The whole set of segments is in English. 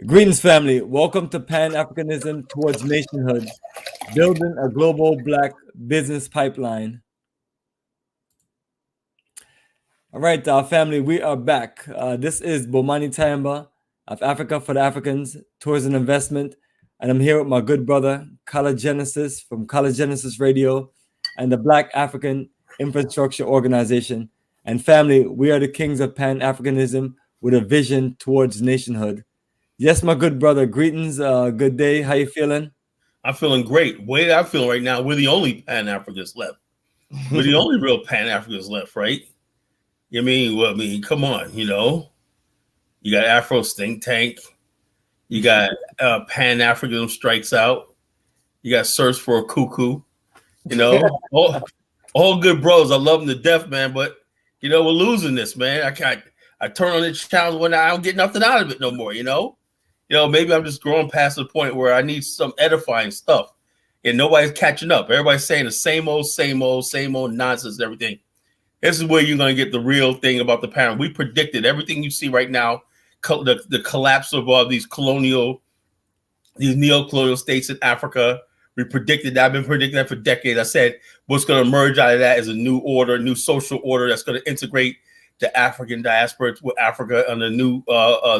Greetings, family. Welcome to Pan-Africanism towards Nationhood, building a global Black business pipeline. All right, family, we are back. This is Bomani Tyehimba of Africa for the Africans, Tourism Investment, and I'm here with my good brother, College Genesis from College Genesis Radio and the Black African Infrastructure Organization. And family, we are the kings of Pan-Africanism with a vision towards nationhood. Yes, my good brother. Greetings. Good day. How you feeling? I'm feeling great. Way I'm feeling right now, we're the only Pan-Africans left. We're the only real Pan-Africans left, right? You mean, come on, you got Afro's think tank, you got Pan-Africanism strikes out, you got Search for a Cuckoo, all good bros. I love them to death, man. But we're losing this, man. I turn on this channel when I don't get nothing out of it no more, maybe I'm just growing past the point where I need some edifying stuff and nobody's catching up. Everybody's saying the same old nonsense and everything. This is where you're going to get the real thing about the parent. We predicted everything you see right now, the collapse of these neo-colonial states in Africa. We predicted that. I've been predicting that for decades. I said what's going to emerge out of that is a new order, new social order that's going to integrate the African diaspora with Africa on a new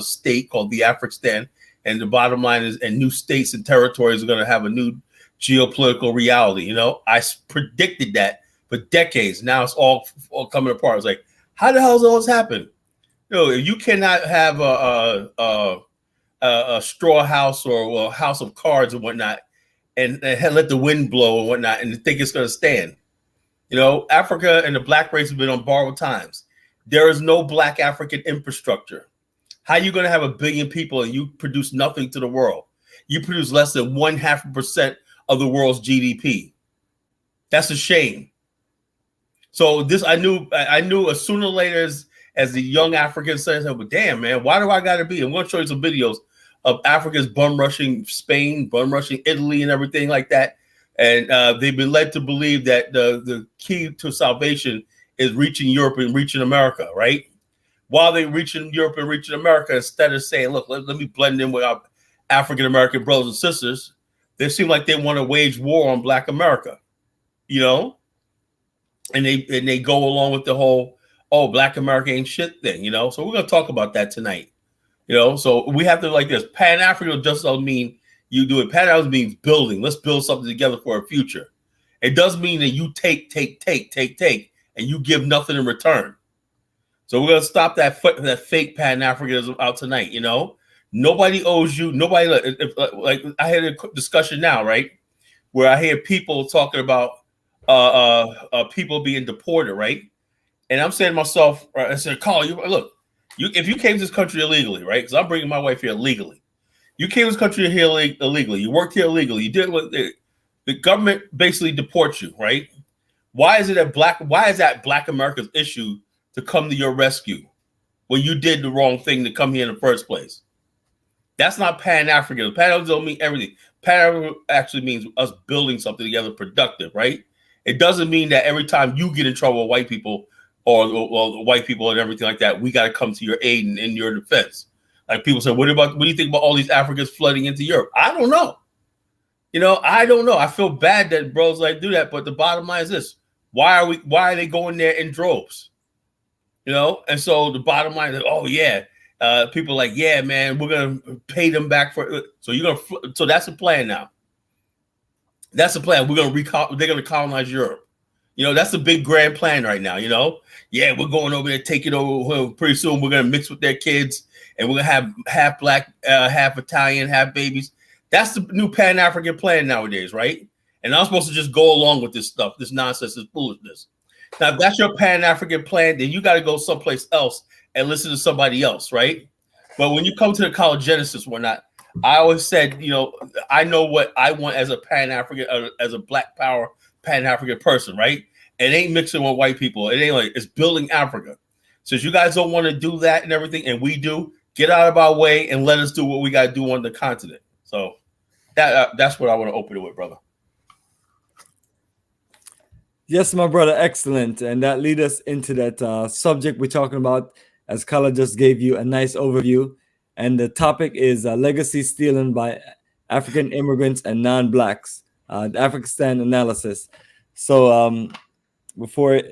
state called the Afrikstan. And the bottom line is, and new states and territories are going to have a new geopolitical reality. I predicted that for decades. Now it's all coming apart. It's like, how the hell does all this happen? If you cannot have a straw house or a house of cards and whatnot, and let the wind blow and whatnot, and think it's going to stand. Africa and the Black race have been on borrowed times. There is no Black African infrastructure. How are you going to have 1 billion people and you produce nothing to the world? You produce less than 0.5% of the world's GDP. That's a shame. So this, I knew as sooner or later as the young Africans said, but damn, man, why do I got to be? I'm going to show you some videos of Africans bum rushing Spain, bum rushing Italy and everything like that. And they've been led to believe that the key to salvation is reaching Europe and reaching America, right? While they're reaching Europe and reaching America, instead of saying, look, let me blend in with our African-American brothers and sisters, they seem like they want to wage war on Black America, and they go along with the whole, Black America ain't shit thing, So we're going to talk about that tonight, So we have to like this. Pan-African just doesn't mean you do it. Pan-African means building. Let's build something together for a future. It does mean that you take, and you give nothing in return. So we're going to stop that fake Pan-Africanism out tonight, Nobody owes you. Nobody, like I had a discussion now, right? Where I hear people talking about people being deported, right? And I'm saying to myself, I said, Carl, if you came to this country illegally, right? Because I'm bringing my wife here legally. You came to this country here illegally. You worked here illegally. You did what the government basically deports you, right? Why is that Black America's issue to come to your rescue when you did the wrong thing to come here in the first place? That's not Pan-African. Pan-African don't mean everything. Pan-African actually means us building something together productive, right? It doesn't mean that every time you get in trouble with white people or white people and everything like that, we got to come to your aid and in your defense. Like people say, what do you think about all these Africans flooding into Europe? I don't know. I don't know. I feel bad that bros like do that, but the bottom line is this: why are they going there in droves? And so the bottom line is, people are like, yeah, man, we're gonna pay them back for. So that's the plan now. That's the plan. They're gonna colonize Europe. That's the big grand plan right now. Yeah, we're going over there, taking over. Pretty soon we're gonna mix with their kids, and we're gonna have half Black, half Italian, half babies. That's the new Pan-African plan nowadays, right? And I'm supposed to just go along with this stuff, this nonsense, this foolishness. Now, if that's your Pan-African plan, then you got to go someplace else and listen to somebody else, right? But when you come to the College Genesis or not, I always said, I know what I want as a Pan-African, as a Black Power Pan-African person, right? It ain't mixing with white people. It ain't like it's building Africa. So if you guys don't want to do that and everything, and we do, get out of our way and let us do what we got to do on the continent. So that's what I want to open it with, brother. Yes, my brother, excellent. And that leads us into that subject we're talking about, as Kala just gave you a nice overview. and the topic is legacy stealing by African immigrants and non-blacks, the Afrikstan analysis. So before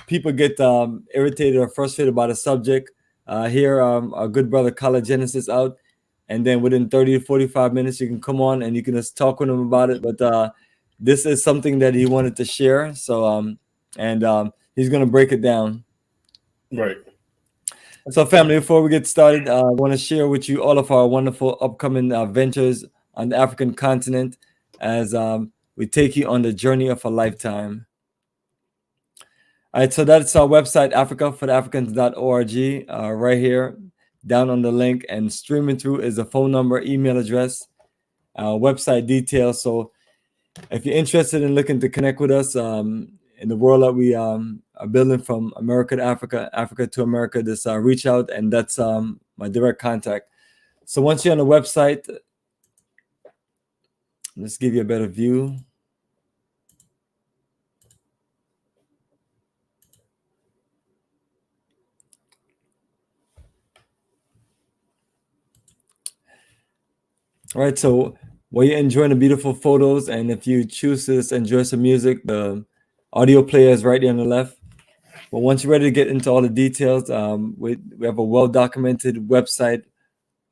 people get irritated or frustrated by the subject, here our good brother Kala Genesis out, and then within 30 to 45 minutes you can come on and you can just talk with him about it. But this is something that he wanted to share, so he's going to break it down. Right. So, family, before we get started, I want to share with you all of our wonderful upcoming ventures on the African continent as we take you on the journey of a lifetime. All right, so that's our website, africafortheafricans.org, right here, down on the link, and streaming through is a phone number, email address, website details. So if you're interested in looking to connect with us in the world that we are building from America to Africa, Africa to America, just reach out, and that's my direct contact. So once you're on the website, let's give you a better view. All right, so while you're enjoying the beautiful photos, and if you choose to enjoy some music, the audio player is right there on the left. But once you're ready to get into all the details, we have a well-documented website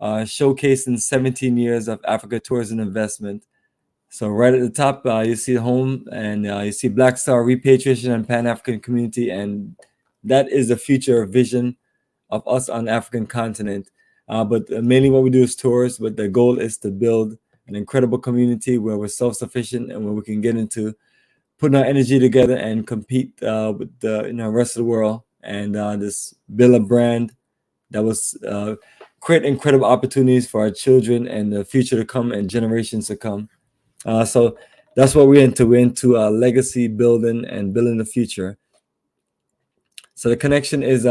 showcasing 17 years of Africa tourism investment. So right at the top, you see home, and you see Black Star, Repatriation, and Pan-African community, and that is the future vision of us on the African continent. But mainly what we do is tours, but the goal is to build an incredible community where we're self-sufficient and where we can get into putting our energy together and compete with the rest of the world, and this build a brand that was create incredible opportunities for our children and the future to come and generations to come. So that's what we're into. We're into legacy building and building the future. So the connection is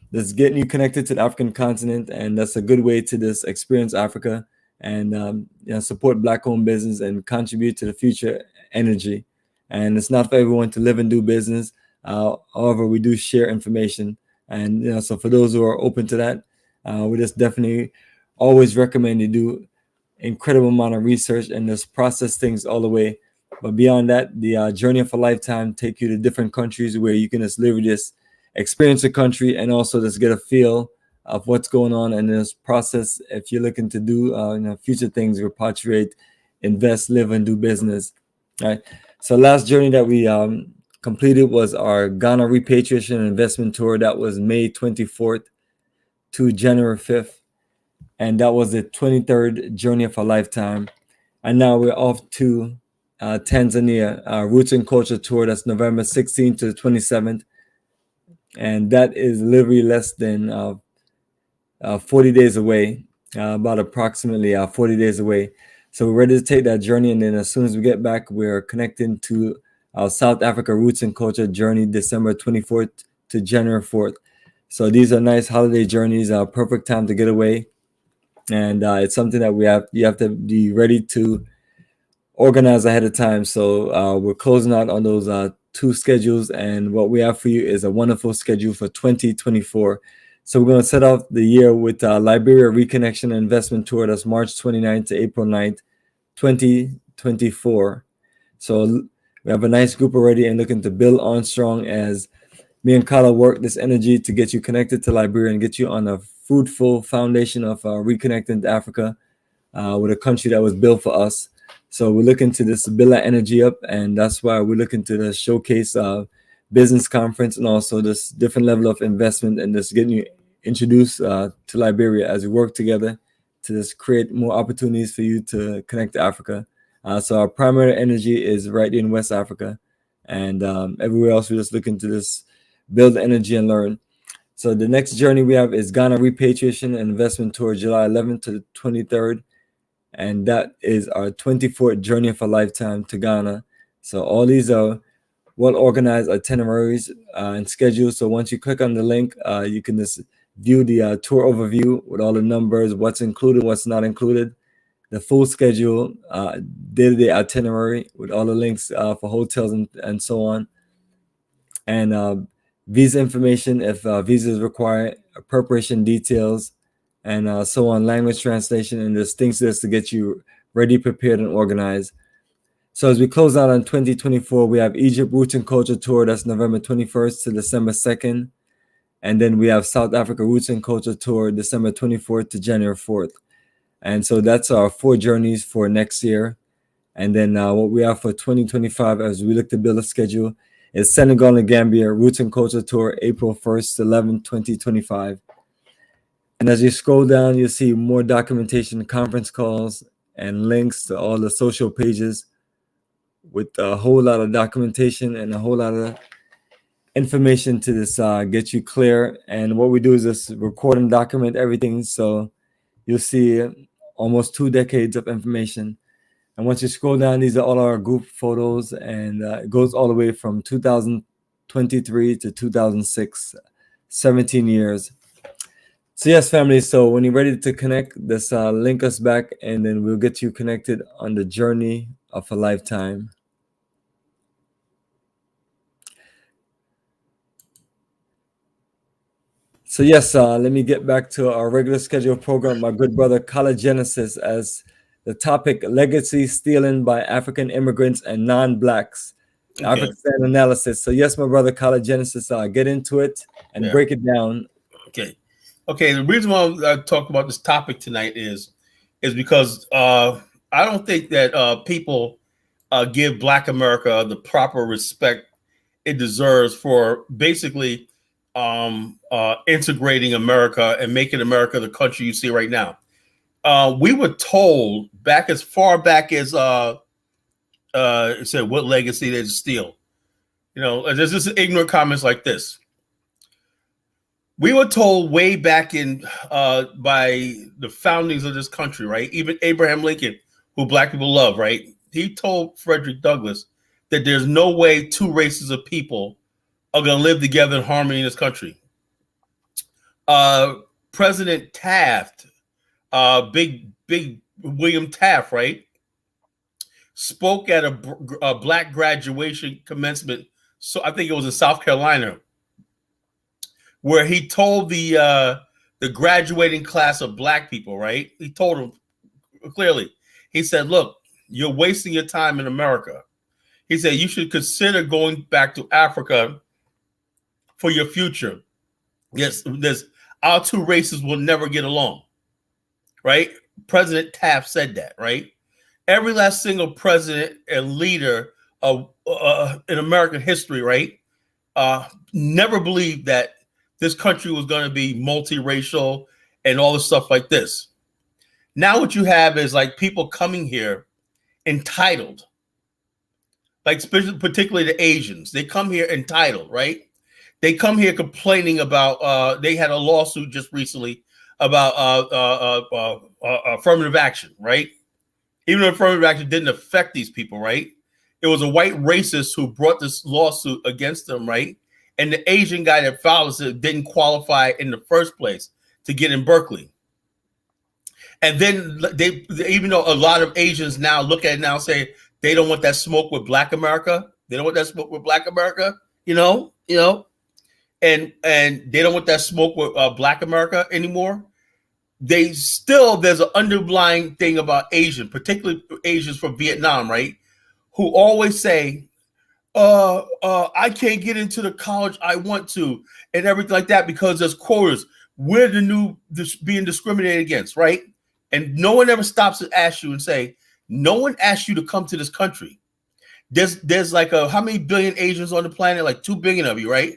this getting you connected to the African continent, and that's a good way to just experience Africa and support Black-owned business and contribute to the future energy. And it's not for everyone to live and do business. However, we do share information, and so for those who are open to that, we just definitely always recommend you do incredible amount of research and just process things all the way. But beyond that, the journey of a lifetime take you to different countries where you can just literally just experience a country and also just get a feel of what's going on, and this process if you're looking to do future things, repatriate, invest, live, and do business. All right. So last journey that we completed was our Ghana Repatriation and Investment Tour. That was May 24th to January 5th. And that was the 23rd journey of a lifetime. And now we're off to Tanzania, Roots and Culture Tour. That's November 16th to the 27th. And that is literally less than 40 days away, about approximately 40 days away. So we're ready to take that journey. And then as soon as we get back, we're connecting to our South Africa Roots and Culture journey, December 24th to January 4th. So these are nice holiday journeys, perfect time to get away. And it's something that you have to be ready to organize ahead of time. So we're closing out on those two schedules, and what we have for you is a wonderful schedule for 2024. So we're going to set off the year with Liberia Reconnection and Investment Tour. That's March 29th to April 9th, 2024. So we have a nice group already and looking to build on strong as me and Kala work this energy to get you connected to Liberia and get you on a fruitful foundation of reconnecting to Africa with a country that was built for us. So we're looking to this build that energy up, and that's why we're looking to the showcase business conference and also this different level of investment and just getting you introduced to Liberia as we work together to just create more opportunities for you to connect to Africa. So our primary energy is right in West Africa, and everywhere else we're just looking to just build energy and learn. So the next journey we have is Ghana Repatriation and Investment Tour, July 11th to the 23rd. And that is our 24th journey of a lifetime to Ghana. So all these are well-organized itineraries and schedules. So once you click on the link, you can just view the tour overview with all the numbers, what's included, what's not included, the full schedule, day-to-day itinerary with all the links for hotels and so on. And visa information if visa is required, preparation details, and so on, language translation, and there's things just to get you ready, prepared, and organized. So as we close out on 2024, we have Egypt Roots and Culture Tour. That's November 21st to December 2nd. And then we have South Africa Roots and Culture Tour, December 24th to January 4th. And so that's our 4 journeys for next year. And then what we have for 2025, as we look to build a schedule, is Senegal and Gambia Roots and Culture Tour, April 1st to 11th, 2025. And as you scroll down, you'll see more documentation, conference calls, and links to all the social pages with a whole lot of documentation and a whole lot of information to this get you clear. And what we do is just record and document everything. So you'll see almost 2 decades of information. And once you scroll down, these are all our group photos, and it goes all the way from 2023 to 2006, 17 years. So yes, family, so when you're ready to connect, just link us back, and then we'll get you connected on the journey of a lifetime. So yes, let me get back to our regular scheduled program. My good brother, Kala Genesis, as the topic, legacy stealing by African immigrants and non-blacks, Afrikstan analysis. So yes, my brother, Kala Genesis, get into it and break it down. Okay. The reason why I talk about this topic tonight is because I don't think that people give Black America the proper respect it deserves for basically integrating America and making America the country you see right now. We were told back as far back as it said what legacy they steal. You know, there's just ignorant comments like this. We were told way back in by the foundings of this country, right? Even Abraham Lincoln, who Black people love, right? He told Frederick Douglass that there's no way 2 races of people are going to live together in harmony in this country. President Taft, big William Taft, right, spoke at a Black graduation commencement. So I think it was in South Carolina, where he told the graduating class of Black people, right? He told them clearly. He said, "Look, you're wasting your time in America." He said, "You should consider going back to Africa for your future. Yes, our 2 races will never get along." Right? President Taft said that, right? Every last single president and leader of in American history, right, never believed that this country was going to be multiracial and all this stuff like this. Now what you have is like people coming here entitled, like particularly the Asians. They come here entitled, right? They come here complaining about, they had a lawsuit just recently about affirmative action, right? Even though affirmative action didn't affect these people, right? It was a white racist who brought this lawsuit against them, right? And the Asian guy that filed it didn't qualify in the first place to get in Berkeley. And then they even though a lot of Asians now look at it now and say they don't want that smoke with Black America. They don't want that smoke with Black America, you know, and they don't want that smoke with Black America anymore. They still, there's an underlying thing about Asian, particularly Asians from Vietnam, right? Who always say, I can't get into the college I want to and everything like that because there's quotas. We're the new being discriminated against, right? And no one ever stops to ask you and say, no one asked you to come to this country. There's like how many billion Asians on the planet? Like 2 billion of you, right?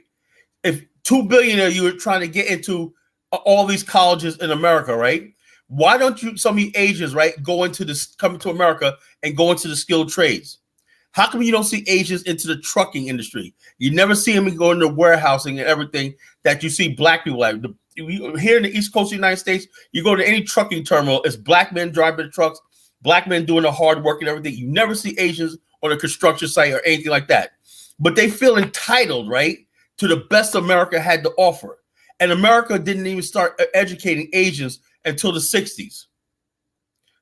If 2 billion of you are trying to get into all these colleges in America, right? Why don't you, some of you Asians, right, come to America and go into the skilled trades? How come you don't see Asians into the trucking industry? You never see them go into warehousing and everything that you see Black people like. Here in the East Coast of the United States, you go to any trucking terminal, it's Black men driving the trucks, Black men doing the hard work and everything. You never see Asians on a construction site or anything like that. But they feel entitled, right, to the best America had to offer. And America didn't even start educating Asians until the 60s.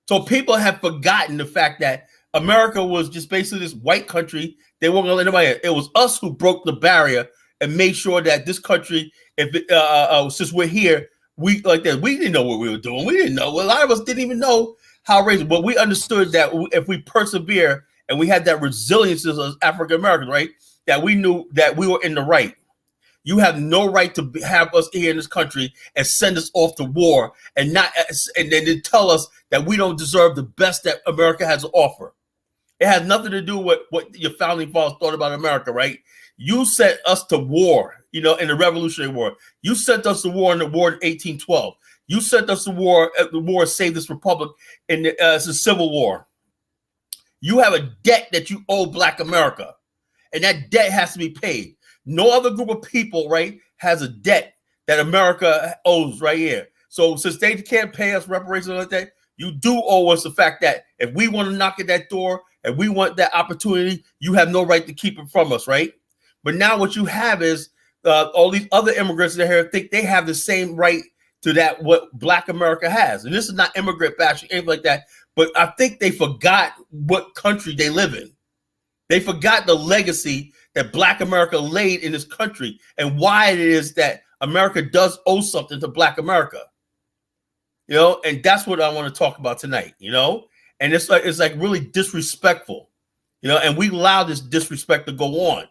So people have forgotten the fact that America was just basically this white country. They weren't going to let anybody in. It was us who broke the barrier and made sure that this country, since we're here, we like that. We didn't know what we were doing. We didn't know. A lot of us didn't even know how racist. But we understood that if we persevere and we had that resilience as African Americans, right, that we knew that we were in the right. You have no right to have us here in this country and send us off to war and then tell us that we don't deserve the best that America has to offer. It has nothing to do with what your founding fathers thought about America, right? You sent us to war, in the Revolutionary War. You sent us to war in the war in 1812. You sent us to war at the war to save this republic in the Civil War. You have a debt that you owe Black America, and that debt has to be paid. No other group of people, right, has a debt that America owes right here. So since they can't pay us reparations like that, you do owe us the fact that if we want to knock at that door and we want that opportunity, you have no right to keep it from us, right? But now what you have is all these other immigrants that are here think they have the same right to that what Black America has. And this is not immigrant bashing, anything like that. But I think they forgot what country they live in. They forgot the legacy that Black America laid in this country and why it is that America does owe something to Black America. And that's what I want to talk about tonight, and it's like really disrespectful, and we allow this disrespect to go on,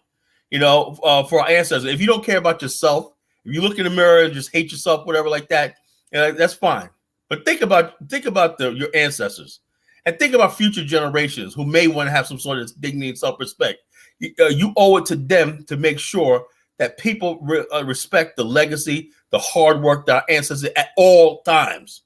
for our ancestors. If you don't care about yourself, if you look in the mirror and just hate yourself, whatever like that, that's fine. But think about your ancestors and think about future generations who may want to have some sort of dignity and self-respect. You owe it to them to make sure that people respect the legacy, the hard work that our ancestors at all times.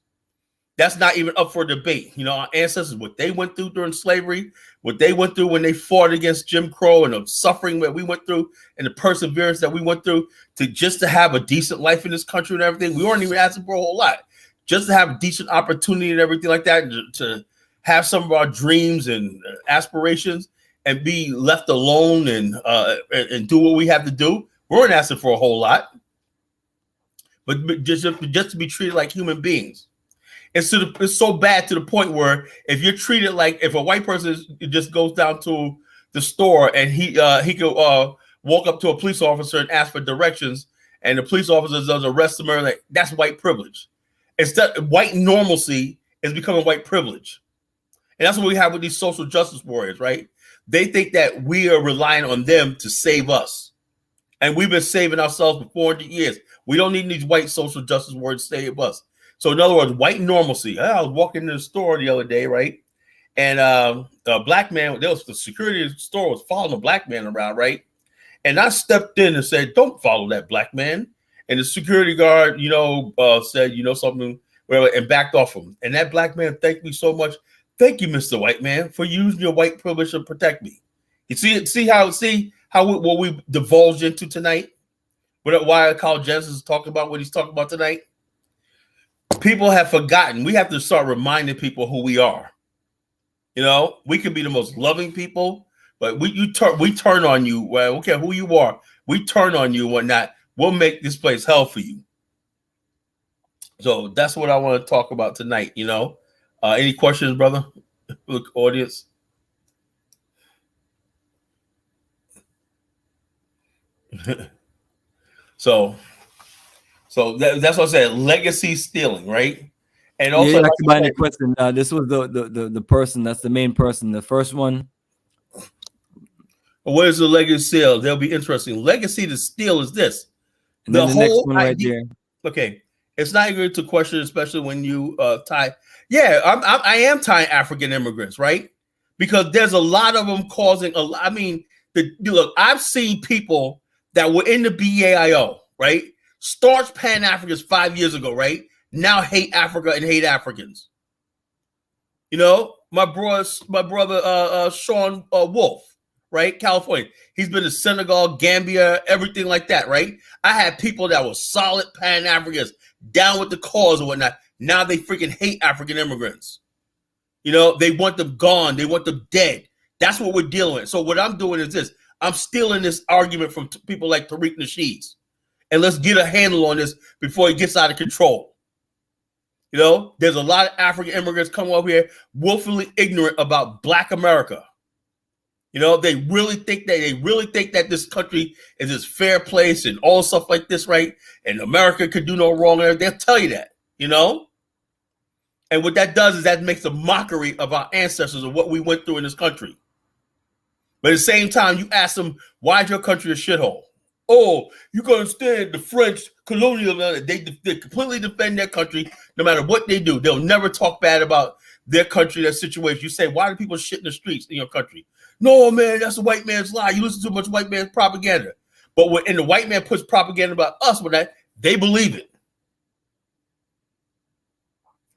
That's not even up for debate. Our ancestors, what they went through during slavery, what they went through when they fought against Jim Crow and the suffering that we went through and the perseverance that we went through to have a decent life in this country and everything. We weren't even asking for a whole lot. Just to have a decent opportunity and everything like that, to have some of our dreams and aspirations and be left alone and do what we have to do. We weren't asking for a whole lot. But just to be treated like human beings. It's so bad to the point where if you're treated like, if a white person just goes down to the store and he could walk up to a police officer and ask for directions, and the police officer does arrest him, like that's white privilege. Instead, white normalcy is becoming white privilege, and that's what we have with these social justice warriors, right? They think that we are relying on them to save us, and we've been saving ourselves for 400 years. We don't need these white social justice warriors to save us. So in other words, white normalcy. I was walking in the store the other day, right? And a black man, the security of the store was following a black man around, right? And I stepped in and said, "Don't follow that black man." And the security guard, said, something, whatever, and backed off him. And that black man thanked me so much. "Thank you, Mr. White Man, for using your white privilege to protect me." You see how what we divulged into tonight? Why College Genesis is talking about what he's talking about tonight? People have forgotten. We have to start reminding people who we are. We can be the most loving people, but we turn on you. Well, I don't care who you are. We turn on you and whatnot. We'll make this place hell for you. So that's what I want to talk about tonight. Any questions, brother? Look, audience. So that's what I said. Legacy stealing, right? And also, the question. This was the person. That's the main person. The first one. What is the legacy steal? They'll be interesting. Legacy to steal is this. And the whole next one right there. Okay, it's not good to question, especially when you tie. Yeah, I am tying African immigrants, right? Because there's a lot of them causing a. I mean, look, I've seen people that were in the BAIO, right? Starts Pan-Africans 5 years ago, right? Now hate Africa and hate Africans. My brother Sean Wolf, right? California. He's been to Senegal, Gambia, everything like that, right? I had people that were solid Pan-Africans, down with the cause and whatnot. Now they freaking hate African immigrants. They want them gone. They want them dead. That's what we're dealing with. So what I'm doing is this. I'm stealing this argument from people like Tariq Nasheed's. And let's get a handle on this before it gets out of control. There's a lot of African immigrants come over here willfully ignorant about Black America. You know, they really think that this country is this fair place and all stuff like this, right? And America could do no wrong. They'll tell you that, you know? And what that does is that makes a mockery of our ancestors and what we went through in this country. But at the same time, you ask them, why is your country a shithole? Oh, you can understand the French colonial, they completely defend their country no matter what they do. They'll never talk bad about their country, their situation. You say, why do people shit in the streets in your country? No, man, that's a white man's lie. You listen to too much white man's propaganda. But when the white man puts propaganda about us, with that, they believe it.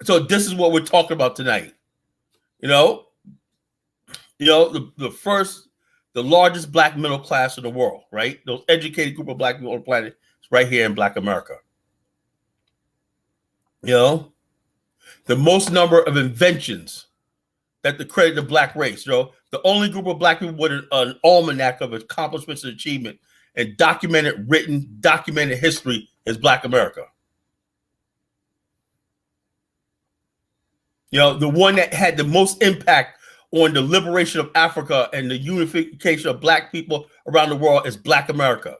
So this is what we're talking about tonight. The largest black middle class in the world, right? Those educated group of black people on the planet is right here in Black America. The most number of inventions that the credit the black race. The only group of black people with an almanac of accomplishments and achievement and documented history is Black America. The one that had the most impact on the liberation of Africa and the unification of black people around the world is Black America.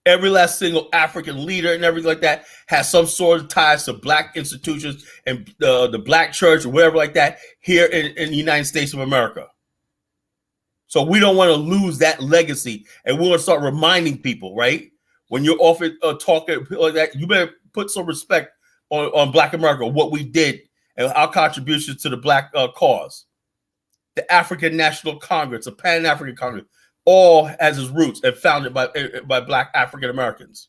Every last single African leader and everything like that has some sort of ties to black institutions and the black church or whatever like that here in the United States of America. So we don't want to lose that legacy, and we want to start reminding people, right? When you're often talking like that, you better put some respect on Black America, what we did and our contributions to the black cause. The African National Congress, the Pan-African Congress, all has its roots and founded by black African Americans.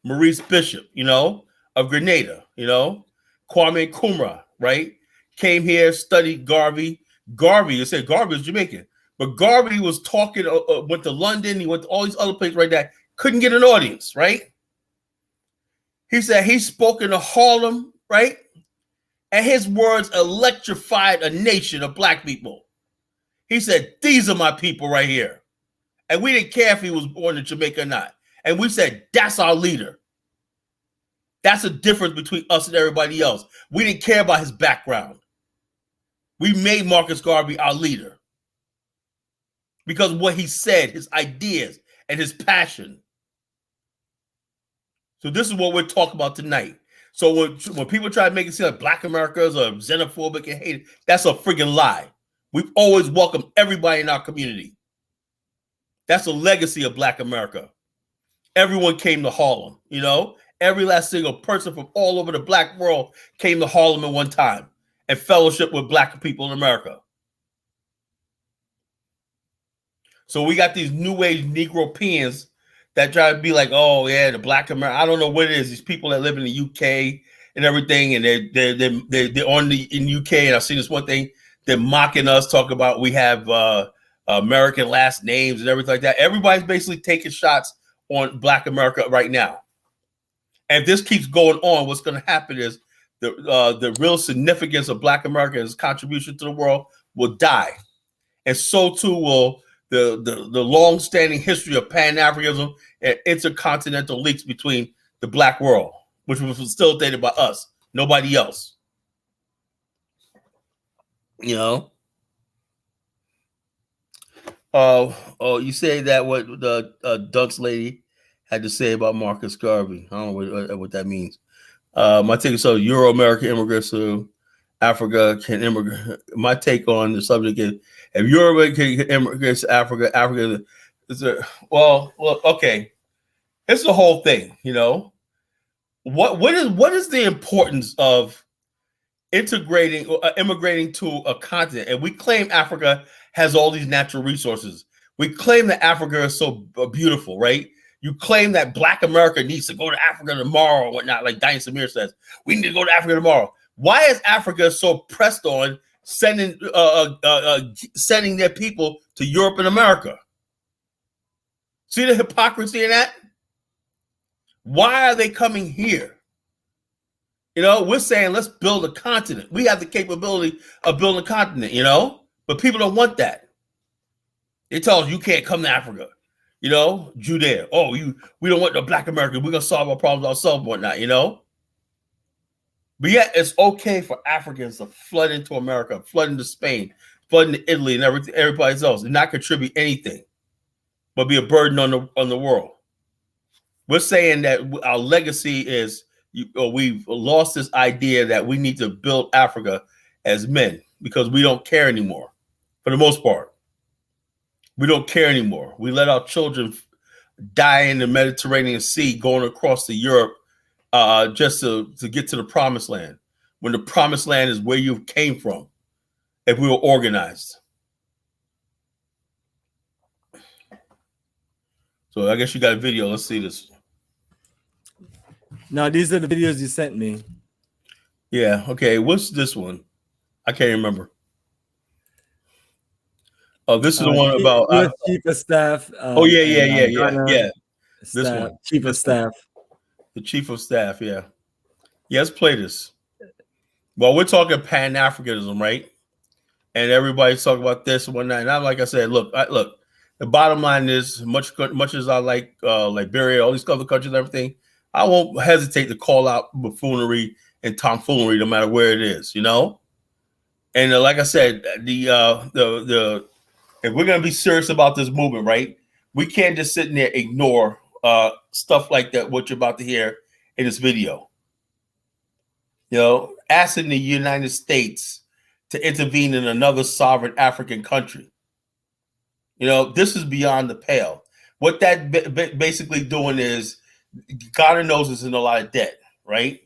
Maurice Bishop, of Grenada, Kwame Nkrumah, right? Came here, studied Garvey. You said Garvey was Jamaican, but Garvey was talking, went to London, he went to all these other places right there, couldn't get an audience, right? He said he spoke in Harlem, right? And his words electrified a nation of black people. He said, these are my people right here. And we didn't care if he was born in Jamaica or not. And we said, that's our leader. That's the difference between us and everybody else. We didn't care about his background. We made Marcus Garvey our leader because of what he said, his ideas, and his passion. So this is what we're talking about tonight. So when people try to make it seem like Black Americans are xenophobic and hate, that's a friggin' lie. We've always welcomed everybody in our community. That's a legacy of Black America. Everyone came to Harlem, Every last single person from all over the black world came to Harlem at one time and fellowship with black people in America. So we got these new age Negropeans that try to be like, oh yeah, the Black America. I don't know what it is. These people that live in the UK and everything, and they're on in UK. And I've seen this one thing. They're mocking us, talking about we have American last names and everything like that. Everybody's basically taking shots on Black America right now. And if this keeps going on, what's going to happen is the real significance of Black America's contribution to the world will die, and so too will the long-standing history of Pan-Africanism and intercontinental links between the black world, which was facilitated by us, nobody else. You say that what the Dunks lady had to say about Marcus Garvey. I don't know what that means. My take is so Euro-American immigrants to Africa can immigrate. My take on the subject is if Euro-American immigrants to Africa is well, okay. It's the whole thing, What is the importance of integrating or immigrating to a continent? And we claim Africa has all these natural resources. We claim that Africa is so beautiful, right? You claim that Black America needs to go to Africa tomorrow or whatnot, like Diane Samir says. We need to go to Africa tomorrow. Why is Africa so pressed on sending their people to Europe and America? See the hypocrisy in that? Why are they coming here? We're saying let's build a continent. We have the capability of building a continent, but people don't want that. They tell us you can't come to Africa, Judea. Oh, we don't want the Black Americans. We're gonna solve our problems ourselves and whatnot, But yet it's okay for Africans to flood into America, flood into Spain, flood into Italy, and everybody else, and not contribute anything, but be a burden on the world. We're saying that our legacy is we've lost this idea that we need to build Africa as men because we don't care anymore. For the most part, we don't care anymore. We let our children die in the Mediterranean Sea going across to Europe just to get to the promised land, when the promised land is where you came from if we were organized. So I guess you got a video. Let's see this. No, these are the videos you sent me. Yeah. Okay. What's this one? I can't remember. Oh, this is the one about Chief of Staff. Yeah. This one. Chief of Staff. The Chief of Staff. Yeah. Let's play this. Well, we're talking Pan-Africanism, right? And everybody's talking about this and whatnot. And I'm like I said, look. The bottom line is, much as I like Liberia, all these other countries, and everything, I won't hesitate to call out buffoonery and tomfoolery, no matter where it is, you know. And like I said, if we're gonna be serious about this movement, right, we can't just sit in there ignore stuff like that. What you're about to hear in this video, you know, asking the United States to intervene in another sovereign African country. You know, this is beyond the pale. What that basically doing is, God knows it's in a lot of debt, right?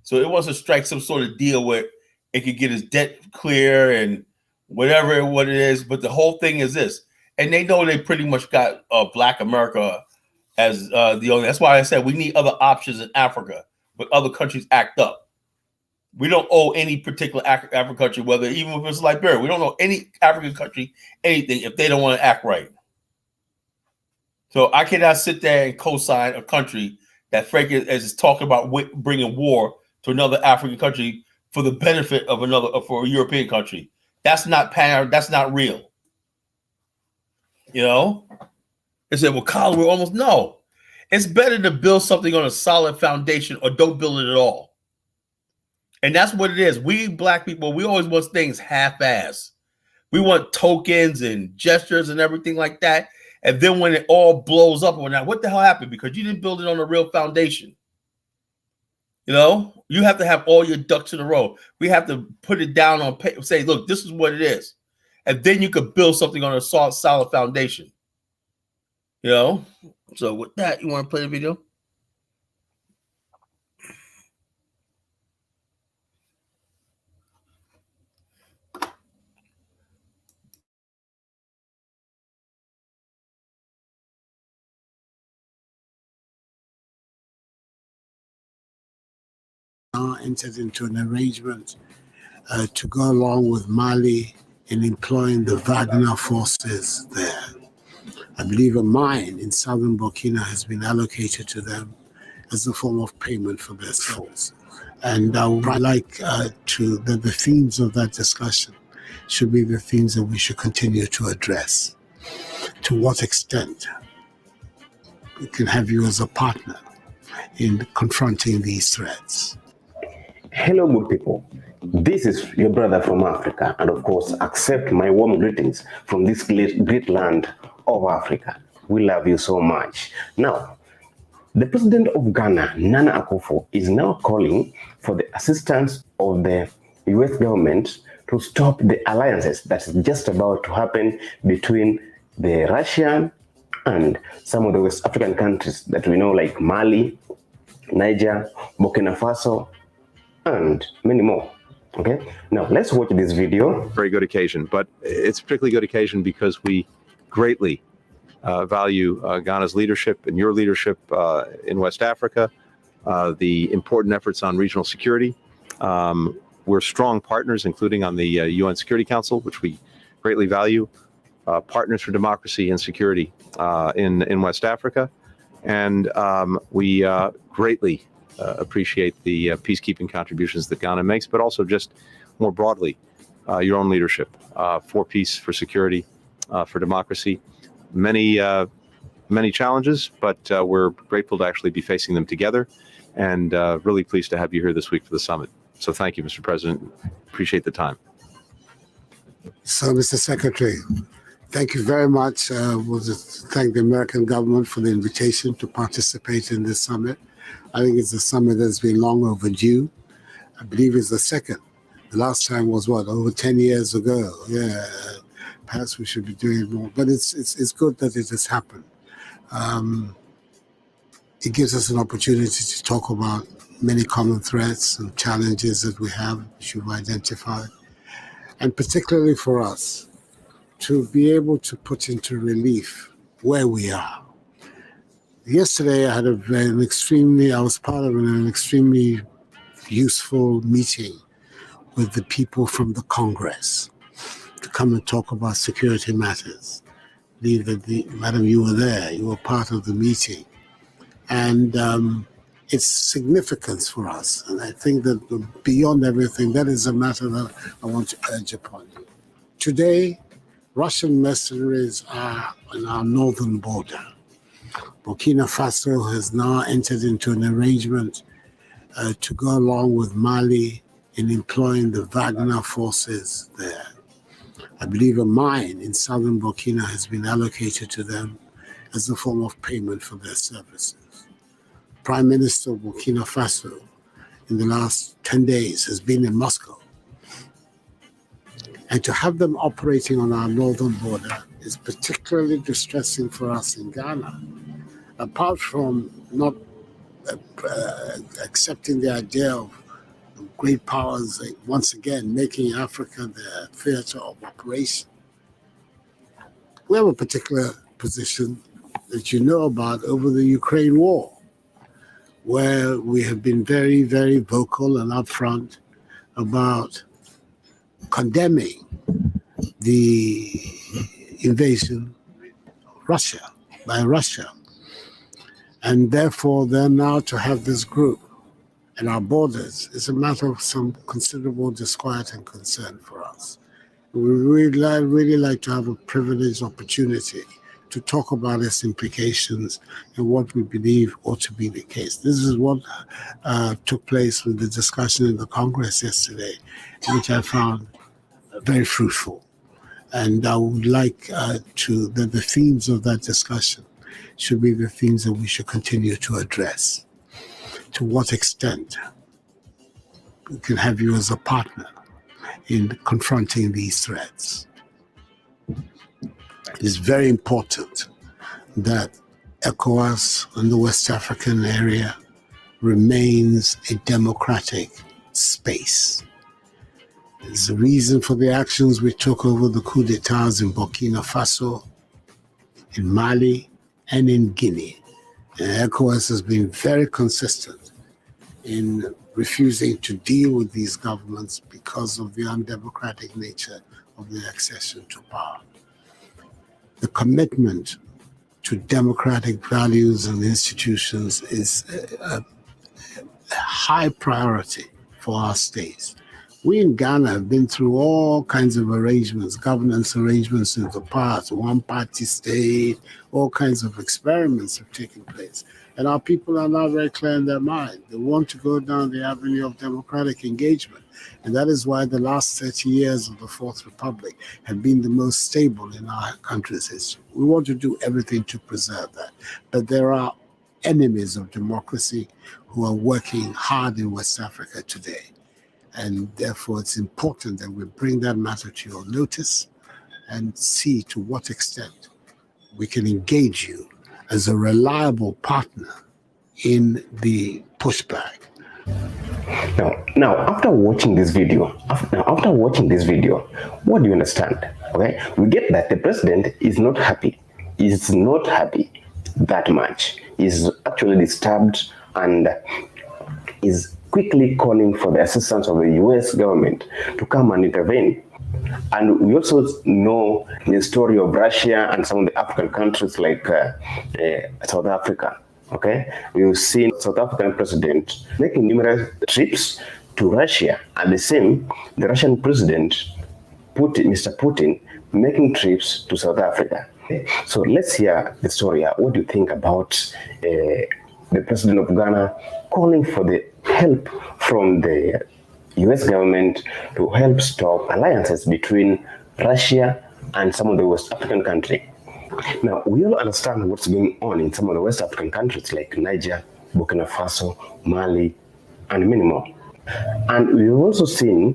So it wants to strike some sort of deal where it could get his debt clear and whatever what it is. But the whole thing is this, and they know they pretty much got Black America as the only. That's why I said we need other options in Africa, but other countries act up. We don't owe any particular African country, whether even if it's Liberia, we don't owe any African country anything if they don't want to act right. So I cannot sit there and co-sign a country that frankly is talking about bringing war to another African country for the benefit of for a European country. That's not that's not real. You know? They said, well, Colin, we're almost no. It's better to build something on a solid foundation or don't build it at all. And that's what it is. We Black people, we always want things half-assed. We want tokens and gestures and everything like that. And then when it all blows up, what the hell happened? Because you didn't build it on a real foundation. You know, you have to have all your ducks in a row. We have to put it down on paper, say, look, this is what it is. And then you could build something on a solid foundation. You know? So with that, you want to play the video? Entered into an arrangement to go along with Mali in employing the Wagner forces there. I believe a mine in southern Burkina has been allocated to them as a form of payment for their souls. And I would like the themes of that discussion should be the themes that we should continue to address. To what extent we can have you as a partner in confronting these threats. Hello, good people. This is your brother from Africa, and of course, accept my warm greetings from this great land of Africa. We love you so much. Now, the president of Ghana, Nana Akufo, is now calling for the assistance of the US government to stop the alliances that's just about to happen between the Russian and some of the West African countries that we know, like Mali, Niger, Burkina Faso, and many more. Okay, now let's watch this video. Very good occasion, but it's a particularly good occasion because we greatly value Ghana's leadership and your leadership in West Africa, the important efforts on regional security. We're strong partners, including on the UN Security Council, which we greatly value, partners for democracy and security in West Africa. And we greatly appreciate the peacekeeping contributions that Ghana makes, but also just more broadly, your own leadership for peace, for security, for democracy. Many challenges, but we're grateful to actually be facing them together, and really pleased to have you here this week for the summit. So thank you, Mr. President. Appreciate the time. So, Mr. Secretary, thank you very much. We'll just thank the American government for the invitation to participate in this summit. I think it's a summit that's been long overdue. I believe it's the second. The last time was what, over 10 years ago? Yeah, perhaps we should be doing more. But it's good that it has happened. It gives us an opportunity to talk about many common threats and challenges that we have, which you've identified. And particularly for us, to be able to put into relief where we are. Yesterday, I had I was part of an extremely useful meeting with the people from the Congress to come and talk about security matters. I believe that, Madam, you were there, you were part of the meeting. And its significance for us. And I think that beyond everything, that is a matter that I want to urge upon you. Today, Russian mercenaries are on our northern border. Burkina Faso has now entered into an arrangement to go along with Mali in employing the Wagner forces there. I believe a mine in southern Burkina has been allocated to them as a form of payment for their services. Prime Minister of Burkina Faso in the last 10 days has been in Moscow. And to have them operating on our northern border is particularly distressing for us in Ghana. Apart from not accepting the idea of great powers once again making Africa their theater of operation, we have a particular position that you know about over the Ukraine war, where we have been very, very vocal and upfront about condemning the invasion of Russia by Russia. And therefore, then now to have this group at our borders is a matter of some considerable disquiet and concern for us. We really like to have a privileged opportunity to talk about its implications and what we believe ought to be the case. This is what took place with the discussion in the Congress yesterday, which I found very fruitful. And I would like that the themes of that discussion should be the themes that we should continue to address. To what extent we can have you as a partner in confronting these threats. It is very important that ECOWAS and the West African area remains a democratic space. There's a reason for the actions we took over the coup d'etats in Burkina Faso, in Mali, and in Guinea. And ECOWAS has been very consistent in refusing to deal with these governments because of the undemocratic nature of the accession to power. The commitment to democratic values and institutions is a high priority for our states. We in Ghana have been through all kinds of arrangements, governance arrangements in the past, one-party state, all kinds of experiments have taken place. And our people are now very clear in their mind. They want to go down the avenue of democratic engagement. And that is why the last 30 years of the Fourth Republic have been the most stable in our country's history. We want to do everything to preserve that. But there are enemies of democracy who are working hard in West Africa today. And therefore, it's important that we bring that matter to your notice and see to what extent we can engage you as a reliable partner in the pushback. Now, after watching this video, what do you understand? Okay, we get that the president is not happy. He's not happy that much. He's actually disturbed and is quickly calling for the assistance of the US government to come and intervene. And we also know the story of Russia and some of the African countries like South Africa. Okay, we've seen South African president making numerous trips to Russia, and the Russian president, Mr. Putin, making trips to South Africa. So let's hear the story. What do you think about the president of Ghana calling for the help from the US government to help stop alliances between Russia and some of the West African countries. Now, we all understand what's going on in some of the West African countries like Niger, Burkina Faso, Mali, and many more. And we've also seen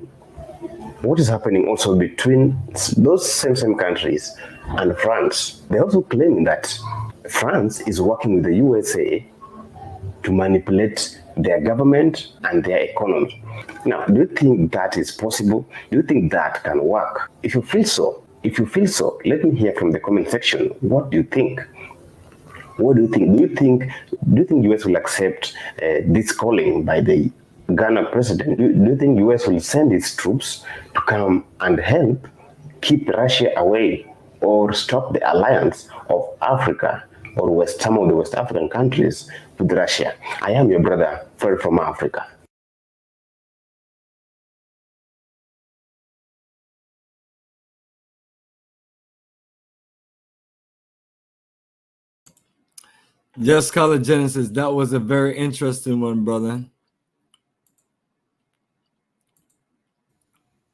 what is happening also between those same countries and France. They're also claiming that France is working with the USA to manipulate their government and their economy. Now, do you think that is possible? Do you think that can work? If you feel so, let me hear from the comment section. What do you think? What do you think? Do you think US will accept this calling by the Ghana president? Do you think US will send its troops to come and help keep Russia away or stop the alliance of Africa or some of the West African countries with Russia? I am your brother, Fred from Africa. Yes, College Genesis. That was a very interesting one, brother.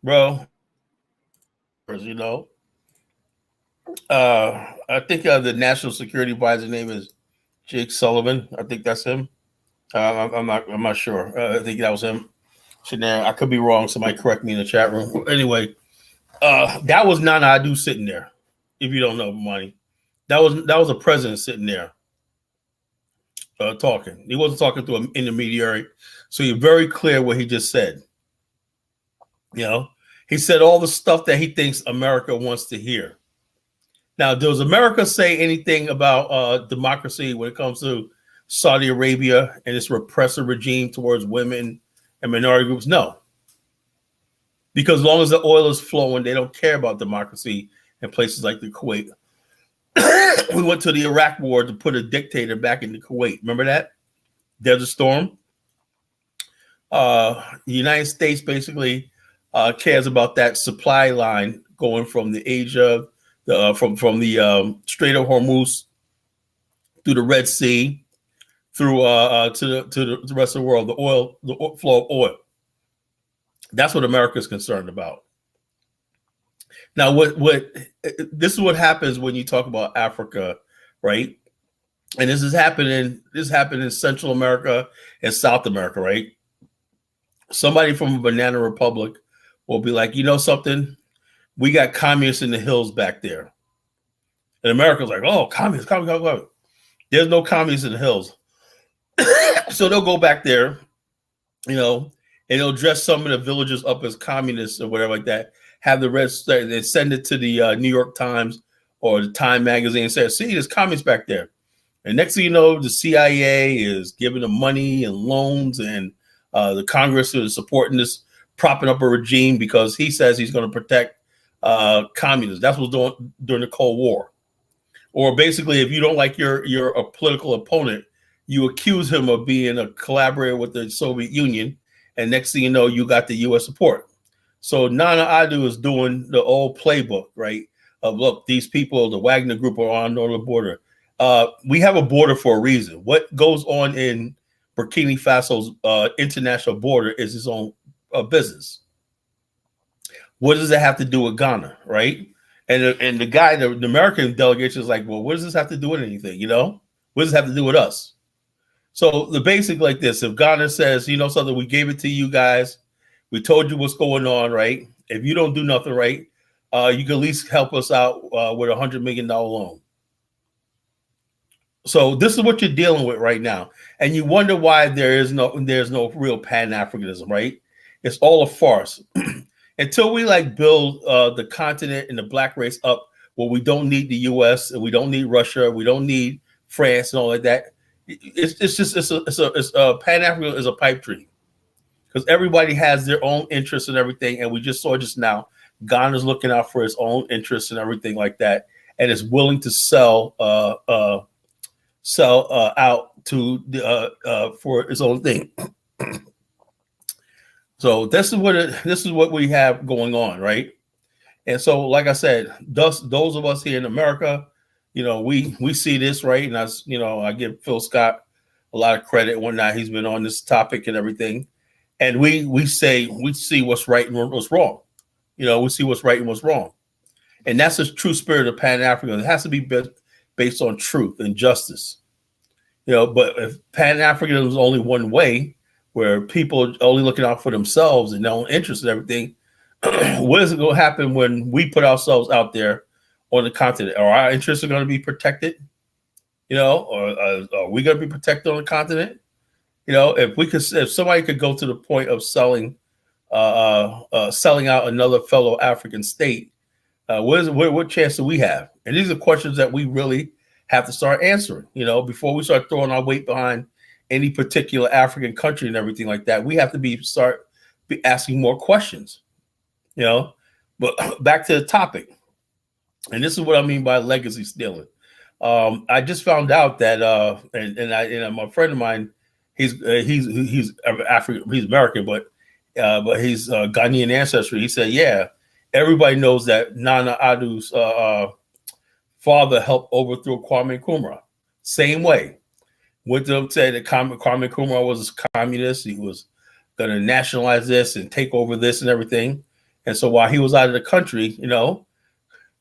Bro, you know, I think the national security advisor name is Jake Sullivan. I think that's him. I'm not sure. I think that was him. I could be wrong. Somebody correct me in the chat room. Anyway, that was Nana Adu sitting there. If you don't know, Bomani, that was a president sitting there talking. He wasn't talking to an intermediary, so you're very clear what he just said. You know, he said all the stuff that he thinks America wants to hear. Now, does America say anything about democracy when it comes to Saudi Arabia and its repressive regime towards women and minority groups? No. Because as long as the oil is flowing, they don't care about democracy in places like the Kuwait. We went to the Iraq war to put a dictator back into Kuwait. Remember that? Desert Storm. The United States basically cares about that supply line going from the Asia, from the Strait of Hormuz through the Red Sea, through to the rest of the world, the flow of oil. That's what America is concerned about. Now, this is what happens when you talk about Africa, right? And this happened in Central America and South America, right? Somebody from a banana republic will be like, you know something? We got communists in the hills back there. And America's like, oh, communists. There's no communists in the hills. So they'll go back there, you know, and they'll dress some of the villagers up as communists or whatever like that. Have the red, they send it to the New York Times or the Time magazine and say, see, there's communists back there. And next thing you know, the CIA is giving them money and loans, and the Congress is supporting this, propping up a regime because he says he's going to protect communists. That's what's doing during the Cold War. Or basically, if you don't like your political opponent, you accuse him of being a collaborator with the Soviet Union, and next thing you know, you got the U.S. support. So Nana Adu is doing the old playbook, right? Of look, these people, the Wagner Group, are on the border. We have a border for a reason. What goes on in Burkina Faso's international border is its own business. What does it have to do with Ghana, right? And the guy, the American delegation is like, well, what does this have to do with anything? You know, what does this have to do with us? So the basic like this: if Ghana says, you know something, we gave it to you guys, we told you what's going on, right? If you don't do nothing right, you can at least help us out with $100 million loan. So this is what you're dealing with right now, and you wonder why there's no real Pan-Africanism, right? It's all a farce. Until we like build the continent and the black race up, where we don't need the U.S. and we don't need Russia, we don't need France and all like that. It's Pan-Africanism is a pipe dream, because everybody has their own interests and everything, and we just saw just now Ghana's looking out for its own interests and everything like that, and is willing to sell out to for its own thing. So this is what we have going on, right? And so, like I said, those of us here in America, you know, we see this, right? And I give Phil Scott a lot of credit and whatnot. He's been on this topic and everything. and we see what's right and what's wrong. We see what's right and what's wrong, and that's the true spirit of Pan-Africanism. It has to be based on truth and justice. But if Pan-Africanism is only one way, where people are only looking out for themselves and their own interests and everything, what is going to happen when we put ourselves out there on the continent? Are our interests going to be protected? Or are we going to be protected on the continent? If somebody could go to the point of selling out another fellow African state, what chance do we have? And these are questions that we really have to start answering, before we start throwing our weight behind any particular African country and everything like that. We have to start asking more questions, But back to the topic, and this is what I mean by legacy stealing. I just found out that, my friend of mine, he's African, he's American, but he's Ghanaian ancestry. He said, yeah, everybody knows that Nana Addo's father helped overthrow Kwame Nkrumah. Same way. Went to him, said that Kwame Nkrumah was a communist. He was going to nationalize this and take over this and everything. And so while he was out of the country, Kwame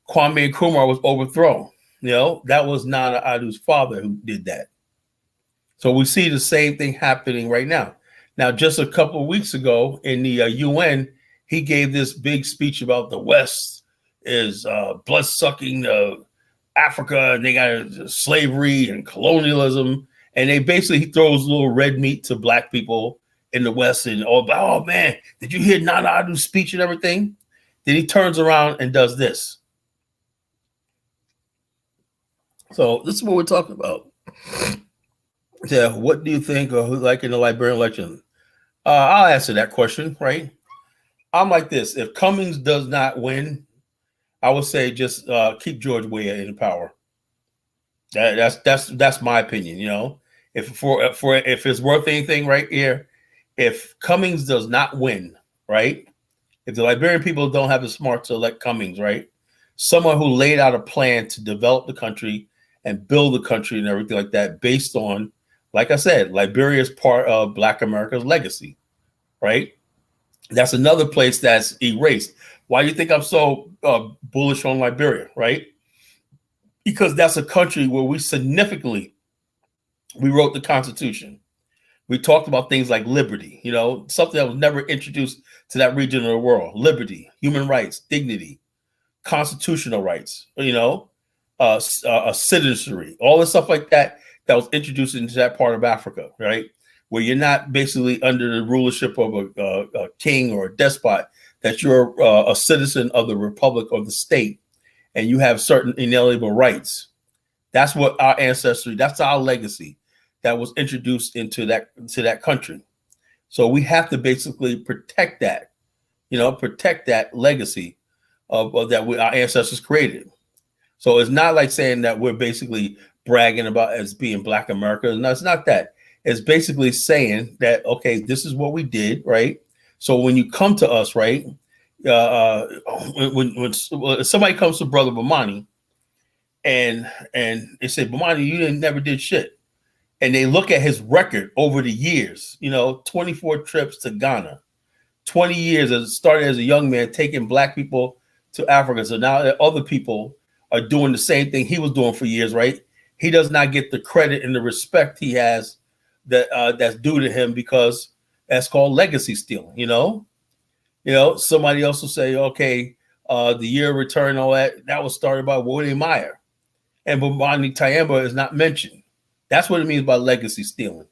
Nkrumah was overthrown. That was Nana Addo's father who did that. So we see the same thing happening right now. Now, just a couple of weeks ago in the UN, he gave this big speech about the West is blood-sucking Africa, and they got slavery and colonialism. And he throws a little red meat to black people in the West. And, oh man, did you hear Nana Addo's speech and everything? Then he turns around and does this. So this is what we're talking about. Yeah, what do you think of like in the Liberian election? I'll answer that question, right? I'm like this. If Cummings does not win, I would say just keep George Weah in power. That's my opinion, If it's worth anything right here, if Cummings does not win, right? If the Liberian people don't have the smarts to elect Cummings, right? Someone who laid out a plan to develop the country and build the country and everything like that based on, like I said, Liberia is part of Black America's legacy, right? That's another place that's erased. Why do you think I'm so bullish on Liberia, right? Because that's a country where we wrote the Constitution. We talked about things like liberty, something that was never introduced to that region of the world. Liberty, human rights, dignity, constitutional rights, citizenry, all the stuff like that was introduced into that part of Africa, right? Where you're not basically under the rulership of a king or a despot, that you're a citizen of the republic or the state, and you have certain inalienable rights. That's what our ancestry, that's our legacy that was introduced into that country. So we have to basically protect that, protect that legacy of that our ancestors created. So it's not like saying that we're basically bragging about as being Black America. No, it's not that. It's basically saying that, okay, this is what we did, right? So when you come to us, right, when somebody comes to Brother Bomani and they say, Bomani, you never did shit. And they look at his record over the years, 24 trips to Ghana, 20 years as started as a young man, taking Black people to Africa. So now other people are doing the same thing he was doing for years, right? He does not get the credit and the respect he has that's due to him, because that's called legacy stealing, Somebody else will say, okay, the year of return, all that was started by William Meyer. And Bomani Tyehimba is not mentioned. That's what it means by legacy stealing.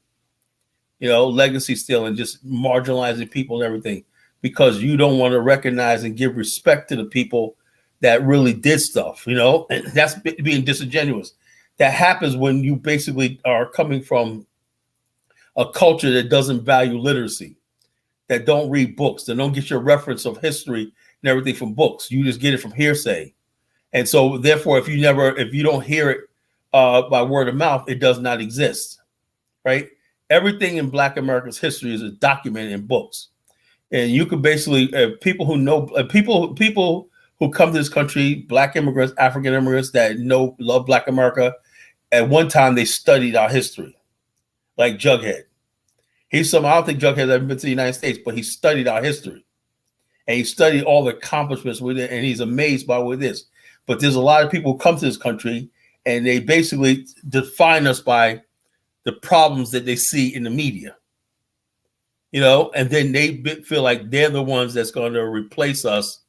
Legacy stealing, just marginalizing people and everything, because you don't want to recognize and give respect to the people that really did stuff, and that's being disingenuous. That happens when you basically are coming from a culture that doesn't value literacy, that don't read books, that don't get your reference of history and everything from books. You just get it from hearsay. And so therefore, if you don't hear it by word of mouth, it does not exist, right? Everything in Black America's history is documented in books. And you could basically, people who know, people who come to this country, Black immigrants, African immigrants that love Black America, at one time they studied our history, like Jughead. I don't think Jughead has ever been to the United States, but he studied our history. And he studied all the accomplishments with it, and he's amazed by what it is. But there's a lot of people who come to this country, and they basically define us by the problems that they see in the media. And then they feel like they're the ones that's going to replace us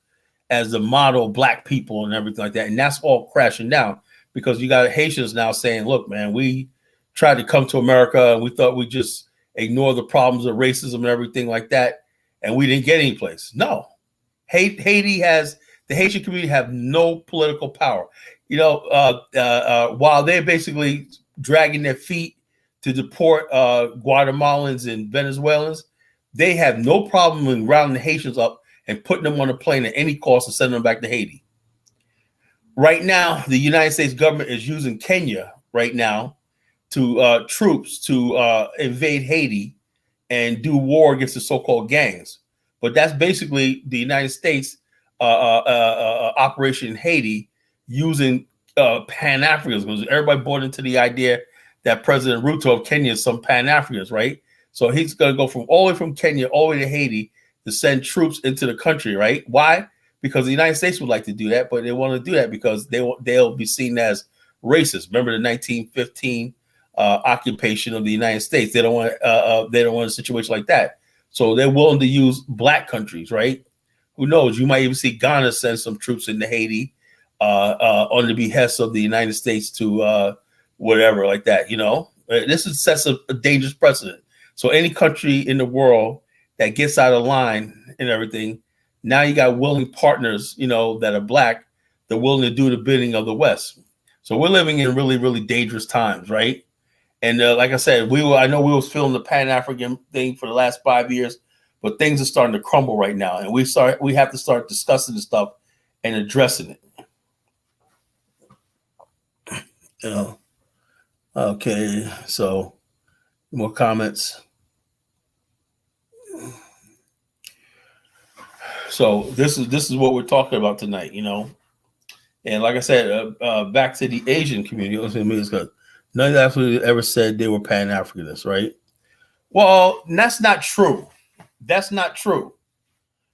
as the model Black people and everything like that. And that's all crashing down because you got Haitians now saying, look, man, we tried to come to America and we thought we just ignore the problems of racism and everything like that, and we didn't get any place. No. The Haitian community have no political power. While they're basically dragging their feet to deport Guatemalans and Venezuelans, they have no problem in rounding the Haitians up and putting them on a plane at any cost and sending them back to Haiti. Right now, the United States government is using Kenya right now to troops to invade Haiti and do war against the so-called gangs. But that's basically the United States operation in Haiti using Pan-Africanism. Because everybody bought into the idea that President Ruto of Kenya is some Pan-Africanist, right? So he's going to go all the way from Kenya all the way to Haiti to send troops into the country, right? Why? Because the United States would like to do that, but they want to do that because they'll be seen as racist. Remember the 1915 occupation of the United States? They don't want a situation like that. So they're willing to use Black countries, right? Who knows? You might even see Ghana send some troops into Haiti on the behest of the United States to whatever like that. This sets a dangerous precedent. So any country in the world that gets out of line and everything, now you got willing partners, that are Black, they're willing to do the bidding of the West. So we're living in really, really dangerous times, right? And like I said, I know we was feeling the Pan-African thing for the last 5 years, but things are starting to crumble right now. And we have to start discussing this stuff and addressing it. Okay, so more comments. So this is what we're talking about tonight, And like I said, back to the Asian community, none of them absolutely ever said they were Pan-Africanists, right? Well, that's not true. That's not true.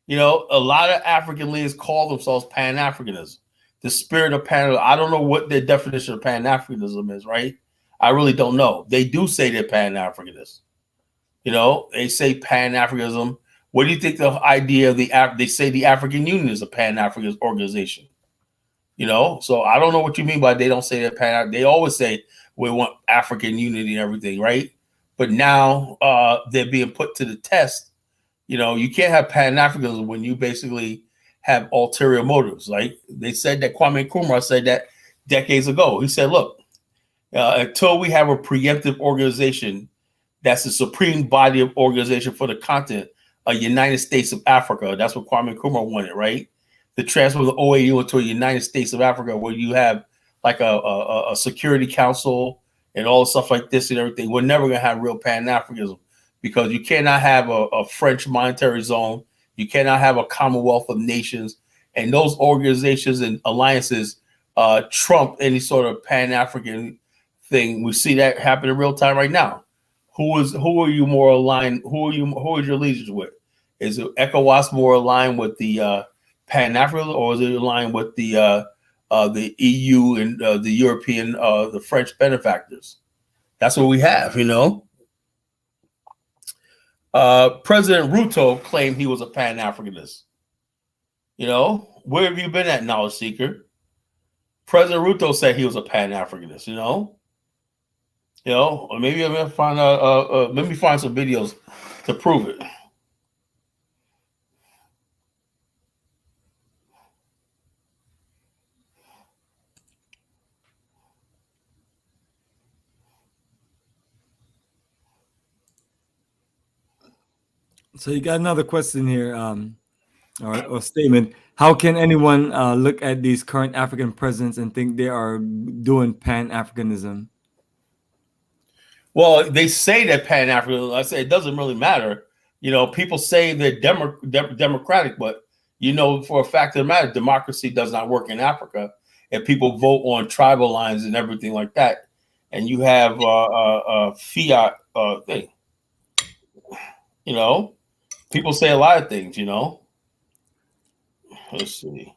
A lot of African leaders call themselves Pan-Africanists. The spirit of Pan, I don't know what their definition of Pan-Africanism is, right? I really don't know. They do say they're Pan-Africanists. They say Pan-Africanism. What do you think the idea of they say the African Union is a Pan-African organization? So I don't know what you mean by they don't say that Pan. They always say we want African unity and everything, right? But now they're being put to the test. You can't have Pan-Africanism when you basically have ulterior motives. Like they said that Kwame Nkrumah said that decades ago. He said, look, until we have a preemptive organization that's the supreme body of organization for the continent, a United States of Africa. That's what Kwame Nkrumah wanted, right? To transform the OAU into a United States of Africa, where you have like a Security Council and all the stuff like this and everything. We're never going to have real Pan-Africanism because you cannot have a French monetary zone. You cannot have a Commonwealth of Nations. And those organizations and alliances trump any sort of Pan-African thing. We see that happen in real time right now. Who are you more aligned? Who is your allegiance with? Is ECOWAS more aligned with the Pan-African, or is it aligned with the EU and the European, the French benefactors? That's what we have, President Ruto claimed he was a Pan-Africanist. Where have you been at, knowledge seeker? President Ruto said he was a Pan-Africanist, or maybe I'm gonna find let me find some videos to prove it. So you got another question here, or statement. How can anyone look at these current African presidents and think they are doing Pan-Africanism? Well, they say that Pan-African. I say it doesn't really matter. People say they're democratic, but for a fact of the matter, democracy does not work in Africa. And people vote on tribal lines and everything like that. And you have a fiat thing. You know, people say a lot of things, you know. Let's see.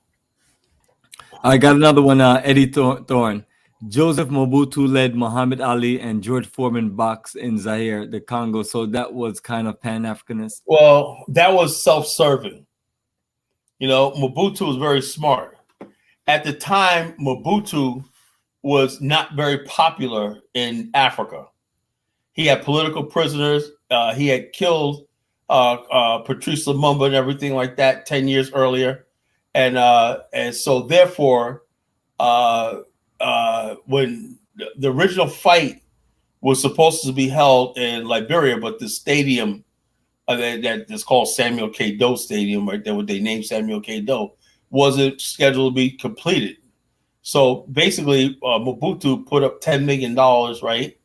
I got another one. Eddie Thorne. Joseph Mobutu led Muhammad Ali and George Foreman box in Zaire, the Congo. So that was kind of Pan-Africanist. Well, that was self-serving. You know, Mobutu was very smart. At the time, Mobutu was not very popular in Africa. He had political prisoners. He had killed Patrice Lumumba and everything like that 10 years earlier. And so therefore, when the original fight was supposed to be held in Liberia, but the stadium that is called Samuel K. Doe Stadium, right there, what they named Samuel K. Doe, wasn't scheduled to be completed. So basically, Mobutu put up $10 million, right,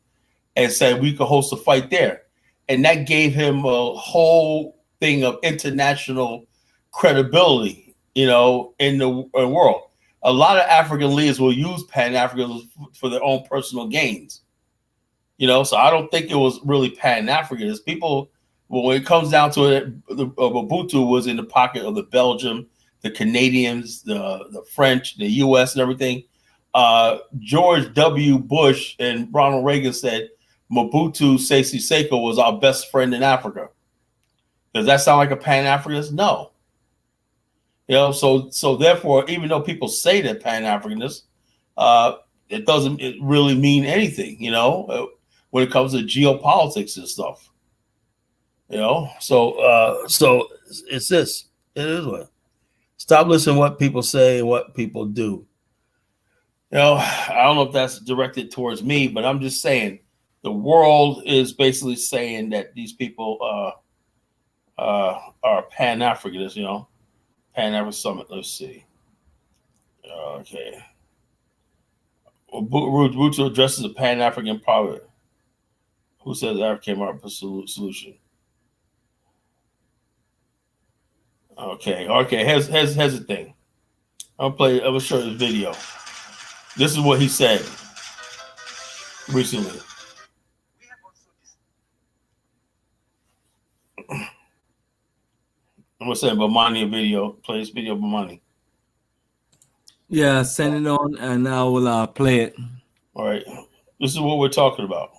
and said we could host a fight there. And that gave him a whole thing of international credibility, you know, in the world. A lot of African leaders will use Pan-Africanism for their own personal gains. You know, so I don't think it was really Pan-Africanist. People, well, when it comes down to it, Mobutu was in the pocket of the Belgium, the Canadians, the French, the U.S. and everything. George W. Bush and Ronald Reagan said Mobutu Sese Seko was our best friend in Africa. Does that sound like a Pan-Africanist? No. You know, so therefore, even though people say that Pan-Africanist, it doesn't really mean anything, you know, when it comes to geopolitics and stuff. You know, so it's this. It is what. Stop listening to what people say and what people do. You know, I don't know if that's directed towards me, but I'm just saying the world is basically saying that these people are Pan-Africanists, you know. Pan-African Summit, let's see. Okay. Mobutu addresses a Pan-African problem. Who says Africa came up with a solution? Okay. Here's the thing. I'm gonna show you the video. This is what he said recently. I'm gonna send Bomani a video. Play this video, Bomani. Yeah, send it on, and I will play it. All right. This is what we're talking about.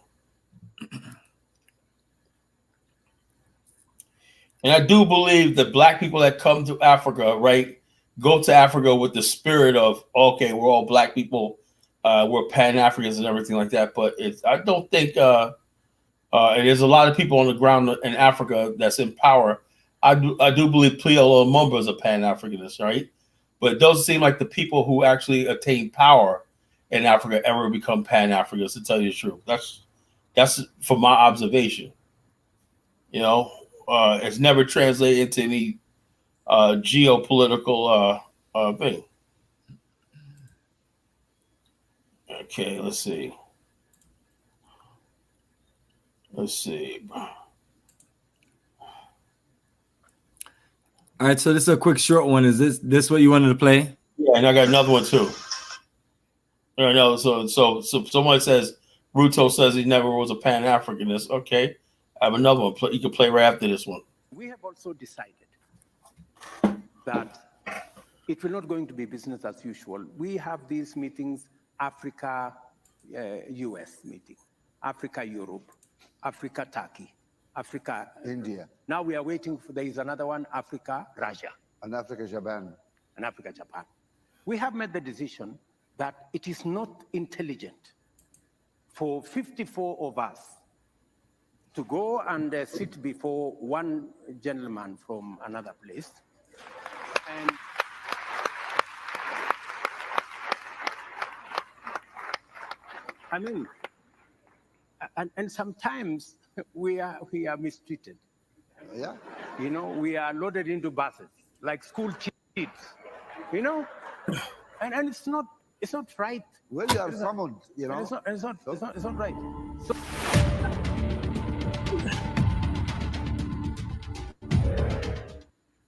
And I do believe that Black people that come to Africa, right, go to Africa with the spirit of, okay, we're all Black people, we're Pan-Africans and everything like that. But I don't think, and there's a lot of people on the ground in Africa that's in power. I do believe Pleo Lumumba is a Pan-Africanist, right? But it doesn't seem like the people who actually attain power in Africa ever become Pan-Africans, to tell you the truth. That's from my observation. You know, it's never translated into any geopolitical thing. Okay, let's see. All right, so this is a quick short one. Is this what you wanted to play? Yeah, and I got another one too. I know. So someone says Ruto says he never was a Pan-Africanist. Okay, I have another one. You can play right after this one. We have also decided that it will not going to be business as usual. We have these meetings: Africa, US meeting, Africa, Europe, Africa, Turkey, Africa, India. Now we are waiting for, there is another one, Africa, Russia. And Africa, Japan. And Africa, Japan. We have made the decision that it is not intelligent for 54 of us to go and sit before one gentleman from another place. And I mean, and sometimes we are mistreated. Yeah. You know, we are loaded into buses like school kids. You know, and it's not right. Well, you are summoned. You know, it's not right. So,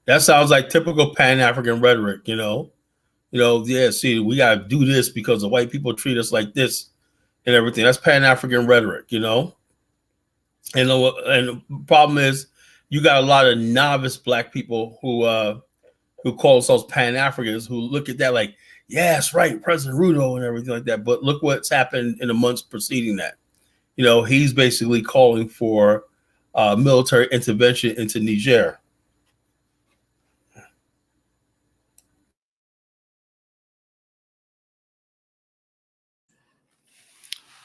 that sounds like typical Pan-African rhetoric. You know, yeah. See, we gotta do this because the white people treat us like this and everything. That's Pan-African rhetoric. You know. And the problem is, you got a lot of novice black people who call themselves Pan-Africans who look at that like, yeah, that's right, President Ruto and everything like that. But look what's happened in the months preceding that. You know, he's basically calling for military intervention into Niger.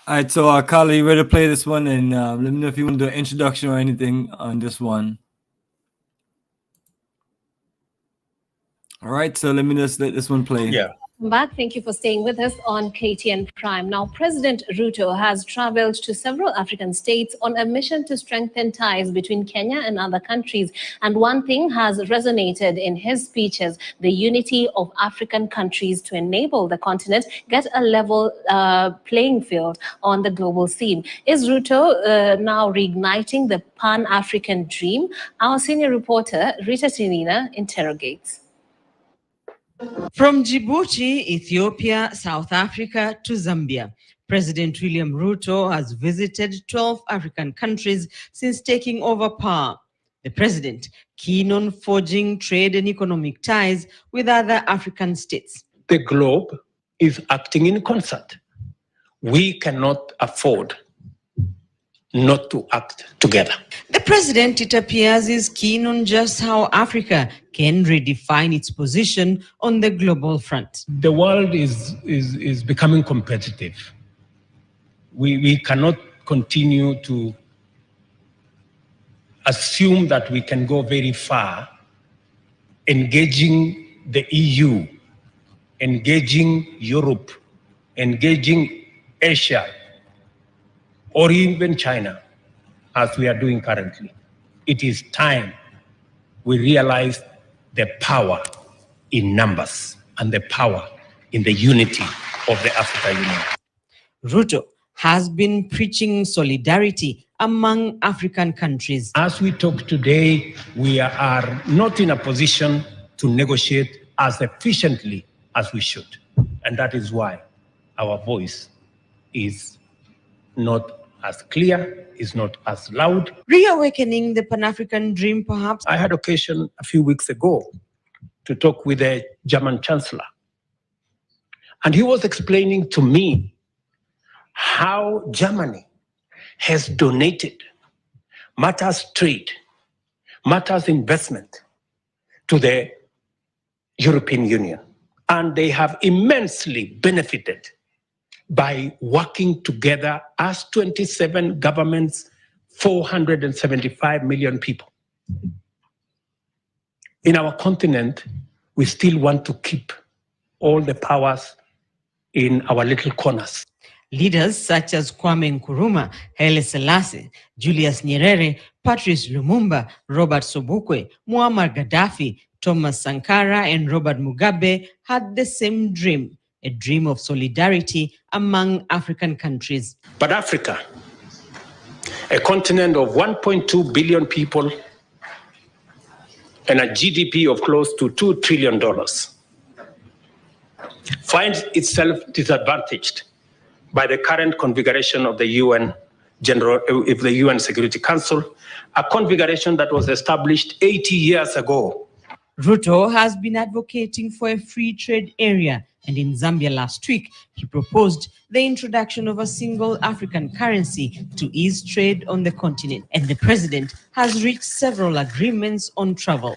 All right, so Kala, you ready to play this one? And let me know if you want to do an introduction or anything on this one. All right, so let me just let this one play. Yeah. Back. Thank you for staying with us on KTN Prime. Now, President Ruto has traveled to several African states on a mission to strengthen ties between Kenya and other countries. And one thing has resonated in his speeches, the unity of African countries to enable the continent get a level playing field on the global scene. Is Ruto now reigniting the Pan-African dream? Our senior reporter, Rita Tinina, interrogates. From Djibouti, Ethiopia, South Africa to Zambia, President William Ruto has visited 12 African countries since taking over power. The president keen on forging trade and economic ties with other African states. The globe is acting in concert. We cannot afford not to act together. The president, it appears, is keen on just how Africa can redefine its position on the global front. The world is becoming competitive. We cannot continue to assume that we can go very far engaging the EU, engaging Europe, engaging Asia, or even China, as we are doing currently. It is time we realize the power in numbers and the power in the unity of the African Union. Ruto has been preaching solidarity among African countries. As we talk today, we are not in a position to negotiate as efficiently as we should. And that is why our voice is not as clear, is not as loud. Reawakening the Pan-African dream, perhaps? I had occasion a few weeks ago to talk with the German Chancellor. And he was explaining to me how Germany has donated matters trade, matters investment to the European Union. And they have immensely benefited by working together as 27 governments, 475 million people. In our continent, we still want to keep all the powers in our little corners. Leaders such as Kwame Nkrumah, Haile Selassie, Julius Nyerere, Patrice Lumumba, Robert Sobukwe, Muammar Gaddafi, Thomas Sankara, and Robert Mugabe had the same dream, a dream of solidarity among African countries. But Africa, a continent of 1.2 billion people and a GDP of close to $2 trillion, finds itself disadvantaged by the current configuration of the UN Security Council, a configuration that was established 80 years ago. Ruto has been advocating for a free trade area, and in Zambia last week, he proposed the introduction of a single African currency to ease trade on the continent. And the president has reached several agreements on travel.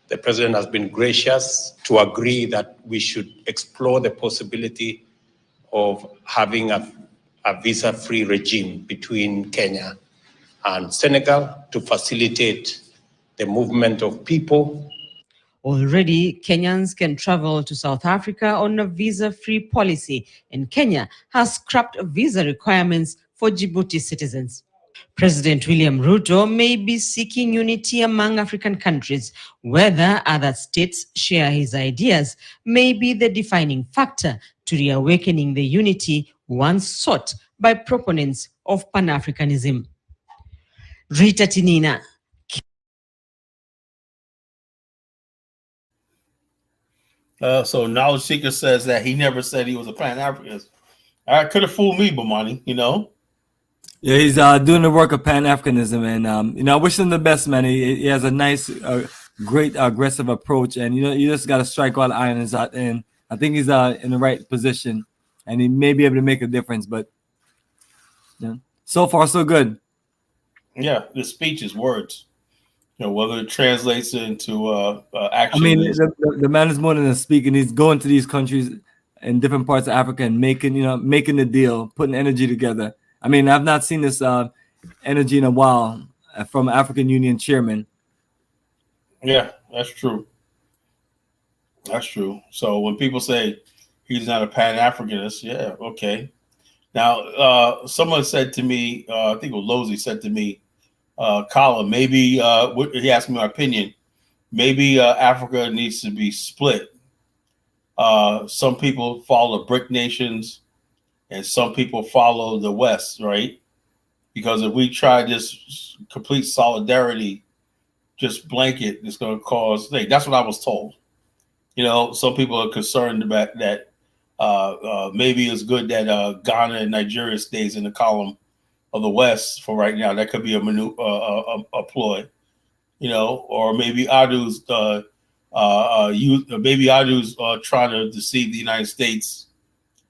The president has been gracious to agree that we should explore the possibility of having a visa-free regime between Kenya and Senegal to facilitate the movement of people. Already, Kenyans can travel to South Africa on a visa-free policy, and Kenya has scrapped visa requirements for Djibouti citizens. President William Ruto may be seeking unity among African countries. Whether other states share his ideas may be the defining factor to reawakening the unity once sought by proponents of Pan-Africanism. Rita Tinina. So Knowledge Seeker says that he never said he was a Pan-Africanist. Could have fooled me, Bomani, you know. Yeah, he's doing the work of Pan-Africanism, and I wish him the best, man. He has a nice, great, aggressive approach, and you just got to strike while the iron is hot. And I think he's in the right position, and he may be able to make a difference. But so far, so good. Yeah, the speech is words. Whether it translates into action. I mean, the man is more than a speaker. He's going to these countries in different parts of Africa and making the deal, putting energy together. I mean, I've not seen this energy in a while from African Union chairman. Yeah, that's true. That's true. So when people say he's not a Pan-Africanist, yeah, okay. Now, someone said to me, I think it was Losey said to me, Colin, maybe he asked me my opinion. Maybe Africa needs to be split. Some people follow the BRIC nations, and some people follow the West, right? Because if we try this complete solidarity, just blanket, it's going to cause things. That's what I was told. Some people are concerned about that. Maybe it's good that Ghana and Nigeria stays in the column of the West for right now. That could be a ploy, or maybe Adu's trying to deceive the United States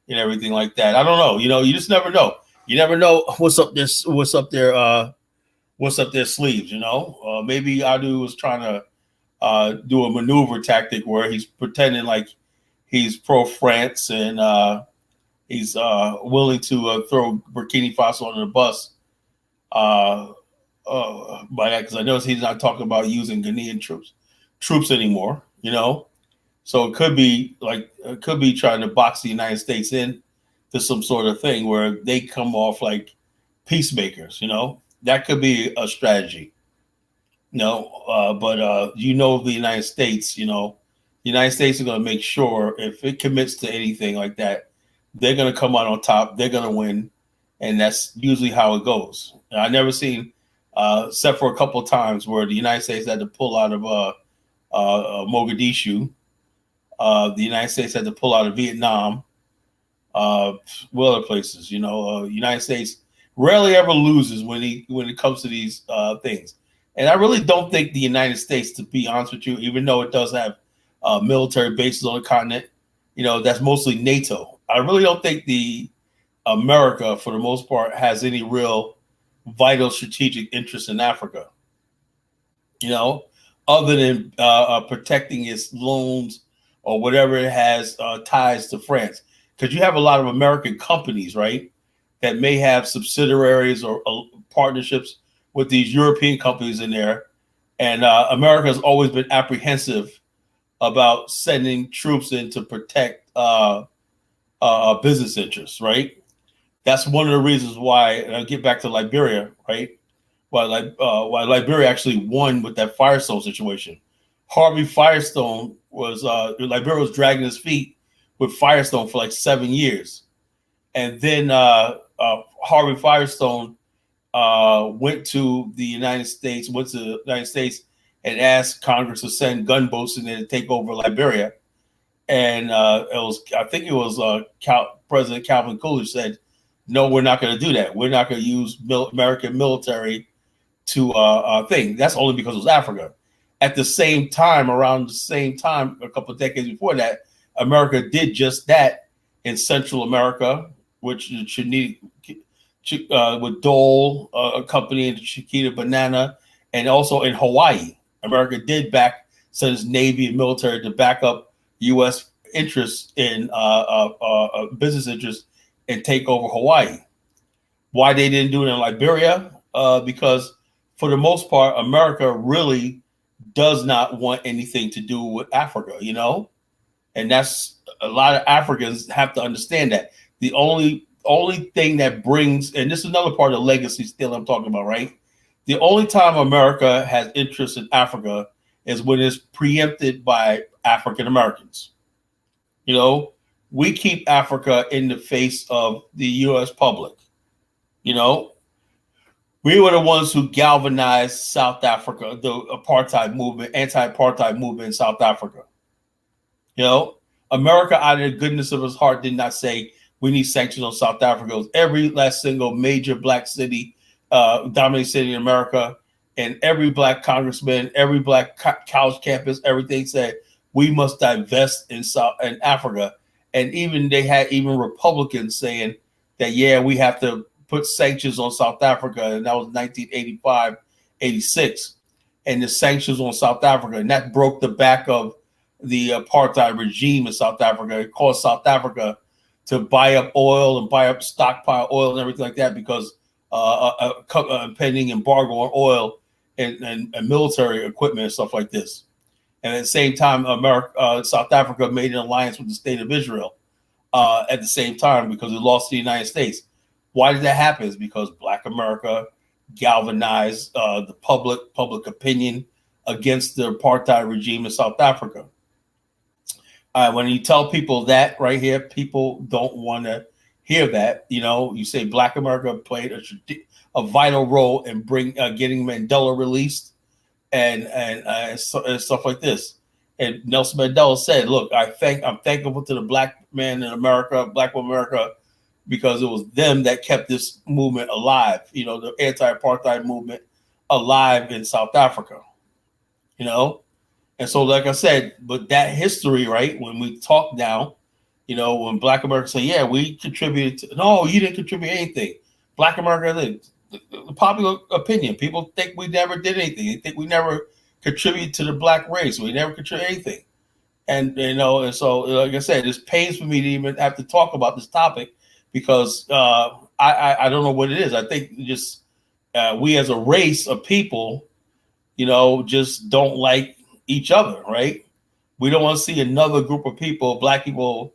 and everything like that. I don't know. You just never know. You never know what's up their sleeves. Maybe Adu was trying to do a maneuver tactic where he's pretending like he's pro-France and he's willing to throw Burkina Faso under the bus. Because I noticed he's not talking about using Ghanaian troops anymore. So it could be trying to box the United States in to some sort of thing where they come off like peacemakers. That could be a strategy. But the United States. The United States is going to make sure if it commits to anything like that, they're going to come out on top. They're going to win, and that's usually how it goes. And I've never seen, except for a couple of times, where the United States had to pull out of Mogadishu. The United States had to pull out of Vietnam. Other places, United States rarely ever loses when it comes to these things. And I really don't think the United States, to be honest with you, even though it does have military bases on the continent, that's mostly NATO. I really don't think the America, for the most part, has any real vital strategic interest in Africa. Other than protecting its loans or whatever it has ties to France. Because you have a lot of American companies, right, that may have subsidiaries or partnerships with these European companies in there. And America has always been apprehensive about sending troops in to protect business interests, right? That's one of the reasons why, and I'll get back to Liberia, right? Why Liberia actually won with that Firestone situation. Harvey Firestone Liberia was dragging his feet with Firestone for like 7 years. And then Harvey Firestone went to the United States, and asked Congress to send gunboats in there to take over Liberia. And President Calvin Coolidge said, no, we're not going to do that. We're not going to use American military to thing. That's only because it was Africa. At the same time, around the same time, a couple of decades before that, America did just that in Central America, which should need with Dole, a company in Chiquita Banana, and also in Hawaii. America did send its Navy and military to back up U.S. interests in business interests and take over Hawaii. Why they didn't do it in Liberia? Because for the most part, America really does not want anything to do with Africa, and that's a lot of Africans have to understand that. The only thing that brings, and this is another part of the legacy still I'm talking about, right? The only time America has interest in Africa is when it's preempted by African Americans. We keep Africa in the face of the U.S. public. We were the ones who galvanized South Africa, the apartheid movement, anti-apartheid movement in South Africa. America, out of the goodness of his heart, did not say, we need sanctions on South Africa. Every last single major black city, dominated city in America, and every black congressman, every black college campus, everything said we must divest in Africa. And even they had even Republicans saying that, yeah, we have to put sanctions on South Africa. And that was 1985, 86. And the sanctions on South Africa. And that broke the back of the apartheid regime in South Africa. It caused South Africa to buy up oil and buy up stockpile oil and everything like that because pending embargo on oil and military equipment and stuff like this. And at the same time, South Africa made an alliance with the state of Israel at the same time because it lost to the United States. Why did that happen? It's because Black America galvanized the public opinion against the apartheid regime in South Africa. When you tell people that right here, people don't want to hear that. You know, you say Black America played a vital role in getting Mandela released and stuff like this. And Nelson Mandela said, "Look, I'm thankful to the black man in America, Black America, because it was them that kept this movement alive. You know, the anti-apartheid movement alive in South Africa. You know." And so, like I said, but that history, right? When we talk now, you know, when Black America say, "Yeah, we contributed," no, you didn't contribute anything. Black America, the popular opinion, people think we never did anything. They think we never contributed to the black race. We never contributed anything. And you know, and so, like I said, it pains for me to even have to talk about this topic because I don't know what it is. I think just we as a race of people, you know, just don't like each other, right? We don't want to see another group of people, black people,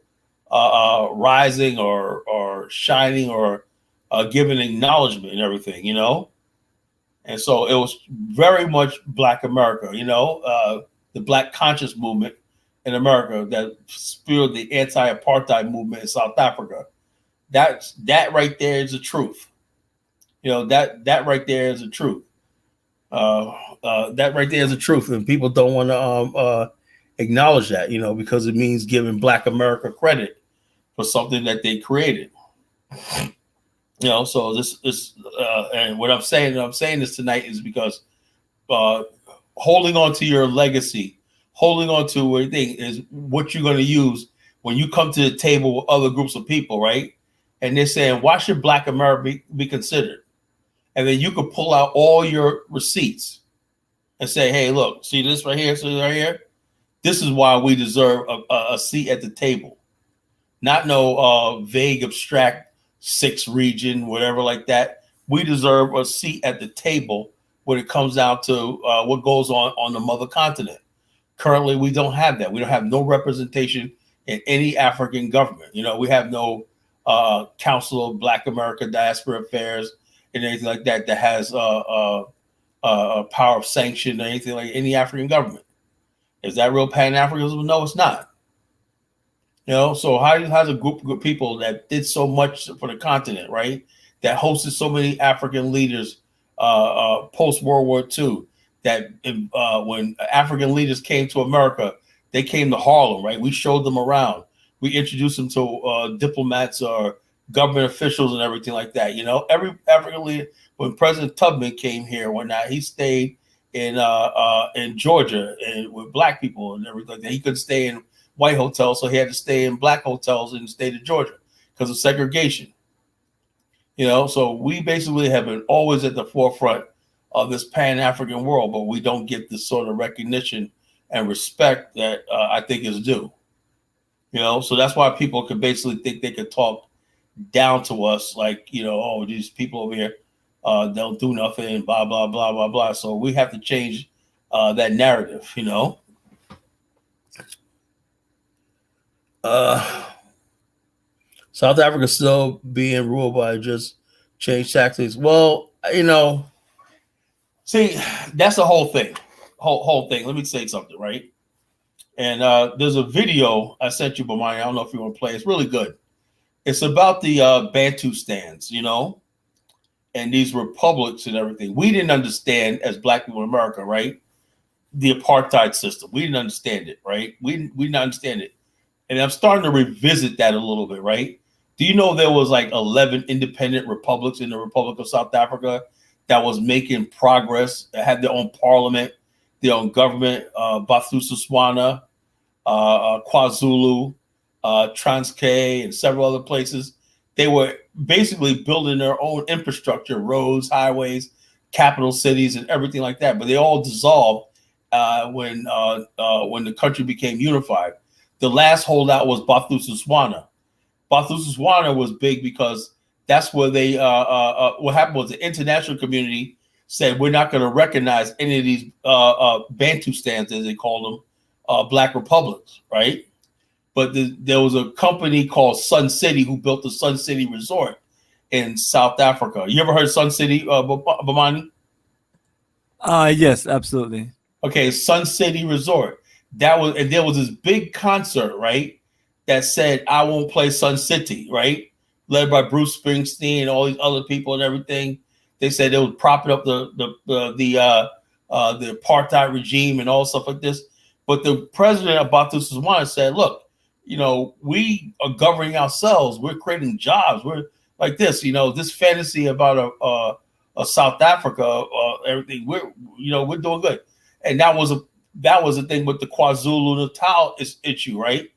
rising or shining or giving acknowledgement and everything, you know? And so it was very much Black America, you know, the Black conscious movement in America that spurred the anti-apartheid movement in South Africa. That right there is the truth. You know, that right there is the truth. That right there is the truth, and people don't want to acknowledge that, you know, because it means giving Black America credit for something that they created. You know, so this is and what I'm saying this tonight is because holding on to your legacy, holding on to everything is what you're going to use when you come to the table with other groups of people, right? And they're saying, why should Black America be considered? And then you could pull out all your receipts and say, hey, look, see this right here, see right here? This is why we deserve a seat at the table. Not no vague, abstract 6th region, whatever like that. We deserve a seat at the table when it comes down to what goes on the mother continent. Currently, we don't have that. We don't have no representation in any African government. You know, we have no Council of Black American Diaspora Affairs and anything like that that has a power of sanction or anything like any African government. Is that real Pan-Africanism? No, it's not. You know, so how's a group of people that did so much for the continent, right? That hosted so many African leaders post World War II. That when African leaders came to America, they came to Harlem, right? We showed them around. We introduced them to diplomats or government officials and everything like that. You know, every African leader, when President Tubman came here one night, he stayed in Georgia and with black people and everything like that. He couldn't stay in white hotels, so he had to stay in black hotels in the state of Georgia because of segregation. You know, so we basically have been always at the forefront of this Pan-African world, but we don't get the sort of recognition and respect that I think is due. You know, so that's why people could basically think they could talk down to us, like, you know, oh, these people over here don't do nothing, blah, blah, blah, blah, blah. So we have to change that narrative, you know. South Africa still being ruled by just change tactics. Well, you know, see, that's the whole thing. Whole thing. Let me say something, right? And there's a video I sent you, Bomani. I don't know if you want to play. It's really good. It's about the Bantustans, you know, and these republics and everything. We didn't understand as black people in America, right? The apartheid system. We didn't understand it, right? We didn't understand it. And I'm starting to revisit that a little bit, right? Do you know there was like 11 independent republics in the Republic of South Africa that was making progress, that had their own parliament, their own government, Bantustans, KwaZulu, Transkei, and several other places. They were basically building their own infrastructure, roads, highways, capital cities, and everything like that. But they all dissolved when the country became unified. The last holdout was Bantustans. Bantustans was big because that's where they what happened was the international community said we're not going to recognize any of these Bantustans, as they call them, black republics, right? But there was a company called Sun City who built the Sun City Resort in South Africa. You ever heard of Sun City, Bomani? Yes, absolutely. Okay, Sun City Resort. And there was this big concert, right? That said, I won't play Sun City, right? Led by Bruce Springsteen and all these other people and everything. They said they were propping up the apartheid regime and all stuff like this. But the president of Bantustans said, look, we are governing ourselves. We're creating jobs. We're like this, this fantasy about a South Africa, everything. We're doing good. And that was the thing with the KwaZulu-Natal issue, right?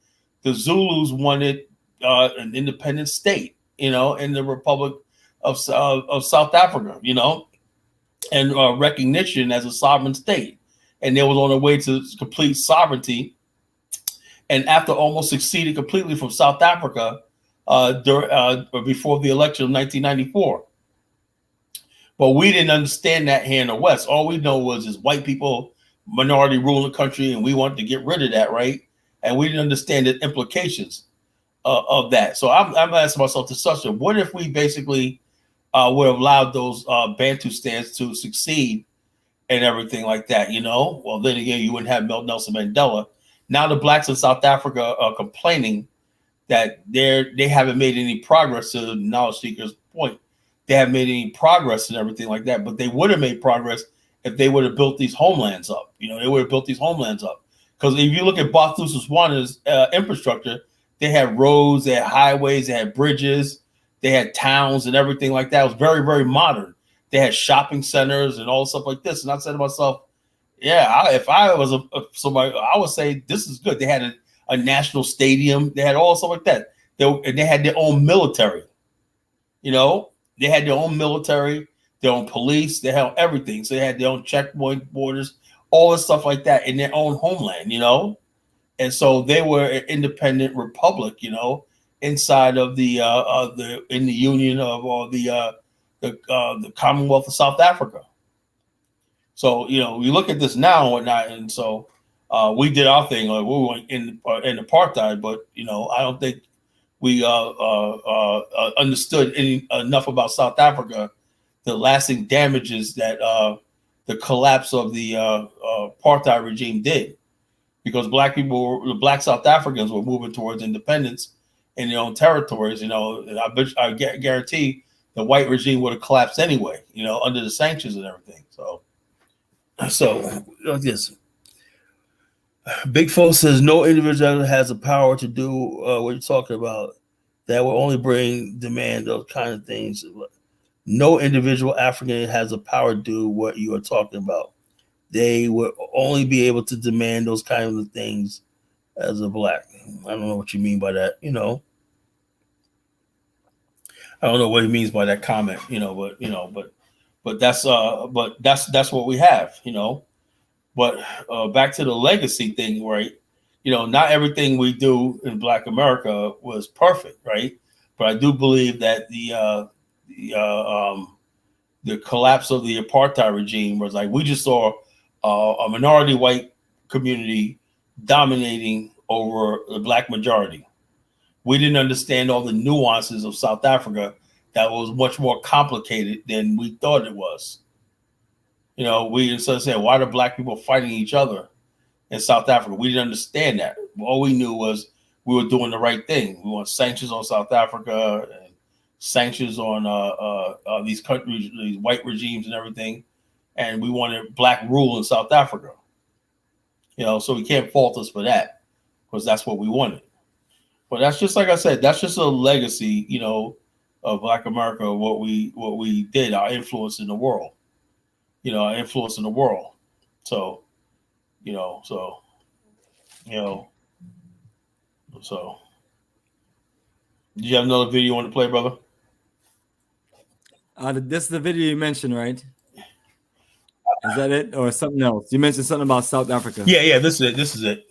The Zulus wanted an independent state, in the Republic of South Africa, and recognition as a sovereign state. And they was on their way to complete sovereignty. And after almost succeeded completely from South Africa before the election of 1994. But we didn't understand that here in the West. All we know was is white people, minority ruling the country, and we wanted to get rid of that, right? And we didn't understand the implications of that. So I'm asking myself this question: what if we basically would have allowed those Bantustans to succeed and everything like that? Well, then again, you wouldn't have Nelson Mandela. Now the blacks in South Africa are complaining that they haven't made any progress. To the knowledge seeker's point, they haven't made any progress and everything like that. But they would have made progress if they would have built these homelands up. They would have built these homelands up. Because if you look at Bantustans' infrastructure, they had roads, they had highways, they had bridges, they had towns and everything like that. It was very, very modern. They had shopping centers and all stuff like this. And I said to myself, yeah, if I was somebody, I would say this is good. They had a national stadium. They had all stuff like that. They had their own military. They had their own military, their own police. They had everything. So they had their own checkpoint borders, all this stuff like that in their own homeland, And so they were an independent republic, inside of in the Union of the Commonwealth of South Africa. So, we look at this now and whatnot, and so we did our thing. Like we were in apartheid, but I don't think we understood enough about South Africa, the lasting damages that the collapse of the apartheid regime did, because the black South Africans were moving towards independence in their own territories. And I guarantee the white regime would have collapsed anyway, under the sanctions and everything. So yes. Big Folk says no individual has the power to do what you're talking about. That will only demand those kind of things. No individual African has the power to do what you are talking about. They will only be able to demand those kinds of things as a black. I don't know what you mean by that. I don't know what he means by that comment. But that's what we have. But back to the legacy thing, right? Not everything we do in Black America was perfect, right? But I do believe that the collapse of the apartheid regime was like we just saw a minority white community dominating over the black majority. We didn't understand all the nuances of South Africa that was much more complicated than we thought it was. We instead of saying, why are black people fighting each other in South Africa? We didn't understand that. All we knew was we were doing the right thing. We want sanctions on South Africa and sanctions on these countries, these white regimes and everything. And we wanted black rule in South Africa. So we can't fault us for that because that's what we wanted. But that's just like I said, that's just a legacy, you know, of Black America, what we did, our influence in the world. You know, our influence in the world. So, you know, so do you have another video you want to play, brother? This is the video you mentioned, right? Is that it or something else? You mentioned something about South Africa. Yeah, this is it.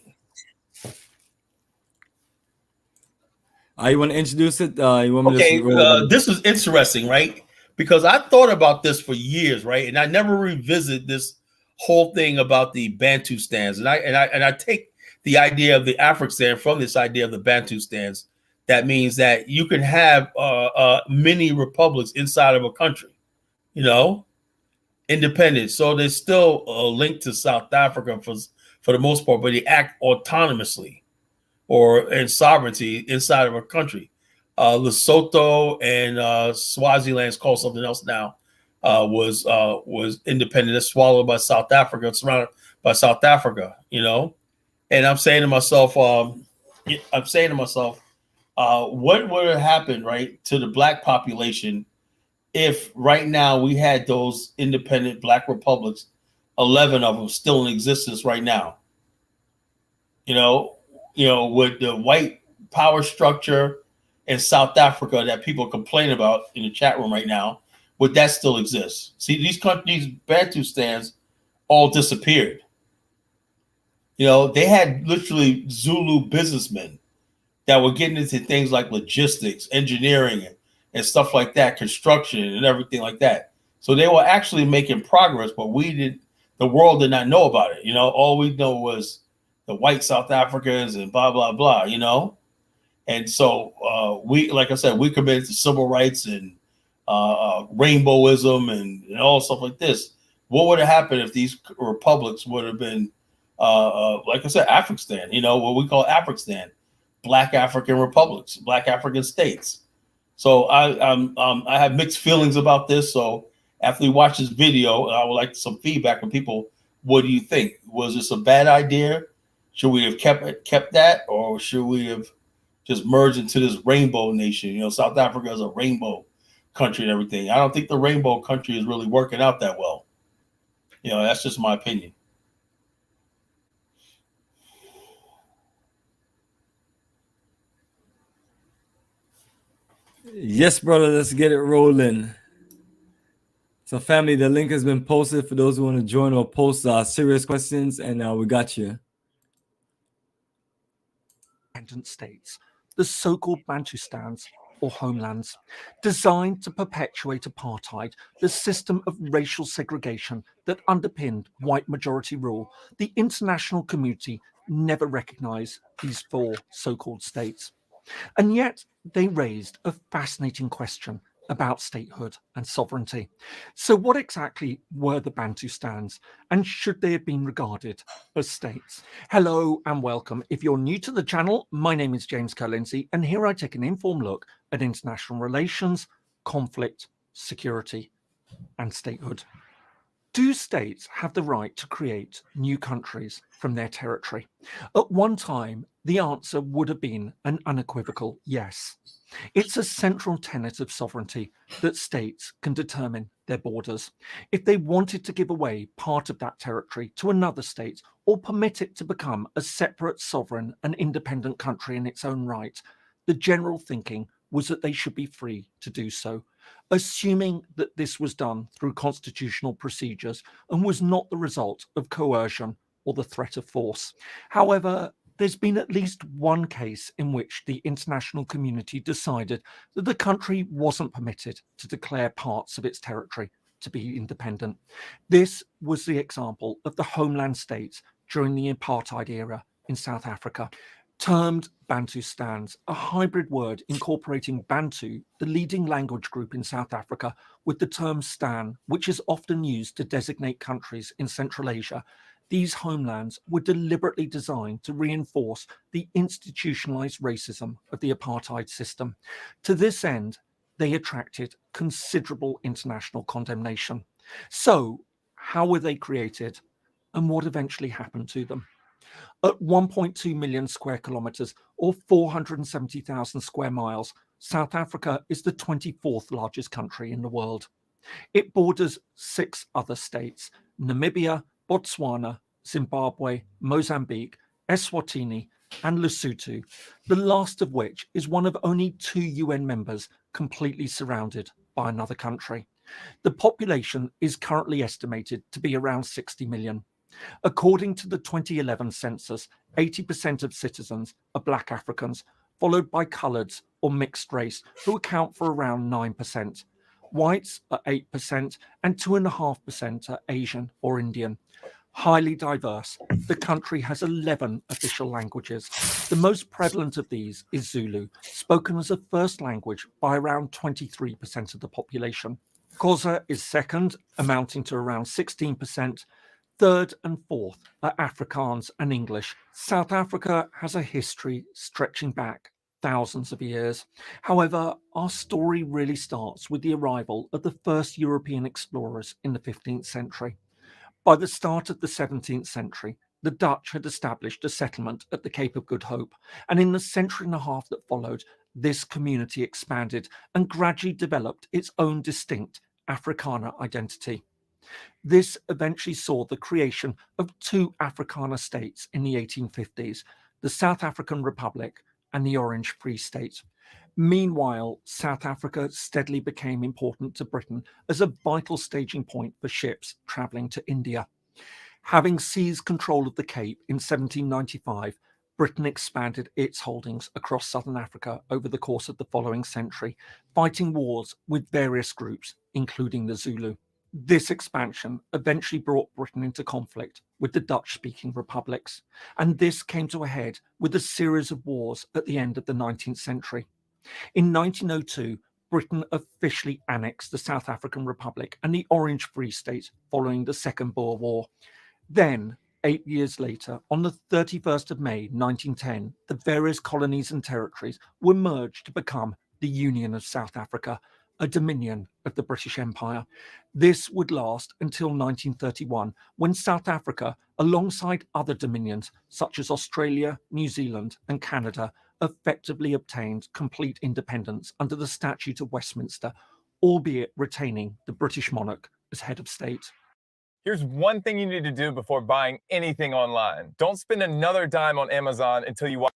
You want to introduce it? You want me Okay, to roll this is interesting, right? Because I thought about this for years, right? And I never revisit this whole thing about the Bantustans. And I take the idea of the Afrikstan from this idea of the Bantustans. That means that you can have many republics inside of a country, you know, independent. So there's still a link to South Africa for the most part, but they act autonomously or in sovereignty inside of a country. Lesotho and Swaziland is called something else now. Was independent. It's swallowed by South Africa. It's surrounded by South Africa, you know. And I'm saying to myself, what would have happened, right, to the Black population if right now we had those independent Black republics, 11 of them still in existence right now? You know, with the white power structure in South Africa that people complain about in the chat room right now, would that still exist? See, these Bantustans all disappeared. You know, they had literally Zulu businessmen that were getting into things like logistics, engineering, and stuff like that, construction and everything like that. So they were actually making progress, but the world did not know about it. You know, all we know was the white South Africans and blah, blah, blah, you know? And so we, like I said, we committed to civil rights and rainbowism and all stuff like this. What would have happened if these republics would have been, like I said, Afrikstan, you know, what we call Afrikstan, Black African republics, Black African states. So I have mixed feelings about this. So after we watch this video, I would like some feedback from people. What do you think? Was this a bad idea? Should we have kept that, or should we have just merged into this rainbow nation? You know, South Africa is a rainbow country and everything. I don't think the rainbow country is really working out that well. You know, that's just my opinion. Yes, brother. Let's get it rolling. So, family, the link has been posted for those who want to join or post serious questions, and we got you. States, the so-called Bantustans or homelands, designed to perpetuate apartheid, the system of racial segregation that underpinned white majority rule. The international community never recognized these four so-called states. And yet they raised a fascinating question about statehood and sovereignty. So what exactly were the Bantustans, and should they have been regarded as states? Hello and welcome. If you're new to the channel, my name is James Kerr-Lindsay, and here I take an informed look at international relations, conflict, security, and statehood. Do states have the right to create new countries from their territory? At one time, the answer would have been an unequivocal yes. It's a central tenet of sovereignty that states can determine their borders. If they wanted to give away part of that territory to another state or permit it to become a separate, sovereign and independent country in its own right, the general thinking was that they should be free to do so, assuming that this was done through constitutional procedures and was not the result of coercion or the threat of force. However, there's been at least one case in which the international community decided that the country wasn't permitted to declare parts of its territory to be independent. This was the example of the homeland states during the apartheid era in South Africa. Termed Bantustans, a hybrid word incorporating Bantu, the leading language group in South Africa, with the term Stan, which is often used to designate countries in Central Asia. These homelands were deliberately designed to reinforce the institutionalized racism of the apartheid system. To this end, they attracted considerable international condemnation. So, how were they created, and what eventually happened to them? At 1.2 million square kilometres or 470,000 square miles, South Africa is the 24th largest country in the world. It borders 6 other states: Namibia, Botswana, Zimbabwe, Mozambique, Eswatini, and Lesotho, the last of which is one of only 2 UN members completely surrounded by another country. The population is currently estimated to be around 60 million. According to the 2011 census, 80% of citizens are Black Africans, followed by coloureds or mixed race, who account for around 9%. Whites are 8% and 2.5% are Asian or Indian. Highly diverse, the country has 11 official languages. The most prevalent of these is Zulu, spoken as a first language by around 23% of the population. Xhosa is second, amounting to around 16%. Third and fourth are Afrikaans and English. South Africa has a history stretching back thousands of years. However, our story really starts with the arrival of the first European explorers in the 15th century. By the start of the 17th century, the Dutch had established a settlement at the Cape of Good Hope, and in the century and a half that followed, this community expanded and gradually developed its own distinct Afrikaner identity. This eventually saw the creation of 2 Afrikaner states in the 1850s, the South African Republic and the Orange Free State. Meanwhile, South Africa steadily became important to Britain as a vital staging point for ships travelling to India. Having seized control of the Cape in 1795, Britain expanded its holdings across southern Africa over the course of the following century, fighting wars with various groups, including the Zulu. This expansion eventually brought Britain into conflict with the Dutch-speaking republics, and this came to a head with a series of wars at the end of the 19th century. In 1902, Britain officially annexed the South African Republic and the Orange Free State following the Second Boer War. Then, 8 years later, on the 31st of May 1910, the various colonies and territories were merged to become the Union of South Africa, a dominion of the British Empire. This would last until 1931, when South Africa, alongside other dominions such as Australia, New Zealand, and Canada, effectively obtained complete independence under the Statute of Westminster, albeit retaining the British monarch as head of state. Here's one thing you need to do before buying anything online. Don't spend another dime on Amazon until you watch.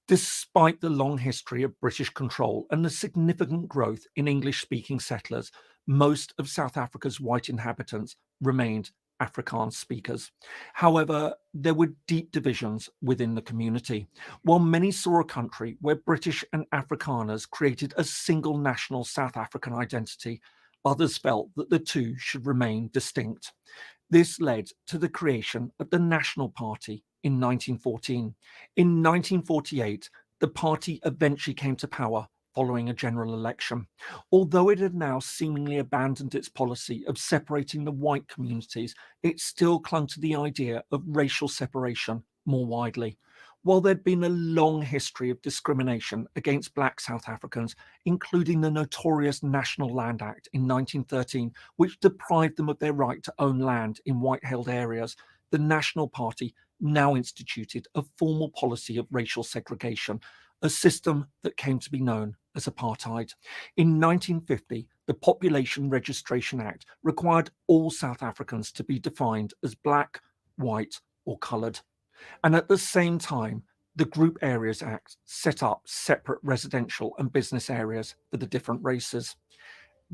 Despite the long history of British control and the significant growth in English-speaking settlers, most of South Africa's white inhabitants remained Afrikaans speakers. However, there were deep divisions within the community. While many saw a country where British and Afrikaners created a single national South African identity, others felt that the two should remain distinct. This led to the creation of the National Party in 1914. In 1948, the party eventually came to power following a general election. Although it had now seemingly abandoned its policy of separating the white communities, it still clung to the idea of racial separation more widely. While there'd been a long history of discrimination against Black South Africans, including the notorious National Land Act in 1913, which deprived them of their right to own land in white-held areas, the National Party now instituted a formal policy of racial segregation, a system that came to be known as apartheid. In 1950, the Population Registration Act required all South Africans to be defined as black, white, or coloured. And at the same time, the Group Areas Act set up separate residential and business areas for the different races.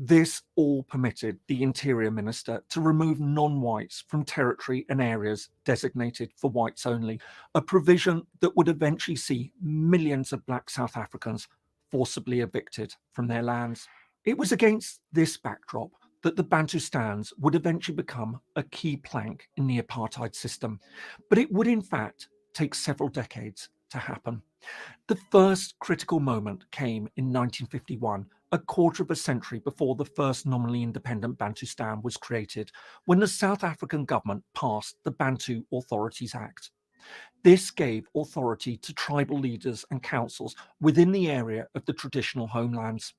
This all permitted the Interior Minister to remove non-whites from territory and areas designated for whites only, a provision that would eventually see millions of Black South Africans forcibly evicted from their lands. It was against this backdrop that the Bantustans would eventually become a key plank in the apartheid system, but it would in fact take several decades to happen. The first critical moment came in 1951, a quarter of a century before the first nominally independent Bantustan was created, when the South African government passed the Bantu Authorities Act. This gave authority to tribal leaders and councils within the area of the traditional homelands.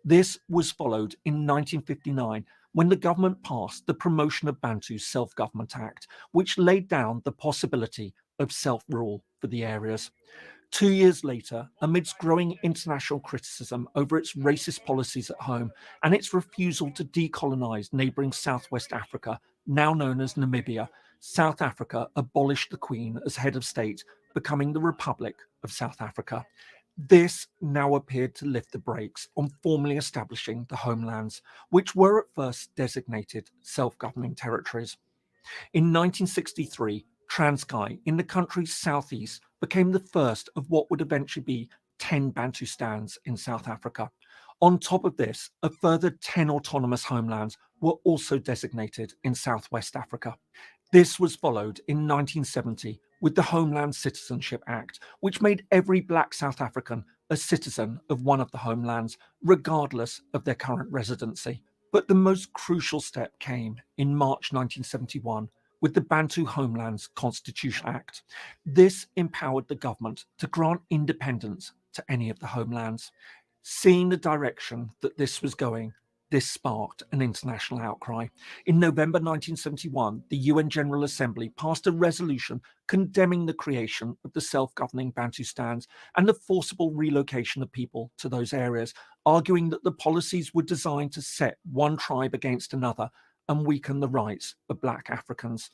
This was followed in 1959 when the government passed the Promotion of Bantu Self-Government Act, which laid down the possibility of self-rule for the areas. 2 years later, amidst growing international criticism over its racist policies at home and its refusal to decolonize neighboring Southwest Africa, now known as Namibia, South Africa abolished the Queen as head of state, becoming the Republic of South Africa. This now appeared to lift the brakes on formally establishing the homelands, which were at first designated self-governing territories. In 1963, Transkei, in the country's southeast, became the first of what would eventually be 10 Bantustans in South Africa. On top of this, a further 10 autonomous homelands were also designated in Southwest Africa. This was followed in 1970 with the Homeland Citizenship Act, which made every Black South African a citizen of one of the homelands, regardless of their current residency. But the most crucial step came in March 1971 with the Bantu Homelands Constitution Act. This empowered the government to grant independence to any of the homelands. Seeing the direction that this was going, this sparked an international outcry. In November 1971, the UN General Assembly passed a resolution condemning the creation of the self-governing Bantustans and the forcible relocation of people to those areas, arguing that the policies were designed to set one tribe against another and weaken the rights of Black Africans.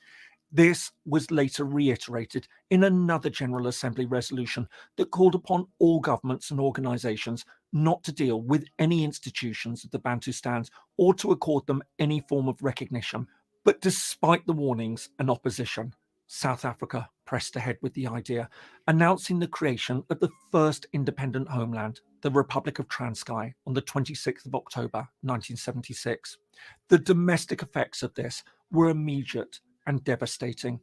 This was later reiterated in another General Assembly resolution that called upon all governments and organizations not to deal with any institutions of the Bantustans or to accord them any form of recognition. But despite the warnings and opposition, South Africa pressed ahead with the idea, announcing the creation of the first independent homeland, the Republic of Transkei, on the 26th of October 1976. The domestic effects of this were immediate and devastating.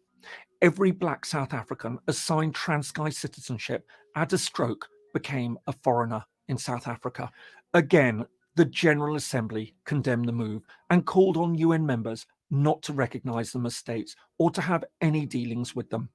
Every Black South African assigned Transkei citizenship at a stroke became a foreigner in South Africa. Again, the General Assembly condemned the move and called on UN members not to recognize them as states or to have any dealings with them.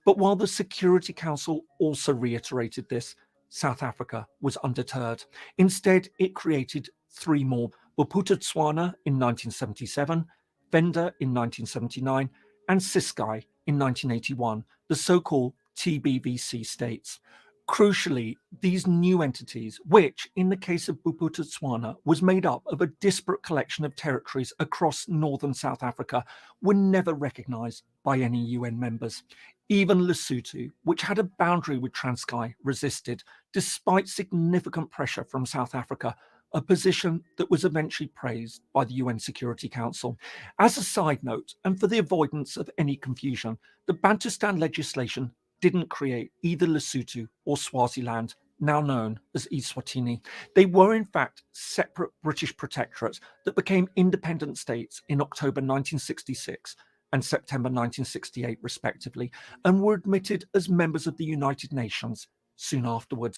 But while the Security Council also reiterated this, South Africa was undeterred. Instead, it created 3 more: Bophuthatswana in 1977, Venda in 1979, and Ciskei in 1981, the so-called TBVC states. Crucially, these new entities, which in the case of Bophuthatswana was made up of a disparate collection of territories across northern South Africa, were never recognized by any UN members. Even Lesotho, which had a boundary with Transkei, resisted, despite significant pressure from South Africa, a position that was eventually praised by the UN Security Council. As a side note, and for the avoidance of any confusion, the Bantustan legislation didn't create either Lesotho or Swaziland, now known as Eswatini. They were in fact separate British protectorates that became independent states in October 1966 and September 1968 respectively, and were admitted as members of the United Nations soon afterwards.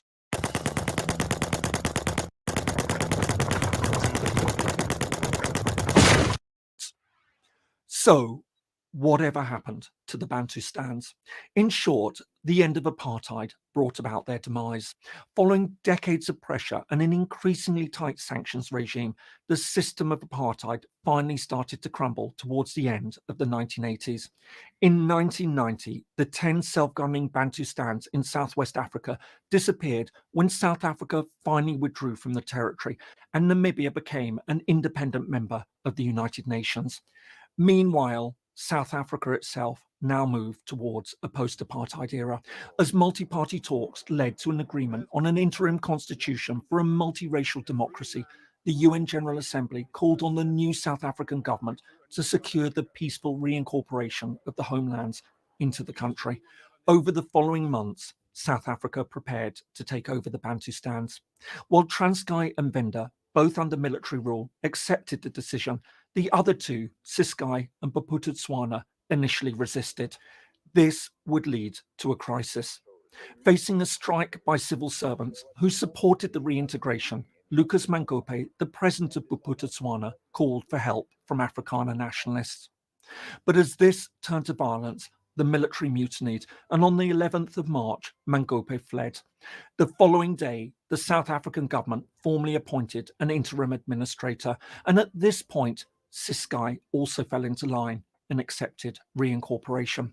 So, whatever happened to the Bantustans? In short, the end of apartheid brought about their demise. Following decades of pressure and an increasingly tight sanctions regime, the system of apartheid finally started to crumble towards the end of the 1980s. In 1990, the 10 self-governing Bantustans in Southwest Africa disappeared when South Africa finally withdrew from the territory and Namibia became an independent member of the United Nations. Meanwhile, South Africa itself now moved towards a post-apartheid era, as multi-party talks led to an agreement on an interim constitution for a multiracial democracy. The UN General Assembly called on the new South African government to secure the peaceful reincorporation of the homelands into the country. Over the following months, South Africa prepared to take over the Bantustans. While Transkei and Venda, both under military rule, accepted the decision, the other 2, Ciskei and Bophuthatswana, initially resisted. This would lead to a crisis. Facing a strike by civil servants who supported the reintegration, Lucas Mangope, the president of Bophuthatswana, called for help from Afrikaner nationalists. But as this turned to violence, the military mutinied, and on the 11th of March, Mangope fled. The following day, the South African government formally appointed an interim administrator, and at this point, Ciskei also fell into line and accepted reincorporation.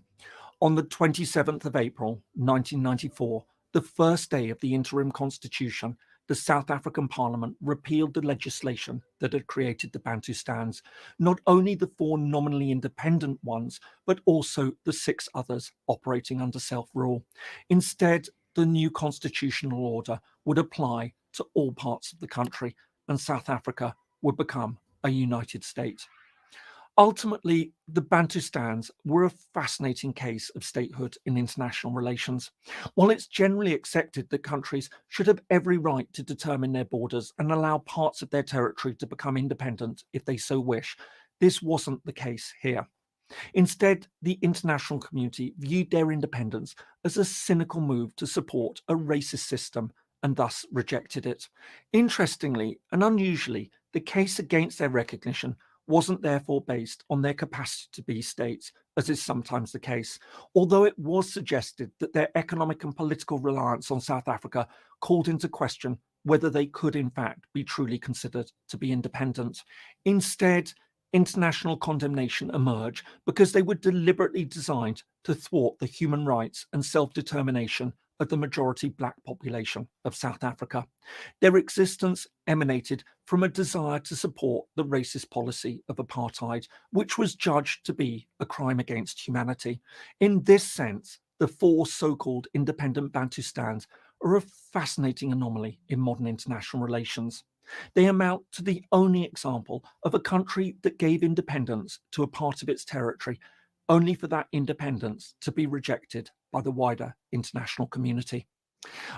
On the 27th of April, 1994, the first day of the interim constitution, the South African Parliament repealed the legislation that had created the Bantustans, not only the 4 nominally independent ones, but also the 6 others operating under self-rule. Instead, the new constitutional order would apply to all parts of the country, and South Africa would become a united state. Ultimately, the Bantustans were a fascinating case of statehood in international relations. While it's generally accepted that countries should have every right to determine their borders and allow parts of their territory to become independent if they so wish, this wasn't the case here. Instead, the international community viewed their independence as a cynical move to support a racist system and thus rejected it. Interestingly and unusually, the case against their recognition wasn't therefore based on their capacity to be states, as is sometimes the case, although it was suggested that their economic and political reliance on South Africa called into question whether they could in fact be truly considered to be independent. Instead, international condemnation emerged because they were deliberately designed to thwart the human rights and self-determination of the majority Black population of South Africa. Their existence emanated from a desire to support the racist policy of apartheid, which was judged to be a crime against humanity. In this sense, the 4 so-called independent Bantustans are a fascinating anomaly in modern international relations. They amount to the only example of a country that gave independence to a part of its territory, only for that independence to be rejected by the wider international community.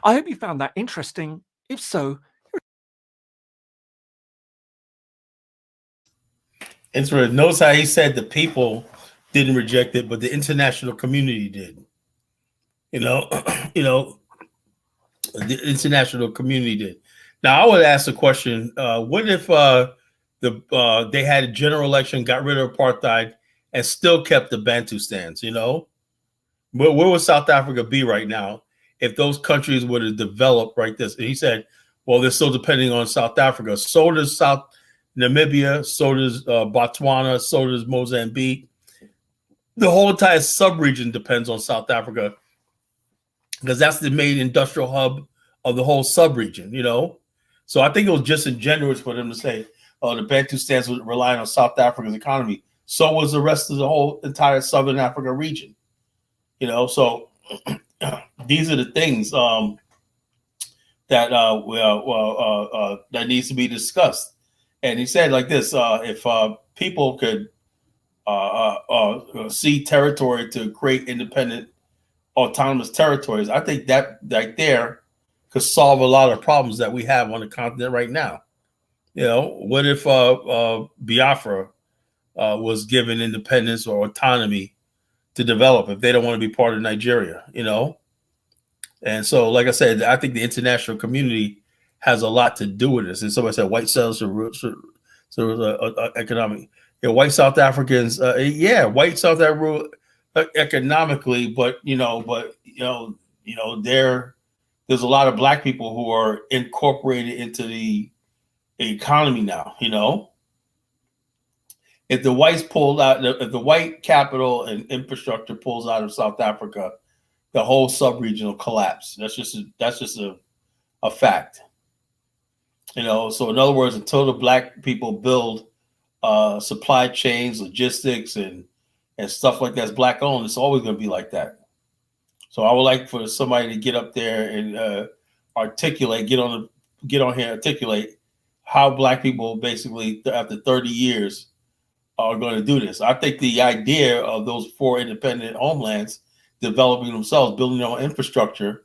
I hope you found that interesting. If so, Interesting. Notice how he said the people didn't reject it, but the international community did. The international community did. Now, I would ask the question: what if they had a general election, got rid of apartheid, and still kept the Bantustans? Where would South Africa be right now if those countries would have developed right this? And he said, well, they're still depending on South Africa. So does South Namibia, so does Botswana, so does Mozambique. The whole entire sub-region depends on South Africa because that's the main industrial hub of the whole sub-region, So I think it was just ingenuous for them to say, oh, the Bantustans were relying on South Africa's economy. So was the rest of the whole entire Southern Africa region. So these are the things that that needs to be discussed. And he said like this: if people could see territory to create independent, autonomous territories, I think that right there could solve a lot of problems that we have on the continent right now. What if Biafra was given independence or autonomy to develop if they don't want to be part of Nigeria, And so, like I said, I think the international community has a lot to do with this. And somebody said white settlers are economic. White South Africans, white South Africa rule economically, but there's a lot of Black people who are incorporated into the economy now, If the whites pulled out, if the white capital and infrastructure pulls out of South Africa, the whole sub-region will collapse. That's just a fact. So in other words, until the Black people build supply chains, logistics, and stuff like that's Black owned, it's always going to be like that. So I would like for somebody to get up there and articulate, get on here and articulate how Black people basically after 30 years are going to do this. I think the idea of those 4 independent homelands developing themselves, building their own infrastructure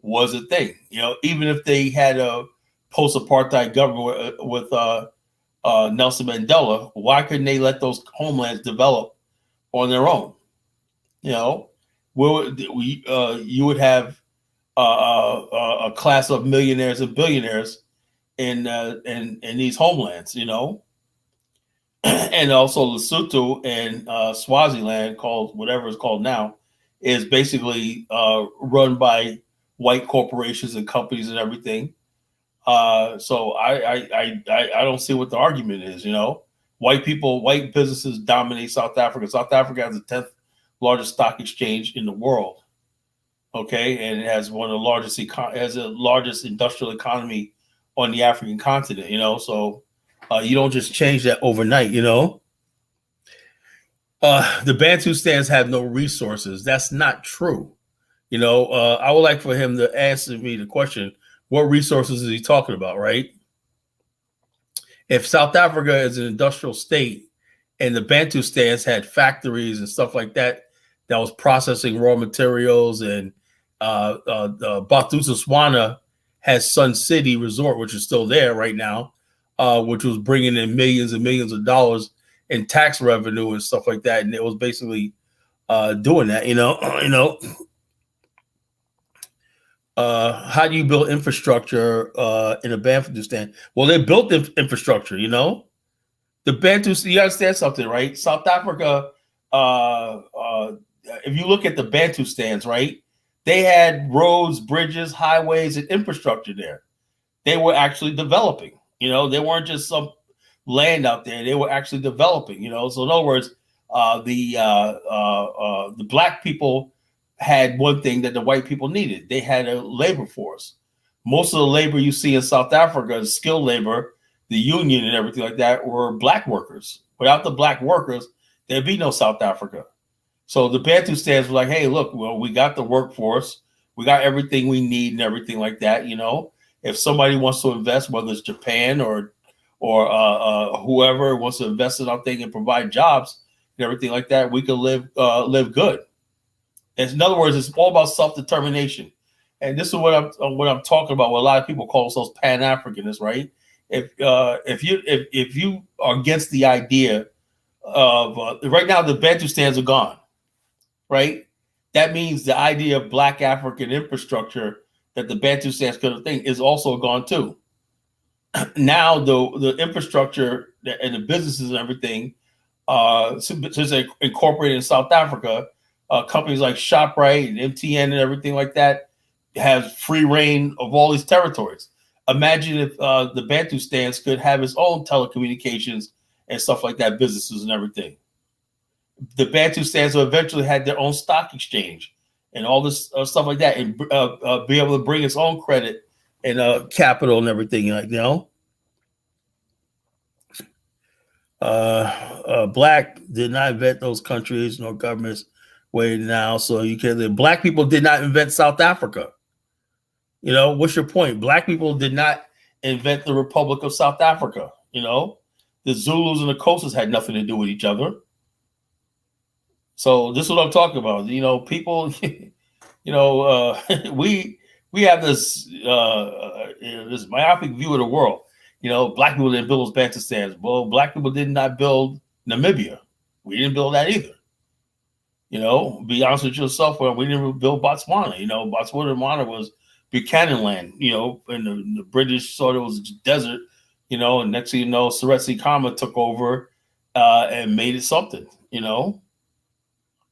was a thing. Even if they had a post-apartheid government with Nelson Mandela, why couldn't they let those homelands develop on their own? You would have a class of millionaires and billionaires in these homelands, and also Lesotho and Swaziland, called whatever it's called now, is basically run by white corporations and companies and everything. So I don't see what the argument is. White businesses dominate South Africa. South Africa has the 10th largest stock exchange in the world. Okay, and it has one of the largest has the largest industrial economy on the African continent. So you don't just change that overnight. The Bantustans have no resources. That's not true. I would like for him to answer me the question: what resources is he talking about? Right? If South Africa is an industrial state and the Bantustans had factories and stuff like that was processing raw materials, and Bantustans has Sun City Resort, which is still there right now, which was bringing in millions and millions of dollars in tax revenue and stuff like that, and it was basically doing that. How do you build infrastructure in a Bantustan? Well, they built infrastructure. The Bantus. You understand something, right? South Africa. If you look at the Bantustans, right, they had roads, bridges, highways, and infrastructure there. They were actually developing. They weren't just some land out there. They were actually developing. So in other words, the black people had one thing that the white people needed. They had a labor force. Most of the labor you see in South Africa is skilled labor. The union and everything like that were black workers. Without the black workers, there'd be no South Africa. So the Bantustans were like, hey, look, well, we got the workforce. We got everything we need and everything like that. If somebody wants to invest, whether it's Japan or whoever wants to invest in our thing and provide jobs and everything like that, we can live good. And in other words, it's all about self-determination. And this is what I'm talking about. What a lot of people call themselves Pan-Africanists, right? If you are against the idea of right now, the Bantustans are gone, right? That means the idea of Black African infrastructure that the Bantustans could think is also gone too. Now the infrastructure and the businesses and everything, since they incorporated in South Africa, companies like ShopRite and MTN and everything like that has free reign of all these territories. Imagine if the Bantustans could have its own telecommunications and stuff like that, businesses and everything. The Bantustans will eventually had their own stock exchange and all this stuff like that, and be able to bring its own credit and capital and everything, Black did not invent those countries nor governments way now, so you can. Black people did not invent South Africa. What's your point? Black people did not invent the Republic of South Africa. The Zulus and the Xhosas had nothing to do with each other. So this is what I'm talking about. People, we have this this myopic view of the world. Black people didn't build those Bantustans. Well, black people did not build Namibia. We didn't build that either. Be honest with yourself, we didn't build Botswana. Botswana was Buchanan land, and the British thought it was a desert, and next thing you know, Seretse Khama took over and made it something,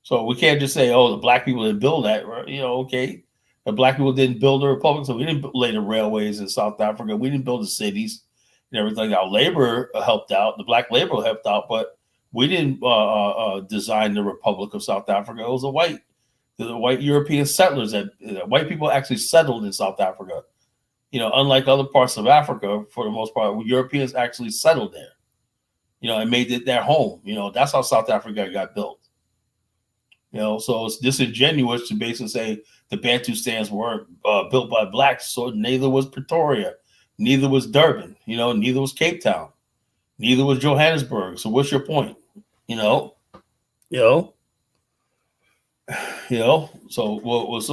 So we can't just say, oh, the black people didn't build that, right? Okay. The black people didn't build the republic, so we didn't lay the railways in South Africa. We didn't build the cities and everything. Our labor helped out. The black labor helped out, but we didn't design the Republic of South Africa. It was the white European settlers that white people actually settled in South Africa. Unlike other parts of Africa, for the most part, Europeans actually settled there, and made it their home. That's how South Africa got built. So it's disingenuous to basically say the Bantustans weren't built by blacks. So neither was Pretoria, neither was Durban, neither was Cape Town, neither was Johannesburg. So what's your point? So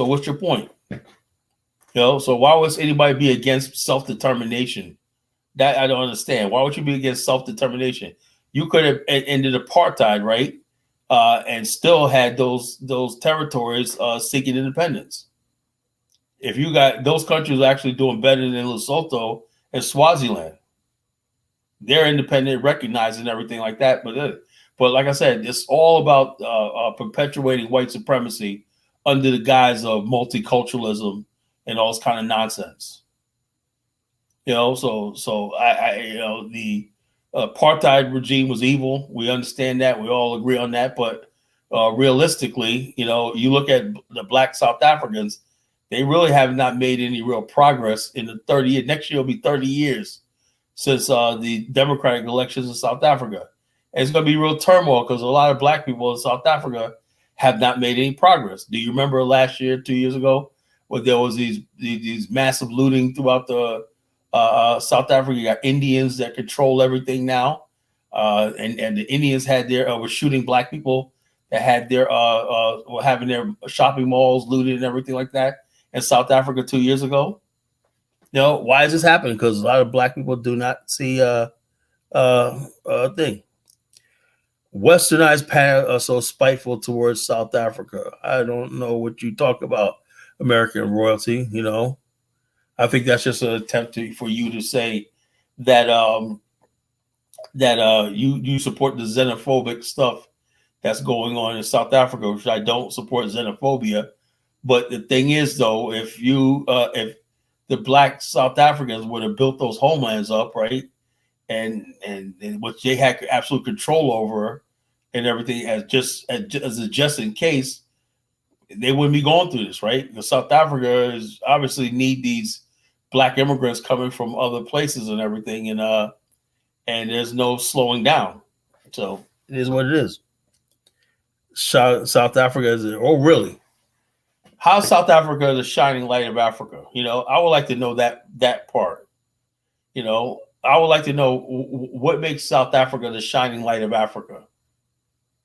what's your point? So why would anybody be against self-determination? That I don't understand. Why would you be against self-determination? You could have ended apartheid, right? And still had those territories seeking independence. If you got those countries actually doing better than Lesotho and Swaziland, they're independent, recognized, and everything like that. But like I said, it's all about perpetuating white supremacy under the guise of multiculturalism and all this kind of nonsense. So the apartheid regime was evil. We understand that. We all agree on that. But realistically, you know, you look at the Black South Africans, they really have not made any real progress in the 30 years. Next year will be 30 years since the democratic elections in South Africa. And it's going to be real turmoil because a lot of Black people in South Africa have not made any progress. Do you remember last year, 2 years ago, when there was these massive looting throughout the South Africa? You got Indians that control everything now, and the Indians had were shooting Black people that had were having their shopping malls looted and everything like that in South Africa 2 years ago. You know, why is this happening? Because a lot of Black people do not see a thing. Westernized pan are so spiteful towards South Africa. I don't know what you talk about, American royalty. You know, I think that's just an attempt for you to say that you support the xenophobic stuff that's going on in South Africa, which I don't support xenophobia. But the thing is, though, if the Black South Africans would have built those homelands up, right, and which they had absolute control over and everything as a just in case, they wouldn't be going through this, right? Because South Africa is obviously need these Black immigrants coming from other places and everything, and there's no slowing down. So it is what it is. South Africa is, oh really? How South Africa is the shining light of Africa? You know, I would like to know that part. You know, I would like to know what makes South Africa the shining light of Africa.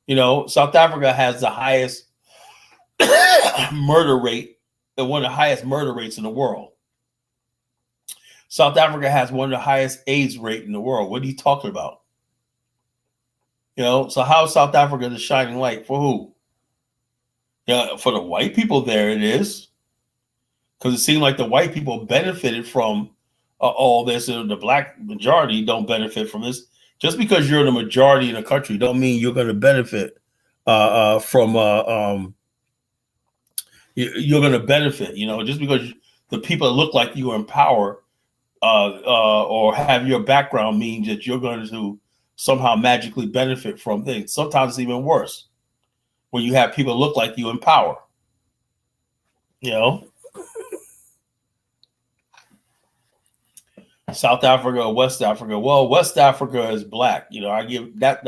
You know, South Africa has the highest murder rate, one of the highest murder rates in the world. South Africa has one of the highest AIDS rate in the world. What are you talking about? You know, so how is South Africa the shining light for who? Yeah, for the white people there it is, because it seemed like the white people benefited from all this, and the Black majority don't benefit from this. Just because you're the majority in a country, don't mean you're going to benefit from. You're going to benefit. You know, just because the people that look like you are in power or have your background means that you're going to somehow magically benefit from things. Sometimes it's even worse when you have people look like you in power. You know, South Africa or West Africa. Well, West Africa is Black. You know, I give that.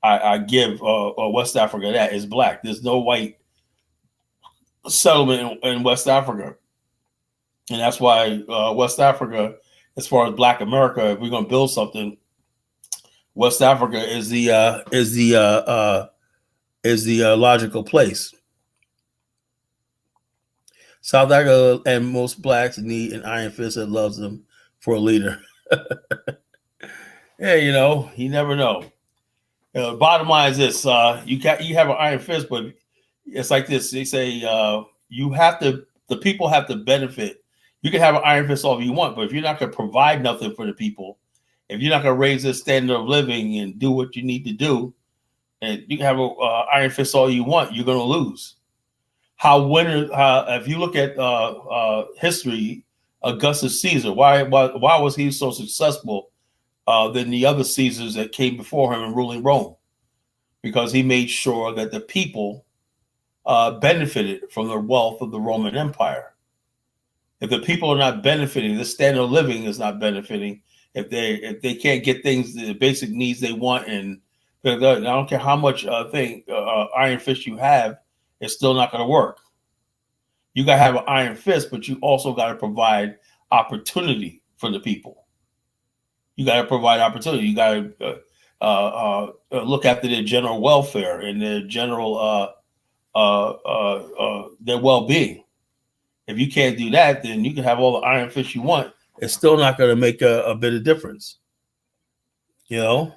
I give West Africa that is Black. There's no white settlement in West Africa, and that's why West Africa, as far as Black America, if we're going to build something, West Africa is the logical place. South Africa and most Blacks need an iron fist that loves them for a leader. Yeah, you know, you never know. You know, bottom line is this: you have an iron fist, but it's like this. They say the people have to benefit. You can have an iron fist all you want, but if you're not going to provide nothing for the people, if you're not going to raise the standard of living and do what you need to do, and you can have an iron fist all you want, you're going to lose. If you look at history, Augustus Caesar, why was he so successful than the other Caesars that came before him in ruling Rome? Because he made sure that the people benefited from the wealth of the Roman Empire. If the people are not benefiting, the standard of living is not benefiting. If they can't get things, the basic needs they want, and I don't care how much iron fist you have, it's still not going to work. You got to have an iron fist, but you also got to provide opportunity for the people. You got to provide opportunity. You got to look after their general welfare and their general their well-being. If you can't do that, then you can have all the iron fist you want. It's still not going to make a bit of difference. You know,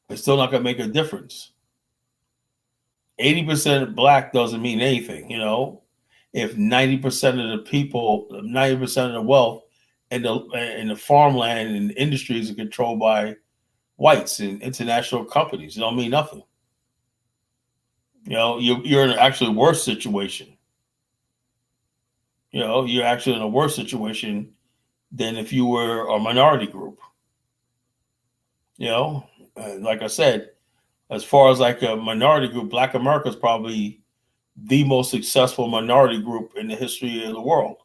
it's still not going to make a difference. 80% Black doesn't mean anything. You know, if 90% of the people, 90% of the wealth and the farmland and industries are controlled by whites and international companies, it don't mean nothing. You know, you're in an actually worse situation. You know, you're actually in a worse situation than if you were a minority group. You know, like I said, As far as like a minority group, Black America is probably the most successful minority group in the history of the world.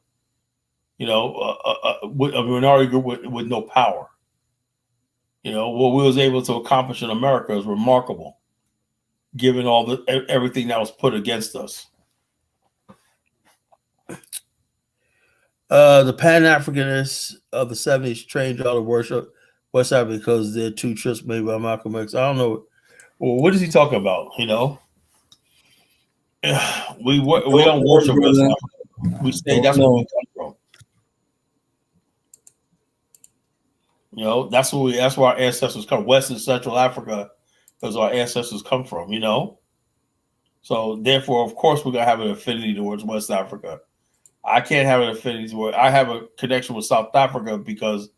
You know, with a minority group with no power. You know, what we was able to accomplish in America is remarkable, given all the everything that was put against us. The Pan-Africanists of the 70s trained y'all to worship West Africa because they're two trips made by Malcolm X. I don't know. Well, what is he talking about? You know, we don't worship West Africa. We say that's where we come from. You know, that's where our ancestors come. West and Central Africa is where our ancestors come from. You know, so therefore, of course, we're gonna have an affinity towards West Africa. I can't have an affinity toward. I have a connection with South Africa because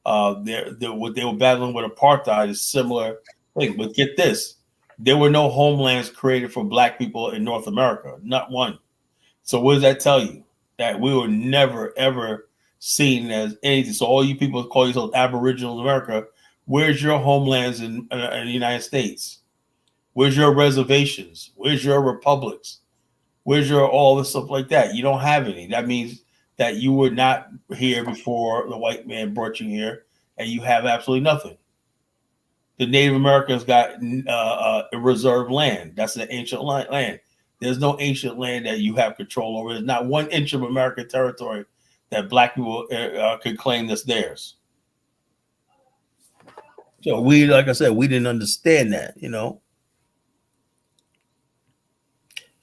what they were battling with apartheid is similar thing. But get this, there were no homelands created for Black people in North America, not one. So what does that tell you? That we were never, ever seen as anything. So all you people call yourselves Aboriginals in America, where's your homelands in the United States? Where's your reservations? Where's your republics? Where's your all this stuff like that? You don't have any. That means that you were not here before the white man brought you here, and you have absolutely nothing. The Native Americans got reserved land. That's an ancient land. There's no ancient land that you have control over. There's not 1 inch of American territory that Black people could claim that's theirs. So we, like I said, we didn't understand that, you know.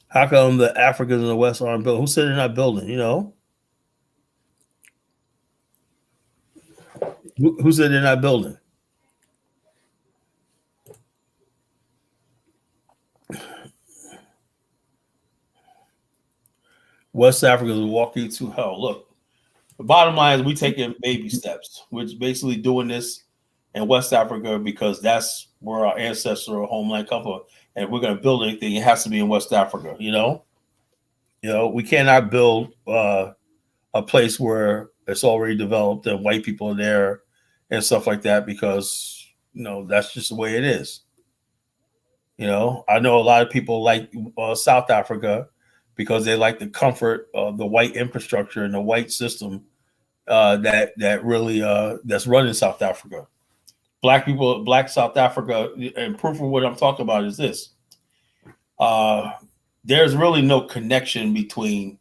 How come the Africans in the West aren't building? Who said they're not building, you know? Who said they're not building? West Africa is walking to hell. Look, the bottom line is we taking baby steps. We're basically doing this in West Africa because that's where our ancestral homeland come from. And if we're going to build anything, it has to be in West Africa, you know? You know, we cannot build a place where it's already developed and white people are there and stuff like that because, you know, that's just the way it is. You know, I know a lot of people like South Africa because they like the comfort of the white infrastructure and the white system that really that's running South Africa. Black South Africa, and proof of what I'm talking about is this. There's really no connection between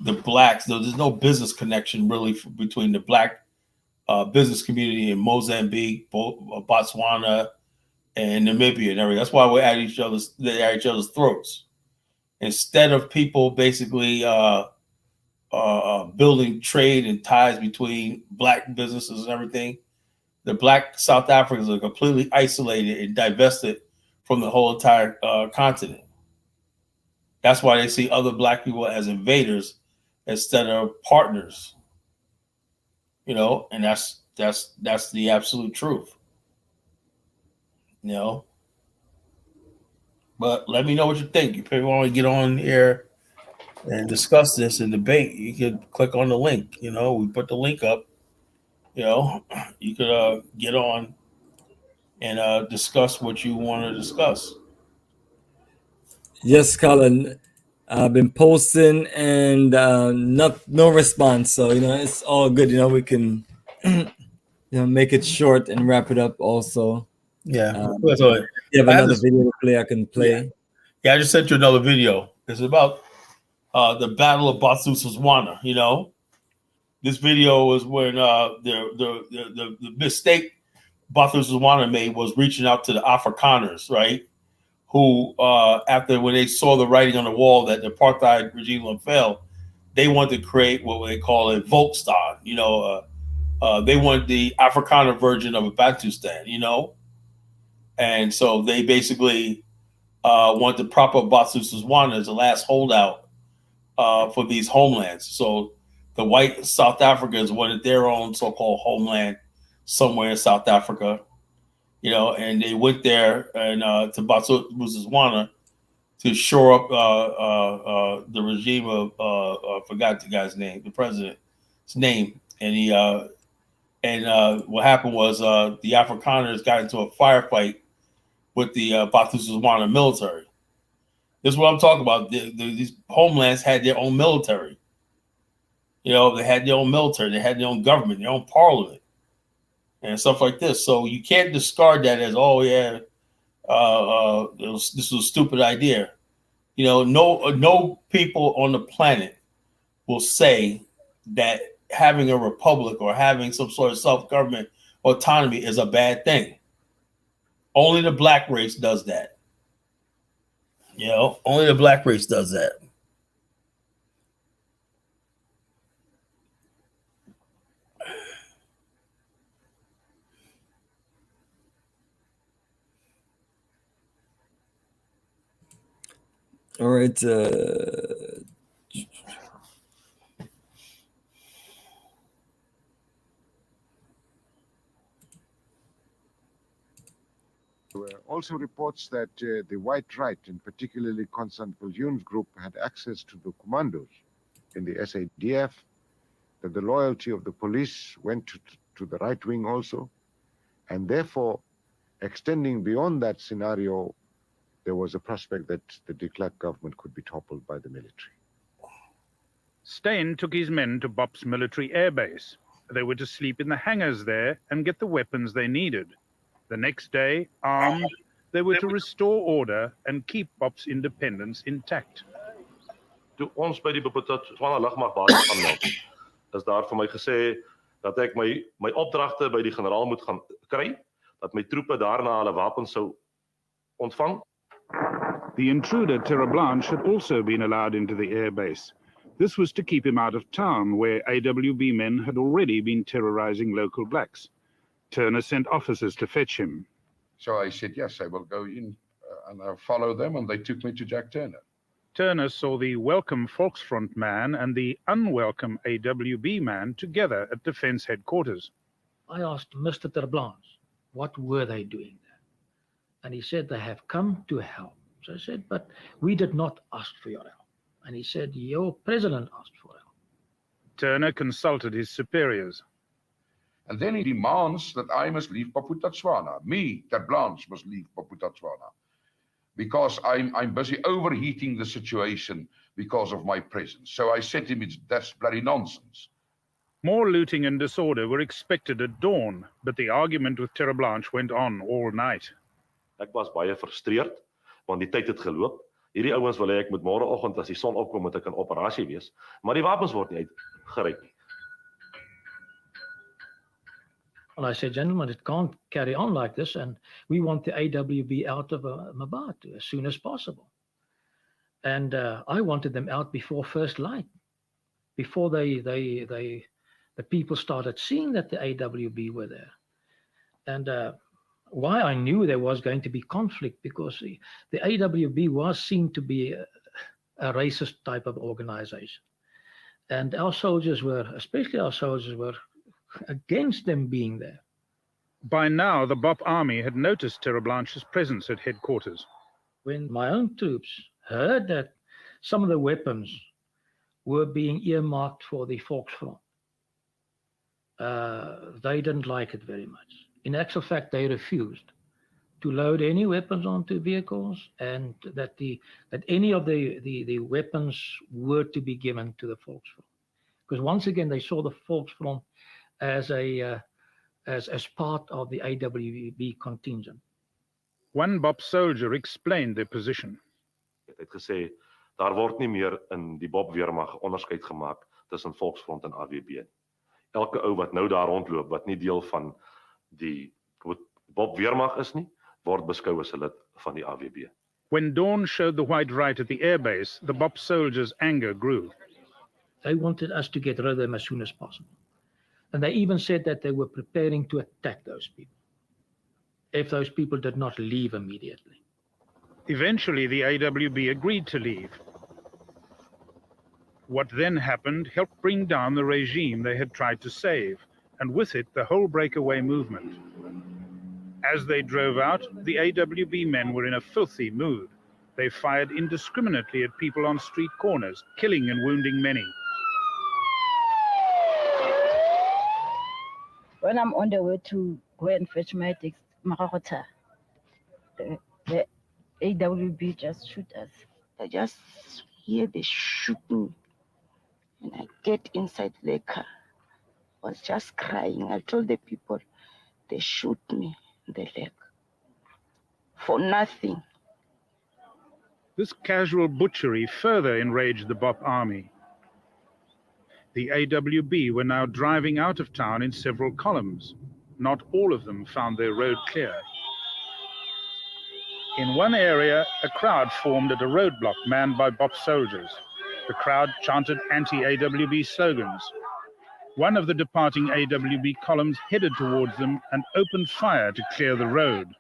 the Blacks. There's no business connection really between the Black business community in Mozambique, Botswana, and Namibia and everything. That's why we're at each other's throats. Instead of people basically building trade and ties between Black businesses and everything, the Black South Africans are completely isolated and divested from the whole entire continent. That's why they see other Black people as invaders instead of partners. You know, and that's the absolute truth. You know. But let me know what you think. If you want to get on here and discuss this and debate, you could click on the link. You know, we put the link up. You know, you could get on and discuss what you want to discuss. Yes, Colin. I've been posting and no response. So, you know, it's all good. You know, we can make it short and wrap it up also. Yeah. If you have another video to play, I can play. Yeah, I just sent you another video. It's about the Battle of Bantustans. You know, this video was when the mistake Bantustans made was reaching out to the Afrikaners, right? Who, after when they saw the writing on the wall that the apartheid regime failed, they wanted to create what they call a Volksstaat. You know, they wanted the Afrikaner version of a Bantustan. You know, and so they basically wanted to prop up Bantustans as the last holdout for these homelands. So the white South Africans wanted their own so-called homeland somewhere in South Africa. You know, and they went there and to Botswana to shore up the regime of I forgot the guy's name, the president's name, and he what happened was the Afrikaners got into a firefight with the Bantustans military. This is what I'm talking about. These homelands had their own military. You know, they had their own military, they had their own government, their own parliament, and stuff like this. So you can't discard that as, oh yeah, this was a stupid idea. You know, no people on the planet will say that having a republic or having some sort of self-government autonomy is a bad thing. Only the black race does that. You know, only the black race does that. All right. There were also reports that the white right, and particularly Constant Viljoen's group, had access to the commandos in the SADF, that the loyalty of the police went to the right wing also, and therefore, extending beyond that scenario, there was a prospect that the de Klerk government could be toppled by the military. Steyn took his men to BOP's military airbase. They were to sleep in the hangars there and get the weapons they needed. The next day, armed, they were to restore order and keep BOP's independence intact. Toe ons by die Botswana lugmagbasis gaan meld, is daar vir my gesê dat ek my opdragte by die generaal moet gaan kry, dat my troepe daarna hulle wapens sou ontvang. The intruder, Terra Blanche, had also been allowed into the airbase. This was to keep him out of town, where AWB men had already been terrorizing local blacks. Turner sent officers to fetch him. So I said, yes, I will go in and I'll follow them, and they took me to Jack Turner. Turner saw the welcome Volksfront man and the unwelcome AWB man together at Defence Headquarters. I asked Mr. Ter Blanche, what were they doing there? And he said, they have come to help. So I said, but we did not ask for your help. And he said, your president asked for help. Turner consulted his superiors. And then he demands that I must leave Botswana. Me, Ter Blanche, must leave Botswana. Because I'm busy overheating the situation because of my presence. So I said to him, that's bloody nonsense. More looting and disorder were expected at dawn, but the argument with Terra Blanche went on all night. Ek was baie frustreerd, want die tyd het geloop. Hierdie ouens wil hê ek moet môreoggend as die son opkom moet ek in operasie wees, maar die wapens word nie uitgereik nie. Well, I said, gentlemen, it can't carry on like this, and we want the AWB out of Mabatu as soon as possible. And I wanted them out before first light, before the people started seeing that the AWB were there. And why I knew there was going to be conflict, because the AWB was seen to be a racist type of organization. And our soldiers were, especially our soldiers, were against them being there. By now, the BOP army had noticed Terra Blanche's presence at headquarters. When my own troops heard that some of the weapons were being earmarked for the Volksfront, they didn't like it very much. In actual fact, they refused to load any weapons onto vehicles, and that any of the weapons were to be given to the Volksfront. Because once again, they saw the Volksfront as part of the AWB contingent. One BOP soldier explained their position. Ek het gesê daar word nie meer in die BOP weermag onderskeid gemaak tussen Volksfront en AWB. Elke ou wat nou daar rondloop wat nie deel van die BOP weermag is nie, word beskou as 'n lid van die AWB. When dawn showed the white right at the airbase, the BOP soldiers' anger grew. They wanted us to get rid of them as soon as possible. And they even said that they were preparing to attack those people if those people did not leave immediately. Eventually, the AWB agreed to leave. What then happened helped bring down the regime they had tried to save, and with it, the whole breakaway movement. As they drove out, the AWB men were in a filthy mood. They fired indiscriminately at people on street corners, killing and wounding many. When I'm on the way to go and fetch my Maragota, the AWB just shoot us. I just hear the shooting, and I get inside the car. I was just crying. I told the people, they shoot me in the leg for nothing. This casual butchery further enraged the BOP army. The AWB were now driving out of town in several columns. Not all of them found their road clear. In one area, a crowd formed at a roadblock manned by BOP soldiers. The crowd chanted anti-AWB slogans. One of the departing AWB columns headed towards them and opened fire to clear the road.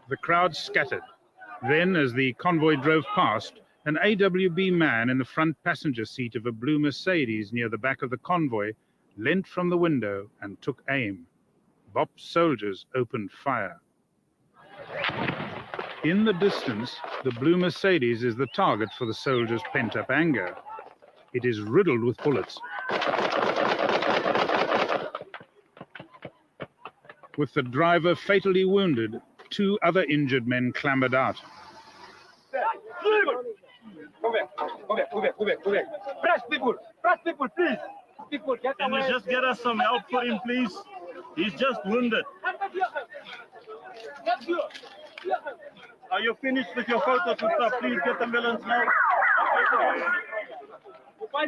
The crowd scattered. Then, as the convoy drove past, an AWB man in the front passenger seat of a blue Mercedes near the back of the convoy leant from the window and took aim. BOP soldiers opened fire. In the distance, the blue Mercedes is the target for the soldiers' pent-up anger. It is riddled with bullets. With the driver fatally wounded, 2 other injured men clambered out. Go back. Press people, please. People, get away. Can you just get us some help for him, please? He's just wounded. Are you finished with your photos and stuff? Please get the ambulance now.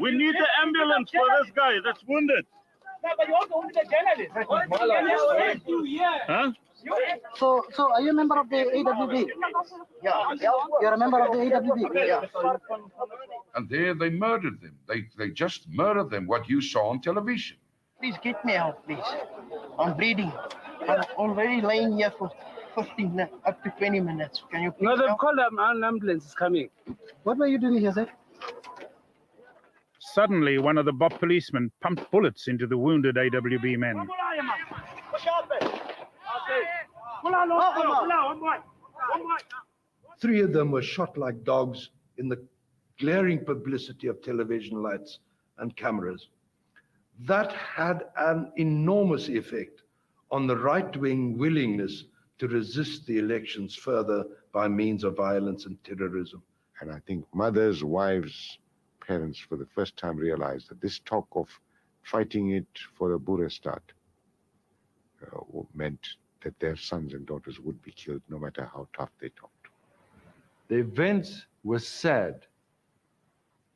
We need the ambulance for this guy that's wounded. But you also wounded a journalist. Huh? So are you a member of the AWB? Yeah. You're a member of the AWB? Yeah. And there they murdered them. They just murdered them, what you saw on television. Please get me out, please. I'm bleeding. I'm already laying here for 15 up to 20 minutes. Can you please No, they've help? called an ambulance is coming. What were you doing here, sir? Suddenly, one of the BOP policemen pumped bullets into the wounded AWB men. 3 of them were shot like dogs in the glaring publicity of television lights and cameras. That had an enormous effect on the right-wing willingness to resist the elections further by means of violence and terrorism. And I think mothers, wives, parents for the first time realized that this talk of fighting it for a Buddha start meant that their sons and daughters would be killed no matter how tough they talked. The events were sad,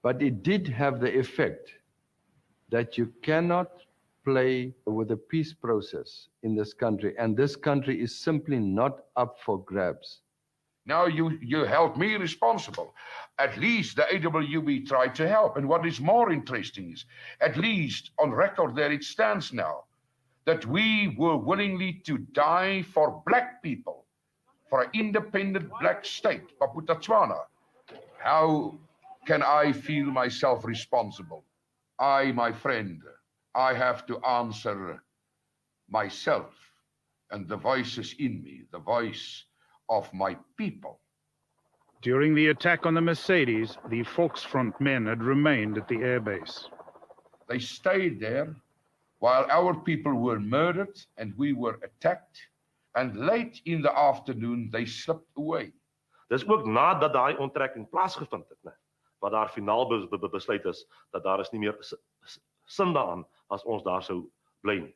but it did have the effect that you cannot play with the peace process in this country, and this country is simply not up for grabs. Now you held me responsible. At least the AWB tried to help. And what is more interesting is, at least on record there it stands now, that we were willingly to die for black people, for an independent black state, Bantustans. How can I feel myself responsible? My friend, I have to answer myself and the voices in me, the voice of my people. During the attack on the Mercedes, the Volksfront men had remained at the airbase. They stayed there while our people were murdered and we were attacked, and late in the afternoon they slipped away. Dis ook nadat daai onttrekking plaasgevind het, né? Wat daar finaal besluit is dat daar is nie meer sin daaraan as ons daar sou bly nie.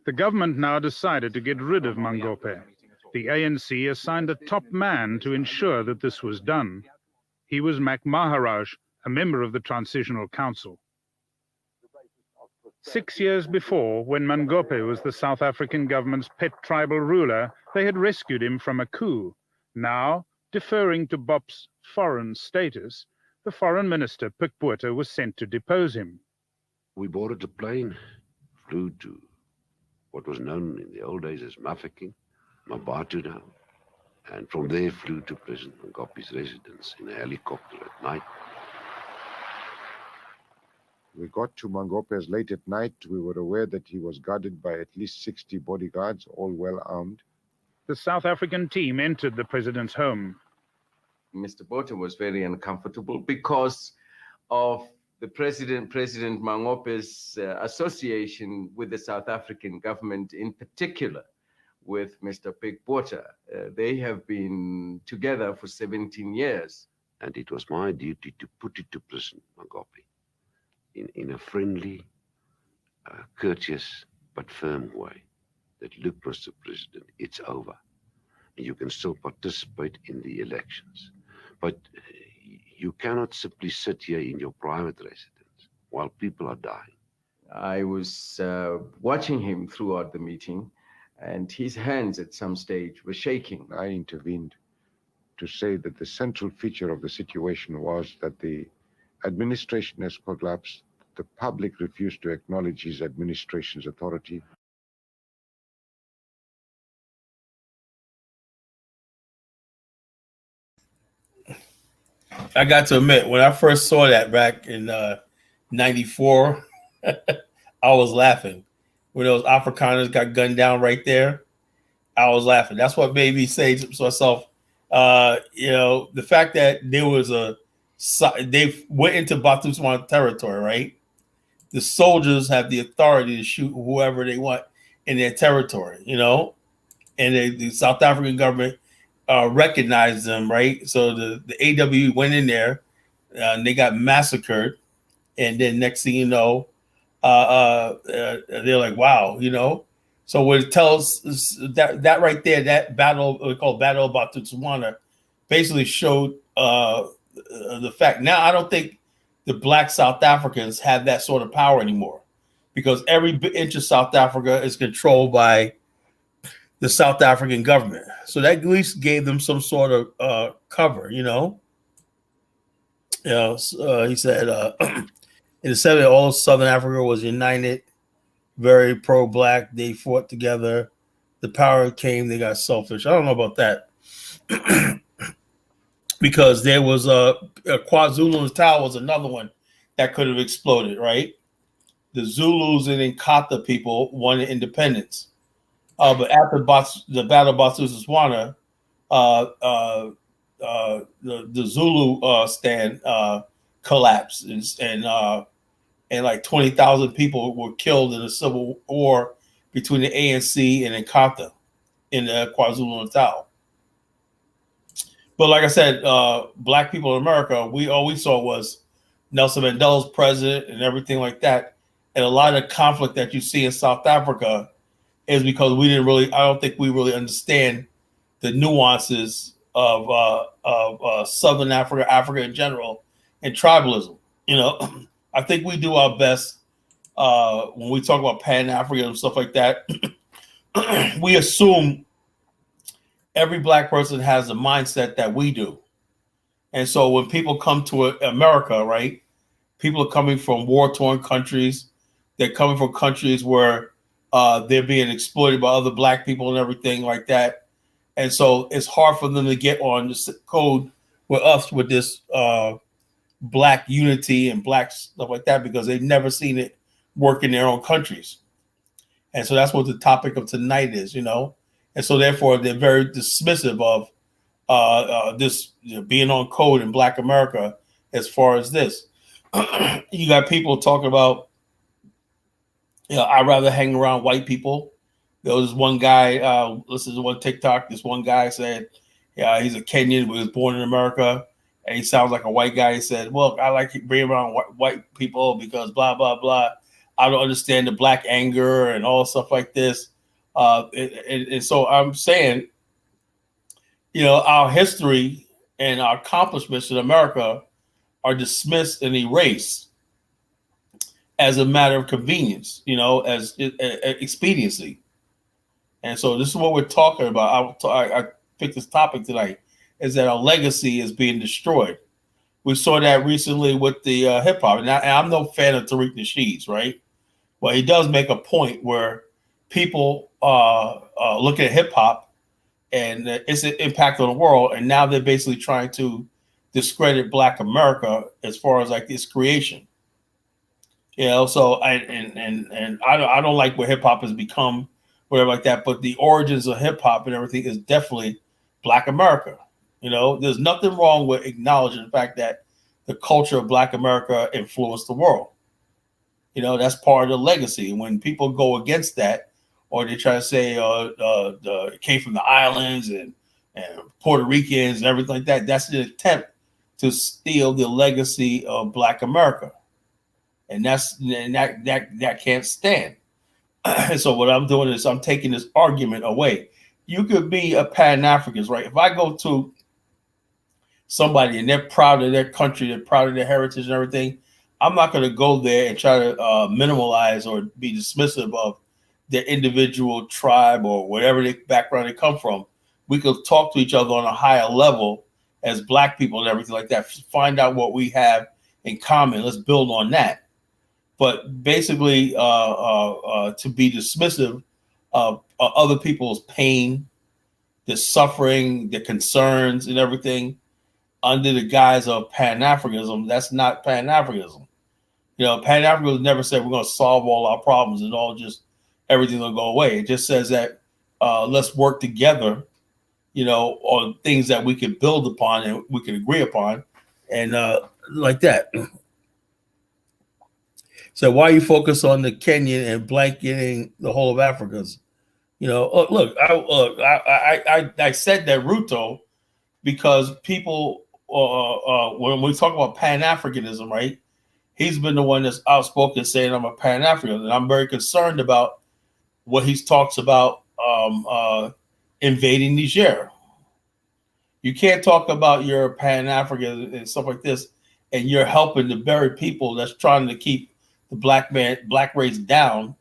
The government now decided to get rid of Mangope. The ANC assigned a top man to ensure that this was done. He was Mac Maharaj, a member of the Transitional Council. 6 years before, when Mangope was the South African government's pet tribal ruler, they had rescued him from a coup. Now, deferring to BOP's foreign status, the foreign minister, Pik Botha, was sent to depose him. We boarded a plane, flew to what was known in the old days as Bantustans, and from there flew to President Mangope's residence in a helicopter at night. We got to Mangope's late at night. We were aware that he was guarded by at least 60 bodyguards, all well armed. The South African team entered the president's home. Mr. Botha was very uncomfortable because of President Mangope's association with the South African government, in particular with Mr. Pig Porter. They have been together for 17 years. And it was my duty to put it to prison, Mangope, in a friendly, courteous, but firm way. That, look, Mr. President, it's over. You can still participate in the elections. But you cannot simply sit here in your private residence while people are dying. I was watching him throughout the meeting, and his hands at some stage were shaking. I intervened to say that the central feature of the situation was that the administration has collapsed. The public refused to acknowledge his administration's authority. I got to admit, when I first saw that back in '94, I was laughing. When those Afrikaners got gunned down right there, I was laughing. That's what made me say to myself, the fact that there was they went into Bantustans territory, right? The soldiers have the authority to shoot whoever they want in their territory, and the South African government recognized them, right? So the AW went in there, and they got massacred, and then next thing you know, they're like, wow, So what it tells that right there, that battle we call Battle of Bantustans, basically showed the fact. Now I don't think the Black South Africans have that sort of power anymore, because every inch of South Africa is controlled by the South African government. So that at least gave them some sort of cover, He said in the 70s, all of Southern Africa was united, very pro-Black. They fought together. The power came, they got selfish. I don't know about that. Because there was KwaZulu-Natal was another one that could have exploded, right? The Zulus and Inkatha people wanted independence. But after the Battle of Bantustans, the Zulu stand collapsed, and like 20,000 people were killed in a civil war between the ANC and Inkatha in KwaZulu-Natal. But like I said, Black people in America, all we saw was Nelson Mandela's president and everything like that. And a lot of the conflict that you see in South Africa is because I don't think we really understand the nuances of Southern Africa, Africa in general, and tribalism. I think we do our best when we talk about Pan-Africanism and stuff like that. We assume every Black person has the mindset that we do. And so when people come to America, right, people are coming from war-torn countries. They're coming from countries where they're being exploited by other Black people and everything like that. And so it's hard for them to get on the code with us with this Black unity and Black stuff like that, because they've never seen it work in their own countries. And so that's what the topic of tonight is, And so therefore they're very dismissive of this being on code in Black America as far as this. You got people talking about, I'd rather hang around white people. There was one guy, listen to one TikTok, this one guy said, he's a Kenyan, but he was born in America, and he sounds like a white guy. He said, well, I like being around white people because blah, blah, blah. I don't understand the Black anger and all stuff like this. And so I'm saying, our history and our accomplishments in America are dismissed and erased as a matter of convenience, as expediency. And so this is what we're talking about. I picked this topic tonight, is that our legacy is being destroyed. We saw that recently with the hip hop. And I'm no fan of Tariq Nasheed's, right? Well, he does make a point where people look at hip hop and its impact on the world, and now they're basically trying to discredit Black America as far as like its creation. So I don't like what hip hop has become, whatever like that. But the origins of hip hop and everything is definitely Black America. There's nothing wrong with acknowledging the fact that the culture of Black America influenced the world. You know, that's part of the legacy. When people go against that, or they try to say it came from the islands and Puerto Ricans and everything like that, that's an attempt to steal the legacy of Black America, and that can't stand. And so what I'm doing is I'm taking this argument away. You could be a Pan-Africanist, right? If I go to somebody and they're proud of their country, they're proud of their heritage and everything, I'm not going to go there and try to minimalize or be dismissive of their individual tribe or whatever background they come from. We could talk to each other on a higher level as Black people and everything like that. Find out what we have in common. Let's build on that. But basically, to be dismissive of other people's pain, their suffering, their concerns, and everything under the guise of Pan-Africanism, that's not Pan-Africanism. You know, Pan-Africanism never said we're going to solve all our problems and all just everything will go away. It just says that let's work together, you know, on things that we can build upon and we can agree upon, and like that. So why you focus on the Kenyan and blanketing the whole of Africa's? You know, look, I said that Ruto because people, when we talk about Pan-Africanism, right? He's been the one that's outspoken saying I'm a Pan-African, and I'm very concerned about what he talks about invading Niger. You can't talk about your Pan-African and stuff like this, and you're helping the very people that's trying to keep the black race down.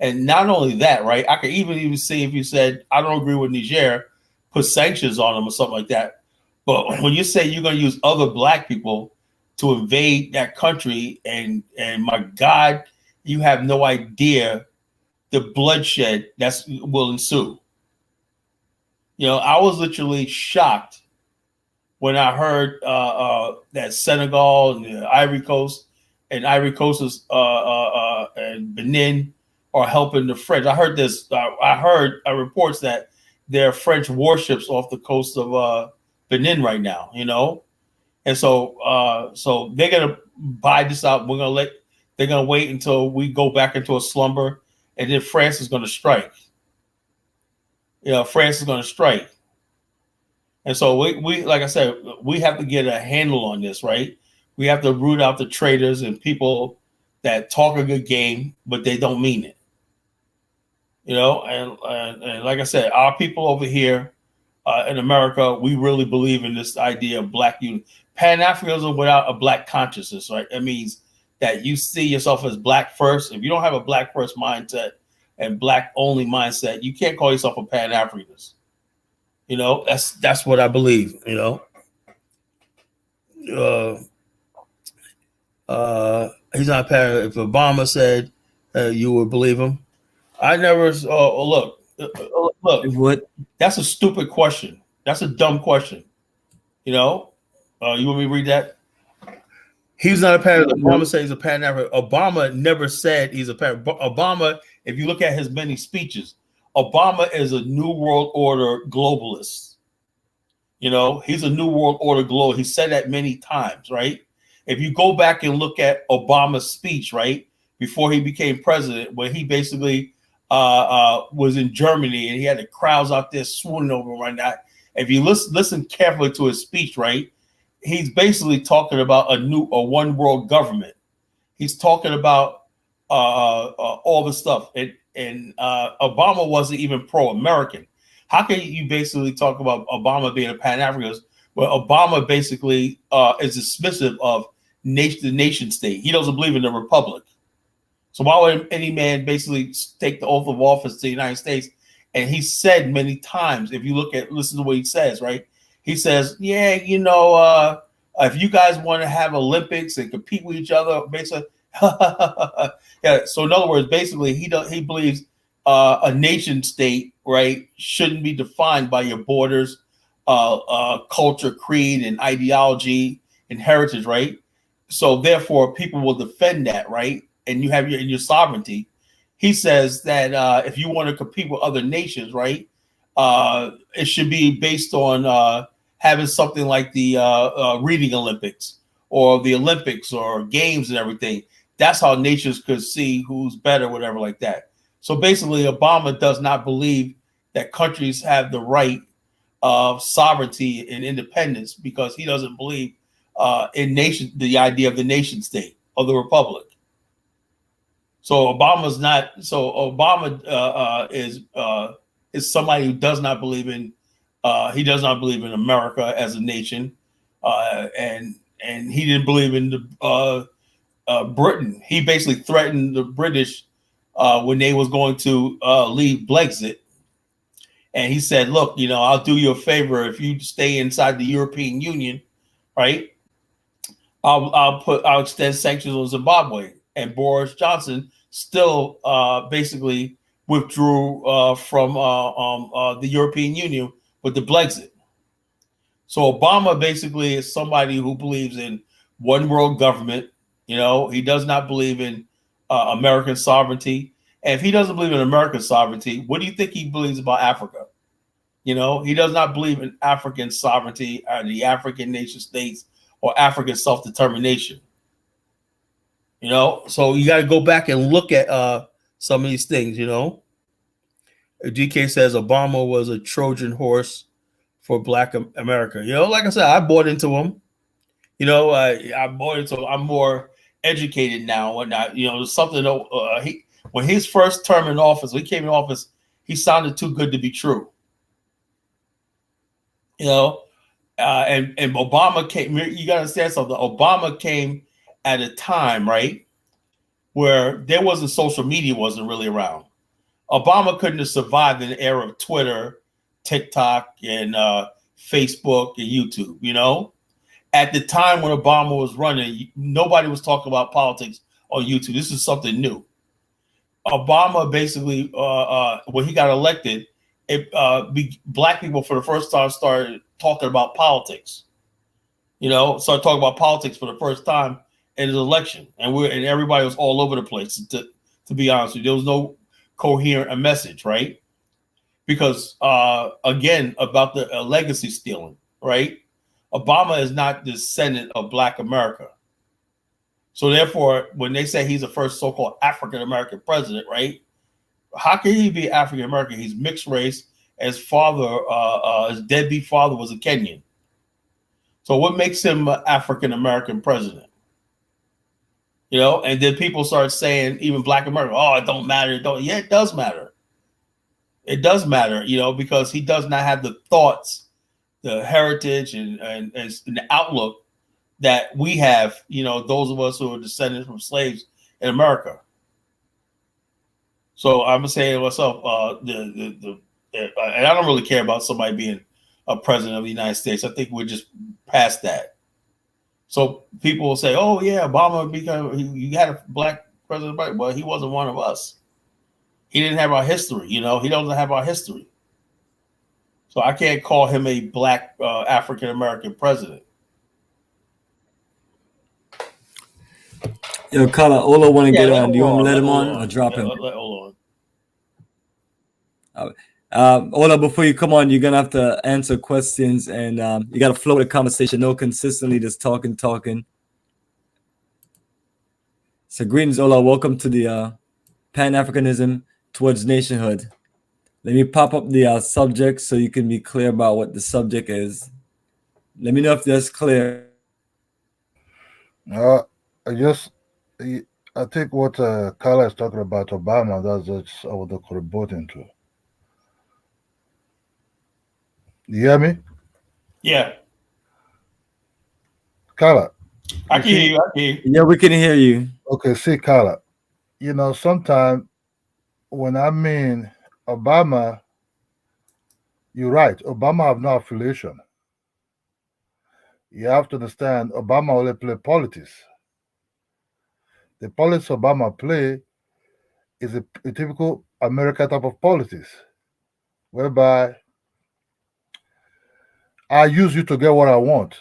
And not only that, right? I could even see if you said, I don't agree with Niger, put sanctions on them or something like that. But when you say you're going to use other Black people to invade that country, and my God, you have no idea the bloodshed that will ensue. You know, I was literally shocked when I heard that Senegal and the Ivory Coast and Benin are helping the French. I heard this. I heard reports that there are French warships off the coast of Benin right now. You know, and so they're gonna buy this out. They're gonna wait until we go back into a slumber, and then France is gonna strike. You know, France is gonna strike, and so we like I said, we have to get a handle on this, right? We have to root out the traitors and people that talk a good game, but they don't mean it. You know, and like I said, our people over here in America, we really believe in this idea of Black unity. Pan-Africanism without a Black consciousness, right? That means that you see yourself as Black first. If you don't have a Black first mindset and Black only mindset, you can't call yourself a Pan-Africanist. You know, that's what I believe. You know, he's not Pan. If Obama said you would believe him, I never. Look. What? That's a stupid question. That's a dumb question. You know, you want me to read that? He's not a Pan. Obama said he's a Pan-African. Obama never said he's a Pan. Obama, if you look at his many speeches, Obama is a New World Order globalist. You know, he's a New World Order globalist. He said that many times, right? If you go back and look at Obama's speech, right, before he became president, where he basically was in Germany and he had the crowds out there swooning over him right now. If you listen carefully to his speech, right, he's basically talking about a one world government. He's talking about all the stuff, and Obama wasn't even pro-American. How can you basically talk about Obama being a Pan-Africanist? Well, Obama basically is dismissive of the nation state. He doesn't believe in the republic. So why would any man basically take the oath of office to the United States? And he said many times, if you listen to what he says, right? He says, yeah, you know, if you guys want to have Olympics and compete with each other, basically, yeah. So in other words, basically, he believes a nation state, right, shouldn't be defined by your borders, culture, creed, and ideology and heritage, right? So therefore, people will defend that, right? And you have your sovereignty. He says that if you want to compete with other nations, right, it should be based on having something like the reading Olympics or the Olympics or games and everything. That's how nations could see who's better, whatever like that. So basically, Obama does not believe that countries have the right of sovereignty and independence because he doesn't believe in the idea of the nation state or the republic. So Obama's not. So Obama is somebody who does not believe in. He does not believe in America as a nation, and he didn't believe in the Britain. He basically threatened the British when they was going to leave Brexit. And he said, look, I'll do you a favor if you stay inside the European Union, right? I'll extend sanctions on Zimbabwe. And Boris Johnson still basically withdrew from the European Union with the Brexit. So Obama basically is somebody who believes in one world government. He does not believe in American sovereignty. And if he doesn't believe in American sovereignty, what do you think he believes about Africa? He does not believe in African sovereignty or the African nation states or African self-determination. So you got to go back and look at some of these things, GK says Obama was a Trojan horse for Black America. Like I said, I bought into him. I bought into him. I'm more educated now. Whatnot. There's something when his first term in office, when he came in office, he sounded too good to be true. And Obama came. You got to understand something. Obama came at a time, right, where there wasn't social media, wasn't really around. Obama couldn't have survived in the era of Twitter, TikTok, and Facebook and YouTube. At the time when Obama was running, nobody was talking about politics on YouTube. This is something new. Obama basically, when he got elected, Black people for the first time started talking about politics. Started talking about politics for the first time in his election, and everybody was all over the place. To be honest with you, there was no coherent message, right? Because again, about the legacy stealing, right? Obama is not descendant of Black America. So therefore, when they say he's the first so-called African-American president, right? How can he be African-American? He's mixed race. His father, his deadbeat father was a Kenyan. So what makes him an African-American president? And then people start saying, even Black America, oh, it don't matter. Yeah, it does matter. It does matter, because he does not have the thoughts, the heritage, and the outlook that we have, those of us who are descendants from slaves in America. So I'm saying to myself, and I don't really care about somebody being a president of the United States. I think we're just past that. So people will say, oh yeah, Obama, because you had a Black president, well, he wasn't one of us. He didn't have our history, he doesn't have our history. So I can't call him a Black African-American president. Yo, Kala, Ola want to get on. Do you want to let him on or drop him? Let Ola on. Ola, before you come on, you're going to have to answer questions, and you got to flow the conversation. No consistently just talking. So greetings, Ola. Welcome to the Pan-Africanism towards nationhood. Let me pop up the subject so you can be clear about what the subject is. Let me know if that's clear. I think what Carla is talking about Obama, that's what the contributing to. You hear me? Yeah. Carla. I can hear you. Yeah, we can hear you. Okay, see, Carla. Sometimes when I mean Obama, you're right. Obama have no affiliation. You have to understand, Obama only play politics. The politics Obama play is a typical American type of politics, whereby I use you to get what I want.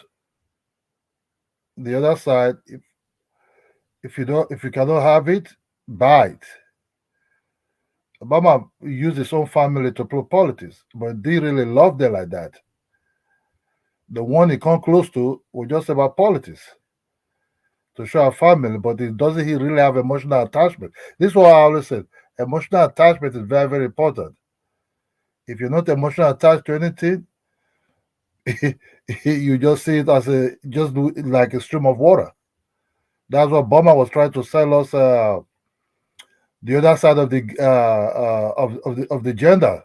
The other side, if you cannot have it, buy it. Obama used his own family to play politics, but they really love them like that. The one he come close to was just about politics. to show our family, but doesn't he really have emotional attachment? This is what I always said. Emotional attachment is very, very important. If you're not emotionally attached to anything, you just see it as like a stream of water. That's what Obama was trying to sell us. The other side of the of the gender.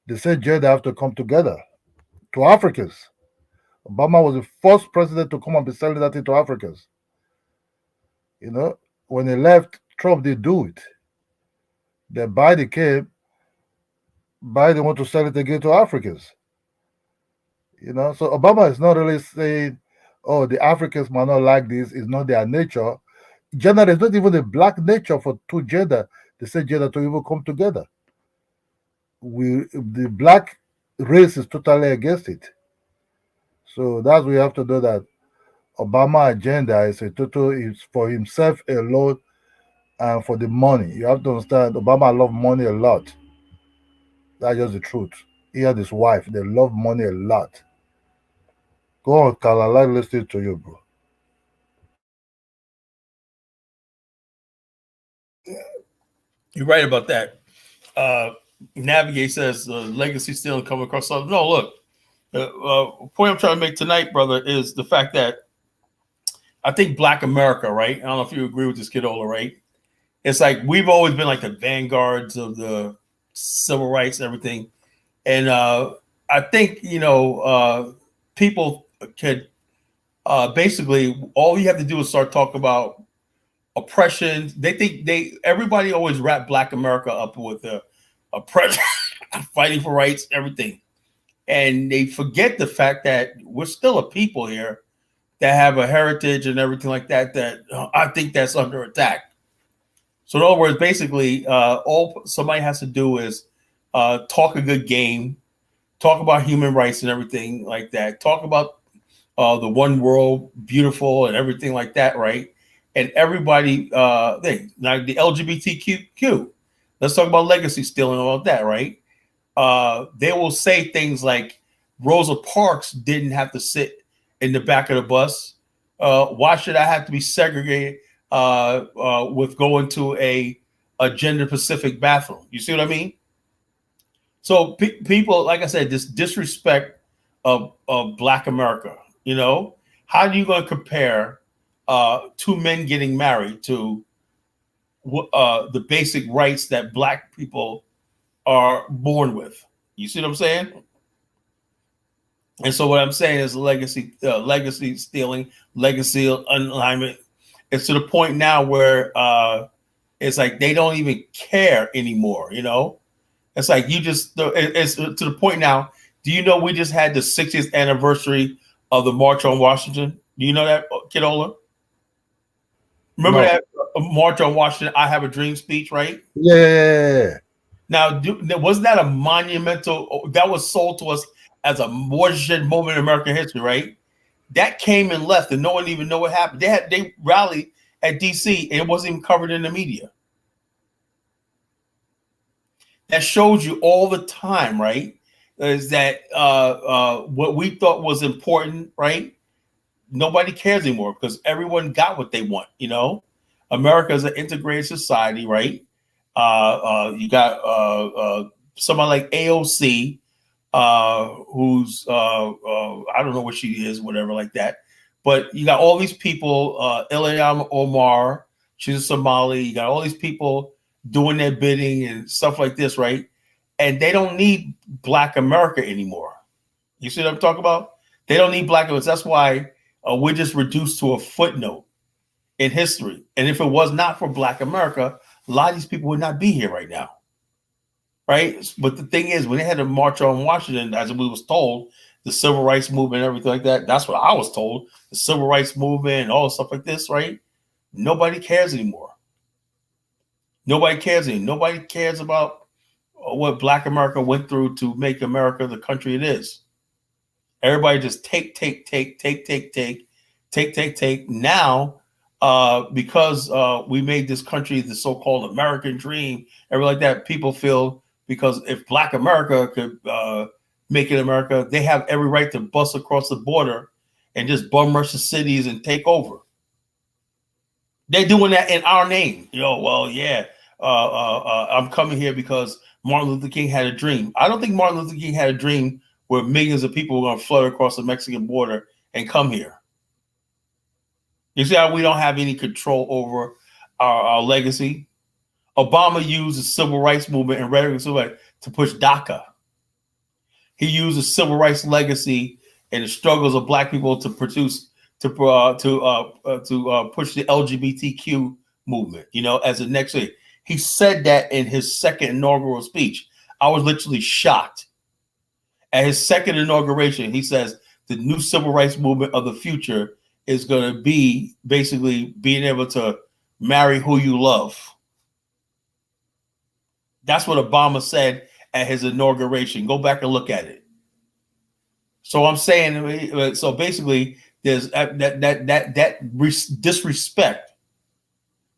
They said gender have to come together to Africans. Obama was the first president to come and be selling that to Africans. You know, when he left, Trump did do it. Then Biden came. Biden want to sell it again to Africans. You know, so Obama is not really saying, "Oh, the Africans might not like this. It's not their nature." Gender is not even a black nature for two gender. They say gender to even come together. The black race is totally against it. So that's we have to do that. Obama agenda is is for himself alone and for the money. You have to understand Obama love money a lot. That's just the truth. He and his wife, they love money a lot. Go on, Carl. I like listening to you, bro. You're right about that. Navigate says legacy still coming across. So, no, look, the point I'm trying to make tonight, brother, is the fact that I think Black America, right? I don't know if you agree with this, Kidola, right? It's like we've always been like the vanguards of the civil rights and everything. And I think, people could basically, all you have to do is start talking about oppression. They think everybody always wrap Black America up with oppression, fighting for rights, everything. And they forget the fact that we're still a people here that have a heritage and everything like that, that I think that's under attack. So in other words, basically, all somebody has to do is talk a good game, talk about human rights and everything like that, talk about the one world, beautiful and everything like that, right? And everybody, like the LGBTQ, let's talk about legacy stealing and all of that, right? They will say things like Rosa Parks didn't have to sit in the back of the bus. Why should I have to be segregated with going to a gender specific bathroom? You see what I mean? So people, like I said, this disrespect of Black America, how are you going to compare two men getting married to the basic rights that Black people are born with? You see what I'm saying? And so what I'm saying is legacy stealing, legacy alignment. It's to the point now where it's like they don't even care anymore. It's like it's to the point now. Do you know we just had the 60th anniversary of the March on Washington? Do you know that, Kidola? Remember that March on Washington, I Have a Dream speech, right? Yeah. Now, wasn't that a monumental, that was sold to us as a watershed moment in American history, right? That came and left and no one even know what happened. They rallied at DC and it wasn't even covered in the media. That shows you all the time, right? Is that what we thought was important, right? Nobody cares anymore because everyone got what they want, America is an integrated society, right? You got somebody like AOC, who's I don't know what she is, whatever like that. But you got all these people, Ilyam Omar, she's a Somali. You got all these people doing their bidding and stuff like this, right? And they don't need Black America anymore. You see what I'm talking about? They don't need Black America. That's why we're just reduced to a footnote in history. And if it was not for Black America, a lot of these people would not be here right now. Right? But the thing is, when they had a march on Washington, as we was told, the civil rights movement and everything like that, that's what I was told. The civil rights movement and all stuff like this, right? Nobody cares anymore. Nobody cares anymore. Nobody cares about what Black America went through to make America the country it is. Everybody just take. Now, because we made this country the so-called American dream, everything like that, people feel because if Black America could make it America, they have every right to bust across the border and just bum rush the cities and take over. They're doing that in our name. Well, yeah, I'm coming here because Martin Luther King had a dream. I don't think Martin Luther King had a dream where millions of people were going to flood across the Mexican border and come here. You see how we don't have any control over our legacy? Obama used the civil rights movement and rhetoric to push DACA. He used the civil rights legacy and the struggles of Black people to push the LGBTQ movement, as the next thing. He said that in his second inaugural speech. I was literally shocked. At his second inauguration, he says the new civil rights movement of the future is going to be basically being able to marry who you love. That's what Obama said at his inauguration. Go back and look at it. So I'm saying, so basically, there's that disrespect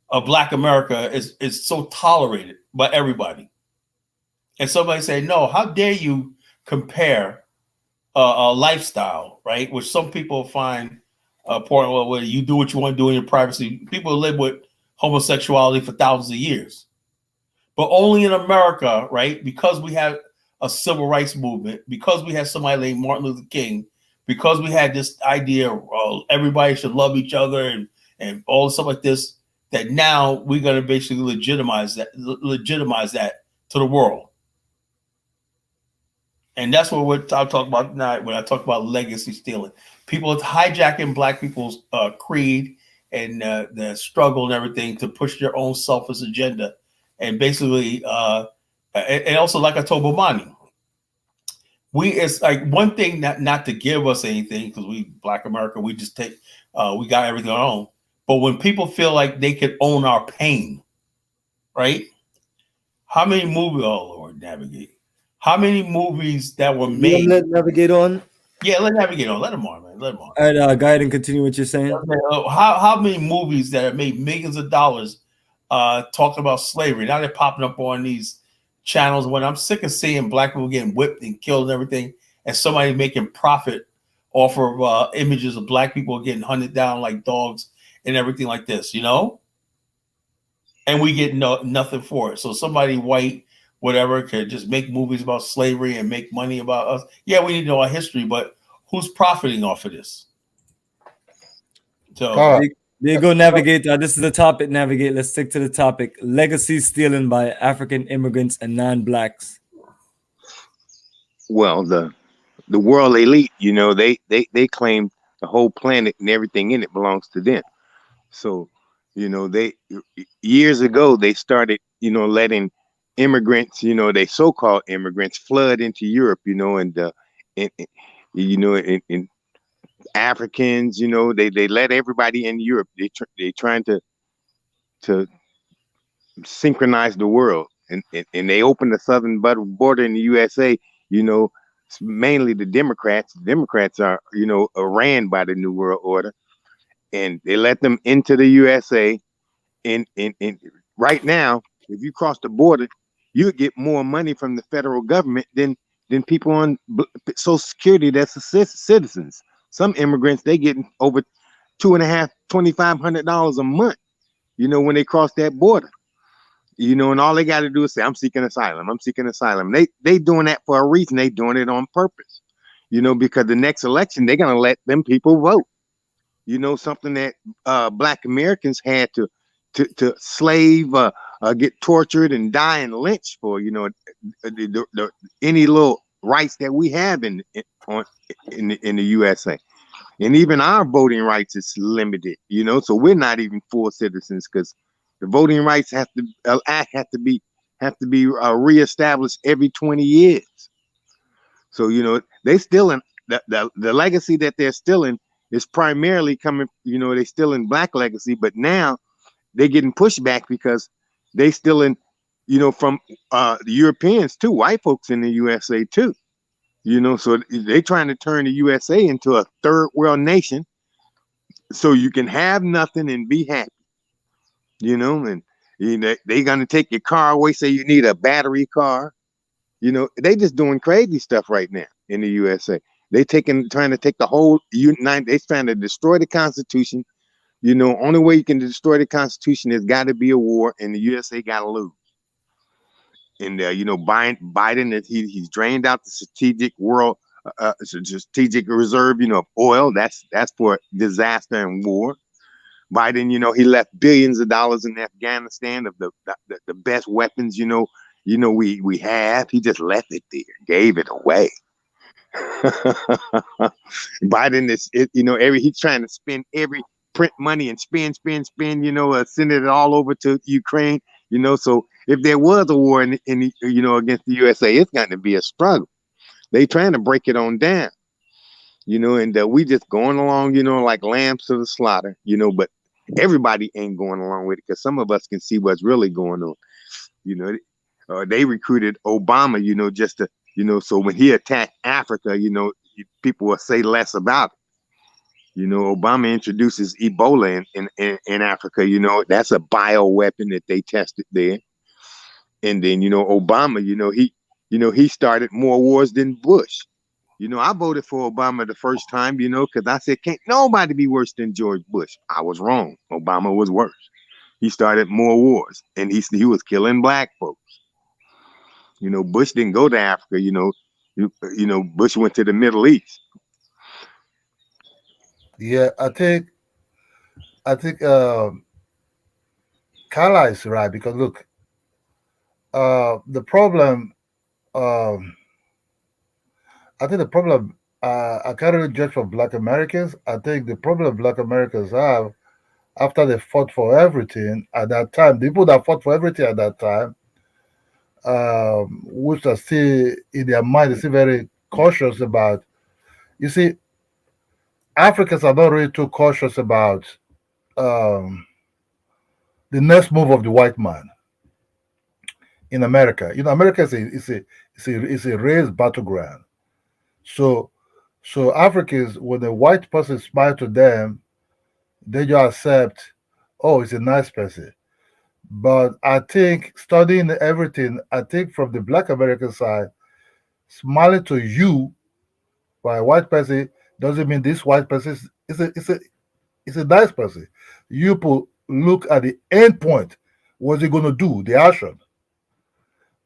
of Black America is so tolerated by everybody. And somebody say, no, how dare you compare a lifestyle, right? Which some people find important. Well, where you do what you want to do in your privacy. People live with homosexuality for thousands of years. But only in America, right? Because we have a civil rights movement, because we had somebody like Martin Luther King, because we had this idea of everybody should love each other and all stuff like this, that now we're going to basically legitimize that to the world. And that's what I'll talk about tonight when I talk about legacy stealing. People hijacking Black people's creed and the struggle and everything to push their own selfish agenda. And basically, and also, like I told Bomani, it's like one thing not to give us anything because we Black America, we just take, we got everything on our own. But when people feel like they can own our pain, right? How many movies? Oh Lord, navigate. How many movies that were made? Let navigate on. Yeah, let navigate on. Let them on, man. Let them on. All right, go ahead and continue what you're saying. How many movies that have made millions of dollars talking about slavery? Now they're popping up on these channels when I'm sick of seeing Black people getting whipped and killed and everything, and somebody making profit off of images of Black people getting hunted down like dogs and everything like this, and we get nothing for it. So somebody white, whatever, could just make movies about slavery and make money about us. Yeah, we need to know our history, but who's profiting off of this? So there you go, Navigate. This is the topic, Navigate. Let's stick to the topic. Legacy stealing by African immigrants and non-Blacks. Well, the world elite, they claim the whole planet and everything in it belongs to them. So, they years ago they started, letting immigrants, they so-called immigrants flood into Europe, and Africans, they let everybody in Europe. They trying to synchronize the world, and they opened the southern border in the USA. Mainly the Democrats. Democrats are ran by the New World Order, and they let them into the USA. And right now, if you cross the border, you get more money from the federal government than people on Social Security that's citizens. Some immigrants, they get over $2,500 a month, when they cross that border. And all they got to do is say, I'm seeking asylum. I'm seeking asylum. They doing that for a reason. They doing it on purpose, because the next election, they're going to let them people vote. Something that Black Americans had to slave, get tortured and die and lynched for, any little rights that we have in the USA. And even our voting rights is limited, so we're not even full citizens because the voting rights have to be reestablished every 20 years. So, they still in the legacy that they're still in is primarily coming, they still in Black legacy, but now they're getting pushback because they still in, from the Europeans too, white folks in the USA too, so they trying to turn the USA into a third world nation so you can have nothing and be happy, and they're going to take your car away, say you need a battery car. They just doing crazy stuff right now in the USA. They trying to take the whole they trying to destroy the Constitution, You know, only way you can destroy the Constitution is got to be a war, and the USA got to lose. And you know, Biden, he's drained out the strategic reserve, you know, of oil. That's for disaster and war. Biden, you know, he left billions of dollars in Afghanistan of the best weapons, you know, we have. He just left it there, gave it away. Biden is, you know, he's trying to spend print money and spend, you know, send it all over to Ukraine, you know. So if there was a war in you know, against the USA, it's going to be a struggle. They trying to break it on down, you know, and we just going along, you know, like lambs to the slaughter, you know, but everybody ain't going along with it because some of us can see what's really going on, you know. They recruited Obama, you know, just to, you know, so when he attacked Africa, you know, people will say less about it. You know, Obama introduces Ebola in Africa, you know, that's a bioweapon that they tested there. And then, you know, Obama, you know, he started more wars than Bush. You know, I voted for Obama the first time, you know, because I said, can't nobody be worse than George Bush. I was wrong. Obama was worse. He started more wars, and he was killing black folks. You know, Bush didn't go to Africa, you know. You know, Bush went to the Middle East. Yeah, I think Kala is right because look, the problem, I think the problem, I can't really judge for Black Americans. I think the problem Black Americans have after they fought for everything at that time, the people that fought for everything at that time, which are still in their mind, they're still very cautious about. You see, Africans are not really too cautious about the next move of the white man in America. You know, America is a raised battleground. So Africans, when a white person smiles to them, they just accept, oh, it's a nice person. But I think studying everything, I think from the Black American side, smiling to you by a white person doesn't mean this white person is a nice person. You look at the end point. What's he going to do? The action.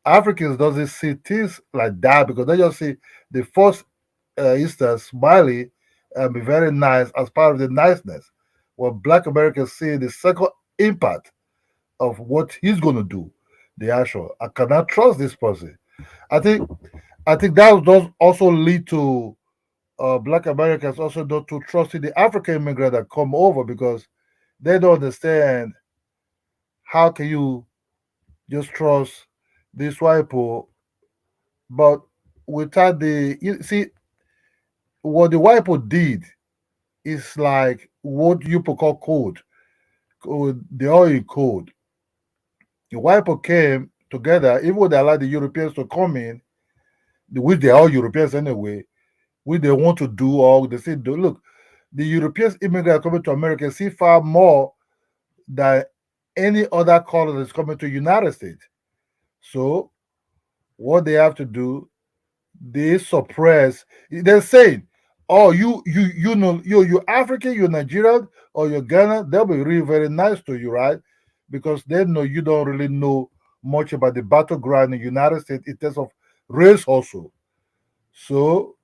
Africans doesn't see things like that because they just see the first instance, smiley, and be very nice as part of the niceness. While Black Americans see the second impact of what he's going to do, the actual. I cannot trust this person. I think that does also lead to Black Americans also not to trust in the African immigrant that come over because they don't understand how can you just trust this white people, but without you see what the white people did is like what you people call code, the oil code. The white people came together, even though they allowed the Europeans to come in, which they are all Europeans anyway, which they want to do, or they say, look, the Europeans immigrants coming to America see far more than any other color that's coming to the United States. So what they have to do, they suppress. They're saying, "Oh, you know, you're African, you're Nigerian, or you're Ghana." They'll be really very nice to you, right? Because they know you don't really know much about the battleground in the United States in terms of race, also. So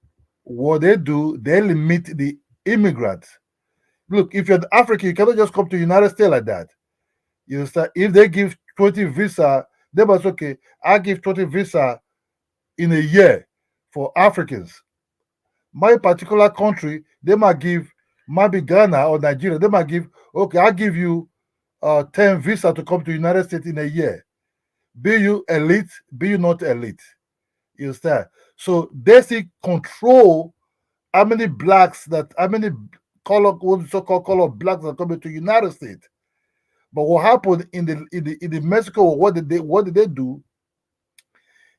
what they do, they limit the immigrants. Look, if you're African, you cannot just come to the United States like that. You understand? If they give 20 visa, they must okay. I give 20 visa in a year for Africans. My particular country, they might be Ghana or Nigeria. They might give, okay, I'll give you 10 visa to come to the United States in a year. Be you elite, be you not elite. You understand? So they see control how many so-called color blacks are coming to the United States. But what happened in the Mexico? What did they do?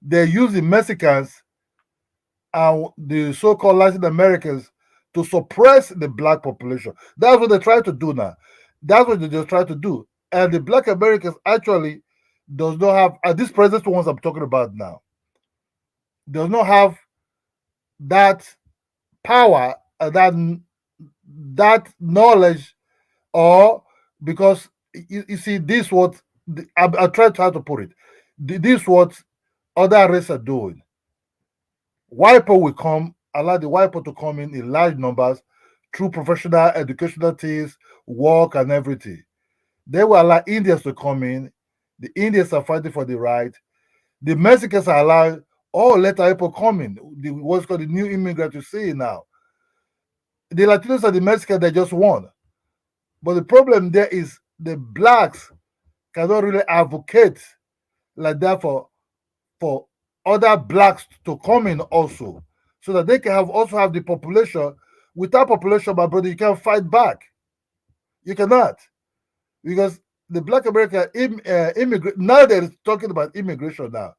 They used the Mexicans and the so-called Latin Americans to suppress the black population. That's what they try to do now. That's what they just try to do. And the Black Americans actually does not have, at this present ones I'm talking about now, does not have that power, that knowledge or because you see this what I tried how to put it. This what other races are doing. White people will come, allow the white people to come in large numbers through professional educational things, work and everything. They will allow Indians to come in. The Indians are fighting for the right. The Mexicans are allowing all later people coming. What's called the new immigrants you see now. The Latinos and the Mexicans, they just won. But the problem there is the blacks cannot really advocate like that for other blacks to come in also, so that they can also have the population. Without population, my brother, you can't fight back. You cannot, because the Black American immigrant now they're talking about immigration now,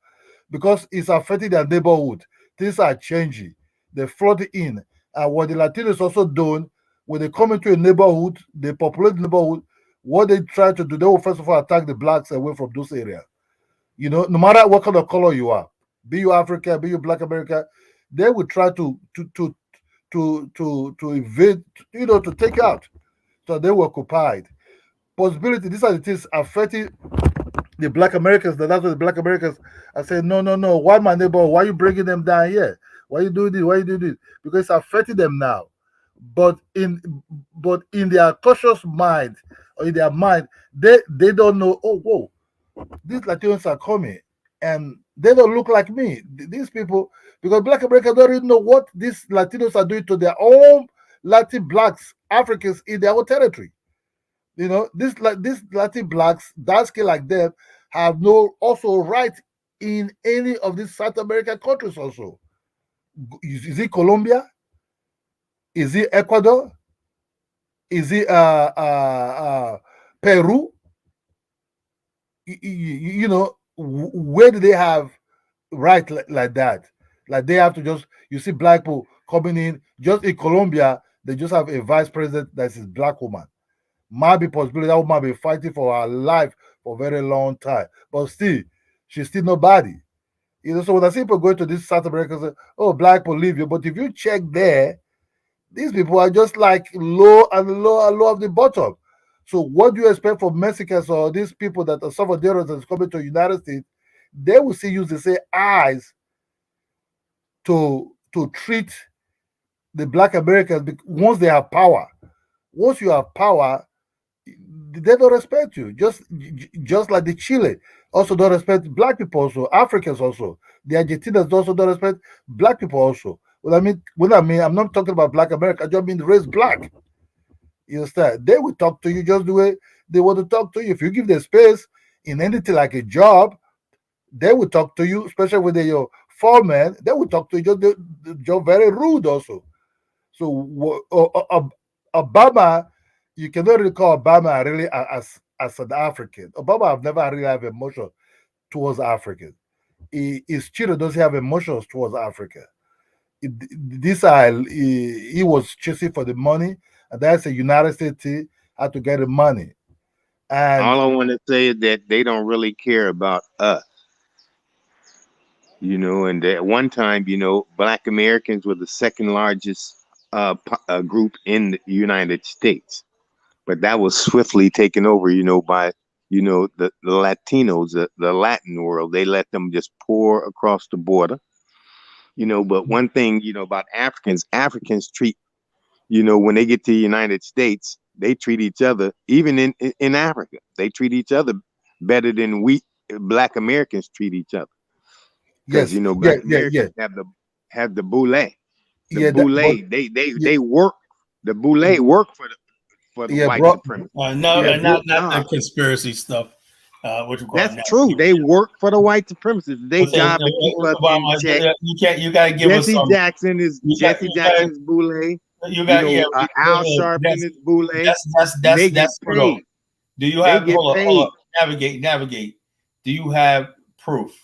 because it's affecting their neighborhood. Things are changing. They flood in, and what the Latinos also doing when they come into a neighborhood, they populate the neighborhood. What they try to do, they will first of all attack the blacks away from those areas. You know, no matter what kind of color you are, be you African, be you Black American, they will try to invade, you know, to take out. So they were occupied. Possibility, these are the things affecting the Black Americans. That's what the Black Americans are saying, no. Why my neighbor? Why are you bringing them down here? Why you doing this? Why you doing this? Because it's affecting them now. But in their cautious mind, or in their mind, they don't know, oh, whoa, these Latinos are coming and they don't look like me. These people, because Black Americans don't really know what these Latinos are doing to their own Latin blacks, Africans in their own territory. You know, this Latin blacks, dark skin like them, have no also right in any of these South American countries also. Is it Colombia? Is it Ecuador? Is it Peru? You know, where do they have right like that? Like they have to just, you see black people coming in, just in Colombia, they just have a vice president that's a black woman. Might be possibility that woman be fighting for her life for a very long time, but still, she's still nobody. You know, so when I see people going to this South America, say, oh, black people leave you, but if you check there, these people are just like low and low of the bottom. So what do you expect from Mexicans or these people that are Salvadorans that's coming to the United States? They will see use the same eyes to treat the Black Americans once they have power. Once you have power, they don't respect you. Just like the Chile also don't respect black people also, Africans also. The Argentinians also don't respect black people also. What I mean, I'm not talking about Black America, I just mean race black. You understand? They will talk to you just the way they want to talk to you. If you give them space in anything like a job, they will talk to you, especially when they're your foreman, they will talk to you just very rude also. So Obama, you cannot really call Obama really as an African. Obama have never really have emotion towards African. His children doesn't have emotions towards Africa. He was chasing for the money, and that's the United States had to get the money. And all I want to say is that they don't really care about us. You know, and at one time, you know, Black Americans were the second largest group in the United States, but that was swiftly taken over, you know, by, you know, the Latinos, the Latin world. They let them just pour across the border, you know. But one thing, you know, about Africans treat, you know, when they get to the United States, they treat each other, even in Africa, they treat each other better than we Black Americans treat each other. Because, you know, Black Americans have the boule. The boule, they work. The boule work for the white supremacy. Not the conspiracy stuff. That's true. They work for the white supremacists. They job to keep us in check. You gotta give us some. Jesse Jackson's boule. Al Sharpton is boule. That's paid. Do you have hold on, navigate? Do you have proof?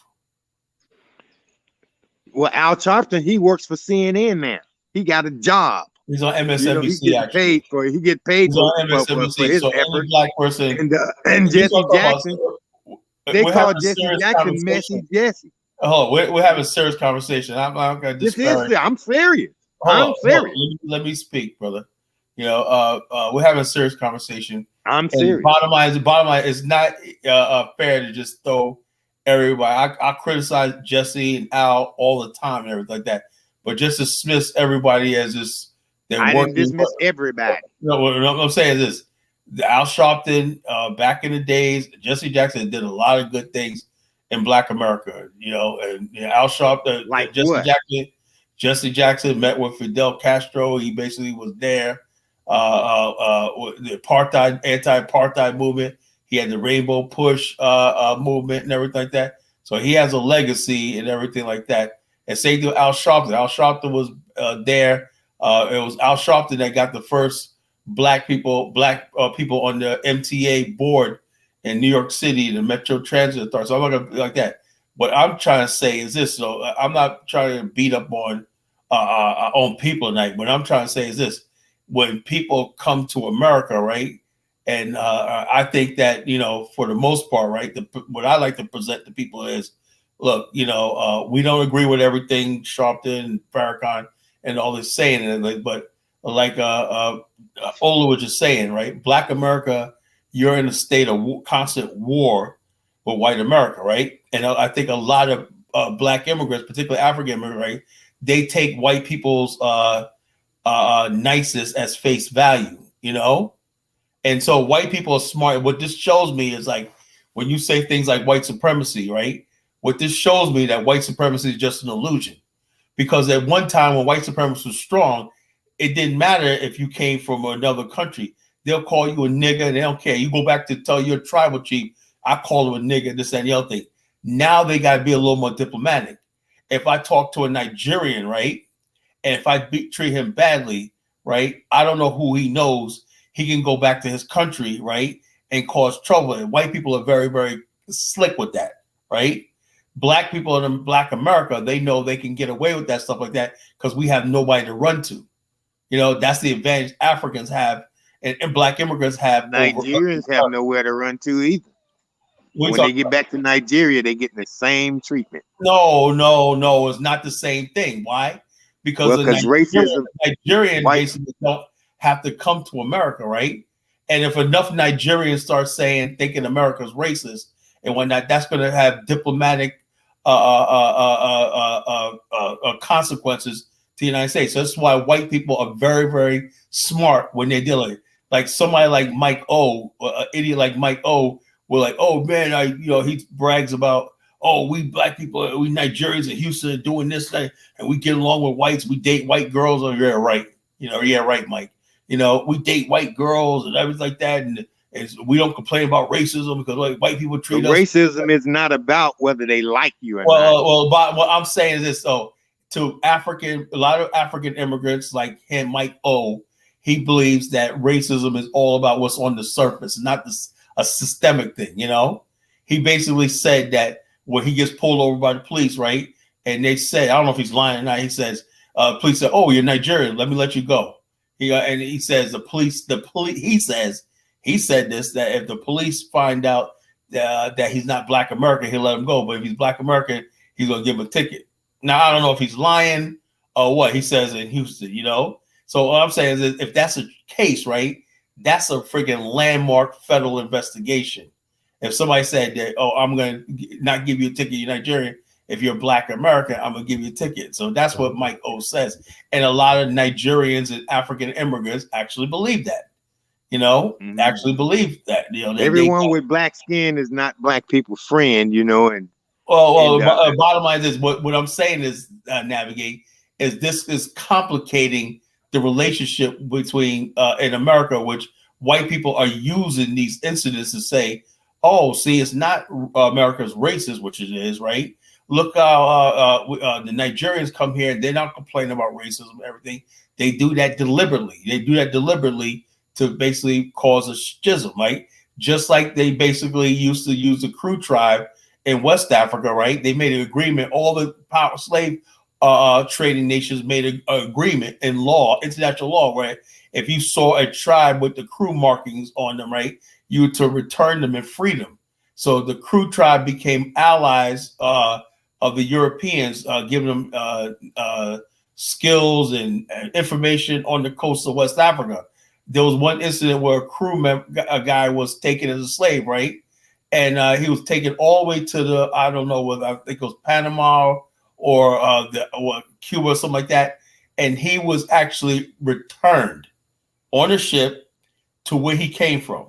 Well, Al Sharpton, he works for CNN now. He got a job. He's on MSNBC. He get paid for his effort. Black person. And Jesse Jackson, they call Jesse Jackson Messy Jesse. Oh, we're having a serious conversation. I'm serious. I'm serious. Let me speak, brother. We're having a serious conversation. I'm And serious. bottom line is not fair to just throw everybody. I criticize Jesse and Al all the time and everything like that, but just dismiss everybody as this. I didn't dismiss everybody. No, what I'm saying is this: Al Sharpton, back in the days, Jesse Jackson did a lot of good things in Black America. And Al Sharpton, like Jesse Jackson met with Fidel Castro. He basically was there. The anti-apartheid movement. He had the Rainbow Push movement and everything like that. So he has a legacy and everything like that. And same thing with Al Sharpton. Al Sharpton was there. It was Al Sharpton that got the first black people on the MTA board in New York City, the Metro Transit Authority. So I'm not gonna be like that. What I'm trying to say is this. So I'm not trying to beat up on people tonight. What I'm trying to say is this: when people come to America, right, and I think that for the most part, right, what I like to present to people is, look, we don't agree with everything Sharpton and Farrakhan and all this saying, but like Ola was just saying, right, Black America, you're in a state of constant war with white America, right? And I think a lot of Black immigrants, particularly African immigrants, right, they take white people's niceness as face value, and so white people are smart. What this shows me is, like, when you say things like white supremacy, right? What this shows me that white supremacy is just an illusion, because at one time when white supremacy was strong, it didn't matter if you came from another country. They'll call you a nigga and they don't care. You go back to tell your tribal chief, I call him a nigga, this and the other thing. Now they got to be a little more diplomatic. If I talk to a Nigerian, right, and if I treat him badly, right, I don't know who he knows. He can go back to his country, right, and cause trouble. And white people are very, very slick with that, right? Black people in Black America, they know they can get away with that stuff like that because we have nobody to run to. That's the advantage Africans have and Black immigrants have. Nigerians have nowhere to run to either. When they get back to Nigeria, they get the same treatment. No, it's not the same thing. Why? Because racism. Nigerians basically don't have to come to America, right? And if enough Nigerians start thinking America's racist and whatnot, that's going to have diplomatic consequences to the United States. So that's why white people are very, very smart when they're dealing. Like somebody like Mike O, an idiot like Mike O, we're like, oh man, he brags about, oh, we Black people, we Nigerians in Houston are doing this thing, and we get along with whites, we date white girls. Oh, yeah, right. Yeah, right, Mike. We date white girls and everything like that, and we don't complain about racism because white people treat us. Racism is not about whether they like you or not. Well, what I'm saying is this: so to a lot of African immigrants like him, Mike O, he believes that racism is all about what's on the surface, not a systemic thing. He basically said that when he gets pulled over by the police, right, and they say, I don't know if he's lying or not. He says, police said, "Oh, you're Nigerian. Let me let you go." And he says he said this, that if the police find out that he's not Black American, he'll let him go. But if he's Black American, he's gonna give him a ticket. Now I don't know if he's lying or what. He says in Houston, So what I'm saying is, if that's a case, right, that's a freaking landmark federal investigation. If somebody said that, oh, I'm gonna not give you a ticket, you're Nigerian. If you're Black American, I'm gonna give you a ticket. So that's what Mike O says, and a lot of Nigerians and African immigrants actually believe that. Actually believe that. Everyone with black skin is not Black people's friend. And bottom line is what I'm saying is navigate is this is complicating the relationship between in America, which white people are using these incidents to say, oh, see, it's not America's racist, which it is, right? Look how the Nigerians come here and they're not complaining about racism and everything. They do that deliberately. To basically cause a schism, right? Just like they basically used to use the Crew tribe in West Africa, right? They made an agreement. All the slave trading nations made an agreement in law, international law, right? If you saw a tribe with the Crew markings on them, right, you were to return them and free them. So the Crew tribe became allies of the Europeans, giving them skills and information on the coast of West Africa. there was one incident where a guy was taken as a slave, right? And he was taken all the way to the, I don't know whether, I think it was Panama or Cuba or something like that. And he was actually returned on a ship to where he came from.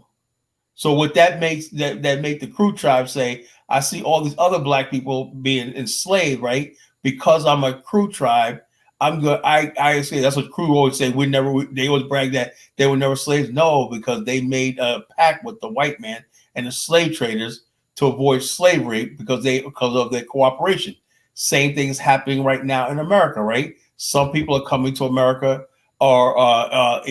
So what that makes that make the Crew tribe say, I see all these other black people being enslaved, right? Because I'm a Crew tribe, I'm good. I say that's what Crew always say. They always brag that they were never slaves. No, because they made a pact with the white man and the slave traders to avoid slavery because of their cooperation. Same thing is happening right now in America, right? Some people are coming to America are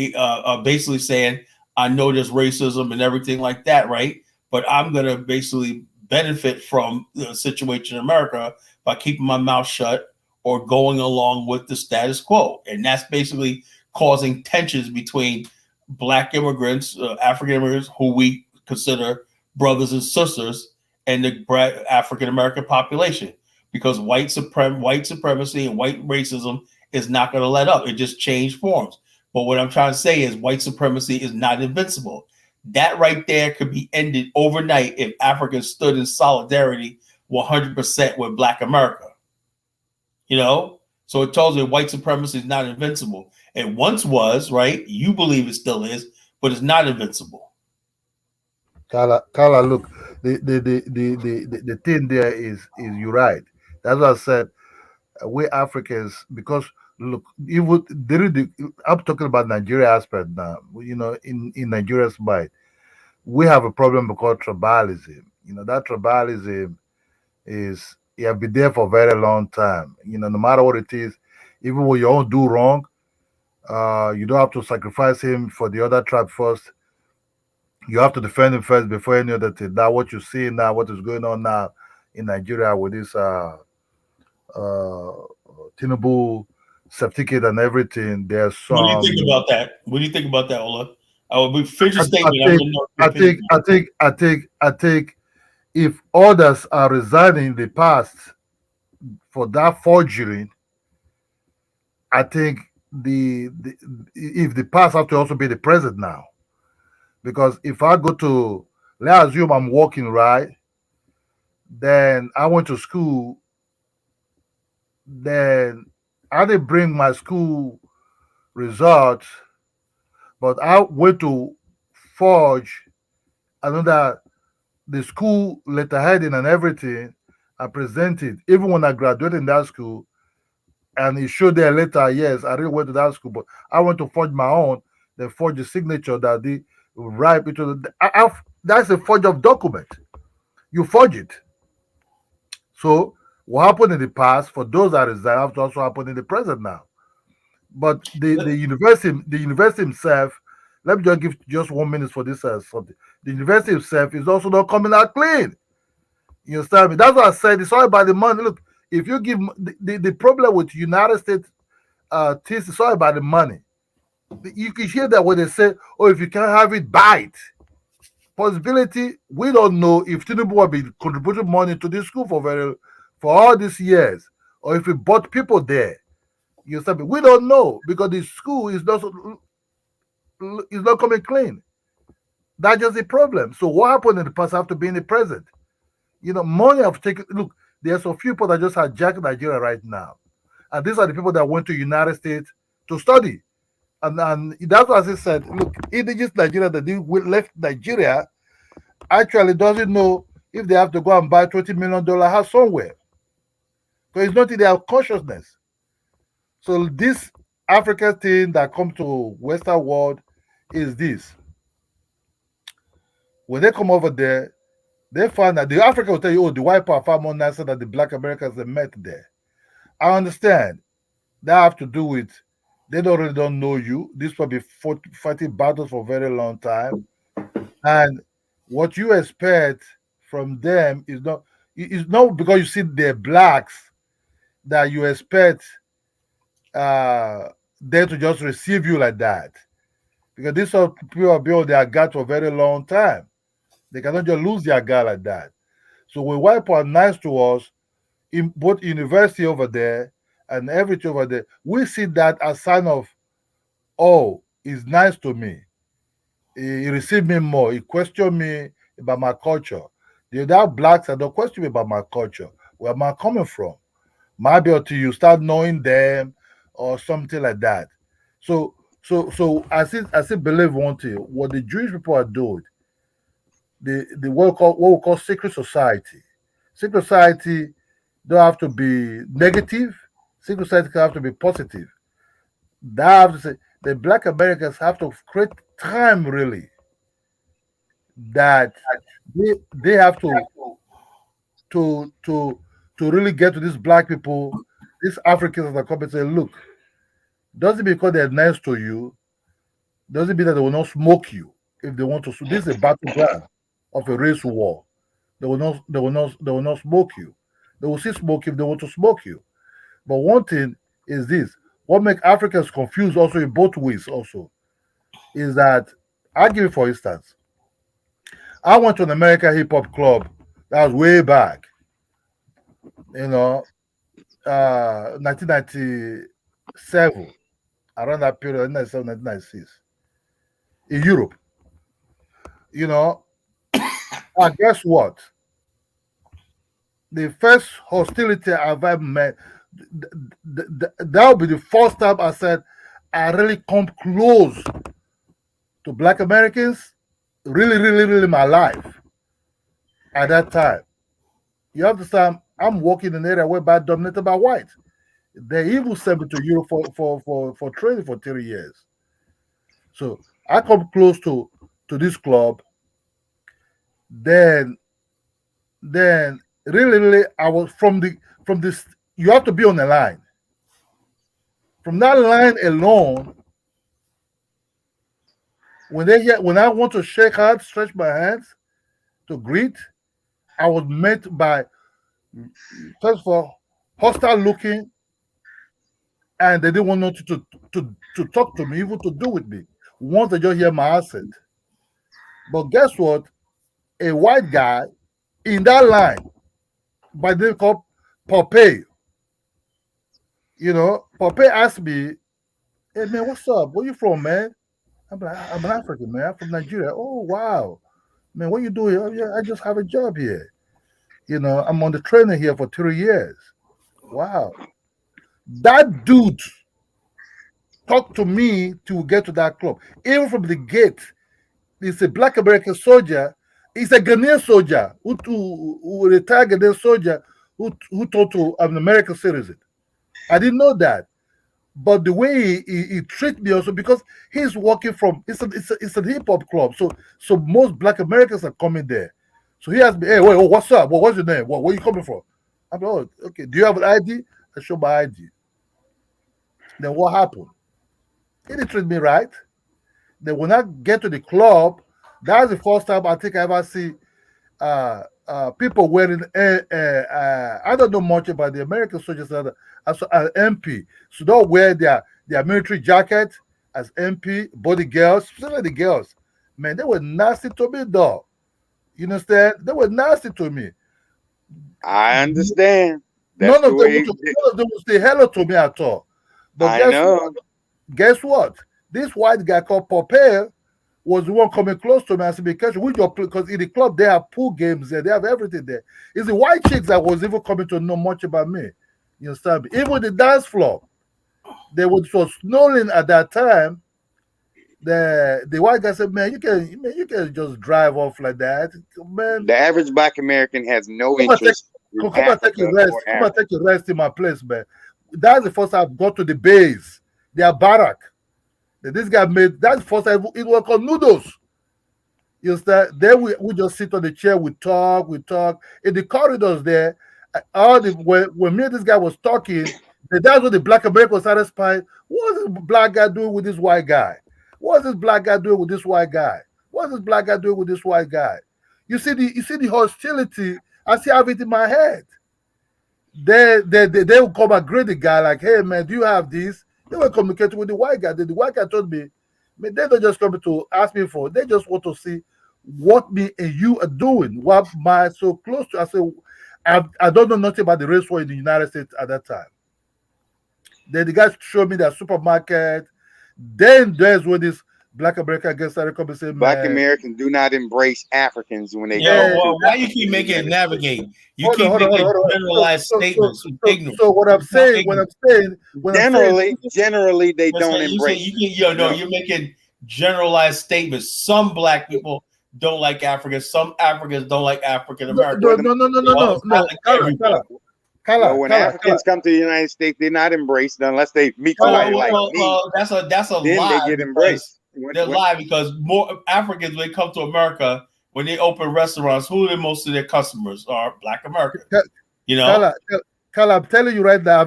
basically saying, I know there's racism and everything like that, right? But I'm going to basically benefit from the situation in America by keeping my mouth shut or going along with the status quo. And that's basically causing tensions between black immigrants, African immigrants, who we consider brothers and sisters, and the African American population, because white supremacy and white racism is not going to let up. It just changed forms. But what I'm trying to say is white supremacy is not invincible. That right there could be ended overnight if Africans stood in solidarity 100% with Black America. You know? So it tells you white supremacy is not invincible. It once was, right? You believe it still is, but it's not invincible. Kala, look, the thing there is you're right. That's what I said. We Africans, because look, I'm talking about Nigeria aspect now. You know, in Nigeria's mind, we have a problem because tribalism. You know, that tribalism is you have been there for a very long time. You know, no matter what it is, even when you don't do wrong, you don't have to sacrifice him for the other tribe first. You have to defend him first before any other thing. Now, what you see now, what is going on now in Nigeria with this Tinubu certificate and everything, there's some. What do you think about that? What do you think about that, Ola? I would be finish your statement. I think if others are resigning in the past for that forgery, I think if the past have to also be the present now. Because if I go to, let's assume I'm working, right? Then I went to school, then I didn't bring my school results, but I went to forge the school letterheading and everything. I presented, even when I graduated in that school, and it showed there later, yes, I really went to that school, but I went to forge my own, then forge the signature that they write into the. That's a forge of document. You forge it. So what happened in the past for those that resign have to also happen in the present now. But the university himself, let me just give just 1 minute for this something. The university itself is also not coming out clean. You understand me? That's what I said. It's all about the money. Look, if you give the problem with United States things, it's all about the money. You can hear that when they say, "Oh, if you can't have it, buy it." Possibility, we don't know if Tinubu will be contributing money to this school for all these years, or if he bought people there. You understand me? We don't know because the school is not coming clean. That's just the problem. So what happened in the past have to be in the present. You know, money have taken. Look, there's a few people that just hijacked Nigeria right now, and these are the people that went to United States to study. And that's what I said. Look, indigenous Nigeria that left Nigeria actually doesn't know if they have to go and buy $20 million house somewhere, because it's not in their consciousness. So this African thing that comes to Western world is this: when they come over there, they find that the African will tell you, "Oh, the white people are far more nicer than the Black Americans they met there." I understand that have to do with they don't know you. This will be fighting battles for a very long time, and what you expect from them is not because you see they're blacks that you expect them to just receive you like that, because these are people have built their guard for a very long time. They cannot just lose their guard like that. So when white people are nice to us, in both university over there and everything over there, we see that as sign of, oh, he's nice to me. He received me more. He questioned me about my culture. The other blacks that don't question me about my culture. Where am I coming from? Maybe until you start knowing them or something like that. So I still believe one thing. What the Jewish people are doing, the what we call secret society. Secret society don't have to be negative. Secret society can have to be positive. They have to say the black Americans have to create time really that they have to to to really get to these black people, these Africans that are coming and say, look, doesn't because they're nice to you, doesn't mean that they will not smoke you if they want to. So this is a battleground of a race war. They will not smoke you. They will still smoke if they want to smoke you. But one thing is this: what makes Africans confused also in both ways also is that I'll give you for instance. I went to an American hip hop club that was way back, 1997, around that period, 1997, 1996, in Europe. And guess what? The first hostility I've ever met, that would be the first time I said I really come close to Black Americans, really, really, really my life at that time. You understand? I'm working in an area whereby dominated by whites. They even sent me to Europe for training for 3 years. So I come close to this club. Then really, really, I was from this. You have to be on the line. From that line alone, when I want to shake hands, stretch my hands to greet, I was met by, first of all, hostile looking, and they didn't want nothing to talk to me, even to do with me. Once they just hear my accent. But guess what? A white guy in that line, by the name called Popeye. Popeye asked me, "Hey man, what's up? Where you from, man?" I'm like, "I'm an African, man. I'm from Nigeria." "Oh wow, man, what you doing?" "Oh yeah, I just have a job here. I'm on the training here for 3 years." Wow. That dude talked to me to get to that club. Even from the gate, he's a Black American soldier. He's a Ghanaian soldier who retired Ghanaian soldier who taught to an American citizen. I didn't know that. But the way he treated me also, because he's working from, it's a hip hop club. So most Black Americans are coming there. So he asked me, "Hey, wait, what's up? What's your name? Where are you coming from?" I'm like, "Oh, okay. Do you have an ID?" I show my ID. Then what happened? He didn't treat me right. Then when I get to the club, that's the first time I think I ever see people wearing. I don't know much about the American soldiers as an MP, so don't wear their military jacket as MP. Body girls, especially the girls, man, they were nasty to me, though. You understand? They were nasty to me. I understand. That's None of the them way. would say hello to me at all. But I guess know. what? Guess what? This white guy called Popeye was the one coming close to me. I said, "Because in the club they have pool games there, they have everything there." It's the white chicks that was even coming to know much about me. You understand me? Even the dance floor, they was snowing at that time. The white guy said, "Man, you can just drive off like that, man. The average Black American has no Come and interest in come and take Africa a rest. or Come and Africa. take a rest in my place, man." That's the first time I got to the base, their barrack. This guy made that's the first time it was called noodles. You understand? Then we just sit on the chair, we talk in the corridors there. When me and this guy was talking, that's when the Black American was satisfied. What's this black guy doing with this white guy? What's this black guy doing with this white guy? What's this black guy doing with this white guy? You see the hostility. I still have it in my head. They will come and greet the guy like, "Hey man, do you have this?" They were communicating with the white guy. The white guy told me, "Man, they don't just come to ask me for. They just want to see what me and you are doing. What am I so close to?" I said, I don't know nothing about the race war in the United States at that time. Then the guys showed me their supermarket. Then there's when this Black America gets started come and say, Black man, Americans do not embrace Africans when they Yeah, go well, to why you keep making it navigate? You hold on, keep hold on, hold on, making hold on. generalized statements. Ignorant. So what I'm You sound saying, ignorant. Generally they Listen, don't you say embrace. you're making generalized statements. Some black people don't like Africans. Some Africans don't like African Americans. Well, when Africans come to the United States, they're not embraced unless they meet somebody like me. That's a Then lie. they get embraced. They're lie because more Africans, when they come to America, when they open restaurants, who are most of their customers are Black Americans. You know, Kala, I'm telling you right now,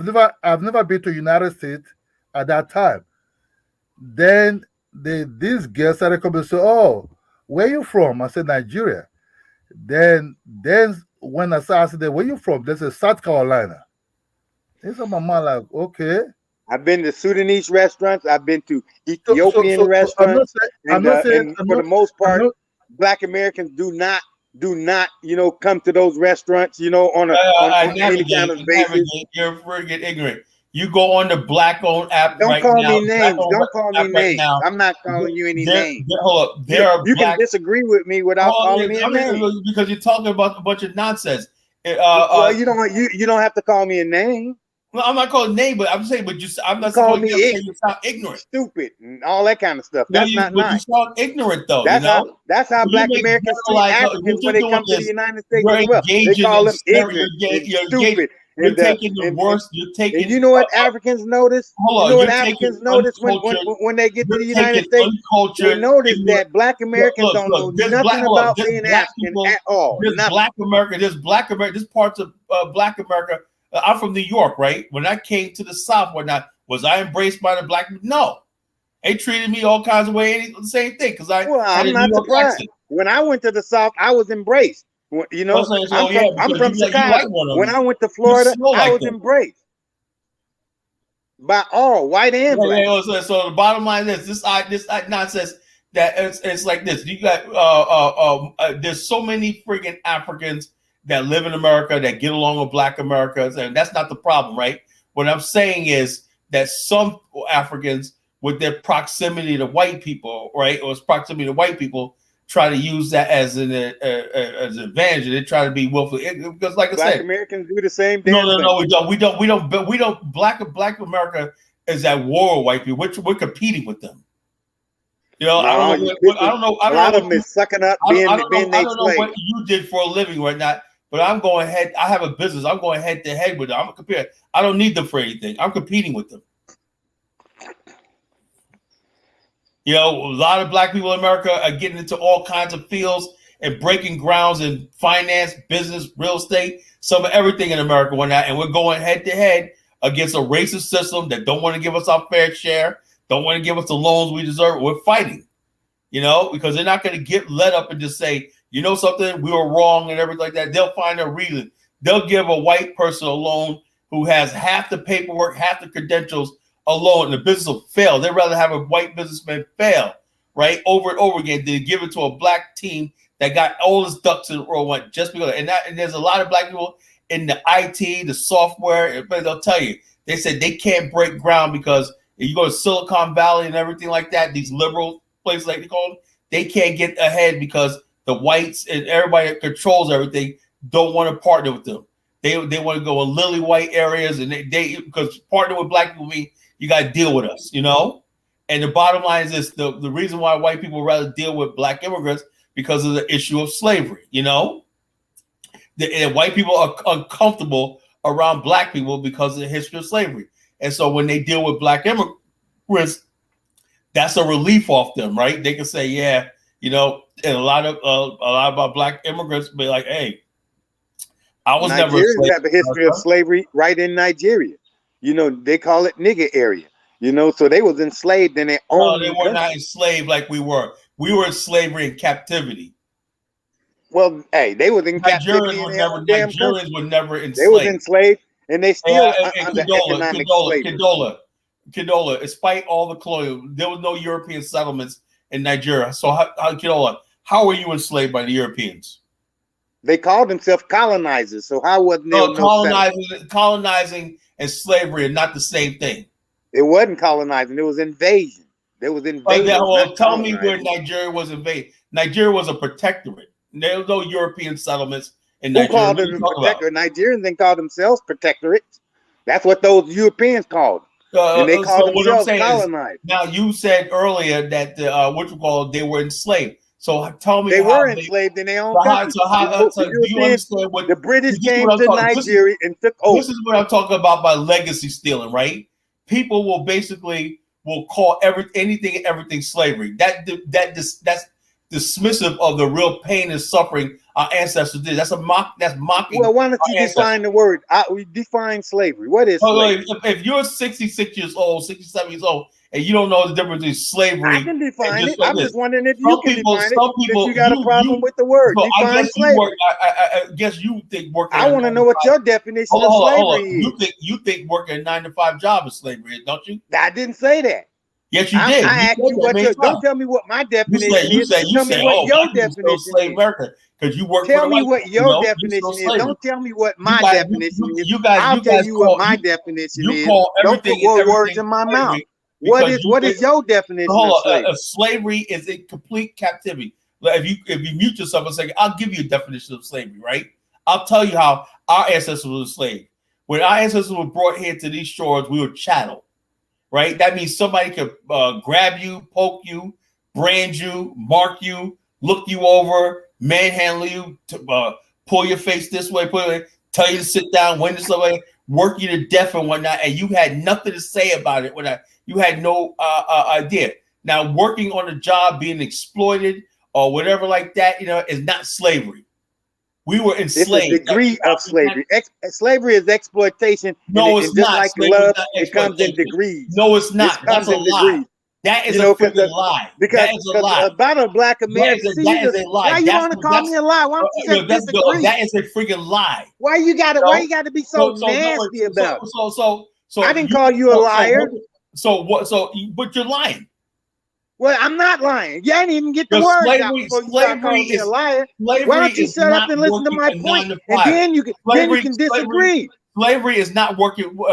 I've never been to United States at that time. Then these girls started coming and say, "Oh, where you from?" I said, "Nigeria." Then when I asked them, "Where you from?" They said, "South Carolina." They said, "My mom, like, okay." I've been to Sudanese restaurants. I've been to Ethiopian restaurants. I'm not saying for the most part, Black Americans do not, come to those restaurants, on any kind of basis. You're friggin' ignorant. You go on the Black-owned app Don't right call now. me names. Don't call me names. I'm not calling you any names. Hold up. You can disagree with me without calling me a name. Because you're talking about a bunch of nonsense. Well, you don't have to call me a name. Well, I'm not calling name, but I'm saying, I'm not call supposed me to say you sound ignorant, stupid, and all that kind of stuff. That's not nice. You sound ignorant, though. That's how Black Americans treat Africans when they come to the United States as well. They call them ignorant, stupid. You're taking the worst. You're taking. And you know what Africans notice? You know what Africans notice when they get to the United States? They notice that Black Americans don't know nothing about being African at all. This Black America, this parts of Black America. I'm from New York, right? When I came to the South, was I embraced by the Black? No, they treated me all kinds of ways. The same thing, because I'm not surprised. When I went to the South, I was embraced. I'm from Chicago. When I went to Florida, I was embraced by all white and black. So the bottom line is this nonsense that it's like this. You got there's so many friggin' Africans that live in America that get along with Black Americans, and that's not the problem, right? What I'm saying is that some Africans, with their proximity to white people, right, or proximity to white people, try to use that as an advantage. They try to be willful, because, like I said, Black Americans do the same thing. No, we don't. Black America is at war with white people. We're competing with them. You know, I don't know. A lot of them is sucking up being I don't their know slave. what you did for a living right now, but I'm going head. I have a business. I'm going head to head with them. I'm comparing. I don't need them for anything. I'm competing with them. You know, a lot of Black people in America are getting into all kinds of fields and breaking grounds in finance, business, real estate, some of everything in America went out, and we're going head to head against a racist system that don't want to give us our fair share, don't want to give us the loans we deserve. We're fighting, you know, because they're not going to get let up and just say, you know something, we were wrong and everything like that. They'll find a reason. They'll give a white person a loan who has half the paperwork, half the credentials, alone, and the business will fail. They'd rather have a white businessman fail, right, over and over again than give it to a Black team that got all his ducks in a row. Just because, and there's a lot of Black people in the IT, the software, but they'll tell you, they said they can't break ground because if you go to Silicon Valley and everything like that, these liberal places like they call them, they can't get ahead because the whites and everybody that controls everything don't want to partner with them. They want to go in lily white areas, and they because partner with Black people means you got to deal with us, you know? And the bottom line is this, the reason why white people rather deal with Black immigrants because of the issue of slavery, you know? And white people are uncomfortable around Black people because of the history of slavery. And so when they deal with Black immigrants, that's a relief off them, right? They can say, yeah, you know, and a lot of our Black immigrants be like, hey, I was never a slave. Nigerians have a history of slavery right in Nigeria. You know, they call it nigger area. You know, so they was enslaved in their own. No, they were not enslaved like we were. We were in slavery and captivity. Well, hey, they was in captivity. Nigerians were never enslaved. They was enslaved, and they still under economic slavery. Condola, despite all the colonial, there was no European settlements in Nigeria. So, Condola, how were you enslaved by the Europeans? They called themselves colonizers. So how wasn't there colonizing and slavery are not the same thing. It wasn't colonizing. It was invasion. They was invaders. Well, tell me where Nigeria was invaded. Nigeria was a protectorate. There was no European settlements in Nigeria. Who called them a protectorate? Nigerians didn't call themselves protectorates. That's what those Europeans called them. And they called themselves colonized. Now, you said earlier that they were enslaved. So tell me they were enslaved in their own country. So do you understand what the British came to Nigeria and took over? This is what I'm talking about by legacy stealing, right? People will basically call anything and everything slavery. That's dismissive of the real pain and suffering our ancestors did. That's mocking. Well, why don't you define the word? We define slavery. What is slavery? If you're 66 years old, 67 years old, and you don't know the difference between slavery, I can define it. I'm just wondering if you can define it. If you got a problem with the word, define slavery. I guess you think working. I want to know what your definition of slavery is. You think working a 9-to-5 job is slavery, don't you? I didn't say that. Yes, you did. I asked you what don't tell me what my definition is. Tell me what your definition is. Because you work. Tell me what your definition is. Don't tell me what my definition is. I'll tell you what my definition is. Don't put words in my mouth. What is your definition of slavery? Slavery is a complete captivity. If you mute yourself a second, I'll give you a definition of slavery, right? I'll tell you how our ancestors were enslaved. When our ancestors were brought here to these shores, we were chattel, right? That means somebody could grab you, poke you, brand you, mark you, look you over, manhandle you, pull your face this way, tell you to sit down, when to somebody, work you to death and whatnot, and you had nothing to say about it. You had no idea. Now, working on a job, being exploited or whatever like that, is not slavery. We were enslaved. It's a degree of slavery. Slavery is exploitation. No, it's not. Like love, it comes in degrees. No, it's not. That's a lie. That is a freaking lie. Because about a black American, that is a lie. Why you want to call me a lie? Why don't you say disagree? That is a freaking lie. Why you got to be so nasty about it? So I didn't call you a liar. But you're lying. Well, I'm not lying. You ain't even get the words out before you start calling me a liar. Why don't you shut up and listen to my point, and then you can disagree. Slavery is not working for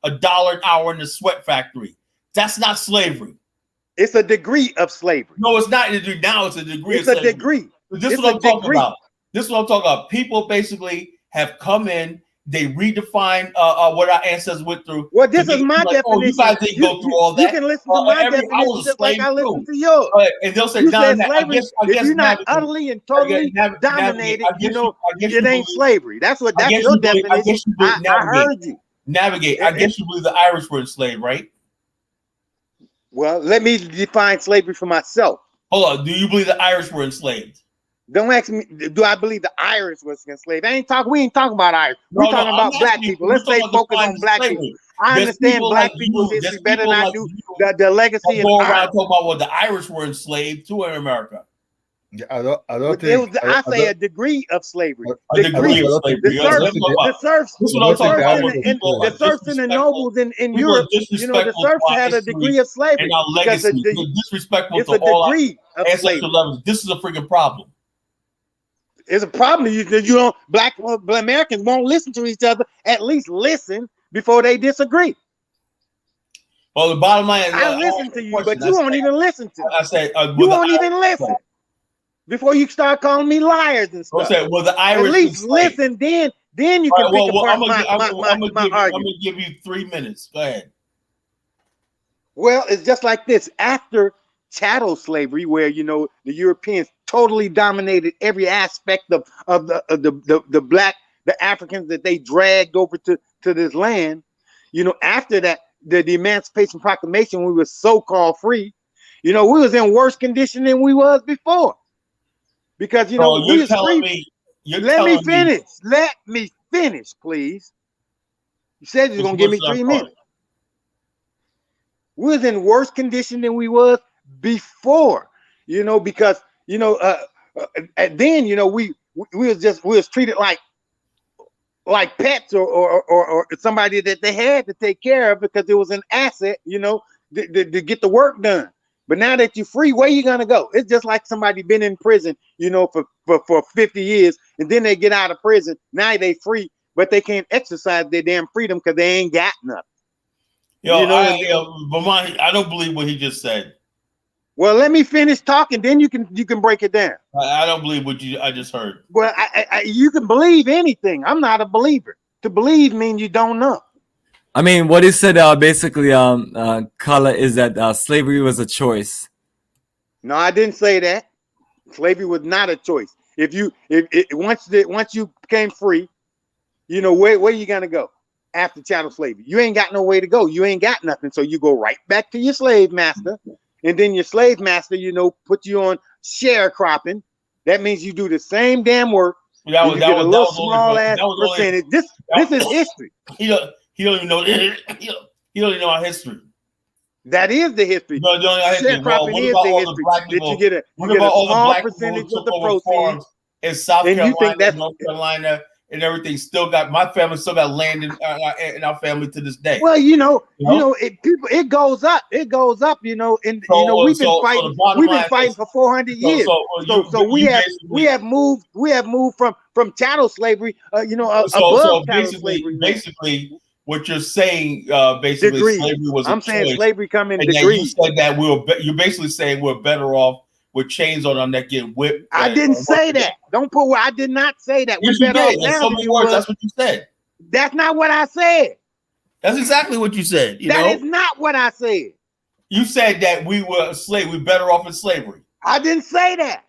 $1 an hour in the sweat factory. That's not slavery. It's a degree of slavery. No, it's not. Now it's a degree. It's a degree. This is what I'm talking about. This is what I'm talking about. People basically have come in. They redefine what our ancestors went through. Well, this is my definition. Oh, you guys didn't go through all that. You can listen to my definition just like I listen to yours. And they'll say, if you're not utterly and totally dominated, it ain't slavery. That's your definition. I heard you. Navigate. I guess you believe the Irish were enslaved, right? Well, let me define slavery for myself. Hold on. Do you believe the Irish were enslaved? Don't ask me, do I believe the Irish was enslaved? We ain't talking about Irish. We're talking about black people. Let's say focus on black people. I understand black people's history better than I do the legacy of around talking about what the Irish were enslaved to in America. Yeah, I don't think. I say a degree of slavery. A degree of slavery. The serfs and the nobles in Europe, the serfs had a degree of slavery. And our legacy, disrespectful to all our ancestral levels. This is a freaking problem. It's a problem. You don't. Black Americans won't listen to each other. At least listen before they disagree. Well, the bottom line is, I listen to you, but you won't even listen to me. I say you won't even listen before you start calling me liars and stuff. Well, the Irish at least listen, then you can pick apart my argument. I'm gonna give you 3 minutes. Go ahead. Well, it's just like this. After chattel slavery, where the Europeans totally dominated every aspect of the Africans that they dragged over to this land. After that, the Emancipation Proclamation, we were so-called free. We was in worse condition than we was before. Because we was free. Let me finish, please. You said you were gonna give me 3 minutes. We was in worse condition than we was before, because then we was treated like pets or somebody that they had to take care of because it was an asset, to get the work done. But now that you're free, where you gonna go? It's just like somebody been in prison, for 50 years, and then they get out of prison. Now they free, but they can't exercise their damn freedom because they ain't got nothing. Bomani, I don't believe what he just said. Well, let me finish talking, then you can break it down. I don't believe what I just heard. Well, you can believe anything. I'm not a believer. To believe means you don't know. I mean, what he said basically, Kala, is that slavery was a choice. No, I didn't say that. Slavery was not a choice. Once you became free, you know where you gonna go after chattel slavery? You ain't got no way to go. You ain't got nothing, so you go right back to your slave master, and then your slave master, put you on sharecropping. That means you do the same damn work. You get a little small ass percentage. This is history. He don't even know. He don't even know our history. That is the history. No, sharecropping is the history. That you get a small percentage of the proceeds in South Carolina, North Carolina, and everything. My family still got land in our family to this day. Well, it goes up. It goes up. We've been fighting. We've been fighting for 400 years. So we have moved from chattel slavery. Above chattel slavery. Basically. What you're saying, basically, slavery was a choice. Slavery come in and degrees. You said that you're basically saying we're better off with chains on our neck getting whipped. I didn't say that. Don't put where I did not say that. Yes, We're better off now. So many words. That's what you said. That's not what I said. That's exactly what you said. That is not what I said. You said that we were a slave. We're better off in slavery. I didn't say that.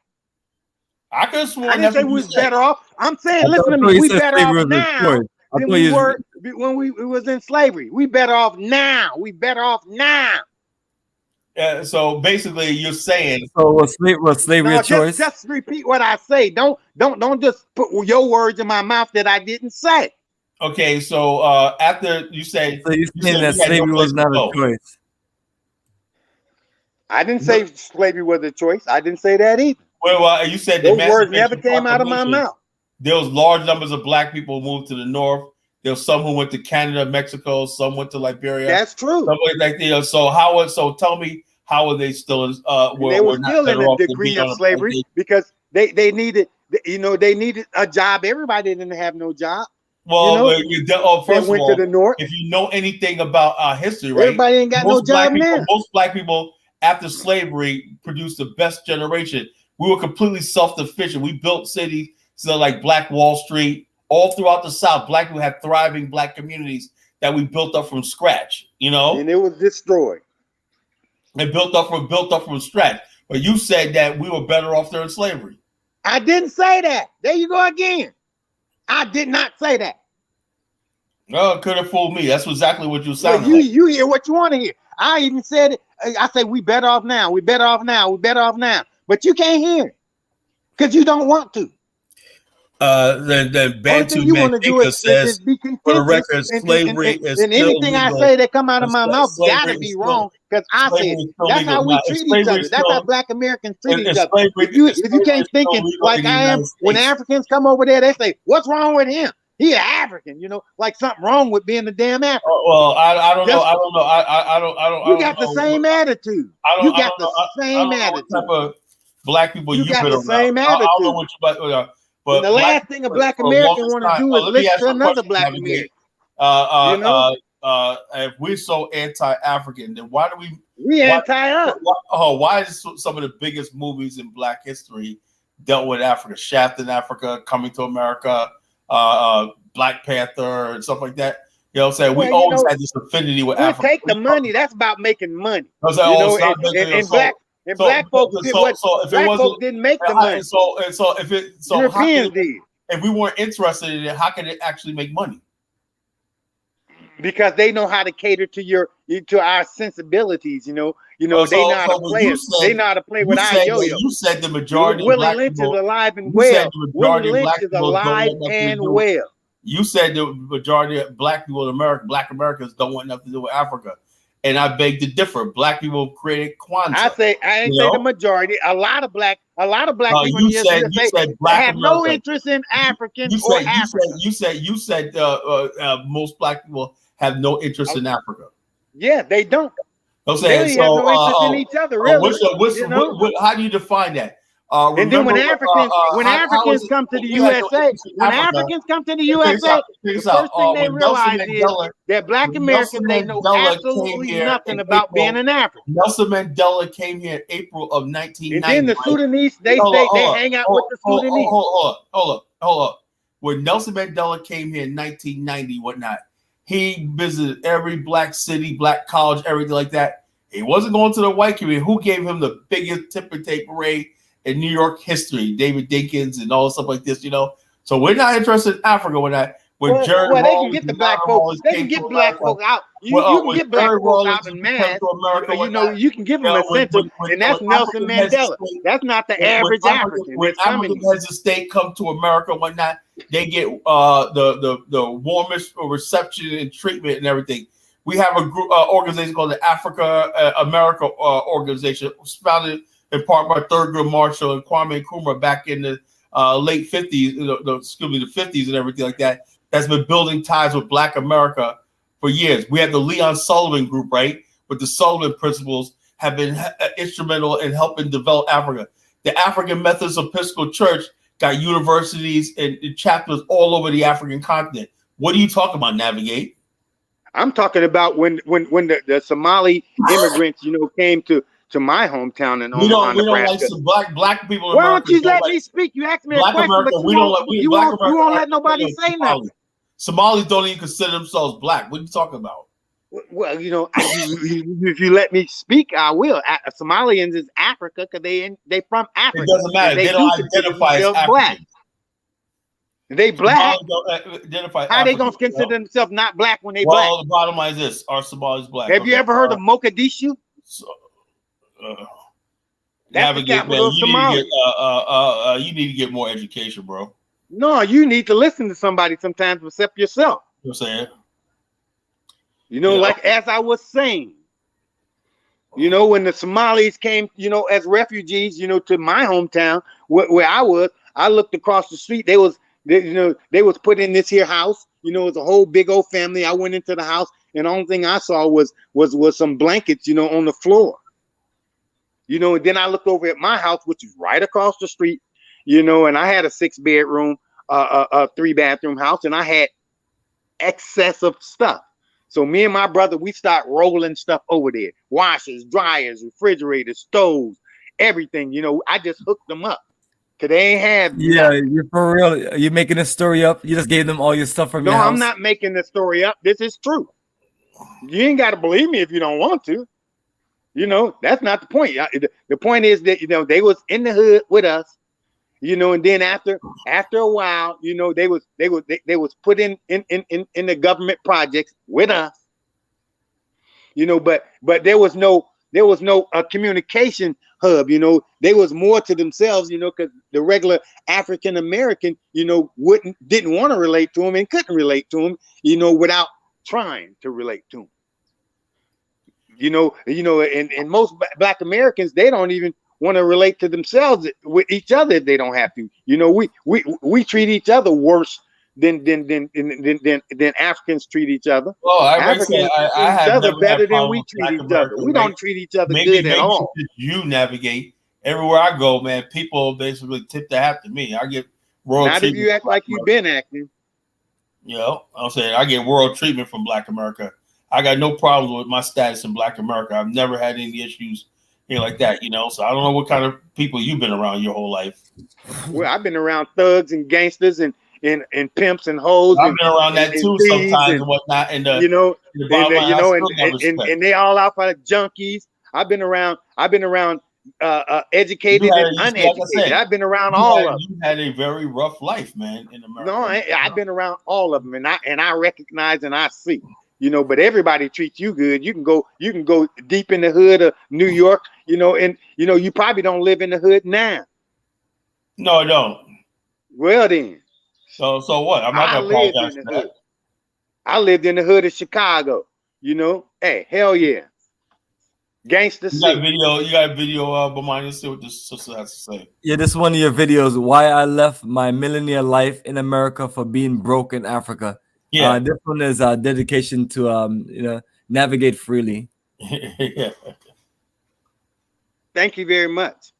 I could have sworn. I didn't say we was better off. I'm saying, listen to me. We better off now than we were when we was in slavery. We better off now. We better off now. So basically, you're saying. So was slavery a choice? Just repeat what I say. Don't just put your words in my mouth that I didn't say. Okay, so after you said, so you're saying that slavery was not a choice. I didn't say slavery was a choice. I didn't say that either. Well, you said those words never came out of my mouth. There was large numbers of black people who moved to the north. There was some who went to Canada, Mexico. Some went to Liberia. That's true. So tell me, how are they still? They were still in a degree of slavery because they needed, they needed a job. Everybody didn't have no job. Well, first of all, to the north. If you know anything about our history, right? Everybody ain't got no job now. Most black people after slavery produced the best generation. We were completely self-sufficient. We built cities, like Black Wall Street, all throughout the South. Black people had thriving black communities that we built up from scratch. And it was destroyed. It built up from scratch. But you said that we were better off during slavery. I didn't say that. There you go again. I did not say that. No, it could have fooled me. That's exactly what you sounded like. You hear what you want to hear. I even said it. I say we better off now. We better off now. We better off now. But you can't hear it because you don't want to. The Bantu Mandinka says, for the record, slavery is and anything I say that come out of my mouth gotta be wrong because I said it. That's how we treat each other. That's how Black Americans treat each other. If you can't think like I am, when Africans come over there, they say, "What's wrong with him? He an African," like something wrong with being a damn African. Well, I don't know. I don't know. I don't. You got the same attitude. You got the same attitude. Black people, you got the same attitude. I don't know what you. But the last thing a Black American want to do is listen to another Black American. If we're so anti-African, then why do we anti-us? Why is some of the biggest movies in Black history dealt with Africa? Shaft in Africa, Coming to America, Black Panther, and stuff like that. You know what I'm saying? We always had this affinity with Africa. We take the money. That's about making money. Black folks didn't make the money. Europeans did. If we weren't interested in it, how can it actually make money? Because they know how to cater to our sensibilities. They know how to play it. They know how to play with our yo-yo. You said the majority. Willie Lynch is alive and well. Willie Lynch is alive and well. You said the majority of Black people in America, Black Americans, don't want nothing to do with Africa. And I beg to differ. Black people created Kwanzaa. I ain't say the majority. A lot of black people in the USA have no interest in Africans or Africa. You said most Black people have no interest in Africa. Yeah, they don't. I'm saying they have no interest in each other. Really, how do you define that? And then when Africans come to the USA, when Africans come to the USA, the first thing they realize is that Black Americans, they know absolutely nothing about being an African. Nelson Mandela came here in April of 1990. And then the Sudanese, they hang out with the Sudanese. Hold up. When Nelson Mandela came here in 1990, whatnot, he visited every Black city, Black college, everything like that. He wasn't going to the white community. Who gave him the biggest ticker tape parade in New York history? David Dinkins and all stuff like this, you know. So we're not interested in Africa when that. Well, they can get the Black folks. They can get Black folk out. You can get Black folks out in mass. You know, you can give them a incentive, and that's Nelson Mandela. That's not the average African. When African heads of state come to America and whatnot, they get the warmest reception and treatment and everything. We have a group organization called the Africa America organization, founded in part by Thurgood Marshall and Kwame Nkrumah back in the late 50s, the 50s and everything like that. That's been building ties with Black America for years. We have the Leon Sullivan group, right? But the Sullivan principles have been instrumental in helping develop Africa. The African Methodist Episcopal Church got universities and chapters all over the African continent. What are you talking about, Navigate? I'm talking about when the Somali immigrants, you know, came to my hometown and we don't like some black people. Why don't you let me speak? You asked me a question, but you won't let nobody say nothing. Somalis don't even consider themselves Black. What are you talking about? Well, you know, if you let me speak, I will. Somalians is Africa because they from Africa. It doesn't matter. They don't identify as African. Black. They Black. How they gonna consider themselves not Black when they Black? Black? Well, the bottom line is this: are Somalis Black? Have you ever heard of Mogadishu? That's the capital of Somalia. You need to get more education, bro. No, you need to listen to somebody sometimes except yourself. You know what I'm saying? You know, like as I was saying, you know, when the Somalis came, you know, as refugees, you know, to my hometown where I was, I looked across the street. They was put in this here house. You know, it was a whole big old family. I went into the house, and the only thing I saw was some blankets, you know, on the floor. You know, and then I looked over at my house, which is right across the street, you know, and I had a 6-bedroom, 3-bathroom house, and I had excess of stuff. So me and my brother, we start rolling stuff over there. Washers, dryers, refrigerators, stoves, everything. You know, I just hooked them up. Cause they ain't have nothing. You're for real. You're making a story up. You just gave them all your stuff from your house. No, I'm not making the story up. This is true. You ain't got to believe me if you don't want to. You know, that's not the point. The point is that, you know, they was in the hood with us, you know, and then after a while, you know, they was put in the government projects with us, you know, but there was no communication hub, you know. They was more to themselves, you know, because the regular African American, you know, didn't want to relate to them and couldn't relate to them, you know, without trying to relate to them. You know, and most Black Americans, they don't even want to relate to themselves with each other if they don't have to. You know, we treat each other worse than Africans treat each other. Well, Africans treat each other better than we treat each other. We don't treat each other good at all. You Navigate everywhere I go, man. People basically tip the hat to me. I get royal treatment. Not if you act like you've been acting. You know, I'm saying I get world treatment from Black America. I got no problems with my status in Black America. I've never had any issues here like that, you know. So I don't know what kind of people you've been around your whole life. Well, I've been around thugs and gangsters and pimps and hoes. I've been around that too sometimes and whatnot. And you know, and they all out for junkies. I've been around educated and uneducated. Like I've been around all of them. You had a very rough life, man, in America. No, I've been around all of them, and I recognize and I see. You know, but everybody treats you good. You can go deep in the hood of New York, you know, and you know, you probably don't live in the hood now. No, I don't. Well then. So what? I'm not gonna apologize for that. I lived in the hood of Chicago, you know. Hey, hell yeah. Gangster. You got a video, Bomani. Let's see what this sister has to say. Yeah, this is one of your videos, why I left my millionaire life in America for being broke in Africa. Yeah, this one is dedication to you know, navigate freely. Yeah. Thank you very much.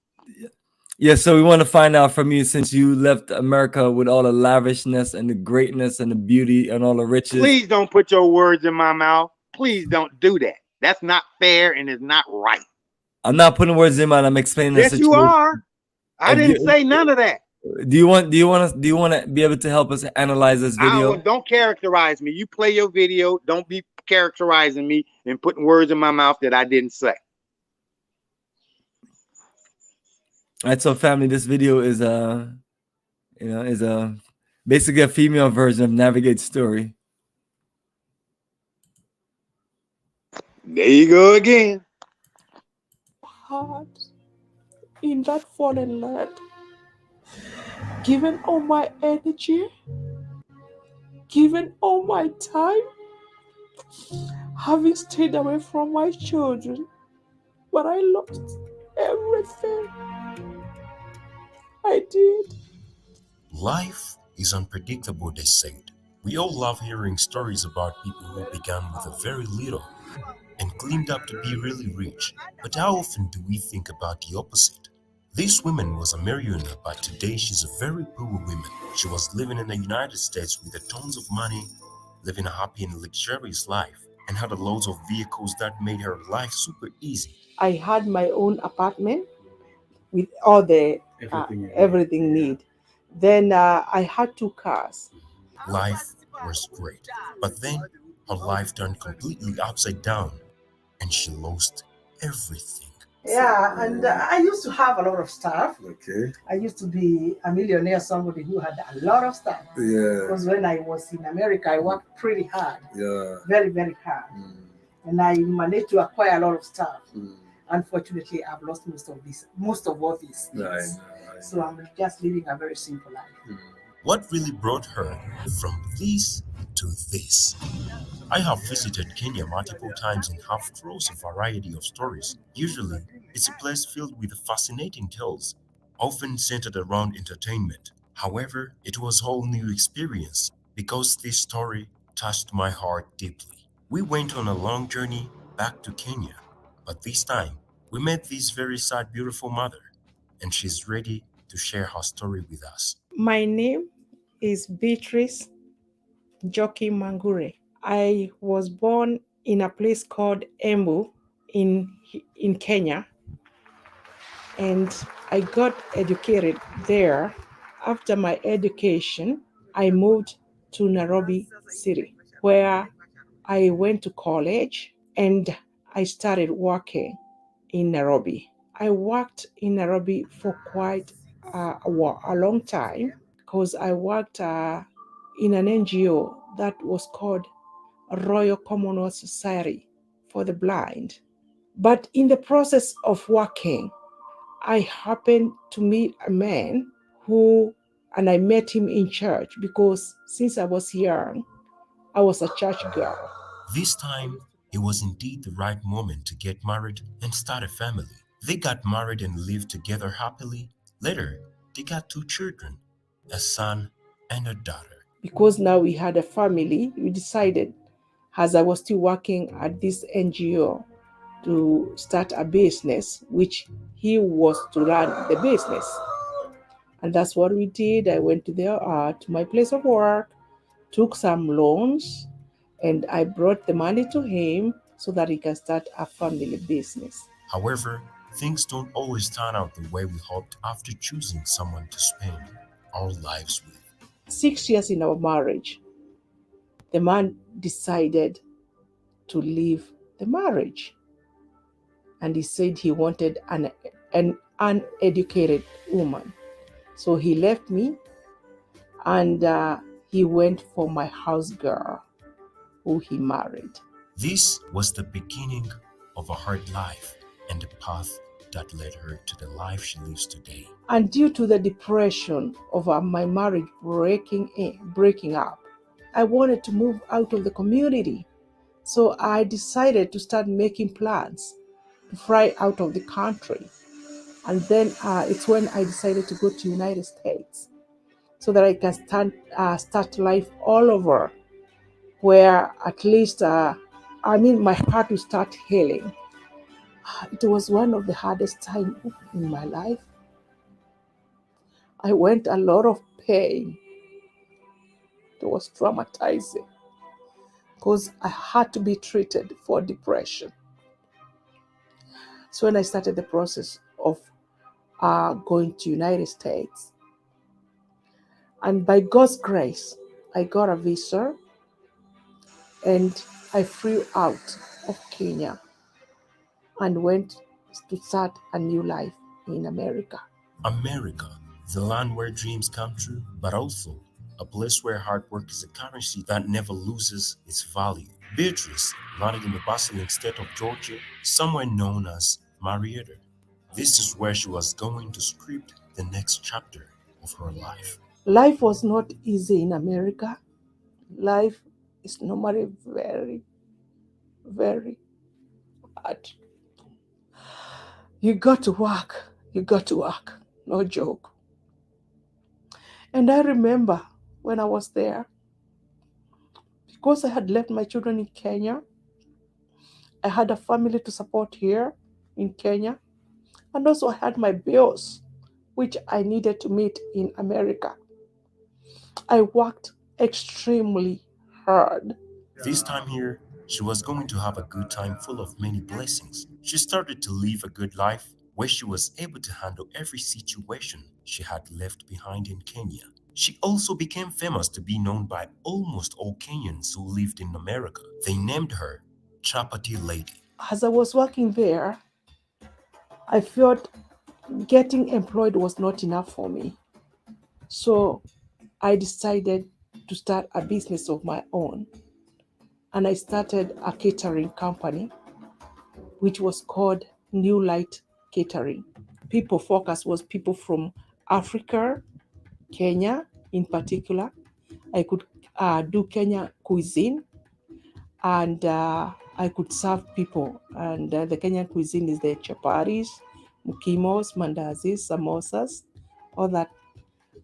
Yeah, so we want to find out from you, since you left America with all the lavishness and the greatness and the beauty and all the riches. Please don't put your words in my mouth. Please don't do that. That's not fair and it's not right. I'm not putting words in, man. I'm explaining the Yes, situation. you are. I didn't say none of that. Do you want to be able to help us analyze this video? Don't characterize me. You play your video. Don't be characterizing me and putting words in my mouth that I didn't say. All right, so family, this video is basically a female version of Navigate's story. There you go again. Heart in that foreign land, given all my energy, given all my time, having stayed away from my children, but I lost everything I did. Life is unpredictable, they said. We all love hearing stories about people who began with a very little and climbed up to be really rich. But how often do we think about the opposite? This woman was a millionaire, but today she's a very poor woman. She was living in the United States with tons of money, living a happy and luxurious life, and had a loads of vehicles that made her life super easy. I had my own apartment with all the everything need. Then I had 2 cars. Life was great, but then her life turned completely upside down and she lost everything. Yeah, and I used to have a lot of stuff. Okay. I used to be a millionaire, somebody who had a lot of stuff. Yeah. Because when I was in America, I worked pretty hard. Yeah. Very, very hard. And I managed to acquire a lot of stuff. Unfortunately, I've lost most of all these things. Right. So I'm just living a very simple life. What really brought her from this to this? I have visited Kenya multiple times and have crossed a variety of stories. Usually, it's a place filled with fascinating tales, often centered around entertainment. However, it was a whole new experience because this story touched my heart deeply. We went on a long journey back to Kenya, but this time we met this very sad, beautiful mother, and she's ready to share her story with us. My name is Beatrice Joki Mangure. I was born in a place called Embu in Kenya, and I got educated there. After my education, I moved to Nairobi City, where I went to college and I started working in Nairobi. I worked in Nairobi for quite a long time because I worked in an NGO that was called Royal Commonwealth Society for the Blind. But in the process of working, I happened to meet a man and I met him in church because since I was young, I was a church girl. This time, it was indeed the right moment to get married and start a family. They got married and lived together happily. Later, they got 2 children, a son and a daughter. Because now we had a family, we decided, as I was still working at this NGO, to start a business, which he was to run the business. And that's what we did. I went to my place of work, took some loans, and I brought the money to him so that he can start a family business. However, things don't always turn out the way we hoped after choosing someone to spend our lives with. 6 years in our marriage, the man decided to leave the marriage. And he said he wanted an uneducated woman. So he left me and he went for my house girl, who he married. This was the beginning of a hard life and the path that led her to the life she lives today. And due to the depression of my marriage breaking up, I wanted to move out of the community. So I decided to start making plans to fly out of the country. And then it's when I decided to go to United States so that I can start life all over, where at least, my heart will start healing. It was one of the hardest times in my life I went a lot of pain. It was traumatizing because I had to be treated for depression. So when I started the process of going to United States, and by God's grace, I got a visa and I flew out of Kenya and went to start a new life in America. America, the land where dreams come true, but also a place where hard work is a currency that never loses its value. Beatrice landed in the bustling state of Georgia, somewhere known as Marietta. This is where she was going to script the next chapter of her life. Life was not easy in America. Life is normally very, very hard. You got to work. You got to work. No joke. And I remember when I was there, because I had left my children in Kenya, I had a family to support here in Kenya, and also I had my bills, which I needed to meet in America. I worked extremely hard. This time here, she was going to have a good time full of many blessings. She started to live a good life where she was able to handle every situation she had left behind in Kenya. She also became famous to be known by almost all Kenyans who lived in America. They named her Chapati Lady. As I was working there, I felt getting employed was not enough for me. So I decided to start a business of my own. And I started a catering company, which was called New Light Catering. People focus was people from Africa, Kenya in particular. I could do Kenya cuisine, and I could serve people. And the Kenyan cuisine is the chapatis, mukimos, mandazis, samosas, all that.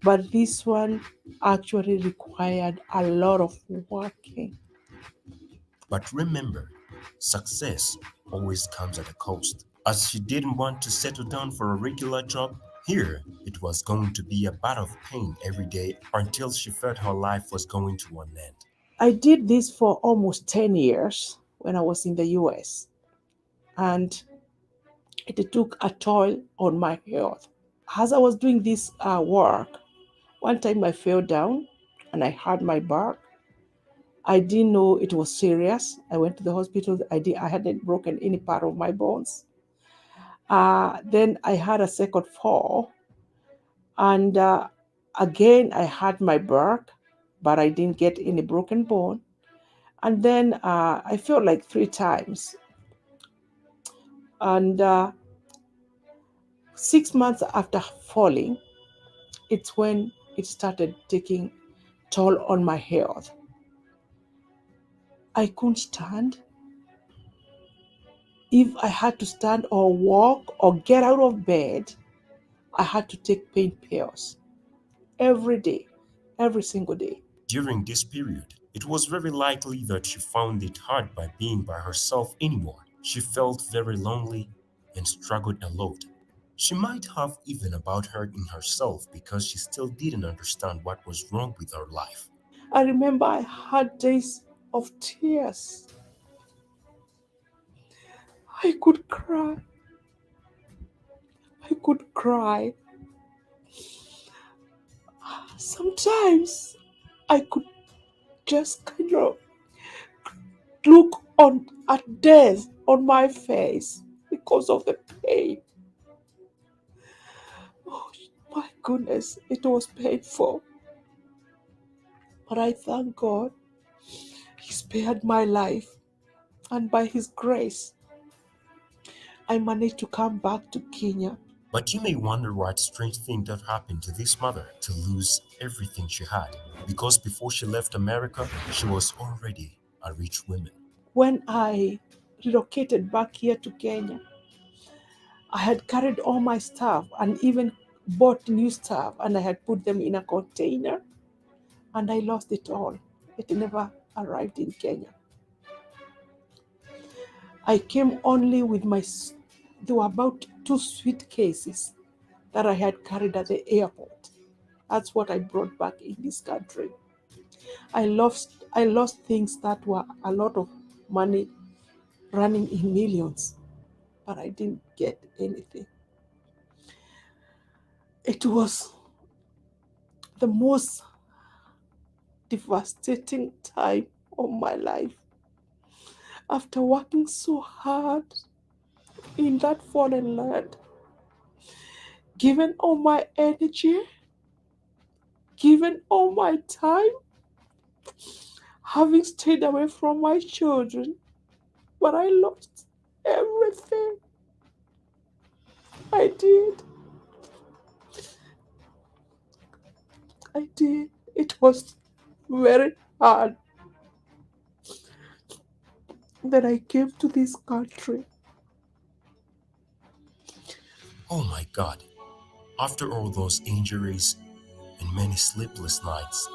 But this one actually required a lot of working. But remember, success always comes at a cost. As she didn't want to settle down for a regular job, here it was going to be a battle of pain every day until she felt her life was going to an end. I did this for almost 10 years when I was in the US, and it took a toll on my health. As I was doing this work, one time I fell down and I hurt my back. I didn't know it was serious. I went to the hospital. I hadn't broken any part of my bones. Then I had a second fall, and again I hurt my back, but I didn't get any broken bone. And then I fell like 3 times. And 6 months after falling, it's when it started taking toll on my health. I couldn't stand. If I had to stand or walk or get out of bed, I had to take pain pills every day, every single day. During this period, it was very likely that she found it hard by being by herself anymore. She felt very lonely and struggled a lot. She might have even about her in herself because she still didn't understand what was wrong with her life. I remember I had days of tears. I could cry. I could cry. Sometimes I could just kind of look on at death on my face because of the pain. Oh my goodness, it was painful. But I thank God He spared my life, and by His grace, I managed to come back to Kenya. But you may wonder what strange thing that happened to this mother to lose everything she had, because before she left America, she was already a rich woman. When I relocated back here to Kenya, I had carried all my stuff and even bought new stuff, and I had put them in a container, and I lost it all. It never arrived in Kenya. I came only with there were about 2 suitcases that I had carried at the airport. That's what I brought back in this country. I lost things that were a lot of money, running in millions, but I didn't get anything. It was the most devastating time of my life. After working so hard in that foreign land, given all my energy, given all my time, having stayed away from my children, but I lost everything. I did. It was very hard. Then I came to this country. Oh my God. After all those injuries and many sleepless nights,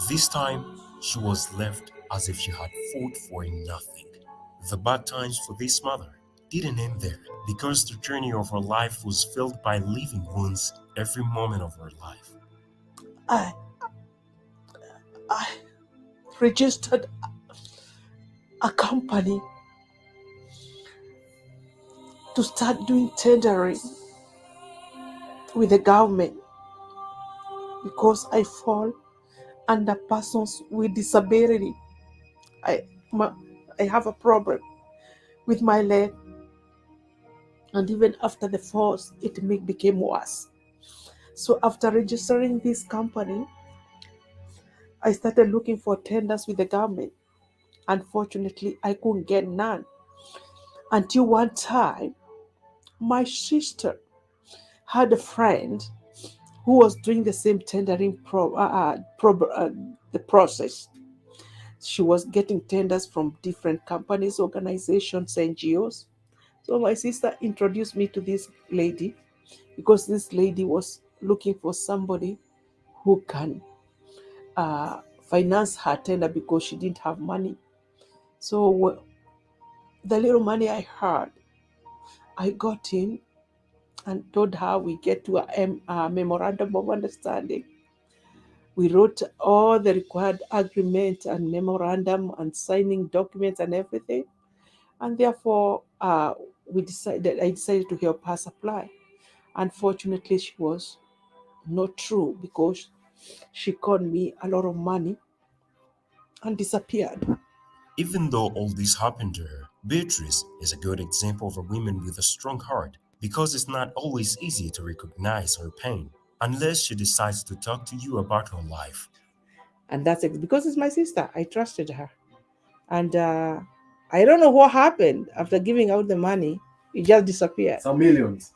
this time she was left as if she had fought for nothing. The bad times for this mother didn't end there, because the journey of her life was filled by living wounds every moment of her life. I registered a company to start doing tendering with the government because I fall under persons with disability. I have a problem with my leg, and even after the falls, it became worse. So after registering this company, I started looking for tenders with the government. Unfortunately, I couldn't get none. Until one time, my sister had a friend who was doing the same tendering the process. She was getting tenders from different companies, organizations, NGOs. So my sister introduced me to this lady because this lady was looking for somebody who can finance her tender because she didn't have money. So the little money I had, I got in and told her we get to a memorandum of understanding. We wrote all the required agreement and memorandum and signing documents and everything. And therefore, I decided to help her supply. Unfortunately, she was not true because she called me a lot of money and disappeared. Even though all this happened to her, Beatrice is a good example of a woman with a strong heart, because it's not always easy to recognize her pain unless she decides to talk to you about her life. And that's it. Because it's my sister. I trusted her. And I don't know what happened after giving out the money. It just disappeared. Some millions.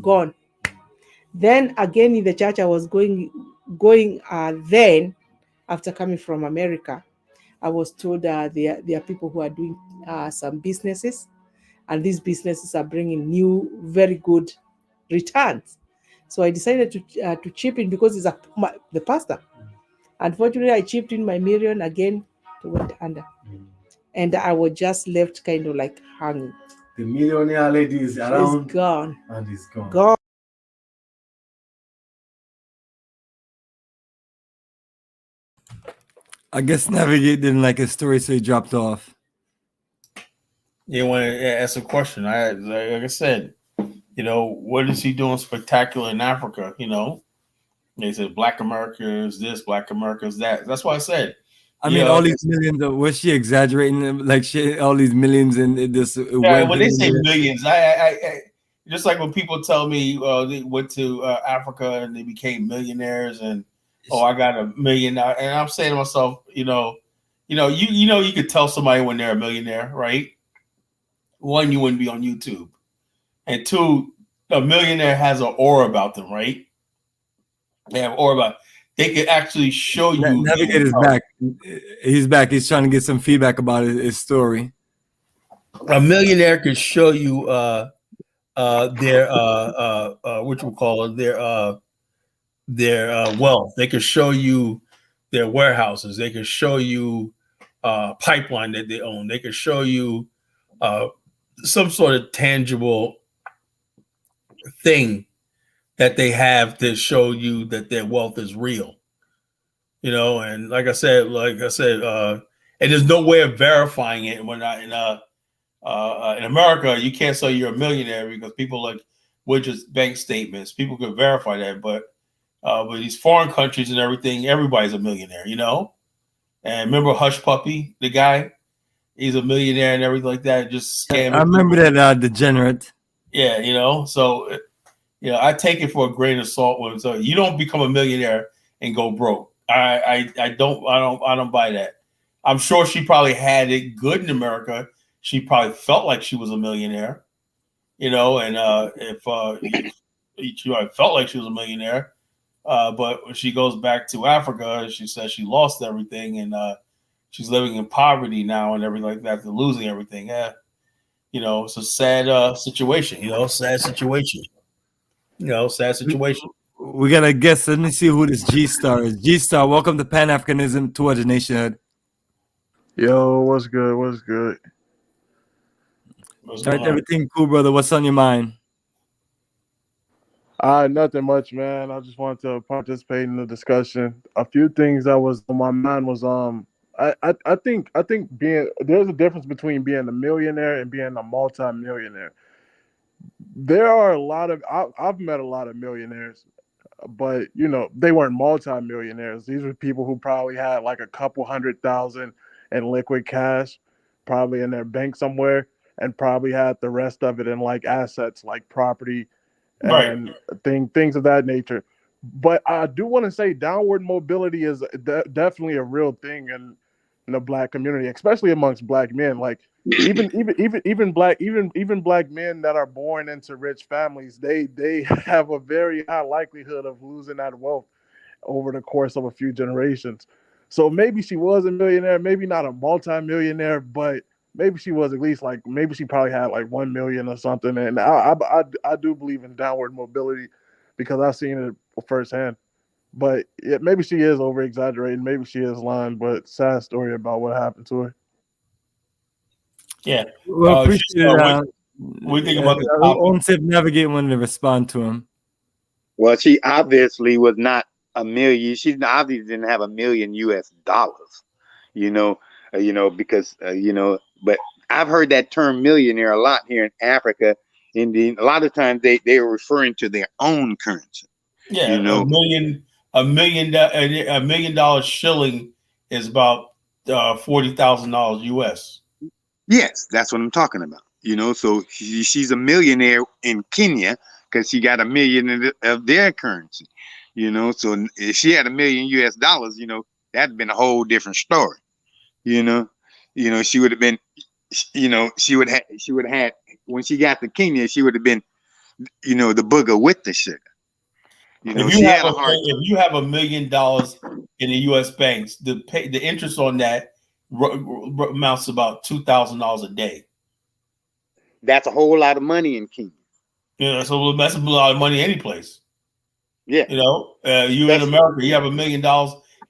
Gone. Then again in the church I was going then, after coming from America, I was told there are people who are doing some businesses, and these businesses are bringing new, very good returns. So I decided to chip in because it's the pastor. Unfortunately, I chipped in my million again to went under. And I was just left kind of like hanging. The millionaire lady is around. It's gone. And it's gone. Gone. I guess Navigate didn't like his story, so he dropped off. You want to ask a question? Like I said, what is he doing spectacular in Africa? They said Black America is this, Black America is that. That's why I said. I mean, all these millions. Was she exaggerating? Like all these millions and this. Yeah, when they say millions, I just like when people tell me they went to Africa and they became millionaires and I got $1 million, and I'm saying to myself, you could tell somebody when they're a millionaire, right? One, you wouldn't be on YouTube, and two, a millionaire has an aura about them, right? They have aura about. They could actually show you. Navigate is back. He's back. He's trying to get some feedback about his story. A millionaire could show you their their wealth. They could show you their warehouses. They could show you pipeline that they own. They could show you some sort of tangible thing that they have to show you that their wealth is real. You know, and like I said, and there's no way of verifying it. When in America, you can't say you're a millionaire because people with just bank statements. People can verify that, but with these foreign countries and everything, everybody's a millionaire. You know, and remember Hush Puppy, the guy, he's a millionaire and everything like that, just scamming. I remember that degenerate. Yeah, you know, so I take it for a grain of salt. So you don't become a millionaire and go broke. I don't buy that. I'm sure she probably had it good in America. She probably felt like she was a millionaire, you know, and if she felt like she was a millionaire, but when she goes back to Africa, she says she lost everything and she's living in poverty now and everything like that, after losing everything. You know, it's a sad situation. You know, sad situation. You know, sad situation. We got a guest. Let me see who this G Star is. G Star, welcome to Pan-Africanism towards the nationhood. Yo, what's good? What's good? Everything cool, brother. What's on your mind? Nothing much, man. I just wanted to participate in the discussion. A few things that was on my mind was I think there's a difference between being a millionaire and being a multi-millionaire. There are a lot of I've met a lot of millionaires, but you know, they weren't multi-millionaires. These were people who probably had like a couple $100,000 in liquid cash, probably in their bank somewhere, and probably had the rest of it in like assets like property and things of that nature. But I do want to say downward mobility is definitely a real thing in the Black community, especially amongst Black men. Like even black men that are born into rich families, they have a very high likelihood of losing that wealth over the course of a few generations. So maybe she was a millionaire, maybe not a multi-millionaire, but maybe she was at least maybe she probably had like 1 million or something. And I do believe in downward mobility because I've seen it firsthand. But yeah, maybe she is over exaggerating, maybe she is lying, but sad story about what happened to her. Yeah. Well, appreciate it. We think about the on Tip Navigate wanted to respond to him. Well, she obviously was not a million. She obviously didn't have $1 million US, because but I've heard that term millionaire a lot here in Africa. A lot of times they are referring to their own currency. Yeah, $1 million shilling is about $40,000 US. Yes, that's what I'm talking about. You know, so she's a millionaire in Kenya because she got $1 million of their currency. You know, so if she had $1 million US, that'd been a whole different story. She would have been, she would have had when she got to Kenya, she would have been, the booger with the sugar. If you have $1 million in the U.S. banks, the interest on that amounts to about $2,000 a day. That's a whole lot of money in Kenya. Yeah, that's a lot of money any place. Yeah, you in America, you have $1 million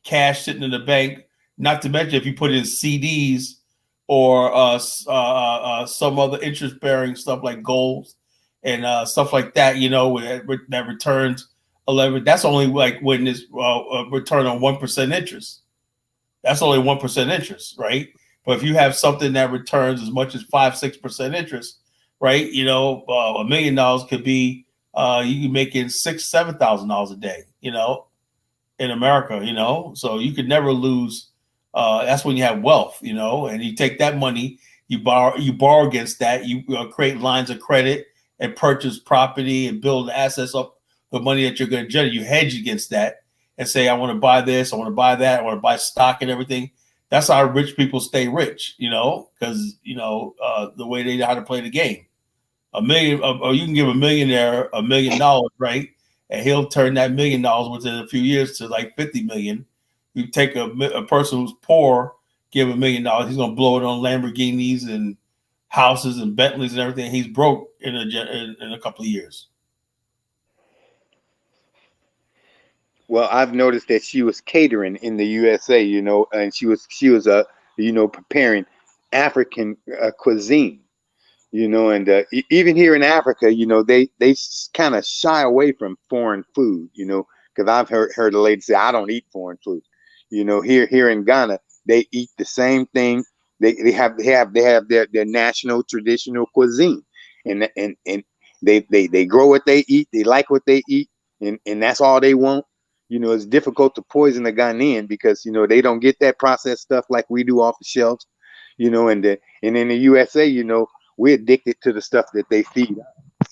cash sitting in the bank. Not to mention if you put in CDs or some other interest-bearing stuff like gold and stuff like that, that returns 11. That's only like when this return on 1% interest. That's only 1% interest, right? But if you have something that returns as much as 5-6% interest, right? $1 million could be you can make in $6,000-$7,000 a day, in America, so you could never lose. That's when you have wealth, and you take that money, you borrow against that, you create lines of credit and purchase property and build assets up. The money that you're going to generate, you hedge against that and say, I want to buy this, I want to buy that, I want to buy stock and everything. That's how rich people stay rich, because the way they know how to play the game. $1 million, or you can give a millionaire $1 million, right? And he'll turn that $1 million within a few years to like 50 million. You take a person who's poor, give $1 million, he's gonna blow it on Lamborghinis and houses and Bentleys and everything. He's broke in a couple of years. Well, I've noticed that she was catering in the USA, and she was preparing African cuisine, you know, and even here in Africa, you know, they kind of shy away from foreign food, you know, because I've heard a lady say, I don't eat foreign food. You know, here in Ghana, they eat the same thing. They have their national traditional cuisine, and they grow what they eat. They like what they eat, and that's all they want. You know, it's difficult to poison a Ghanaian because, you know, they don't get that processed stuff like we do off the shelves, you know, and in the USA, you know, we're addicted to the stuff that they feed us,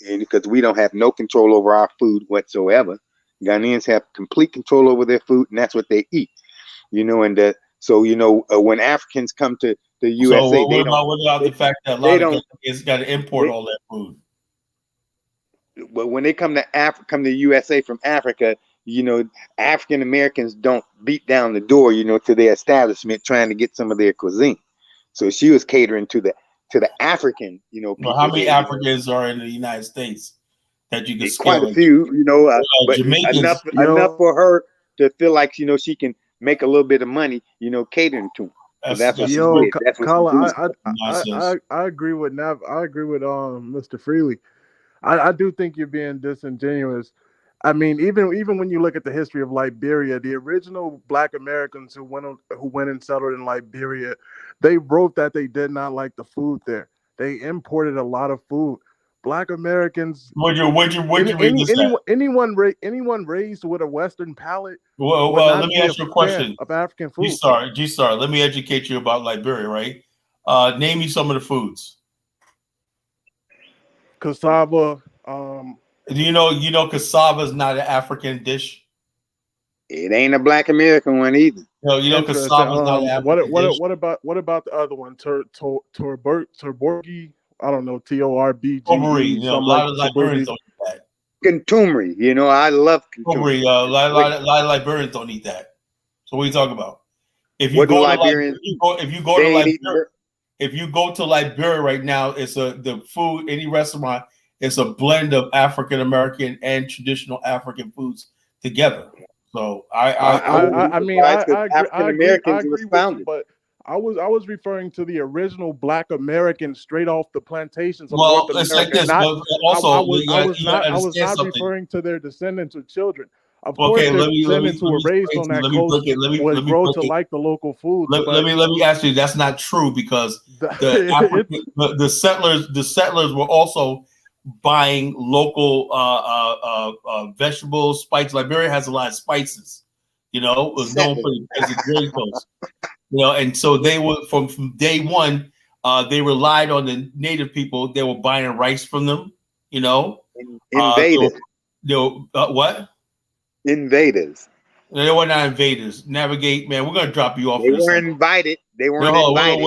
and because we don't have no control over our food whatsoever. Ghanaians have complete control over their food, and that's what they eat, you know, and so, you know, when Africans come to the USA, so what about the fact that a lot of Ghanaians got to import all that food? But when they come to USA from Africa, you know, African Americans don't beat down the door, you know, to their establishment trying to get some of their cuisine. So she was catering to the African, you know, people. Well, how many Africans are in the United States that you can quite a few, you know, but Jamaicans, enough for her to feel like, you know, she can make a little bit of money, you know, catering to them. That's what she did. That's what Colin, she did. I agree with I agree with Mr. Freely. I do think you're being disingenuous. I mean, even when you look at the history of Liberia, the original Black Americans who went and settled in Liberia, they wrote that they did not like the food there. They imported a lot of food. Black Americans. Would you read this? Anyone raised with a Western palate? Well, let me ask you a question. Of African food. G-Star, let me educate you about Liberia, right? Name me some of the foods. Cassava. Do you know cassava is not an African dish? It ain't a Black American one either. No, you know cassava is not an African dish. What about the other one? Torborgi? I don't know. Torb. Turmeric. You know, a lot of Liberians don't eat that. Contumely. You know, I love contumely. A lot of Liberians don't eat that. So what are you talking about? If you go to Liberia right now, it's the food, any restaurant, it's a blend of African American and traditional African foods together. So I mean, I agree with you, but I was referring to the original Black Americans straight off the plantations of well, North it's America. like this. I was not referring to their descendants or children. Of course, their descendants who were raised on that coast would grow to like the local food. Let me ask you. That's not true because the settlers were also buying local vegetables, spices. Liberia has a lot of spices. You know, it was known for the Great Coast. You know, and so they were from day one. They relied on the native people. They were buying rice from them. You know, invaders. What? Invaders. They were not invaders. Navigate, man. We're gonna drop you off. They weren't invited. They weren't invited.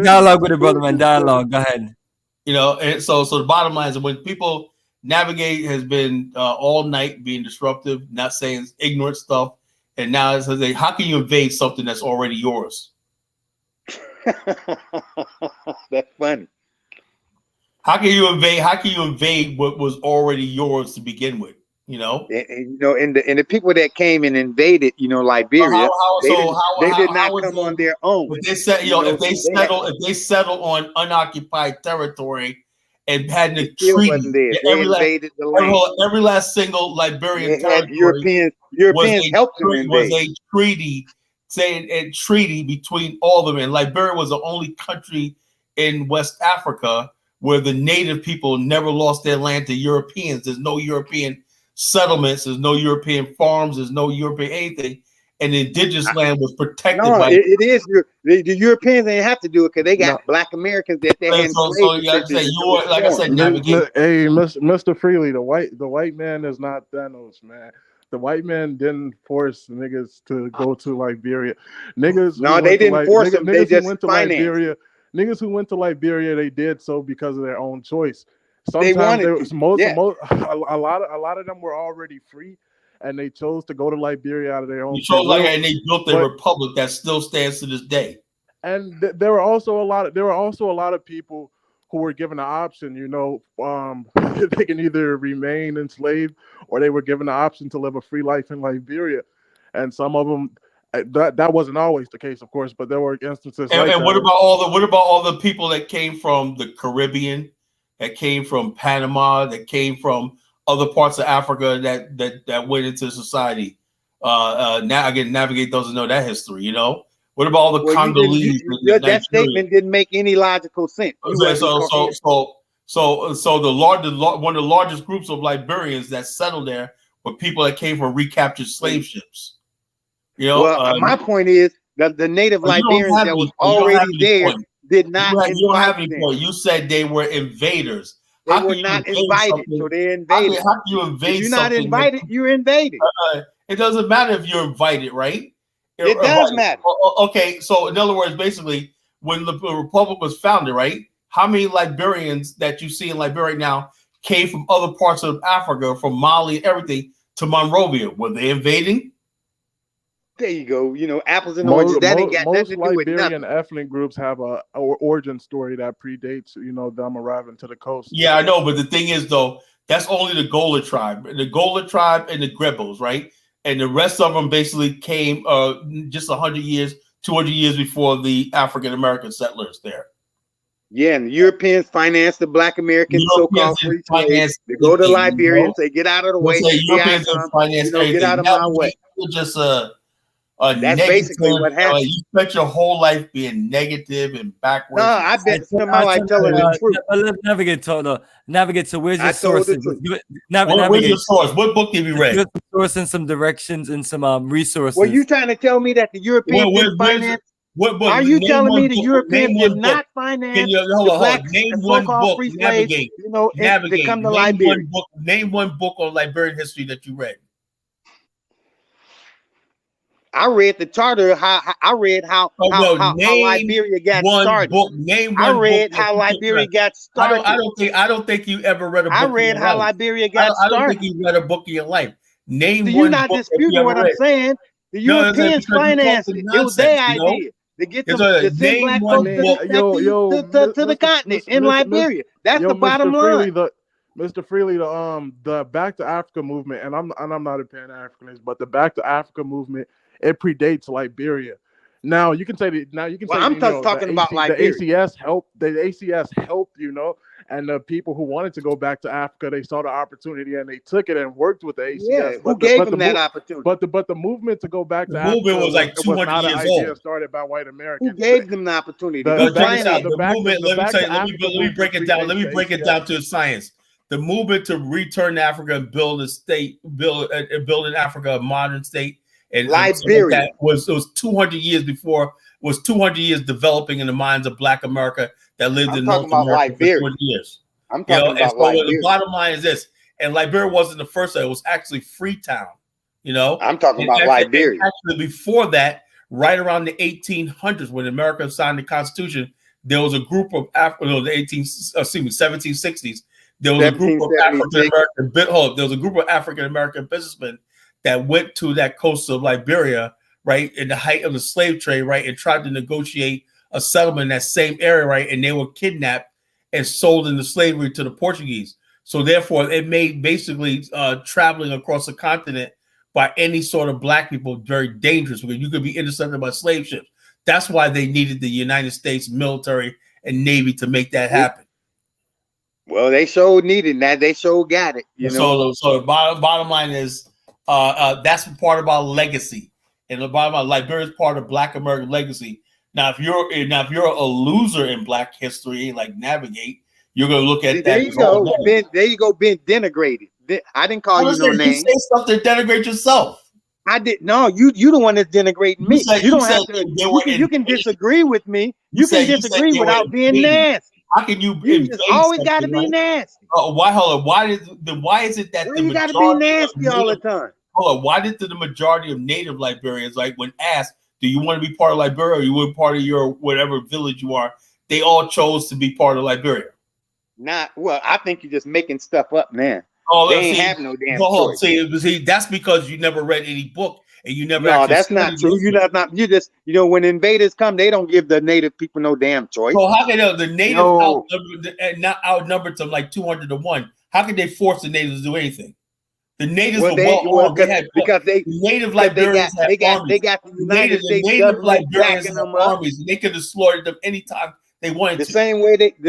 Dialogue with the brother, man. Dialogue. Go ahead. You know, and so the bottom line is when people navigate has been all night being disruptive, not saying ignorant stuff, and now it says, how can you invade something that's already yours? That's funny. How can you invade what was already yours to begin with? You know, and you know, and the people that came and invaded, you know, Liberia, they did not come on their own. But they said, if they settle on unoccupied territory and had a treaty, every last single Liberian territory Europeans helped them invade. Was a treaty, saying a treaty between all of them. And Liberia was the only country in West Africa where the native people never lost their land to Europeans. There's no European settlements, there's no European farms, there's no European anything, and the indigenous land was protected. It is the Europeans didn't have to do it because they got Black Americans that they had navigate. Hey, Mr. Freely, the white man is not Thanos, man. The white man didn't force niggas to go to Liberia. They didn't force them. They just went to Liberia. Niggas who went to Liberia, they did so because of their own choice. Sometimes a lot of them were already free, and they chose to go to Liberia out of their own. And they built a republic that still stands to this day. And there were also a lot of people who were given the option. You know, they can either remain enslaved or they were given the option to live a free life in Liberia. And some of them, That wasn't always the case, of course, but there were instances. And what about all the people that came from the Caribbean, that came from Panama, that came from other parts of Africa that went into society? Now again, Navigate doesn't know that history, you know. What about all the Congolese? That statement didn't make any logical sense. So one of the largest groups of Liberians that settled there were people that came from recaptured slave ships. You know, well, my point is that the native Liberians that was already there did not invite them. You said they were invaders. They were not invited, so they invaded. How can you invade? If you're not invited, you're invaded. It doesn't matter if you're invited, right? It does matter. Okay, so in other words, basically, when the Republic was founded, right? How many Liberians that you see in Liberia now came from other parts of Africa, from Mali and everything, to Monrovia? Were they invading? There you go. You know, apples and oranges. That ain't got nothing to do with Liberian nothing. ethnic groups have a origin story that predates, you know, them arriving to the coast. Yeah, I know, but the thing is, though, that's only the Gola tribe, and the Grebels, right? And the rest of them basically came just 100 years, 200 years before the African American settlers there. Yeah, and the Europeans financed the Black American so-called free slaves. They go to Liberia and say, "Get out of the way." Europeans finance everything. Get out of my way. Just that's negative, basically what happened. You spent your whole life being negative and backwards. No, I bet spent my life telling the truth. Let's navigate. So where's your sources? Where's your source? What book have you read? Give some source and some directions and some resources. Well, you trying to tell me that the Europeans didn't finance? What book? Are you telling me the Europeans did not finance the Black and so-called free slaves? You know, to come to Liberia. Name one book on Liberian history that you read. I read the charter. I read how Liberia got started. I read how Liberia got started. I don't think you ever read a book. I read how Liberia got started. I don't think you read a book in your life. Name so one. You're not disputing what I'm saying. The Europeans financed it. It was their idea to get them to send Black folks to the continent in Liberia. That's the bottom line. Mr. Freely, the Back to Africa movement, and I'm not a Pan-Africanist, but the Back to Africa movement, it predates Liberia. Now you can say that. Now you can say. I'm talking about Liberia. The ACS helped. The ACS helped, you know, and the people who wanted to go back to Africa, they saw the opportunity and they took it and worked with the ACS. Yeah, who gave them that opportunity? But the movement to go back to Africa, movement was like 200 years old. Started by white Americans. Who gave them the opportunity? The movement. Let me break it down. Let me break it down to science. The movement to return to Africa and build a state, build in Africa a modern state. And Liberia was 200 years before. Was 200 years developing in the minds of Black America that lived in North America for 200 years. I'm talking about Liberia. The bottom line is this, and Liberia wasn't the first. It was actually Freetown. You know, I'm talking about Liberia. Actually, before that, right around the 1800s, when America signed the Constitution, there was a group of 1760s. There was a group of African American businessmen that went to that coast of Liberia, right, in the height of the slave trade, right, and tried to negotiate a settlement in that same area, right, and they were kidnapped and sold into slavery to the Portuguese. So therefore, it made basically traveling across the continent by any sort of Black people very dangerous, because you could be intercepted by slave ships. That's why they needed the United States military and Navy to make that happen. Well, they sure needed that. They sure got it. You know. So the bottom line is, that's part of our legacy, and the bottom line, Liberia is part of Black American legacy. Now, if you're a loser in Black history, like Navigate, you're going to look at that. There you go. There you go. Being denigrated. I didn't call you no name. You say something to denigrate yourself. I did. No, you the one that's denigrating me. You don't have to. You can disagree with me. You can disagree without being nasty. How can you? You just always got to be nasty. Why? Hold on. Why is it that you got to be nasty all the time? Hold on. Why did the majority of native Liberians, like when asked, "Do you want to be part of Liberia, or you want part of your whatever village you are?" They all chose to be part of Liberia. Well, I think you're just making stuff up, man. Oh, they ain't have no damn choice. See, that's because you never read any book and you never. No, that's not true. You just when invaders come, they don't give the native people no damn choice. So how can the natives outnumbered them like 200 to 1? How can they force the natives to do anything? The natives were well armed. Because the native Liberians had armies. They got the United States government backing them up. Armies, and they could have slaughtered them anytime they wanted to. The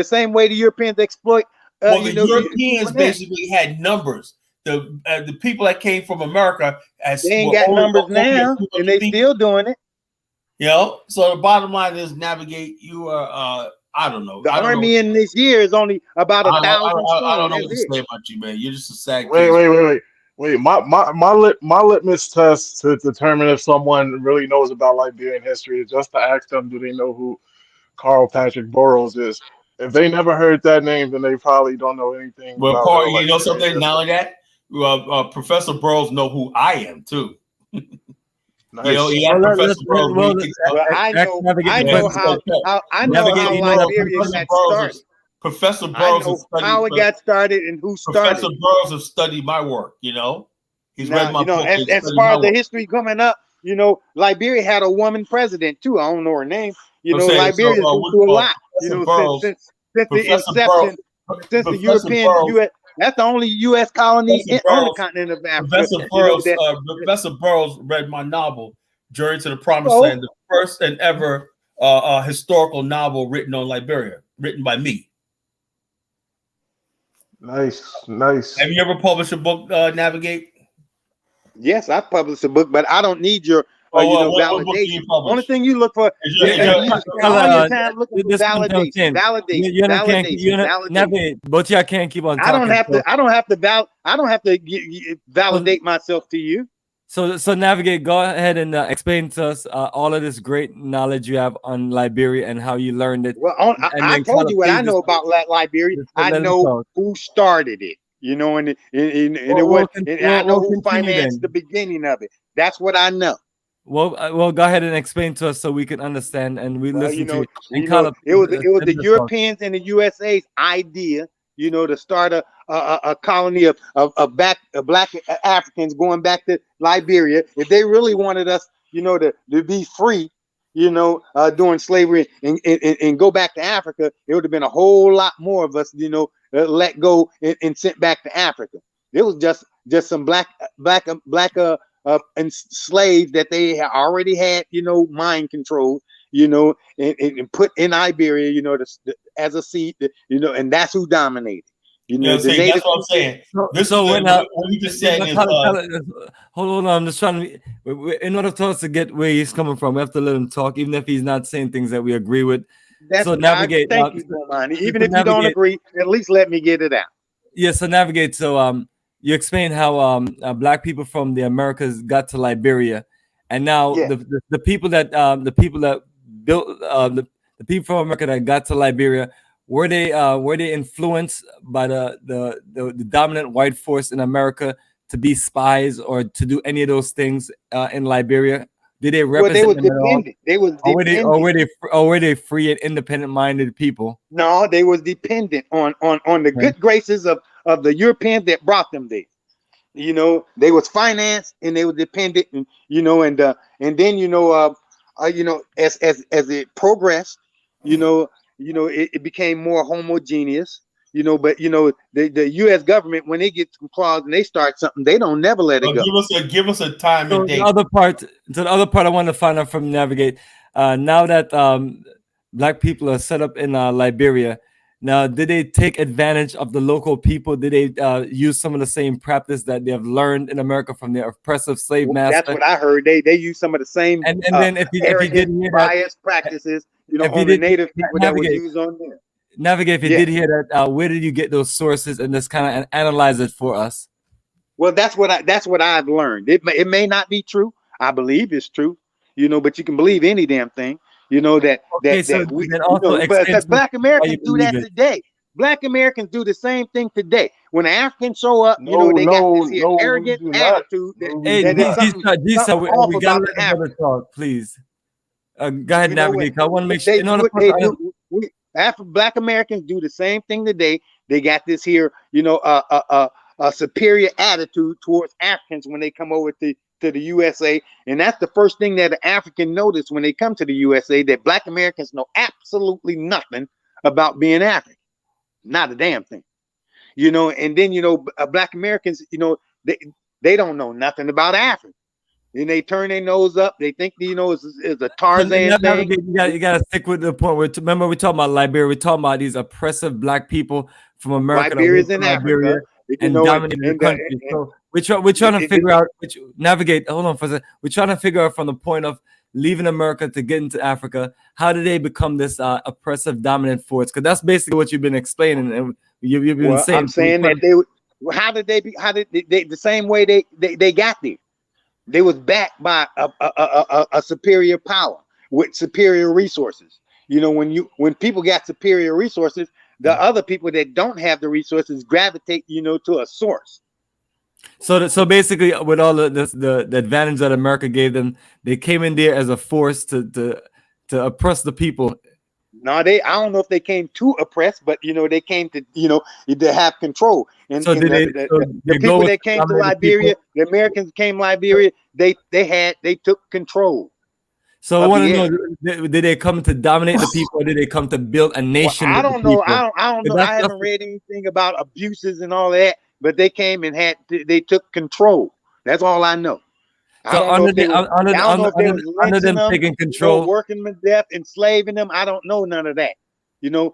same way the Europeans exploit. Well, the Europeans basically had numbers. The people that came from America, they ain't got numbers now, and they still doing it. You know, so the bottom line is navigate. You are, I don't know. The army in this year is only about 1,000 strong. I don't know what to say about you, man. You're just a sad. Wait. My litmus test to determine if someone really knows about Liberian history is just to ask them, do they know who Carl Patrick Burroughs is? If they never heard that name, then they probably don't know anything. Well, Paul, you know something? Not only that, Professor Burroughs know who I am too. Nice. You know, Professor Burroughs. I know how Liberia got started. Professor Burroughs how it got started and who started. Professor Burroughs has studied my work. You know, he's read my book. As far as the history coming up, you know, Liberia had a woman president too. I don't know her name. You know, Liberia's been through a lot. You know, since the inception, since the European U.S. That's the only U.S. colony on the continent of Africa. Professor Burroughs read my novel, Journey to the Promised Land, the first and ever historical novel written on Liberia, written by me. Nice. Have you ever published a book, Navigate? Yes, I published a book, but I don't need your validation. Only thing you look for is validation. But I can't keep on talking. I don't have to validate myself to you. So Navigate, go ahead and explain to us all of this great knowledge you have on Liberia and how you learned it. Well, I told you what I know about Liberia. I know who started it. You know, and I know who financed the beginning of it. That's what I know. Well, go ahead and explain to us so we can understand and we listen to you. It was the Europeans and the USA's idea, you know, to start a colony of black Africans going back to Liberia. If they really wanted us, you know, to be free, you know, during slavery and go back to Africa, it would have been a whole lot more of us, you know, let go and sent back to Africa. It was just some black enslaved that they already had, you know, mind control, you know, and put in Liberia, you know, as a seed, you know, and that's who dominated. You know, that's what I'm saying. What you just said is, hold on, I'm just trying to. In order for us to get where he's coming from, we have to let him talk, even if he's not saying things that we agree with. So Navigate. Thank you, Bomani. Even if you don't agree, at least let me get it out. Yeah. So Navigate. So you explained how black people from the Americas got to Liberia, and now the people that built the people from America that got to Liberia, were they influenced by the dominant white force in America to be spies or to do any of those things in Liberia? Did they represent them at all? They was dependent. Or were they free and independent-minded people? No, they was dependent on the good graces of the Europeans that brought them there. You know, they was financed and they were dependent, and you know, and then you know, as it progressed, you know, it became more homogeneous. You know, but you know, the U.S. government, when they get some clause and they start something, they don't never let it go. Give us a time and date. The other part I want to find out from Navigate. Now that black people are set up in Liberia, now did they take advantage of the local people? Did they use some of the same practice that they have learned in America from their oppressive slave master? That's what I heard. They use some of the same and then if you didn't hear bias practices, you know, on the native people that were used on there. Navigate, if you did hear that, where did you get those sources and just kind of analyze it for us? Well, that's what I've learned. It may not be true. I believe it's true, you know, but you can believe any damn thing, you know, but black Americans do that today. Black Americans do the same thing today. When Africans show up, you know, they got this here arrogant attitude. We got to let the talk, please. Go ahead, Navigate. I want to make sure. Black Americans do the same thing today. They got this here, you know, a superior attitude towards Africans when they come over to the USA, and that's the first thing that an African notice when they come to the USA, that black Americans know absolutely nothing about being African, not a damn thing, you know. And then you know, black Americans, you know, They don't know nothing about Africa. And they turn their nose up. They think, it's a Tarzan thing. You gotta stick with the point. Remember, we talking about Liberia. We're talking about these oppressive black people from America. Liberia's in Africa. And dominated the country. So we're trying to figure out navigate. Hold on for a second. We're trying to figure out from the point of leaving America to get into Africa. How did they become this oppressive, dominant force? Because that's basically what you've been explaining, and you've been saying. I'm saying that how did they the same way they got there? They was backed by a superior power with superior resources. When people got superior resources, the other people that don't have the resources gravitate, to a source. So basically, with all the advantage that America gave them, they came in there as a force to oppress the people. No, I don't know if they came to oppress, but they came to to have control. And, so the people that came to Liberia, the Americans came to Liberia, they took control. So I want to know: did they come to dominate the people, or did they come to build a nation? Well, I don't know. I don't know. I haven't read anything about abuses and all that, but they came and they took control. That's all I know. So under them taking control, working them to death, enslaving them. I don't know none of that. Because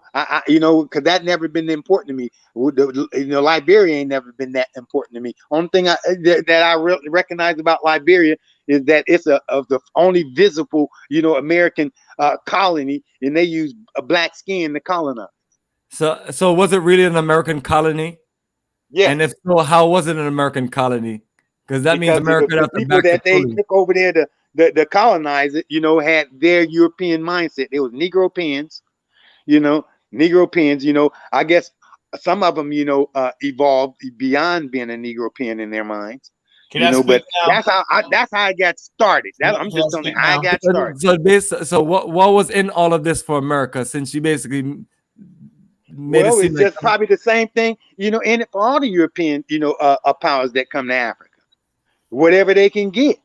that never been important to me. Liberia ain't never been that important to me. Only thing that I really recognize about Liberia is that it's of the only visible, American colony, and they use a black skin to colonize. So was it really an American colony? Yeah. And if so, how was it an American colony? Because that means America the people that they took over there to colonize it, had their European mindset. They was Negropeans, I guess some of them, evolved beyond being a Negropean in their minds. But that's how I got started. I'm just telling you how I got started. So what was in all of this for America, since you basically made it seem it's just probably the same thing, in it for all the European, powers that come to Africa. Whatever they can get.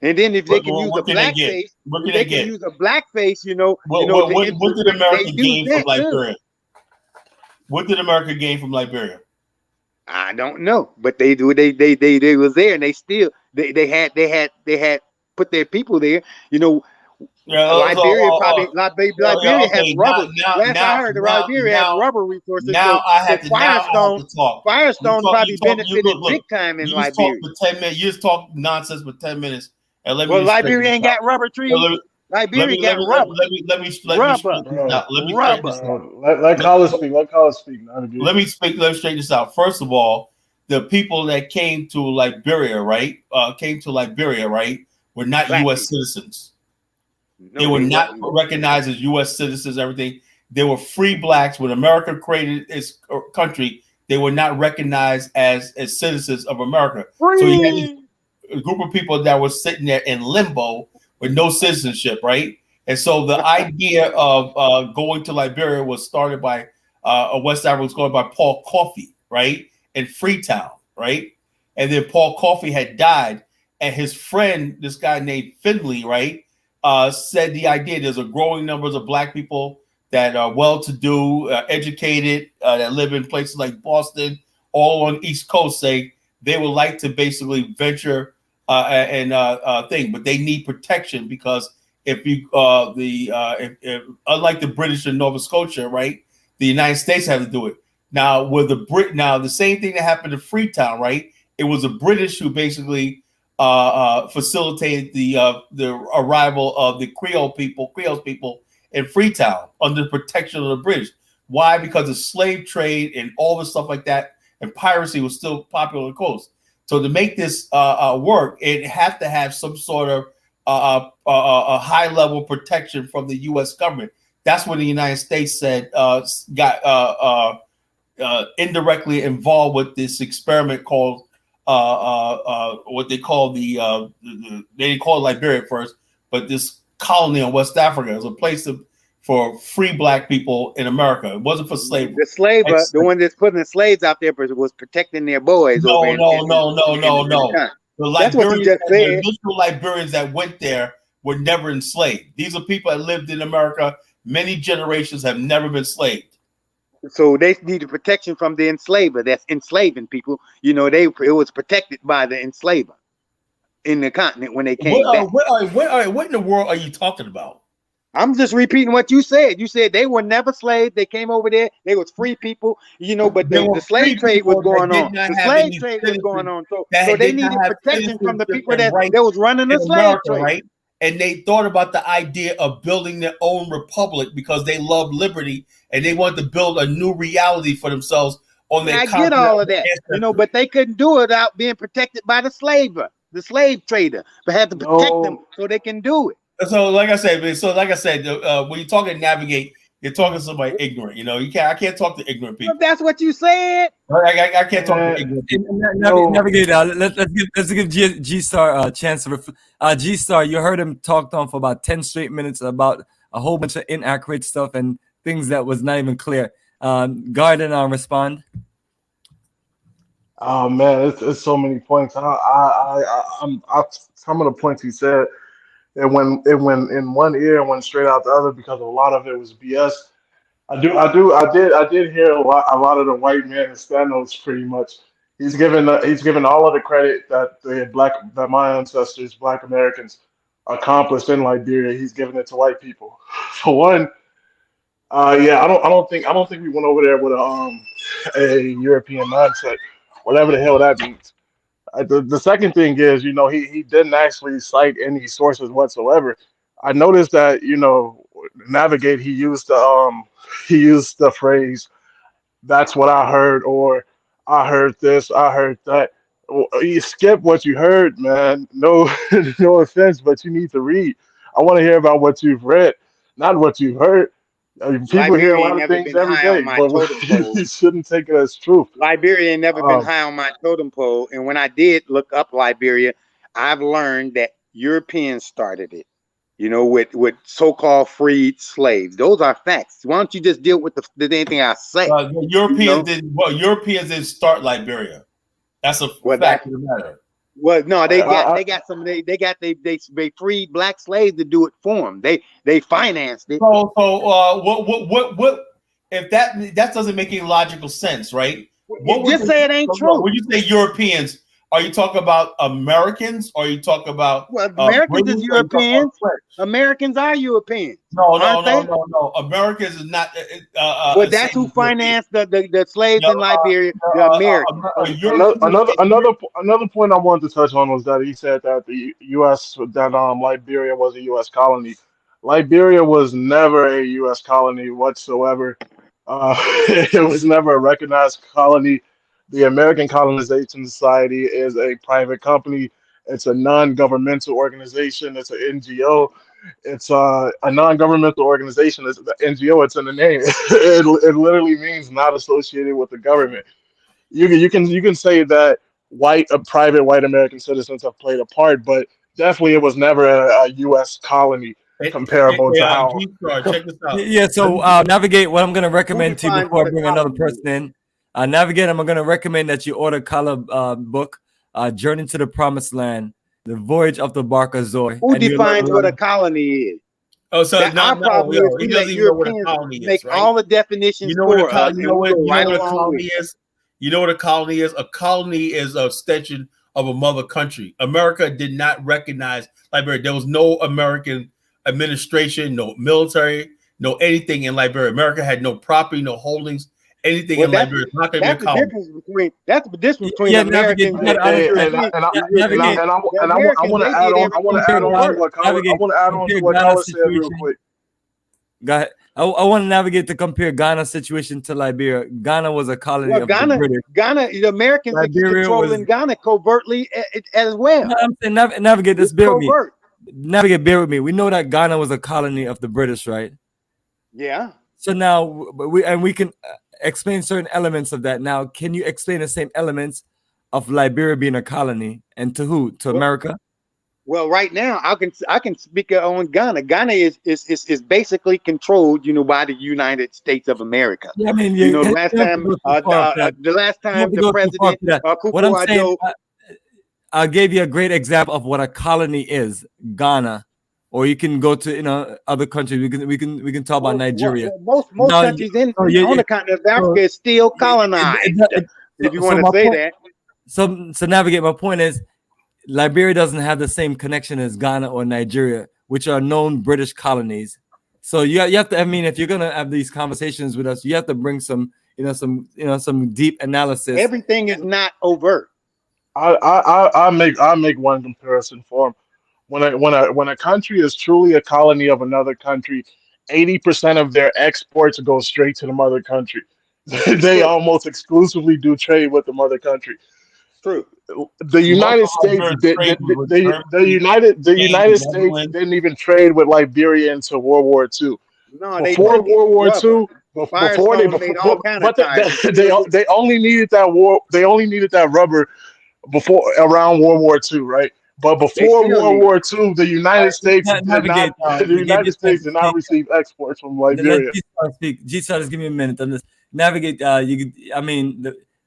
And then if they can use a blackface, they can use a blackface, what did America gain from Liberia? What did America gain from Liberia? I don't know, but they was there, and they had put their people there. Liberia has rubber. Last I heard, Liberia has rubber resources. Now I have to Firestone probably benefited big time in Liberia. You just talk nonsense for 10 minutes. And Liberia ain't got rubber trees. Liberia got rubber. Let me let Carlos speak. Let me straighten this out. First of all, the people that came to Liberia, right? Were not U.S. citizens. They were not recognized as U.S. citizens. Everything. They were free blacks. When America created its country, they were not recognized as citizens of America. So you had a group of people that were sitting there in limbo with no citizenship, right? And so the idea of going to Liberia was started by West Africa, was started by Paul Coffey, right, in Freetown, right? And then Paul Coffey had died, and his friend, this guy named Finley, right, said the idea there's a growing numbers of black people that are well-to-do, educated, that live in places like Boston, all on the East Coast, say they would like to basically venture thing, but they need protection because if you unlike the British in Nova Scotia, right, the United States had to do it. Now with the same thing that happened in Freetown, right? It was the British who basically facilitated the arrival of the Creole people in Freetown under the protection of the British. Why? Because the slave trade and all the stuff like that, and piracy was still popular on the coast. So to make this work, it had to have some sort of a high level protection from the U.S. government. That's when the United States said got indirectly involved with this experiment called what they call they didn't call it Liberia at first, but this colony in West Africa is a place for free black people in America. It wasn't for slavery. The one that's putting the slaves out there was protecting their boys. No. That's what you just said. The initial Liberians that went there were never enslaved. These are people that lived in America. Many generations have never been enslaved. So they needed protection from the enslaver that's enslaving people. You know, it was protected by the enslaver in the continent when they came back. What in the world are you talking about? I'm just repeating what you said. You said they were never slaves. They came over there. They was free people, you know, but the slave trade was going on. The slave trade was going on. So they needed protection from the people that was running the slave trade. Right? And they thought about the idea of building their own republic because they loved liberty and they wanted to build a new reality for themselves on their continent. I get all of that, you know, but they couldn't do it without being protected by the slaver, the slave trader, but had to protect them so they can do it. So, like I said, when you're talking navigate, you're talking to somebody ignorant. You know, I can't talk to ignorant people. If that's what you said. I can't talk to ignorant people. Navigate. Let's give G Star a chance to reflect. G Star, you heard him talk on for about 10 straight minutes about a whole bunch of inaccurate stuff and things that was not even clear. Garden, respond. Oh man, it's so many points. Some of the points he said. It went in one ear and went straight out the other because a lot of it was BS. I did hear a lot of the white man in Stanos pretty much. He's given all of the credit that my ancestors, Black Americans, accomplished in Liberia. He's giving it to white people. For one, I don't think we went over there with a European mindset, whatever the hell that means. The second thing is, you know, he didn't actually cite any sources whatsoever. I noticed that, you know, navigate. He used the phrase, "That's what I heard," or "I heard this, I heard that." You skip what you heard, man. No, no offense, but you need to read. I want to hear about what you've read, not what you've heard. People hear a lot of things every day, but you shouldn't take it as truth. Liberia ain't never been high on my totem pole, and when I did look up Liberia, I've learned that Europeans started it. You know, with so-called freed slaves. Those are facts. Why don't you just deal with the anything I say? Europeans didn't start Liberia. That's a fact of the matter. Well, no, they freed black slaves to do it for them. They financed it. So what if that doesn't make any logical sense, right? Just say it ain't true. When you say Europeans, are you talking about Americans or are you talking about Americans is Europeans? Americans are Europeans. No. Americans is not. Well, that's who financed the slaves in Liberia. The Americans. Another point I wanted to touch on was that he said that the U.S. Liberia was a U.S. colony. Liberia was never a U.S. colony whatsoever. It was never a recognized colony. The American Colonization Society is a private company. It's a non-governmental organization. It's an NGO. It's a non-governmental organization. It's the NGO. It's in the name. It literally means not associated with the government. You can say that private white American citizens have played a part, but definitely it was never a U.S. colony comparable to how. Check this out. Yeah. So navigate. What I'm going to recommend to you before I bring another person in. Navigate, I'm going to recommend that you order Kala book, Journey to the Promised Land, The Voyage of the Barca Zoe. Who defines what a colony is? Oh, so our problem is we let Europeans make all the definitions for us. You know what a colony is? You know what a colony is? A colony is an extension of a mother country. America did not recognize Liberia. There was no American administration, no military, no anything in Liberia. America had no property, no holdings. Anything in Liberia is not going to be a colony. That's the difference between Americans and I want to add on to what Kala said real quick. Go ahead. I want to navigate to compare Ghana's situation to Liberia. Ghana was a colony of the British. Ghana, the Americans are controlling Ghana covertly as well. No, I'm saying navigate this. Bear with me. Navigate, bear with me. We know that Ghana was a colony of the British, right? Yeah. So now we can explain certain elements of that. Now, can you explain the same elements of Liberia being a colony and to who? To America? Well, right now I can speak on Ghana. Ghana is basically controlled, by the United States of America. Yeah, I mean, the last time the president what I'm saying, I gave you a great example of what a colony is. Ghana. or you can go to other countries. We can talk about Nigeria. Most Now, countries on on the continent of Africa is still colonized. If you want to say that. So navigate. My point is, Liberia doesn't have the same connection as Ghana or Nigeria, which are known British colonies. So you have to. I mean, if you're gonna have these conversations with us, you have to bring some deep analysis. Everything is not overt. I'll make one comparison for them. When a country is truly a colony of another country, 80% of their exports go straight to the mother country. They almost exclusively do trade with the mother country. True. The United States, the United States didn't even trade with Liberia until World War II. No, Before World War II, they only needed that war. They only needed that rubber around World War II, right? But before World War II, the United States did not receive exports from Liberia. G-Star, just give me a minute on this. Navigate.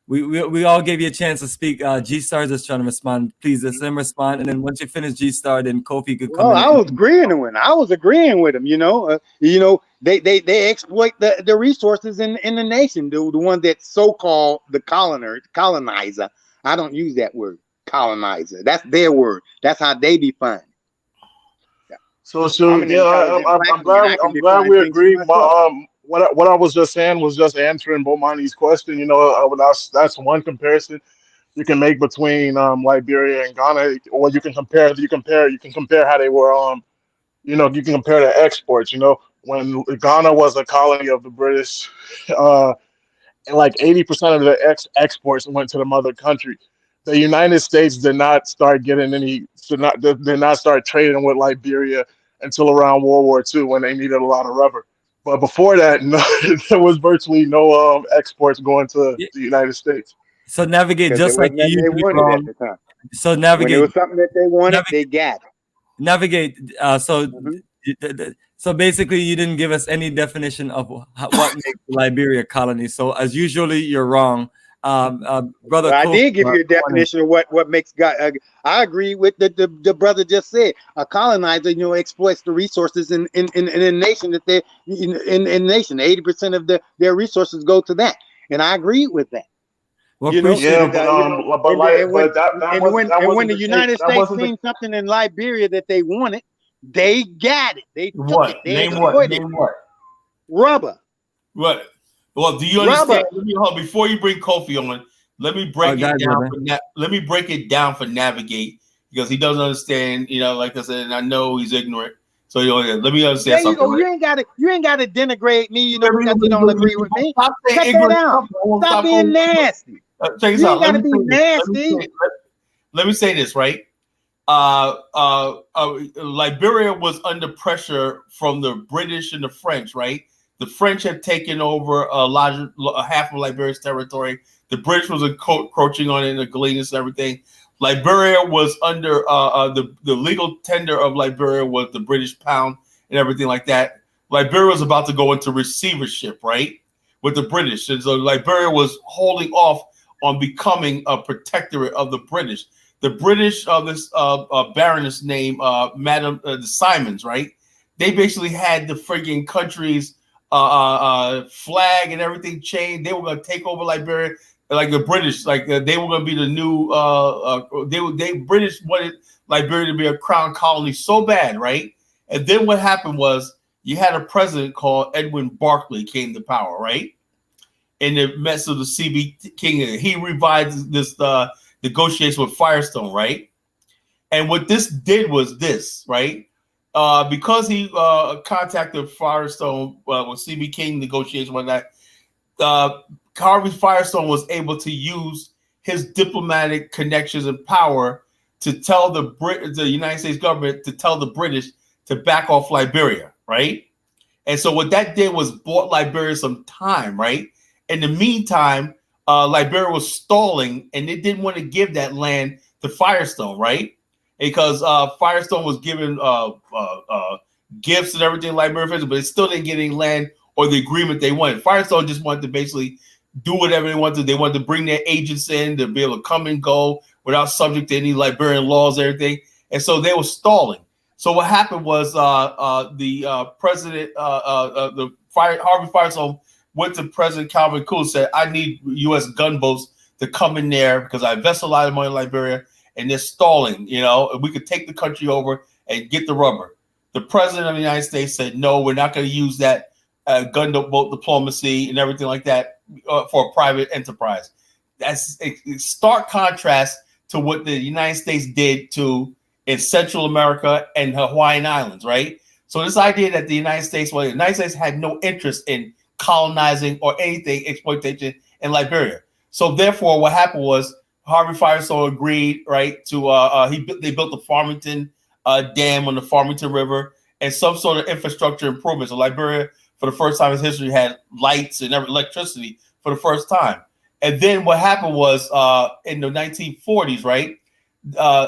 We all gave you a chance to speak. G-Star is just trying to respond. Please let him respond, and then once you finish G-Star, then Kofi could come in. I was agreeing with him. They exploit the resources in the nation. The one that's so-called the colonizer. I don't use that word, colonizer. That's their word. That's how they define it. I'm glad we agree. What I was just saying was just answering Bomani's question. That's one comparison you can make between Liberia and Ghana, or you can compare how they were. You can compare the exports. When Ghana was a colony of the British, and like 80% of the exports went to the mother country. The United States did not start trading with Liberia until around World War II, when they needed a lot of rubber. But before that, there was virtually no exports going to the United States. So navigate just like you wanted at the time. So navigate. When it was something that they wanted, they got it. Navigate. So basically, you didn't give us any definition of what makes Liberia a colony. So as usually, you're wrong. Brother, well, I did give you a definition of what makes God. I agree with the brother just said. A colonizer, exploits the resources in a nation that they in nation. 80% of their resources go to that, and I agree with that. Well, when the United States seen something in Liberia that they wanted, they got it. They took it. They exploited it. Rubber. What? Well, do you understand? Before you bring Kofi on, let me break it down. Let me break it down for Navigate, because he doesn't understand. Like I said, and I know he's ignorant. So let me understand something. You ain't got to denigrate me. Because you don't agree with me. Cut that out. Stop being nasty. Check this out. Let me be nasty. Let me say this, right? Liberia was under pressure from the British and the French, right? The French had taken over half of Liberia's territory. The British was encroaching on it, the Gallinas and everything. Liberia was under the legal tender of Liberia was the British pound and everything like that. Liberia was about to go into receivership, right, with the British. And so Liberia was holding off on becoming a protectorate of the British. The British, this baroness named Madame the Simons, right? They basically had the frigging country's flag and everything changed. They were going to take over Liberia, like the British, they were going to be the new. British wanted Liberia to be a crown colony so bad, right? And then what happened was you had a president called Edwin Barclay came to power, right? In the midst of the CB King, he revived this negotiation with Firestone, right? And what this did was this, right? Because he contacted Firestone with CB King negotiation, whatnot, Harvey Firestone was able to use his diplomatic connections and power to tell the United States government to tell the British to back off Liberia, right? And so what that did was bought Liberia some time, right? In the meantime, Liberia was stalling, and they didn't want to give that land to Firestone, right? Because Firestone was given gifts and everything, Liberia, but it still didn't get any land or the agreement they wanted. Firestone just wanted to basically do whatever they wanted. They wanted to bring their agents in to be able to come and go without subject to any Liberian laws and everything. And so they were stalling. So what happened was the president, Harvey Firestone went to President Calvin Coolidge, said, I need U.S. gunboats to come in there because I invest a lot of money in Liberia and they're stalling, and we could take the country over and get the rubber. The president of the United States said, no, we're not going to use that gunboat diplomacy and everything like that for a private enterprise. That's a stark contrast to what the United States did in Central America and Hawaiian Islands, right? So this idea that the United States had no interest in colonizing or anything exploitation in Liberia. So therefore, what happened was Harvey Firestone agreed, right, to they built the Farmington Dam on the Farmington River and some sort of infrastructure improvements. So Liberia, for the first time in history, had lights and electricity for the first time. And then what happened was in the 1940s, right,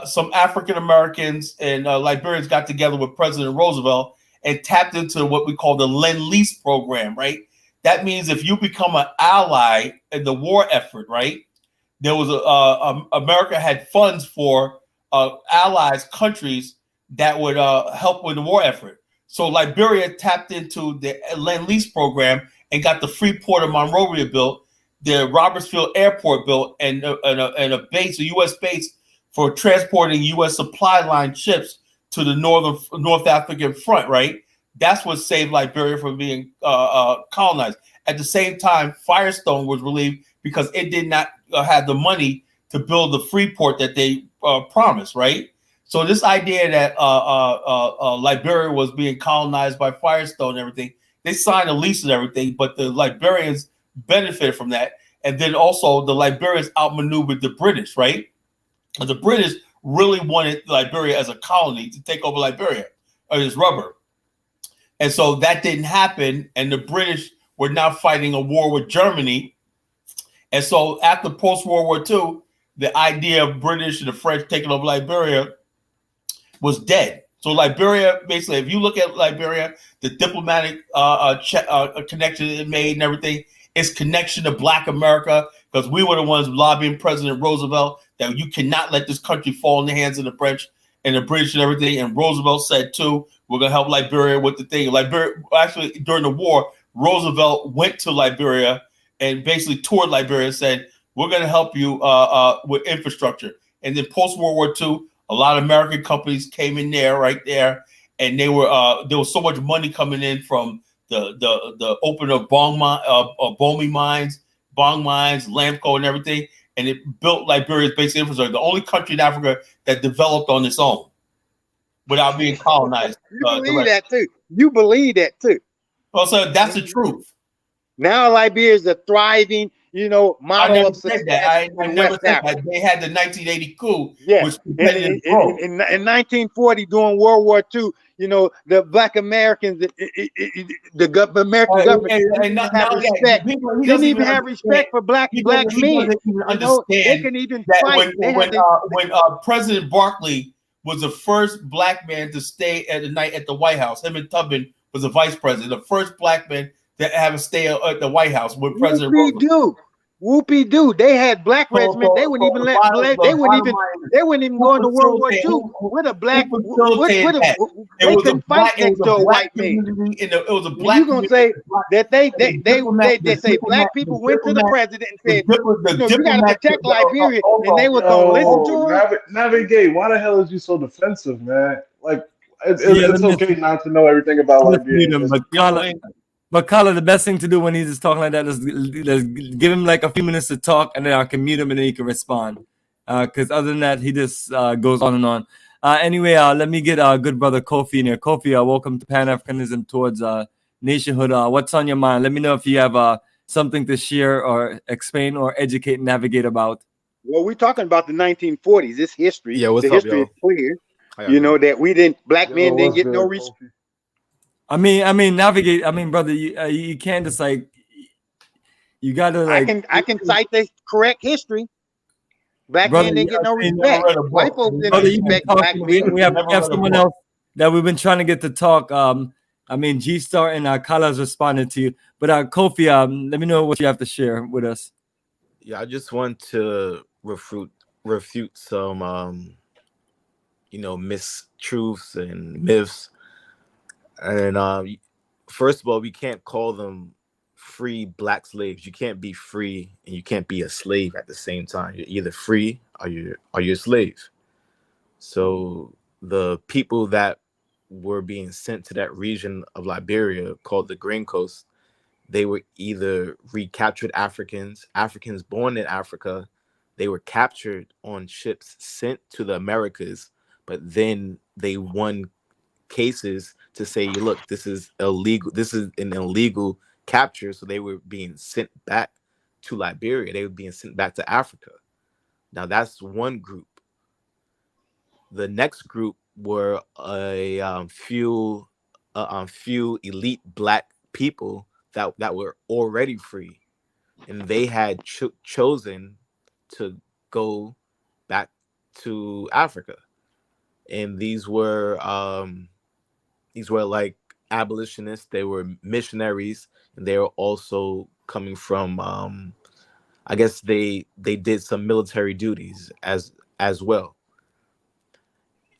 some African Americans and Liberians got together with President Roosevelt and tapped into what we call the Lend-Lease program, right? That means if you become an ally in the war effort, right, there was America had funds for allies, countries that would help with the war effort. So Liberia tapped into the Lend-Lease program and got the Freeport of Monrovia built, the Robertsfield Airport built, and a base, a U.S. base for transporting U.S. supply line ships to the North African front, right? That's what saved Liberia from being colonized. At the same time, Firestone was relieved because it did not have the money to build the Freeport that they promised, right? So this idea that Liberia was being colonized by Firestone and everything, they signed a lease and everything, but the Liberians benefited from that. And then also the Liberians outmaneuvered the British, right? And the British really wanted Liberia as a colony to take over Liberia as rubber. And so that didn't happen. And the British were now fighting a war with Germany. And so after post-World War II, the idea of British and the French taking over Liberia was dead. So Liberia, basically, if you look at Liberia, the diplomatic connection it made and everything, its connection to Black America, because we were the ones lobbying President Roosevelt that you cannot let this country fall in the hands of the French and the British and everything. And Roosevelt said, too, we're going to help Liberia with the thing. Liberia, actually, during the war, Roosevelt went to Liberia and basically toured Liberia and said, we're going to help you with infrastructure. And then post-World War II, a lot of American companies came in there, right there, and there was so much money coming in from the opening of Bomani mines, Bong mines, Lamco, and everything, and it built Liberia's basic infrastructure. The only country in Africa that developed on its own without being colonized. You believe that too. You believe that too. Well, so that's the truth. Now Liberia is a thriving, model of success. I never said that. They had the 1980 coup, which in 1940, during World War II, the Black Americans, the American government didn't even have respect for black men. They can even fight. When President Barkley was the first Black man to stay at the night at the White House, him and Tubman was the vice president, the first Black man to have a stay at the White House with President Roosevelt. Whoopie doo. They had black regiment. They wouldn't even they wouldn't even go into World War II with a black. They couldn't fight next to a white man. It was a black. You gonna say that they say black people went to the president and said, you got to protect Liberia, and they was gonna listen to it. Navigate. Why the hell is you so defensive, man? Like it's okay not to know everything about Liberia. But Kala, the best thing to do when he's just talking like that is give him like a few minutes to talk, and then I can mute him, and then he can respond. Because other than that, he just goes on and on. Anyway, let me get our good brother Kofi in here. Kofi, welcome to Pan-Africanism towards nationhood. What's on your mind? Let me know if you have something to share or explain or educate and navigate about. Well, we're talking about the 1940s. It's history. Yeah, what's the up, history yo? is clear. That black men didn't get no respect. I mean, navigate. I mean, brother, you can't just like you gotta like. I can cite the correct history. Black men didn't get no respect. White folks didn't respect black men. We have someone else that we've been trying to get to talk. I mean, G Star and Kala's responded to you, but Kofi, let me know what you have to share with us. Yeah, I just want to refute some mistruths and myths. And first of all, we can't call them free black slaves. You can't be free and you can't be a slave at the same time. You're either free or you're a slave. So the people that were being sent to that region of Liberia called the Grain Coast, they were either recaptured Africans born in Africa. They were captured on ships sent to the Americas, but then they won cases to say, look, this is illegal. This is an illegal capture. So they were being sent back to Liberia. They were being sent back to Africa. Now that's one group. The next group were a few elite black people that were already free, and they had chosen to go back to Africa. And these were like abolitionists. They were missionaries, and they were also coming from I guess they did some military duties as well.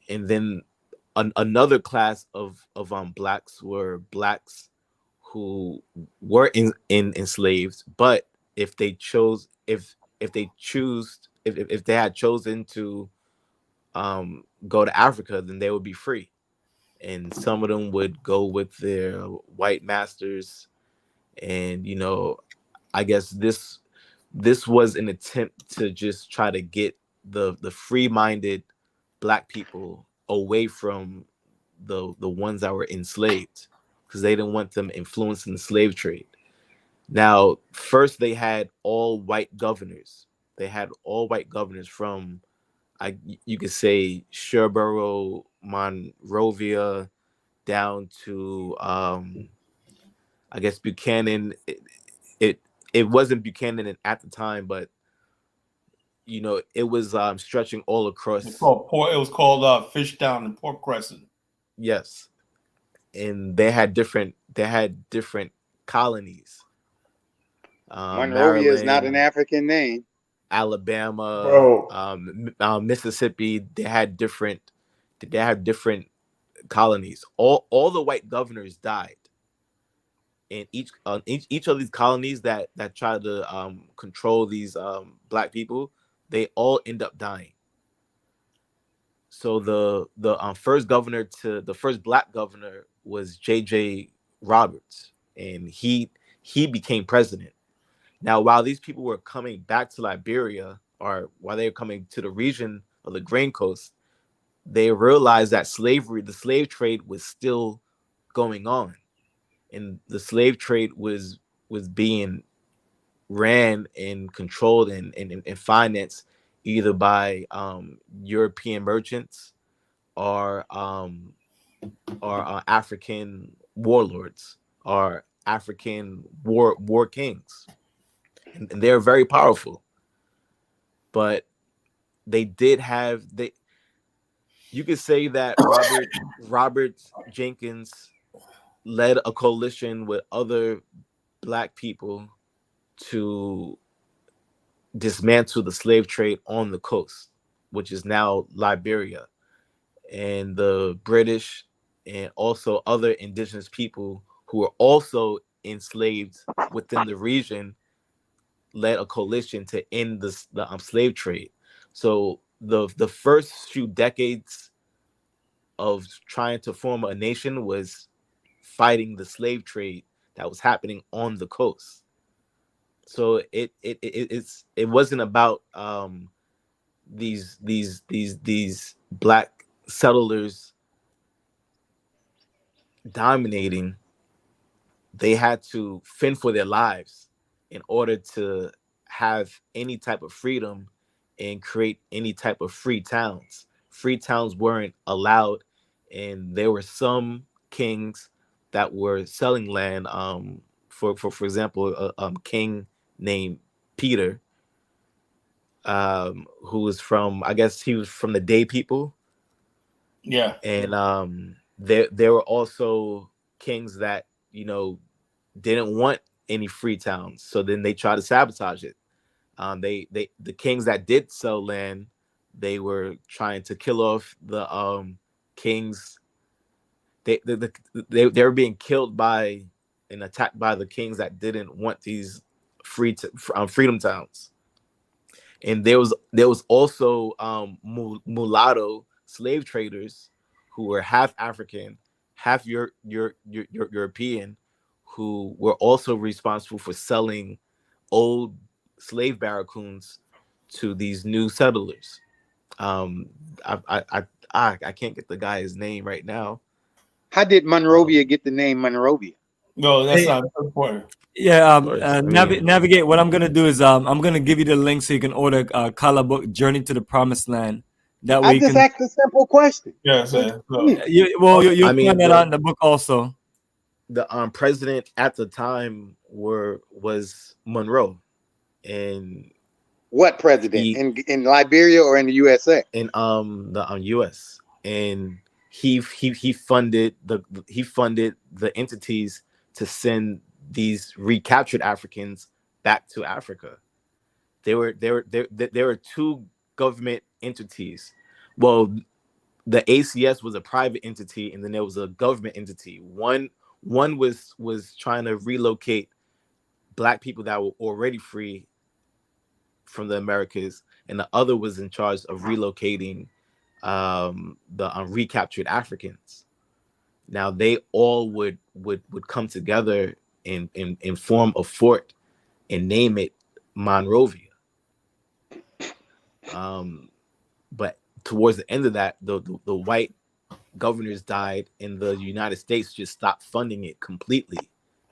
And then another class of blacks were blacks who were enslaved, but if they had chosen to go to Africa, then they would be free. And some of them would go with their white masters. And I guess this was an attempt to just try to get the free-minded black people away from the ones that were enslaved, because they didn't want them influencing the slave trade. Now, first they had all white governors. They had all white governors from, you could say, Sherboro, Monrovia, down to I guess Buchanan. It wasn't Buchanan at the time, but it was stretching all across. It was called Fishtown and Port Crescent. Yes, and they had different colonies. Monrovia is not an African name. Alabama, Mississippi. They had different colonies. All the white governors died, and each of these colonies that tried to control these black people, they all end up dying. So the first black governor was J.J. Roberts, and he became president. Now, while these people were coming back to Liberia, or while they were coming to the region of the Grain Coast, they realized that the slave trade was still going on, and the slave trade was being ran and controlled and financed either by European merchants or African warlords or African war kings, and they're very powerful. But they did have you could say that Robert Jenkins led a coalition with other black people to dismantle the slave trade on the coast, which is now Liberia. And the British and also other indigenous people who were also enslaved within the region led a coalition to end the slave trade. So the first few decades of trying to form a nation was fighting the slave trade that was happening on the coast. So it wasn't about these black settlers dominating. They had to fend for their lives in order to have any type of freedom and create any type of free towns. Free towns weren't allowed, and there were some kings that were selling land. For example, a king named Peter, who was from, I guess he was from the Day people. Yeah. And there were also kings that didn't want any free towns, so then they tried to sabotage it. The kings that did sell land, they were trying to kill off the kings. They were being killed by and attacked by the kings that didn't want these freedom towns. And there was also mulatto slave traders who were half African, half European, who were also responsible for selling old slave barracoons to these new settlers. I can't get the guy's name right now. How did Monrovia get the name Monrovia? No, that's not important. Yeah, navigate. What I'm gonna do is I'm gonna give you the link so you can order color book Journey to the Promised Land. That way I just asked a simple question. Yeah, sir. You'll find that out in the book also. The president at the time was Monroe, and what president in Liberia or in the USA? In the U.S. and he funded the entities to send these recaptured Africans back to Africa. There were two government entities. Well, the ACS was a private entity, and then there was a government entity. One was trying to relocate Black people that were already free from the Americas, and the other was in charge of relocating the recaptured Africans. Now they all would come together and form a fort and name it Monrovia. But towards the end of that, the white governors died, and the United States just stopped funding it completely.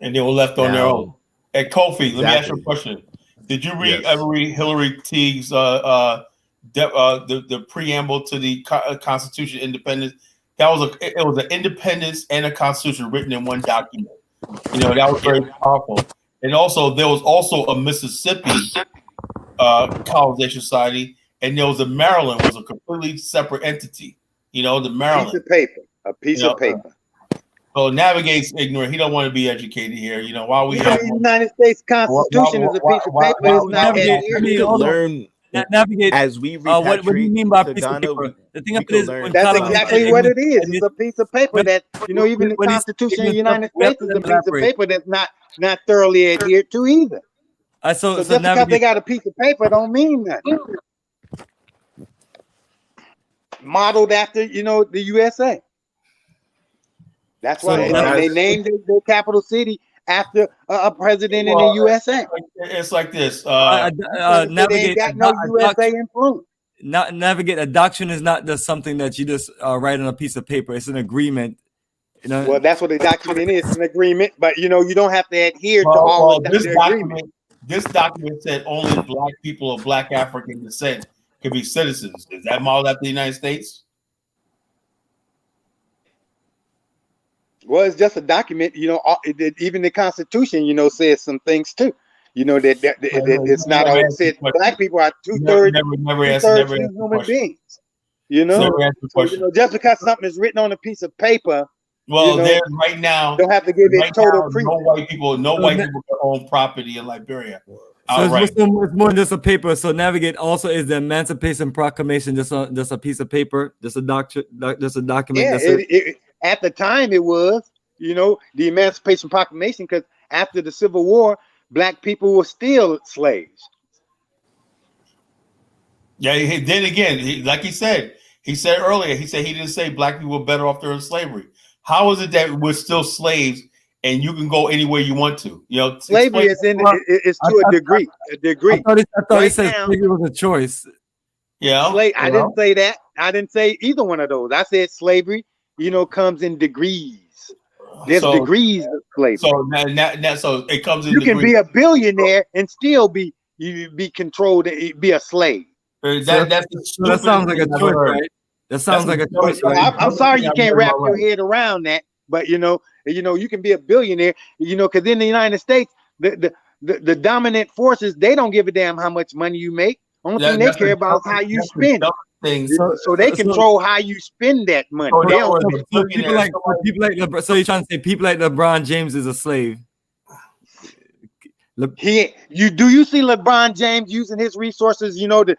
And they were left on their own. And Kofi, let me ask you a question. Did you ever read Hillary Teague's the preamble to the Constitution Independence? It was an independence and a constitution written in one document. You know, that was very powerful. And also there was also a Mississippi colonization society, and there was a Maryland, was a completely separate entity. You know, the Maryland a piece of paper. So Navigate's ignorant. He don't want to be educated here. You know, while we have the United States Constitution is a piece of paper. It's not learn. Navigate as we repatriate. What do you mean by piece of Ghana, paper? The thing of it is, that's exactly what it is. It's a piece of paper that, you know, even the Constitution of the United States is a piece of paper that's not thoroughly adhered to either. So just because they got a piece of paper don't mean nothing. Modeled after, you know, the USA. That's why they named their capital city after a president in the USA. It's like this. Navigate. Got no USA influence. Navigate. A doctrine is not just something that you just write on a piece of paper. It's an agreement. You know. Well, that's what a document is. It's an agreement, but you know you don't have to adhere to all of this the document. This document said only Black people of Black African descent can be citizens. Is that modeled after the United States? Well, it's just a document, you know. Even the Constitution, you know, says some things too. You know that it's not always said Black people are two-thirds human beings. You know, so, you know, just because something is written on a piece of paper. Well, you know, right now, don't have to give it total credence. No white people can own property in Liberia. So it's more than just a paper. So Navigate also is the Emancipation Proclamation just a piece of paper, just a document. Yeah, at the time it was, you know, the Emancipation Proclamation, because after the Civil War, Black people were still slaves. Yeah, then again, like he said earlier, he said he didn't say Black people were better off during slavery. How is it that we're still slaves and you can go anywhere you want to? You know, slavery is to a degree. I thought he said slavery was a choice. Yeah, I didn't say that. I didn't say either one of those. I said slavery, you know, comes in degrees. There's degrees of slavery. So it comes in. You can be a billionaire and still be controlled, be a slave. That sounds like a choice, right? That sounds like a choice, right? I'm sorry you can't wrap your head around that, but you know, you can be a billionaire, you know, because in the United States, the dominant forces, they don't give a damn how much money you make. Only thing they care about is how you spend it. So they control how you spend that money. So you're trying to say people like LeBron James is a slave? Do you see LeBron James using his resources, to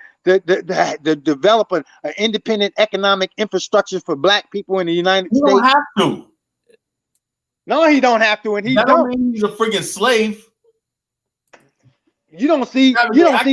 develop an independent economic infrastructure for Black people in the United States? You don't have to. No, he don't have to, and he That don't. mean he's a freaking slave. You don't see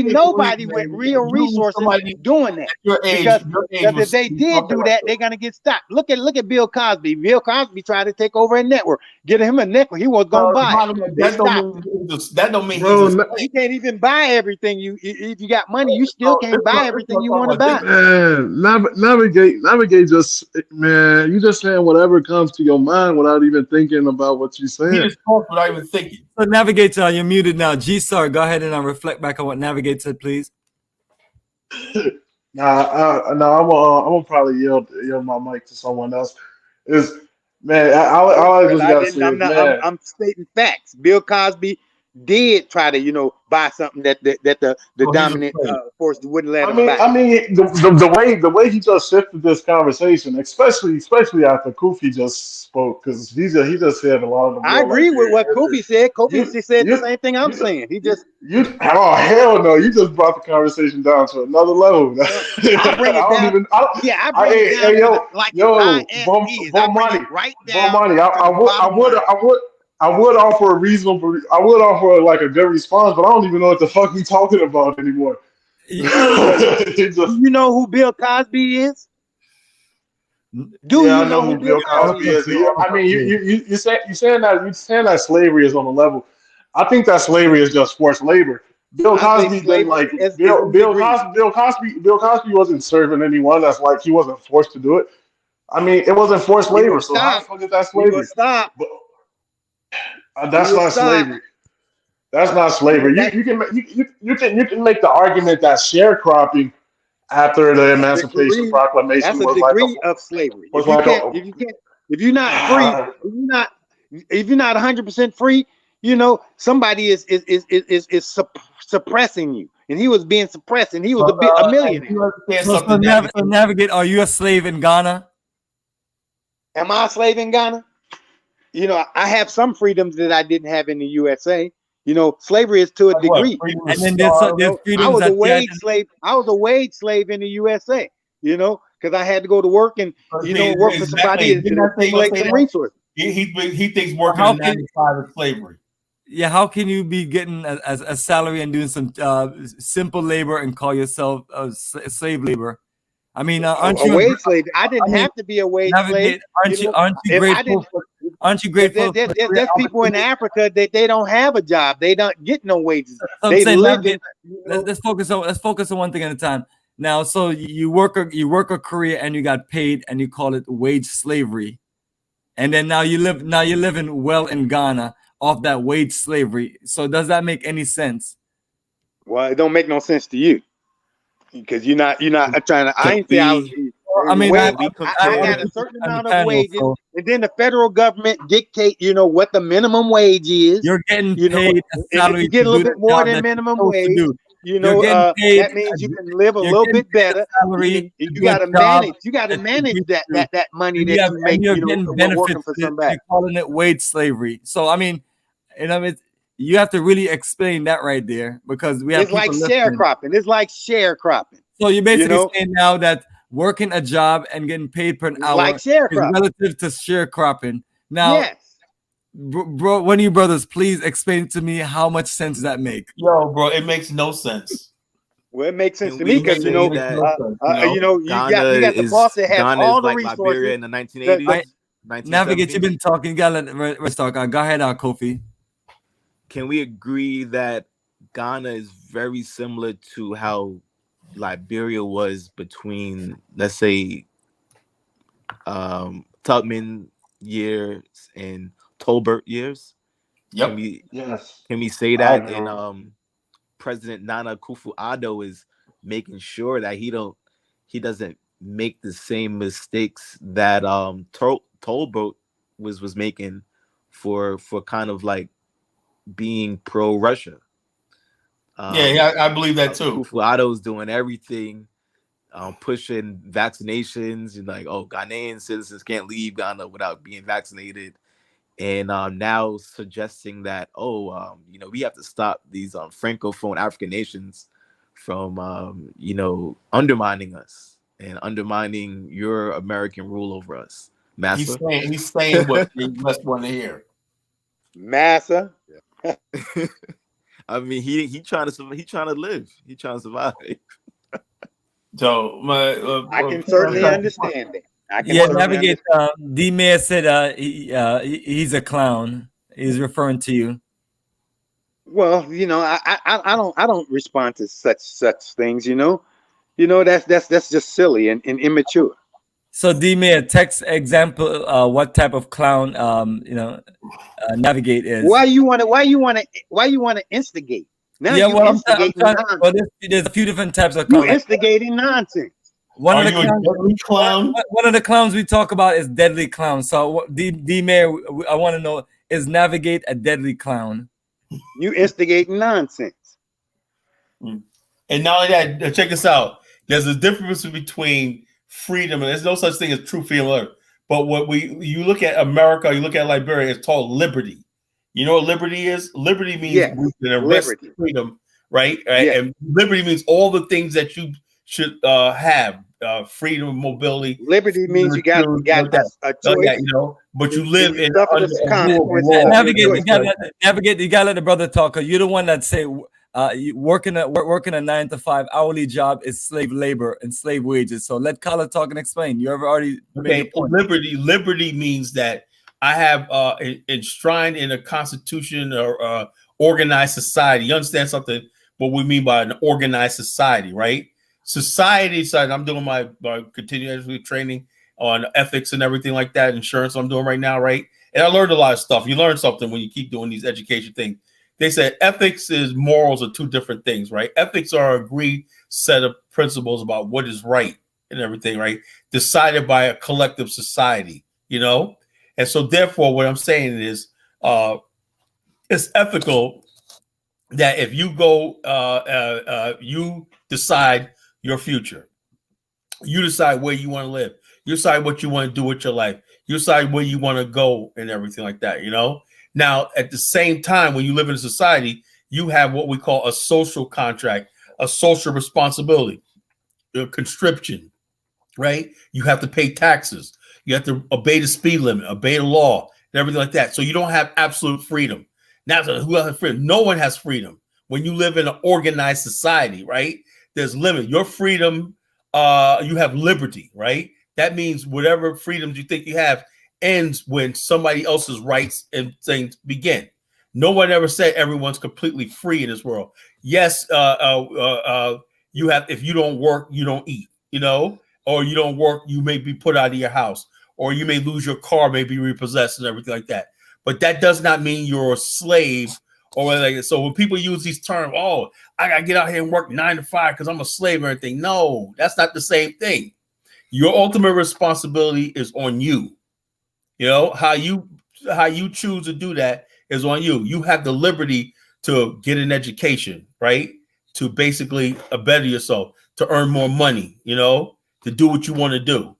nobody with real resources doing that. Because if they did do that, they're gonna get stopped. Look at Bill Cosby. Bill Cosby tried to take over a network, get him a network. He was gonna buy it. That don't mean you can't even buy everything. If you got money, you still can't buy everything you want to buy. Man, navigate. Just man, you just saying whatever comes to your mind without even thinking about what you're saying. He just talks without even thinking. So Navigator, you're muted now. G-Star, go ahead and reflect back on what Navigate said, please. I'm gonna probably yield my mic to someone else. I'm stating facts. Bill Cosby did try to, buy something that the dominant force wouldn't let him buy. I mean, the way he just shifted this conversation, especially after Kofi just spoke, because he just said a lot of the. I agree with what Kofi said. Kofi said the same thing I'm saying. Oh hell no! You just brought the conversation down to another level. I bring it down. I bring it down like Bomani, right down. Bomani, I would offer a reasonable. I would offer like a good response, but I don't even know what the fuck we talking about anymore. You know who Bill Cosby is? I know who Bill Cosby is. I mean, you're saying that slavery is on the level. I think that slavery is just forced labor. Bill Cosby didn't like Bill Cosby wasn't serving anyone. That's like he wasn't forced to do it. I mean, it wasn't forced labor. So how the fuck is that slavery? That's not slavery. That's not slavery. You can make the argument that sharecropping after the Emancipation Proclamation was like a degree of slavery. If you're not free, if you're not 100% free, somebody is suppressing you, and he was being suppressed, and he was a millionaire. So Navigate, are you a slave in Ghana? Am I a slave in Ghana? I have some freedoms that I didn't have in the USA. Slavery is to a degree. And then there's freedoms. I was a wage slave. I was a wage slave in the USA. Because I had to go to work and work for somebody to accumulate some resources. He thinks working in 95 is slavery. Yeah, how can you be getting a salary and doing some simple labor and call yourself slave labor? I mean, aren't you a wage slave? I didn't have to be a wage slave. Aren't you grateful? Aren't you grateful? There's people in Africa that they don't have a job. They don't get no wages. So they live in. Let's focus on one thing at a time. Now, so you work a career and you got paid and you call it wage slavery, and then now you're living well in Ghana off that wage slavery. So does that make any sense? Well, it don't make no sense to you. Because you're not trying to. I ain't say I was. I mean, I got a certain amount of wages, and then the federal government dictate, what the minimum wage is. You're getting paid a salary. You get a little bit more than minimum wage. That means you can live a little bit better. You got to manage. You got to manage that money that you make. You're getting benefits. Working for somebody. You're calling it wage slavery. So I mean, you have to really explain that right there, because we have. It's like sharecropping. It's like sharecropping. So you're basically saying now that working a job and getting paid per an hour like is relative to sharecropping. Now, yes. Bro, one of you brothers, please explain to me how much sense that make. Yo, bro, it makes no sense. Well, it makes sense to me because you got the boss that has all the resources. Liberia in the 1980s. Navigate, you've been talking. You gotta let us talk. Go ahead, Kofi. Can we agree that Ghana is very similar to how Liberia was between, let's say, Tubman years and Tolbert years? Yep. Can we say that? And President Nana Akufo-Addo is making sure that he doesn't make the same mistakes that Tolbert was making for kind of like being pro-Russia. I believe that too. Akufo-Addo's doing everything, pushing vaccinations, and Ghanaian citizens can't leave Ghana without being vaccinated. and now suggesting that, you know, we have to stop these francophone African nations from you know, undermining us and undermining your American rule over us. Massa. He's saying what they must want to hear. Massa. I mean, he trying to live. He trying to survive. So I can certainly understand it. Navigate. D Mayor said he's a clown. He's referring to you. Well, you know, I don't respond to such things. You know, that's just silly and immature. So D Mayor, text example. What type of clown? You know, Navigate is. Why you want to instigate? Now yeah, well, there's a few different types of you clowns. instigating nonsense. One Are of the you a clowns, deadly clown? one of the clowns we talk about is deadly clown. So D Mayor, I want to know, is Navigate a deadly clown? You instigating nonsense. And not only that, check this out. There's a difference between freedom, and there's no such thing as true freedom. But you look at America, you look at Liberia, it's called liberty. You know what liberty is? Liberty means we can arrest freedom, right? Yeah. And liberty means all the things that you should have. Freedom, mobility. Liberty means you got a choice. You know, but you live in Navigate. You gotta let the brother talk. Cause you're the one that say working a 9 to 5 hourly job is slave labor and slave wages. So let Kala talk and explain. You already made a point. Liberty means that I have enshrined in a constitution or organized society. You understand something? What we mean by an organized society, right? Society side, I'm doing my continuous training on ethics and everything like that, insurance I'm doing right now, right? And I learned a lot of stuff. You learn something when you keep doing these education things. They said ethics is morals are two different things, right? Ethics are an agreed set of principles about what is right and everything, right? Decided by a collective society, you know? And so therefore, what I'm saying is it's ethical that if you go, you decide your future. You decide where you want to live. You decide what you want to do with your life. You decide where you want to go and everything like that, you know? Now, at the same time, when you live in a society, you have what we call a social contract, a social responsibility, a conscription, right? You have to pay taxes. You have to obey the speed limit, obey the law, and everything like that. So you don't have absolute freedom. Now, who has freedom? No one has freedom. When you live in an organized society, right? There's limit. Your freedom, you have liberty, right? That means whatever freedoms you think you have ends when somebody else's rights and things begin. No one ever said everyone's completely free in this world. Yes, you have. If you don't work, you don't eat. You know, or you don't work, you may be put out of your house, or you may lose your car, may be repossessed, and everything like that. But that does not mean you're a slave. Or like, so when people use these terms, oh, I gotta get out here and work 9 to 5 because I'm a slave or anything. No, that's not the same thing. Your ultimate responsibility is on you. You know, how you choose to do that is on you. You have the liberty to get an education, right? To basically better yourself, to earn more money, you know, to do what you want to do.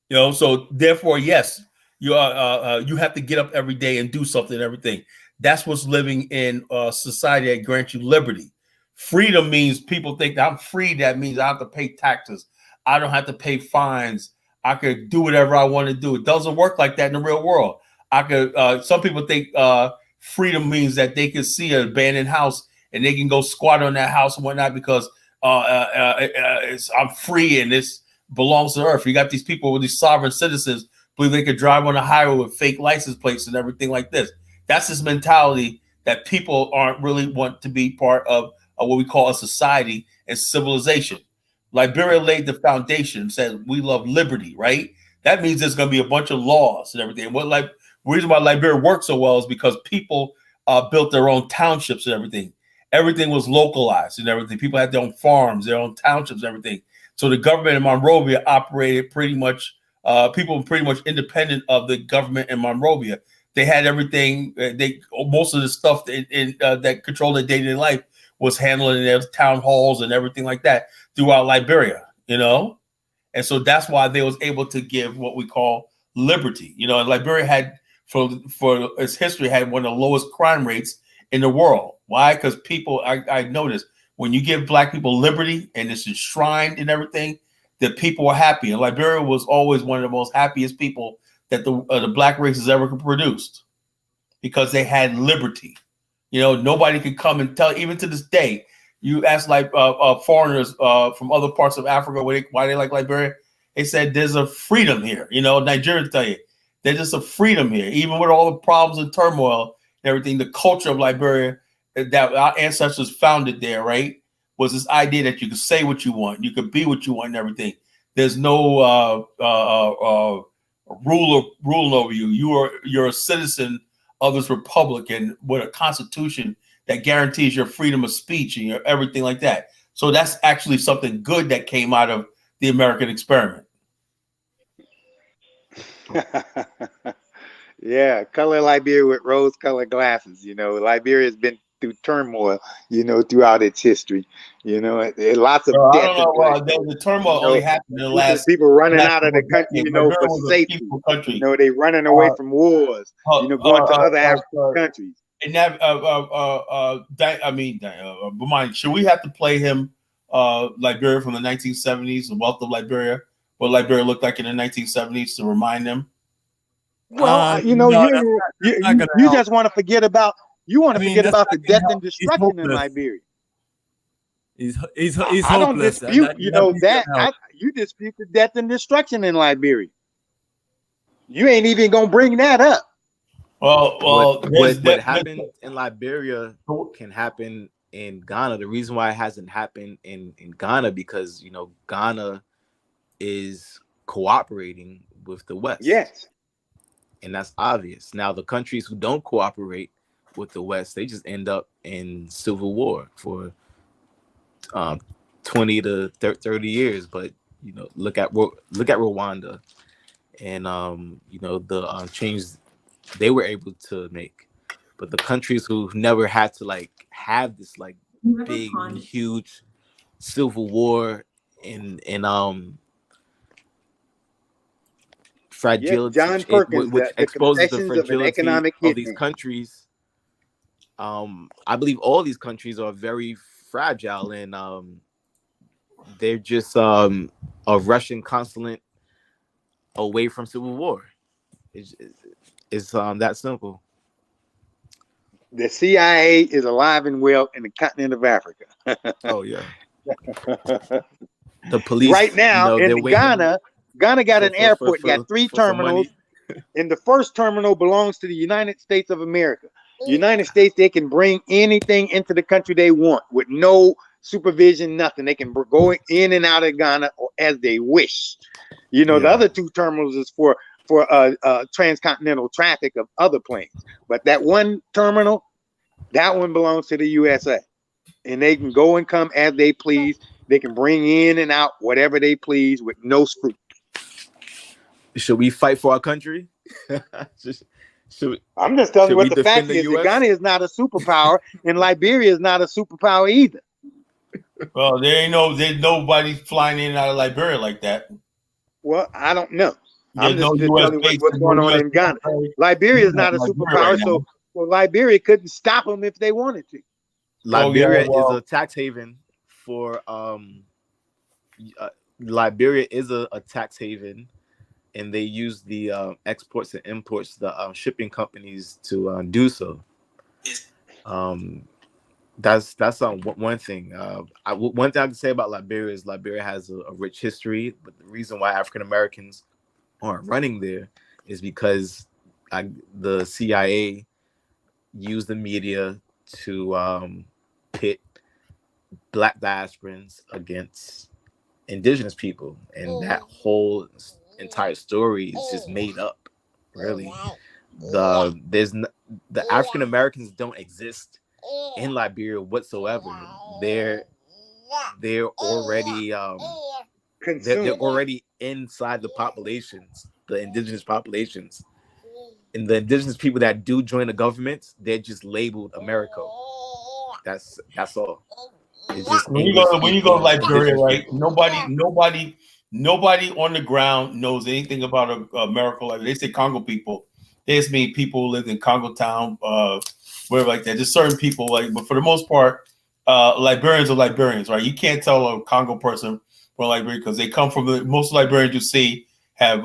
You know, so therefore, yes, you have to get up every day and do something and everything. That's what's living in a society that grants you liberty. Freedom means people think that I'm free. That means I have to pay taxes. I don't have to pay fines. I could do whatever I want to do. It doesn't work like that in the real world. I could. Some people think freedom means that they can see an abandoned house and they can go squat on that house and whatnot because I'm free and this belongs to Earth. You got these people with these sovereign citizens believe they could drive on the highway with fake license plates and everything like this. That's this mentality that people aren't really want to be part of what we call a society and civilization. Liberia laid the foundation, said we love liberty, right? That means there's going to be a bunch of laws and everything. The reason why Liberia worked so well is because people built their own townships and everything. Everything was localized and everything. People had their own farms, their own townships, and everything. So the government in Monrovia operated pretty much, people were pretty much independent of the government in Monrovia. They had everything. Most of the stuff that controlled their day-to-day life was handled in their town halls and everything like that throughout Liberia, you know? And so that's why they was able to give what we call liberty. You know, and Liberia had for its history had one of the lowest crime rates in the world. Why? Because people, I noticed when you give black people liberty and it's enshrined and everything, that people are happy. And Liberia was always one of the most happiest people that the black race has ever produced, because they had liberty. You know, nobody could come and tell, even to this day, you ask like foreigners from other parts of Africa why they like Liberia, they said there's a freedom here. You know, Nigerians tell you there's just a freedom here, even with all the problems and turmoil and everything. The culture of Liberia that our ancestors founded there, right, was this idea that you could say what you want, you could be what you want, and everything. There's no rule over you. You're a citizen of this republic, and with a constitution that guarantees your freedom of speech and your everything like that. So that's actually something good that came out of the American experiment. Yeah, color Liberia with rose-colored glasses. You know, Liberia's been through turmoil, you know, throughout its history. You know, lots of I death. don't know. The turmoil only happened in the last. People running out of the country, you know, for safety. You know, they running away from wars. You know, going to other African countries. And that, Bomani, should we have to play him Liberia from the 1970s, The Wealth of Liberia, what Liberia looked like in the 1970s, to remind them? Well, you know, you just want to forget about forget about the death and destruction in Liberia. He's I don't hopeless. dispute, you know, you dispute the death and destruction in Liberia. You ain't even gonna bring that up. Well, what happened in Liberia can happen in Ghana. The reason why it hasn't happened in Ghana, because, you know, Ghana is cooperating with the West. Yes. And that's obvious. Now, the countries who don't cooperate with the West, they just end up in civil war for 20 to 30 years. But, you know, look at Rwanda, and you know, the changes they were able to make. But the countries who never had to like have this like big, huge civil war and fragility, John Perkins, which exposes the Confessions of an fragility Economic of these Hitman. countries. I believe all these countries are very fragile, and they're just a Russian consulate away from civil war. It's that simple. The CIA is alive and well in the continent of Africa. Oh yeah. The police right now, you know, in Ghana got an airport, got 3 terminals. And the first terminal belongs to the United States of America. United States, they can bring anything into the country they want with no supervision, nothing. They can go in and out of Ghana as they wish. You know, the other 2 terminals is for transcontinental traffic of other planes. But that one terminal, that one belongs to the USA. And they can go and come as they please. They can bring in and out whatever they please with no scruples. Should we fight for our country? I'm just telling you what the fact is. That Ghana is not a superpower, and Liberia is not a superpower either. Well, there's nobody flying in and out of Liberia like that. Well, I don't know. I'm There's just no telling you what's going on in Ghana. Liberia is not a superpower, so Liberia couldn't stop them if they wanted to. Liberia is a tax haven for Liberia is a tax haven, and they use the exports and imports, the shipping companies to do so. That's one thing. One thing I can say about Liberia is Liberia has a rich history, but the reason why African Americans aren't running there is because the CIA used the media to pit Black diasporans against indigenous people, and that whole entire story is just made up. Really, the African Americans don't exist in Liberia whatsoever. They're already they're already inside the populations, the indigenous populations, and the indigenous people that do join the government, they're just labeled America. That's all. It's just when you go to Liberia, right? Nobody on the ground knows anything about America. Like they say, Congo people, They just mean people who lived in Congo Town, whatever like that. Just certain people, like, but for the most part, Liberians are Liberians, right? You can't tell a Congo person from Liberia because they come from most Liberians you see have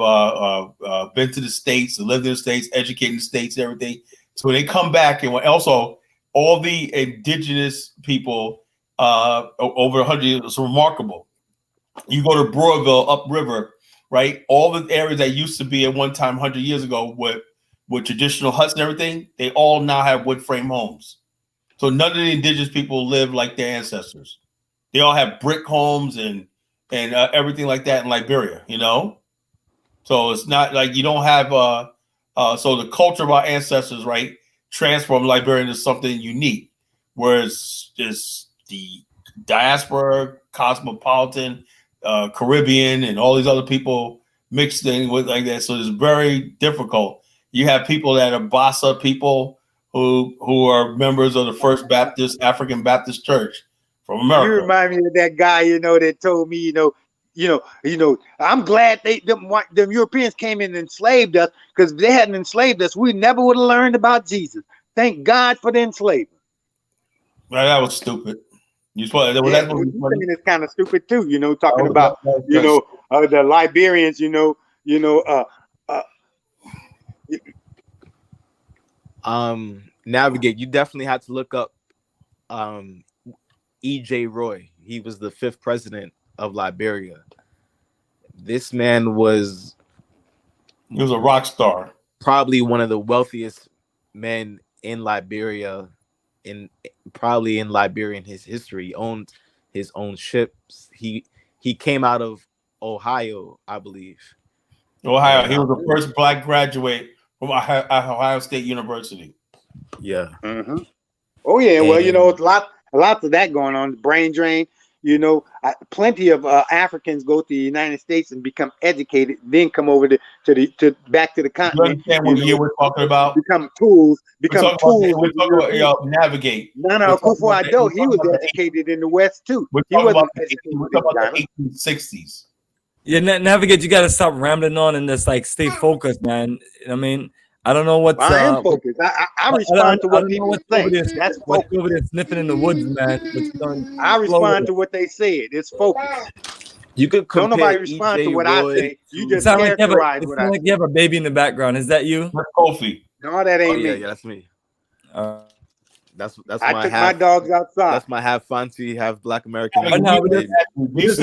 been to the States, lived in the States, educated in the States, everything. So when they come back, and also all the indigenous people over 100 years, it's remarkable. You go to Broadville, upriver, right? All the areas that used to be at one time 100 years ago with traditional huts and everything, they all now have wood frame homes. So none of the indigenous people live like their ancestors. They all have brick homes and everything like that in Liberia, you know? So it's not like you don't have so the culture of our ancestors, right, transformed Liberia into something unique, whereas just the diaspora, cosmopolitan, Caribbean, and all these other people mixed in with like that. So it's very difficult. You have people that are Bassa people who are members of the First Baptist African Baptist Church from America. You remind me of that guy, that told me, I'm glad them Europeans came in and enslaved us, because if they hadn't enslaved us, we never would have learned about Jesus. Thank God for the enslavement. Well, that was stupid. You What you're saying is kind of stupid too, talking about, the Liberians, Navigate, you definitely had to look up E.J. Roy. He was the 5th president of Liberia. This man was a rock star, probably one of the wealthiest men in Liberia, probably in Liberian his history. He owned his own ships. He came out of Ohio, I believe. Ohio. He was the first Black graduate from Ohio State University. Yeah. Mm-hmm. Oh yeah. Well, it's lots of that going on. Brain drain. Plenty of Africans go to the United States and become educated, then come over to back to the continent. You understand what year we're talking about? Become tools. We're talking about Navigate. Nana Akufo-Addo, he was educated in the West too. He wasn't educated in the 1860s. Yeah, Navigate. You got to stop rambling on and just like stay focused, man. I mean, I don't know what's. I am focused. I respond to what people say. That's focused. Over there sniffing in the woods, man. I respond to what they said. It's focused. You could don't nobody respond to what I say. You just characterize what I say. Like you have a baby in the background. Is that you? That's Kofi. No, that ain't me. Yeah, that's me. That's I took my dogs outside. That's my half fancy, half Black American. We just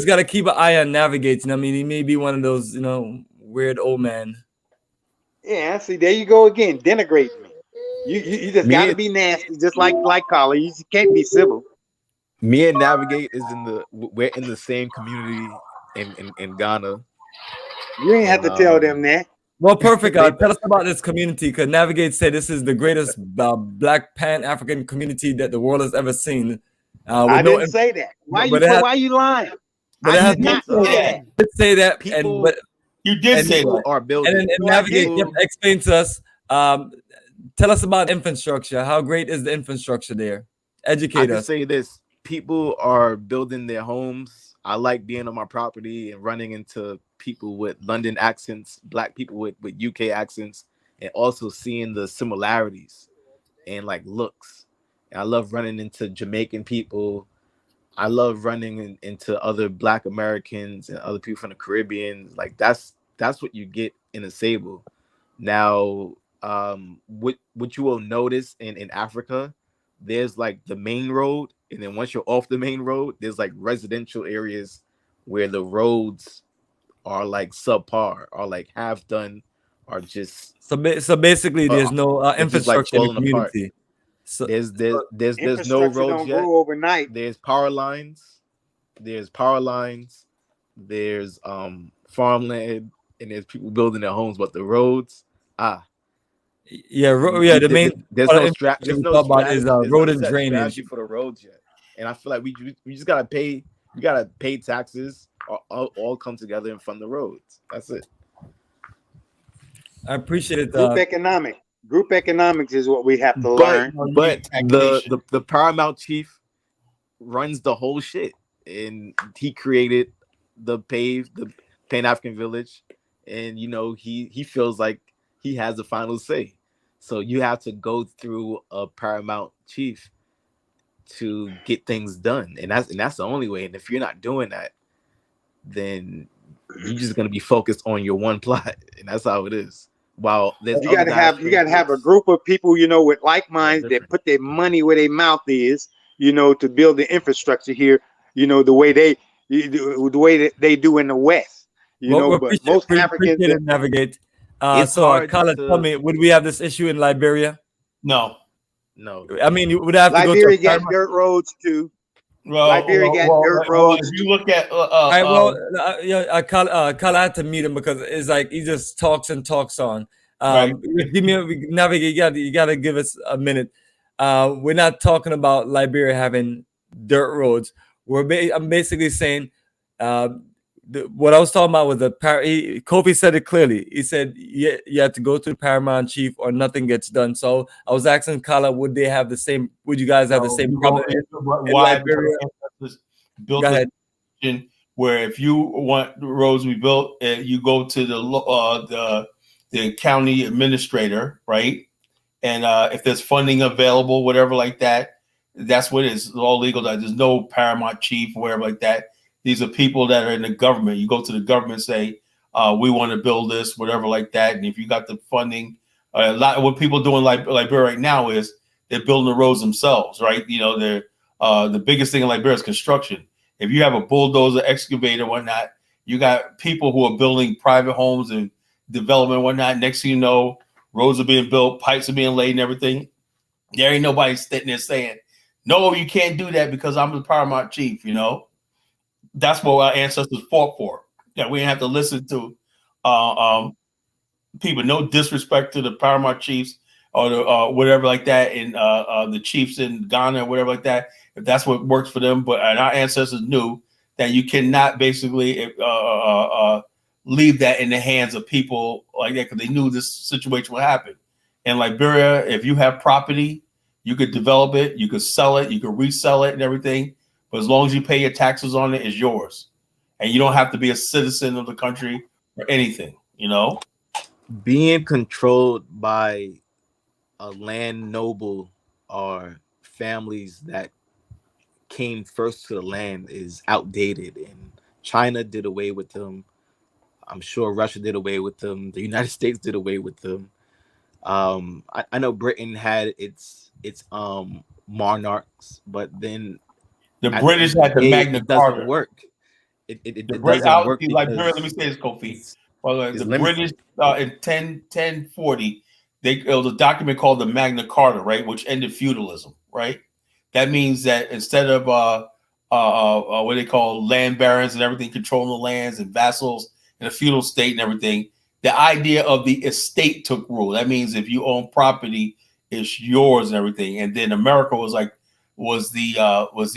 gotta keep an eye on Navigating. I mean, he may be one of those, weird old man. Yeah, see, there you go again, denigrating me. You just gotta be nasty, just like Collar. You can't be civil. Me and Navigate we're in the same community in Ghana. You ain't have to tell them that. Well, perfect. Tell us about this community, because Navigate said this is the greatest Black Pan-African community that the world has ever seen. I didn't say that. Why you lying? I did not say that. You did say that, you did say that. Are building. And Navigate, explain to us. Tell us about infrastructure. How great is the infrastructure there? Educate us. Say this: people are building their homes. I like being on my property and running into people with London accents, Black people with UK accents, and also seeing the similarities and like looks. And I love running into Jamaican people. I love running into other Black Americans and other people from the Caribbean. Like that's what you get in a Sable. Now, what you will notice in Africa, there's like the main road, and then once you're off the main road, there's like residential areas where the roads are like subpar, or like half done, or just so basically there's no infrastructure in the community. So there's no roads yet. Overnight. There's power lines, there's farmland, and there's people building their homes, but the roads, the main there's no strategy is road and drainage for the roads yet. And I feel like we just gotta pay. We gotta pay taxes, or all come together and fund the roads. That's it. I appreciate it. Group economics is what we have to learn. But the Paramount Chief runs the whole shit, and he created the Pan-African Village, and he feels like he has the final say. So you have to go through a paramount chief to get things done, and that's the only way. And if you're not doing that, then you're just gonna be focused on your one plot, and that's how it is. While there's you gotta have a group of people, you know, with like minds that put their money where their mouth is, you know, to build the infrastructure here, you know, the way that they do in the West, you know. But most Africans navigate. So, Khaled, tell me, would we have this issue in Liberia? No. I mean, you would have to Liberia go to got dirt roads too. Liberia got dirt roads. If you look at Khaled, I had to meet him because it's like he just talks and talks on. Right. Give me navigate. You gotta give us a minute. We're not talking about Liberia having dirt roads. I'm basically saying what I was talking about was Kofi said it clearly. He said you have to go to the paramount chief or nothing gets done. So I was asking Kala, would you guys have the same problem in Liberia? Built Go ahead. Where if you want roads to be built, you go to the county administrator, right? And if there's funding available, whatever like that, that's what it is. It's all legal. There's no paramount chief or whatever like that. These are people that are in the government. You go to the government and say, we want to build this, whatever like that. And if you got the funding, a lot of what people do in Liberia right now is they're building the roads themselves, right? You know, they're the biggest thing in Liberia is construction. If you have a bulldozer, excavator, whatnot, you got people who are building private homes and development and whatnot. Next thing you know, roads are being built, pipes are being laid and everything. There ain't nobody sitting there saying, no, you can't do that because I'm the paramount chief, you know? That's what our ancestors fought for. That we didn't have to listen to people. No disrespect to the paramount chiefs or the, whatever like that, and the chiefs in Ghana or whatever like that. If that's what works for them, and our ancestors knew that you cannot basically leave that in the hands of people like that because they knew this situation would happen. In Liberia, if you have property, you could develop it, you could sell it, you could resell it and everything. But as long as you pay your taxes on it, it's yours. And you don't have to be a citizen of the country or anything, you know? Being controlled by a land noble or families that came first to the land is outdated. And China did away with them. I'm sure Russia did away with them. The United States did away with them. I know Britain had its monarchs, but then the British had the Magna Carta. Doesn't work. It doesn't work. Liberia, let me say this, Kofi. Well, the British in 1040, it was a document called the Magna Carta, right, which ended feudalism, right? That means that instead of what they call land barons and everything controlling the lands and vassals in a feudal state and everything, the idea of the estate took rule. That means if you own property, it's yours and everything. And then America was the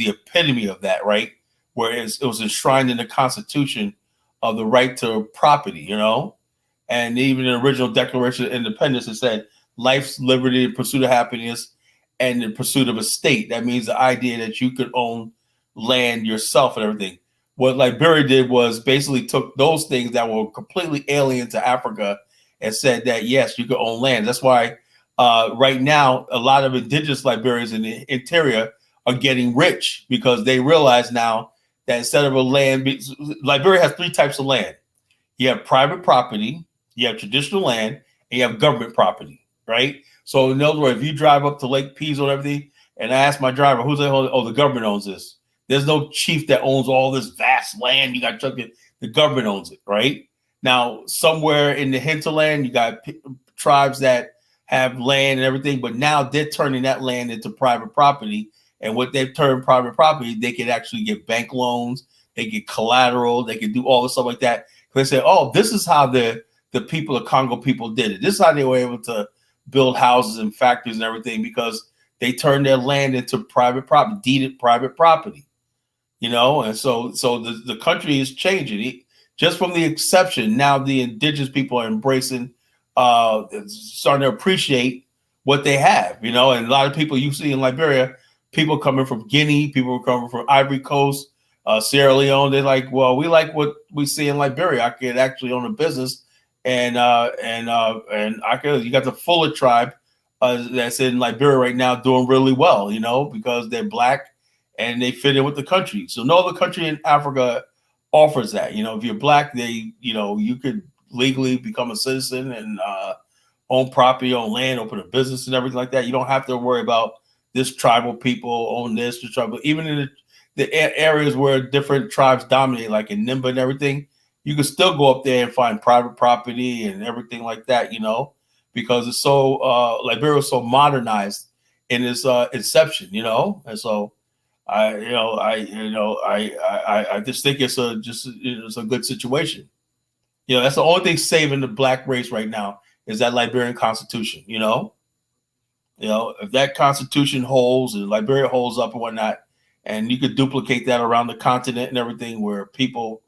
epitome of that, right? Where it was enshrined in the Constitution of the right to property, you know? And even in the original Declaration of Independence, it said life's liberty, the pursuit of happiness, and the pursuit of a state. That means the idea that you could own land yourself and everything. What Liberia did was basically took those things that were completely alien to Africa and said that, yes, you could own land. That's why right now, a lot of indigenous Liberians in the interior are getting rich because they realize now that instead of a land, Liberia has three types of land. You have private property, you have traditional land, and you have government property, right? So in other words, if you drive up to Lake Pizzo and everything, and I ask my driver, who's that? Oh, the government owns this. There's no chief that owns all this vast land. You got the government owns it, right? Now, somewhere in the hinterland, you got tribes that have land and everything, but now they're turning that land into private property. And what they've turned private property, they can actually get bank loans, they get collateral, they can do all the stuff like that. They say, oh, this is how the people, the Congo people did it. This is how they were able to build houses and factories and everything because they turned their land into private property, deeded private property, you know? And so the country is changing. Just from the exception, now the indigenous people are embracing, starting to appreciate what they have, you know? And a lot of people you see in Liberia, people coming from Guinea, people coming from Ivory Coast, Sierra Leone, they're like, well, we like what we see in Liberia. I could actually own a business and you got the Fuller tribe that's in Liberia right now doing really well, you know, because they're black and they fit in with the country. So no other country in Africa offers that. You know, if you're black, you could legally become a citizen and own property, own land, open a business and everything like that. You don't have to worry about this tribal people own this tribal. Even in the areas where different tribes dominate, like in Nimba and everything, you can still go up there and find private property and everything like that, you know, because it's so Liberia is so modernized in its inception, you know. And so I just think it's a good situation. You know, that's the only thing saving the black race right now is that Liberian Constitution, you know. You know, if that Constitution holds and Liberia holds up and whatnot, and you could duplicate that around the continent and everything where people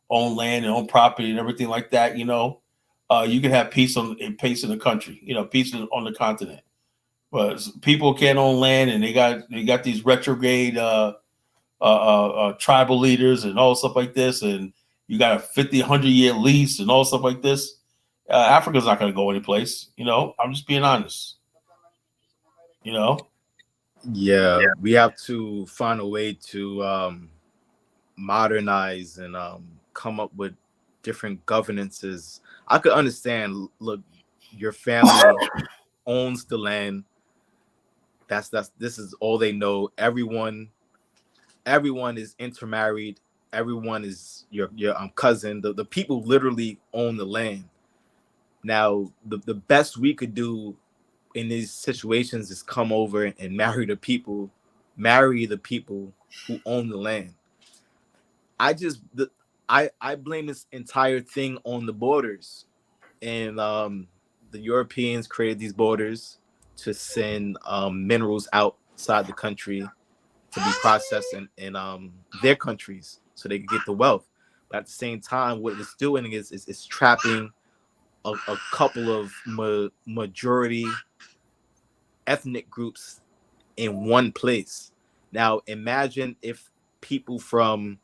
own land and own property and everything like that, you know, you can have peace in the country, you know, peace on the continent. But people can't own land and they got these retrograde tribal leaders and all stuff like this, and you got a 50, 100-year lease and all stuff like this. Africa's not going to go anyplace, you know. I'm just being honest, you know. Yeah, we have to find a way to modernize and come up with different governances. I could understand. Look, your family owns the land. This is all they know. Everyone is intermarried. Everyone is your cousin. The people literally own the land. Now, the best we could do in these situations is come over and marry the people who own the land. I blame this entire thing on the borders, and the Europeans created these borders to send minerals outside the country to be processed in their countries so they could get the wealth. But at the same time, what it's doing is trapping a couple of majority ethnic groups in one place. Now, imagine if people from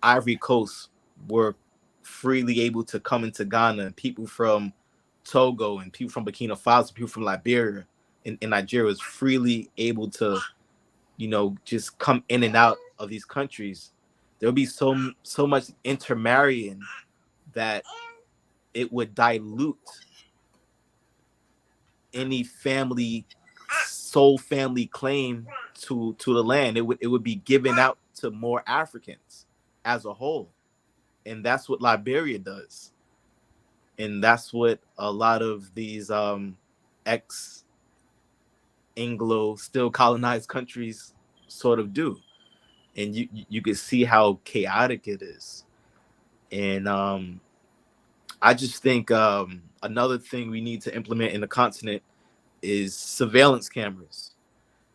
Ivory Coast were freely able to come into Ghana, and people from Togo and people from Burkina Faso, people from Liberia and Nigeria was freely able to, you know, just come in and out of these countries. There'll be so much intermarrying that it would dilute any sole family claim to the land. It would be given out to more Africans as a whole. And that's what Liberia does. And that's what a lot of these ex-Anglo still colonized countries sort of do. And you can see how chaotic it is. And I just think another thing we need to implement in the continent is surveillance cameras.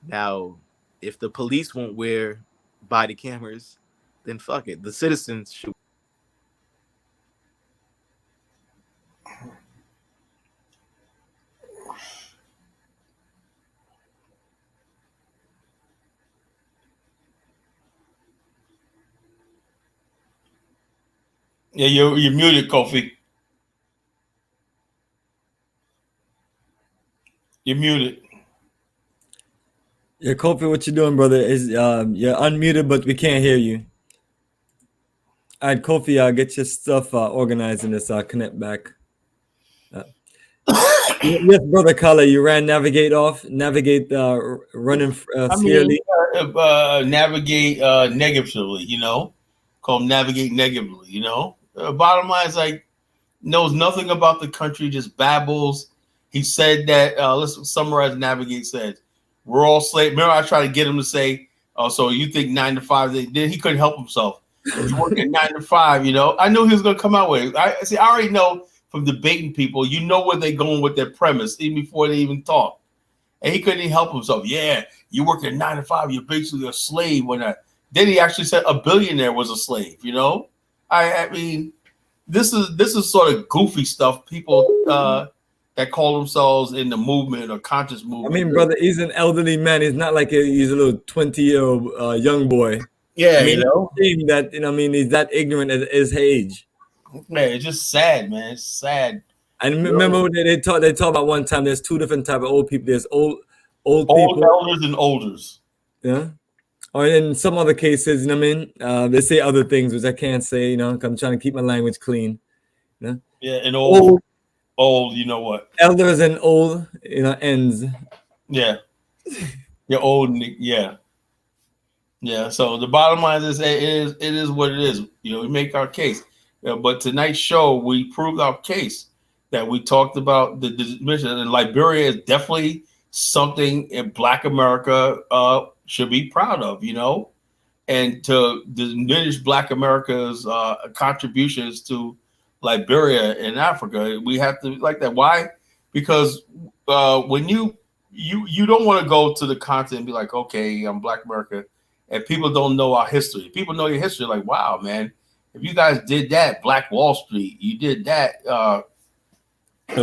Now, if the police won't wear body cameras, then fuck it. The citizens should. Yeah, you're muted, Kofi. You're muted. Yeah, Kofi, what you doing, brother? Is you're unmuted, but we can't hear you. All right, Kofi, get your stuff organized in this connect back. Yes, brother Kala, you ran navigate running scarily. Navigate negatively, you know, called navigate negatively, you know. Bottom line is like knows nothing about the country, just babbles. He said that let's summarize. Navigate said we're all slaves. Remember, I tried to get him to say, "Oh, so you think 9 to 5?" Then he couldn't help himself. He's working 9 to 5. You know, I knew he was going to come out with it. I already know from debating people, you know where they're going with their premise even before they even talk. And he couldn't even help himself. Yeah, you working 9 to 5. You're basically a slave. Then he actually said a billionaire was a slave. You know, I mean, this is sort of goofy stuff. People that call themselves in the movement or conscious movement. I mean, brother, he's an elderly man. He's not like he's a little 20-year-old young boy. Yeah, I mean, you know that I mean, he's that ignorant at his age. Man, it's just sad, man. It's sad. I remember when they talk about one time. There's two different type of old people. There's old people, elders and olders. yeah. Or in some other cases, you know what I mean? They say other things which I can't say. You know, 'cause I'm trying to keep my language clean. You know? Yeah, and old. You know what? Elders and old, you know, ends. Yeah, you're old. Yeah. So the bottom line is, it is what it is. You know, we make our case. But tonight's show, we proved our case that we talked about the mission. And Liberia is definitely something in Black America should be proud of, you know, and to diminish Black America's contributions to Liberia and Africa, we have to like that. Why? Because when you don't want to go to the continent and be like, okay, I'm Black America, and people don't know our history. People know your history, like, wow, man. If you guys did that, Black Wall Street, you did that,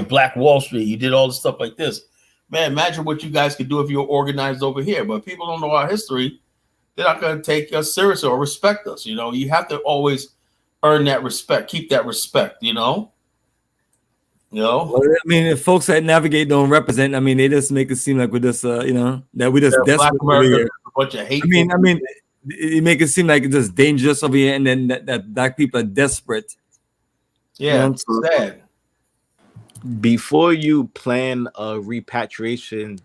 Black Wall Street, you did all the stuff like this. Man, imagine what you guys could do if you were organized over here. But people don't know our history. They're not going to take us seriously or respect us. You know, you have to always earn that respect, keep that respect, you know? Well, I mean, if folks that navigate don't represent, I mean, they just make it seem like we're just, you know, that we just desperate over here. A bunch of hate. I mean, it make it seem like it's just dangerous over here, and then that Black people are desperate. Yeah, it's sad. Before you plan a repatriation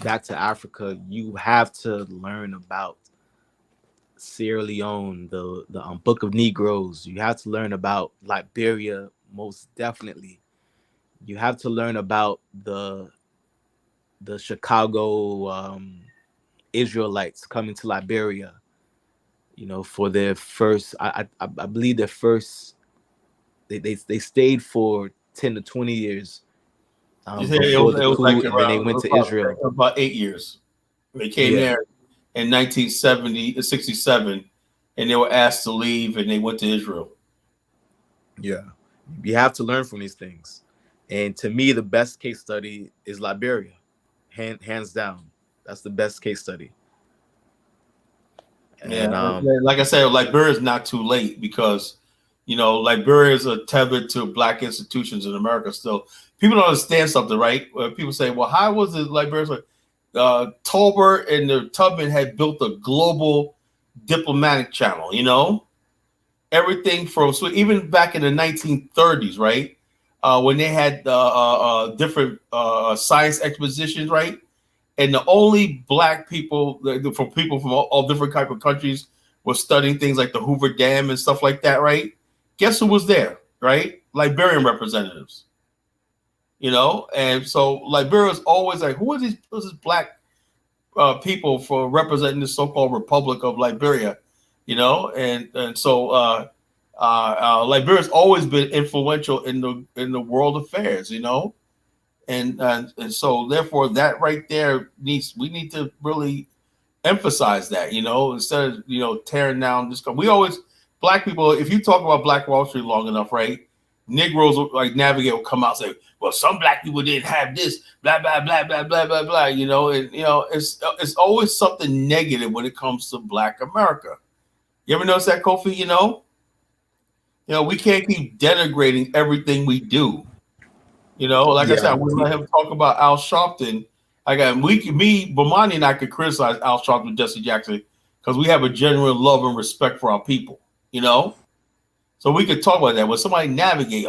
back to Africa, you have to learn about Sierra Leone, the Book of Negroes. You have to learn about Liberia, most definitely. You have to learn about the Chicago Israelites coming to Liberia, you know, for their first, I believe their first, they stayed for 10 to 20 years before the coup, and then they went to Israel. About 8 years. They came there in 1967, and they were asked to leave, and they went to Israel. Yeah, you have to learn from these things. And to me, the best case study is Liberia, hands down. That's the best case study. And like I said, Liberia is not too late because, you know, Liberia is tethered to Black institutions in America still. People don't understand something, right? People say, well, how was it Liberia? Tolbert and the Tubman had built a global diplomatic channel, you know? Everything from, so even back in the 1930s, right? When they had different science expositions, right? And the only Black people, from people from all different type of countries, were studying things like the Hoover Dam and stuff like that, right? Guess who was there, right? Liberian representatives. You know, and so Liberia is always like, who are these Black people for representing the so-called Republic of Liberia? You know, and so Liberia's always been influential in the world affairs, you know, and so therefore that right there we need to really emphasize that, you know, instead of, you know, tearing down this. We always, Black people, if you talk about Black Wall Street long enough, right, Negroes like Navigate will come out and say, well, some Black people didn't have this, blah blah blah blah blah blah blah, you know, and you know it's always something negative when it comes to Black America. You ever notice that, Kofi? You know, we can't keep denigrating everything we do. You know, like I said, we let him talk about Al Sharpton. Bomani and I could criticize Al Sharpton, Jesse Jackson, because we have a genuine love and respect for our people. You know, so we could talk about that. When somebody Navigate,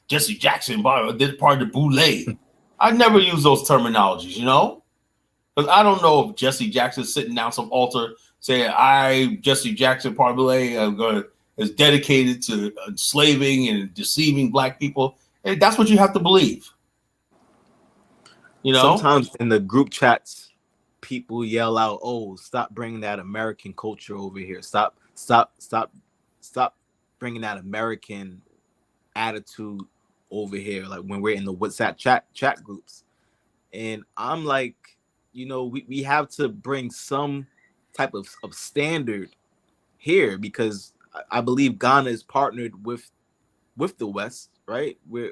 Jesse Jackson did part of the boule. I never use those terminologies, you know, because I don't know if Jesse Jackson sitting down some altar saying, Jesse Jackson, part of boule, is dedicated to enslaving and deceiving Black people. And that's what you have to believe. You know, sometimes in the group chats, people yell out, "Oh, stop bringing that American culture over here! Stop bringing that American attitude over here!" Like when we're in the WhatsApp chat groups, and I'm like, you know, we have to bring some type of standard here, because I believe Ghana is partnered with the West, right? We're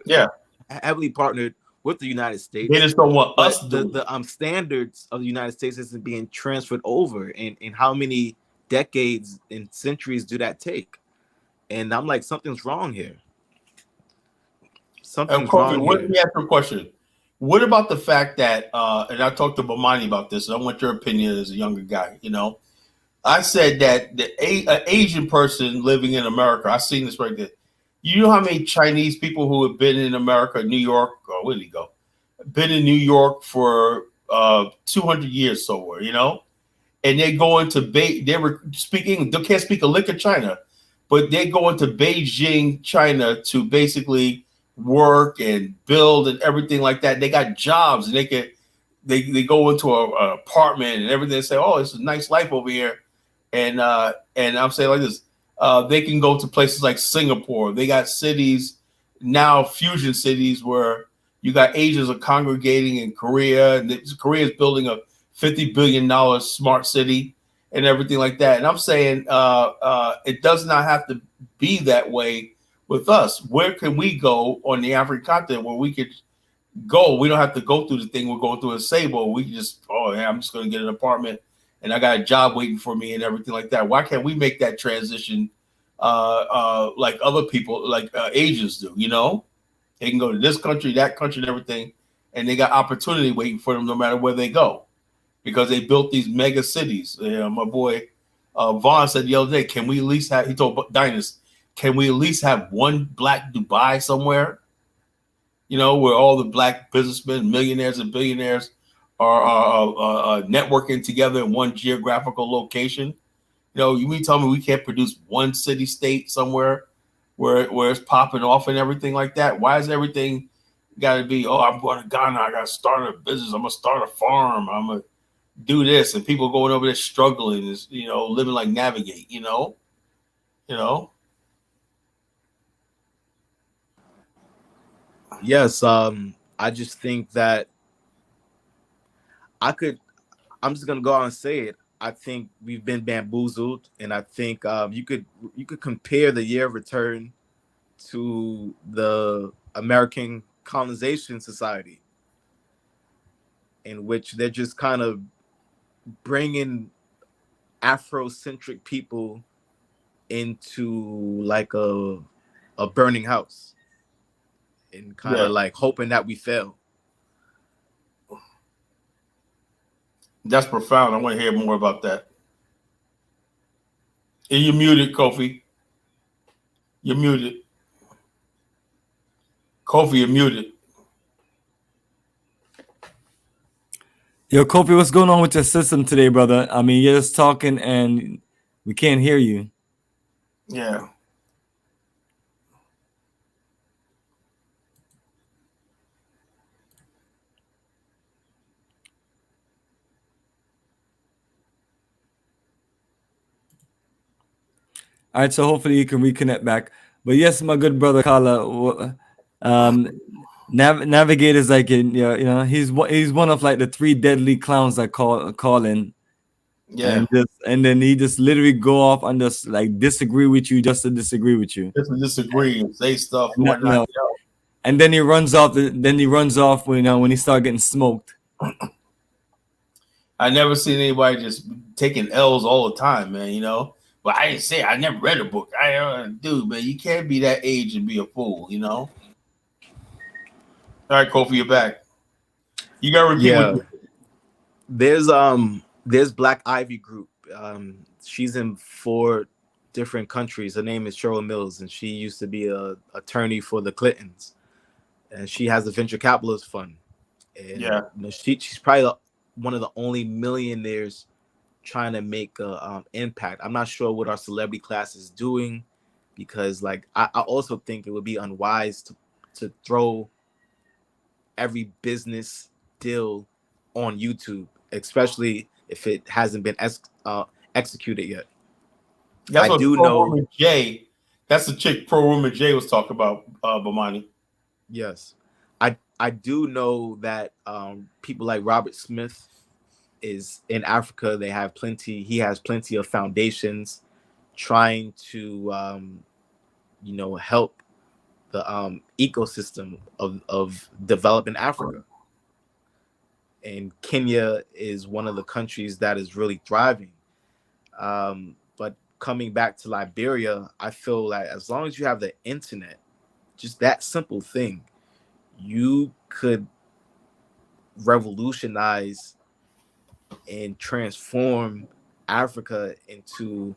heavily partnered with the United States. They just don't want us to. The standards of the United States isn't being transferred over, and how many decades and centuries do that take? And I'm like, something's wrong here. something's Kofi, wrong let here. me ask you a question. What about the fact that, and I talked to Bomani about this, and I want your opinion as a younger guy, you know? I said that an Asian person living in America, I've seen this right there. You know how many Chinese people who have been in America, New York, or where did he go? Been in New York for 200 years somewhere, you know? And they go into they were speaking, they can't speak a lick of China, but they go into Beijing, China to basically work and build and everything like that. They got jobs and they go into an apartment and everything and say, oh, it's a nice life over here. And I'm saying like this, they can go to places like Singapore. They got cities now, fusion cities where you got Asians are congregating in Korea, and Korea is building a $50 billion smart city and everything like that. And I'm saying it does not have to be that way with us. Where can we go on the African continent where we could go? We don't have to go through the thing we're going through in Sable. We can just, oh, yeah, I'm just going to get an apartment and I got a job waiting for me and everything like that. Why can't we make that transition like other people, like Asians do, you know? They can go to this country, that country, and everything, and they got opportunity waiting for them no matter where they go because they built these mega cities. My boy Vaughn said the other day, can we at least have, he told Dynas, can we at least have one black Dubai somewhere? You know, where all the black businessmen, millionaires and billionaires are networking together in one geographical location. You know, you mean tell me we can't produce one city state somewhere where it's popping off and everything like that? Why is everything got to be, oh, I'm going to Ghana, I got to start a business, I'm going to start a farm, I'm going to do this, and people going over there struggling, is, you know, living like Navigate, you know? Yes, I just think that I'm just gonna go out and say it. I think we've been bamboozled, and I think you could compare the year of return to the American colonization society, in which they're just kind of bringing Afrocentric people into like a burning house and kind of like hoping that we fail. That's profound. I want to hear more about that. And you're muted, Kofi. You're muted. Kofi, you're muted. Yo, Kofi, what's going on with your system today, brother? I mean, you're just talking and we can't hear you. Yeah. All right, so hopefully you can reconnect back. But yes, my good brother Kala, Navigate is like, he's one of like the 3 deadly clowns that call in. Yeah. And then he just literally go off and just like disagree with you just to disagree with you. Just to disagree and say stuff and And whatnot. and then he runs off. When he start getting smoked. I never seen anybody just taking L's all the time, man. You know, but I didn't say I never read a book. Dude, man, you can't be that age and be a fool. You know. All right, Kofi, you're back. You gotta repeat. There's Black Ivy Group. She's in 4 different countries. Her name is Cheryl Mills, and she used to be a attorney for the Clintons, and she has a venture capitalist fund. And she's probably one of the only millionaires trying to make an impact. I'm not sure what our celebrity class is doing, because like I also think it would be unwise to throw every business deal on YouTube, especially if it hasn't been executed yet. That's what Pro-Woman J. That's the chick Pro-Woman J was talking about, Bomani. Yes, I do know that people like Robert Smith is in Africa. He has plenty of foundations trying to help the ecosystem of developing Africa. And Kenya is one of the countries that is really thriving. But coming back to Liberia, I feel like as long as you have the internet, just that simple thing, you could revolutionize and transform Africa into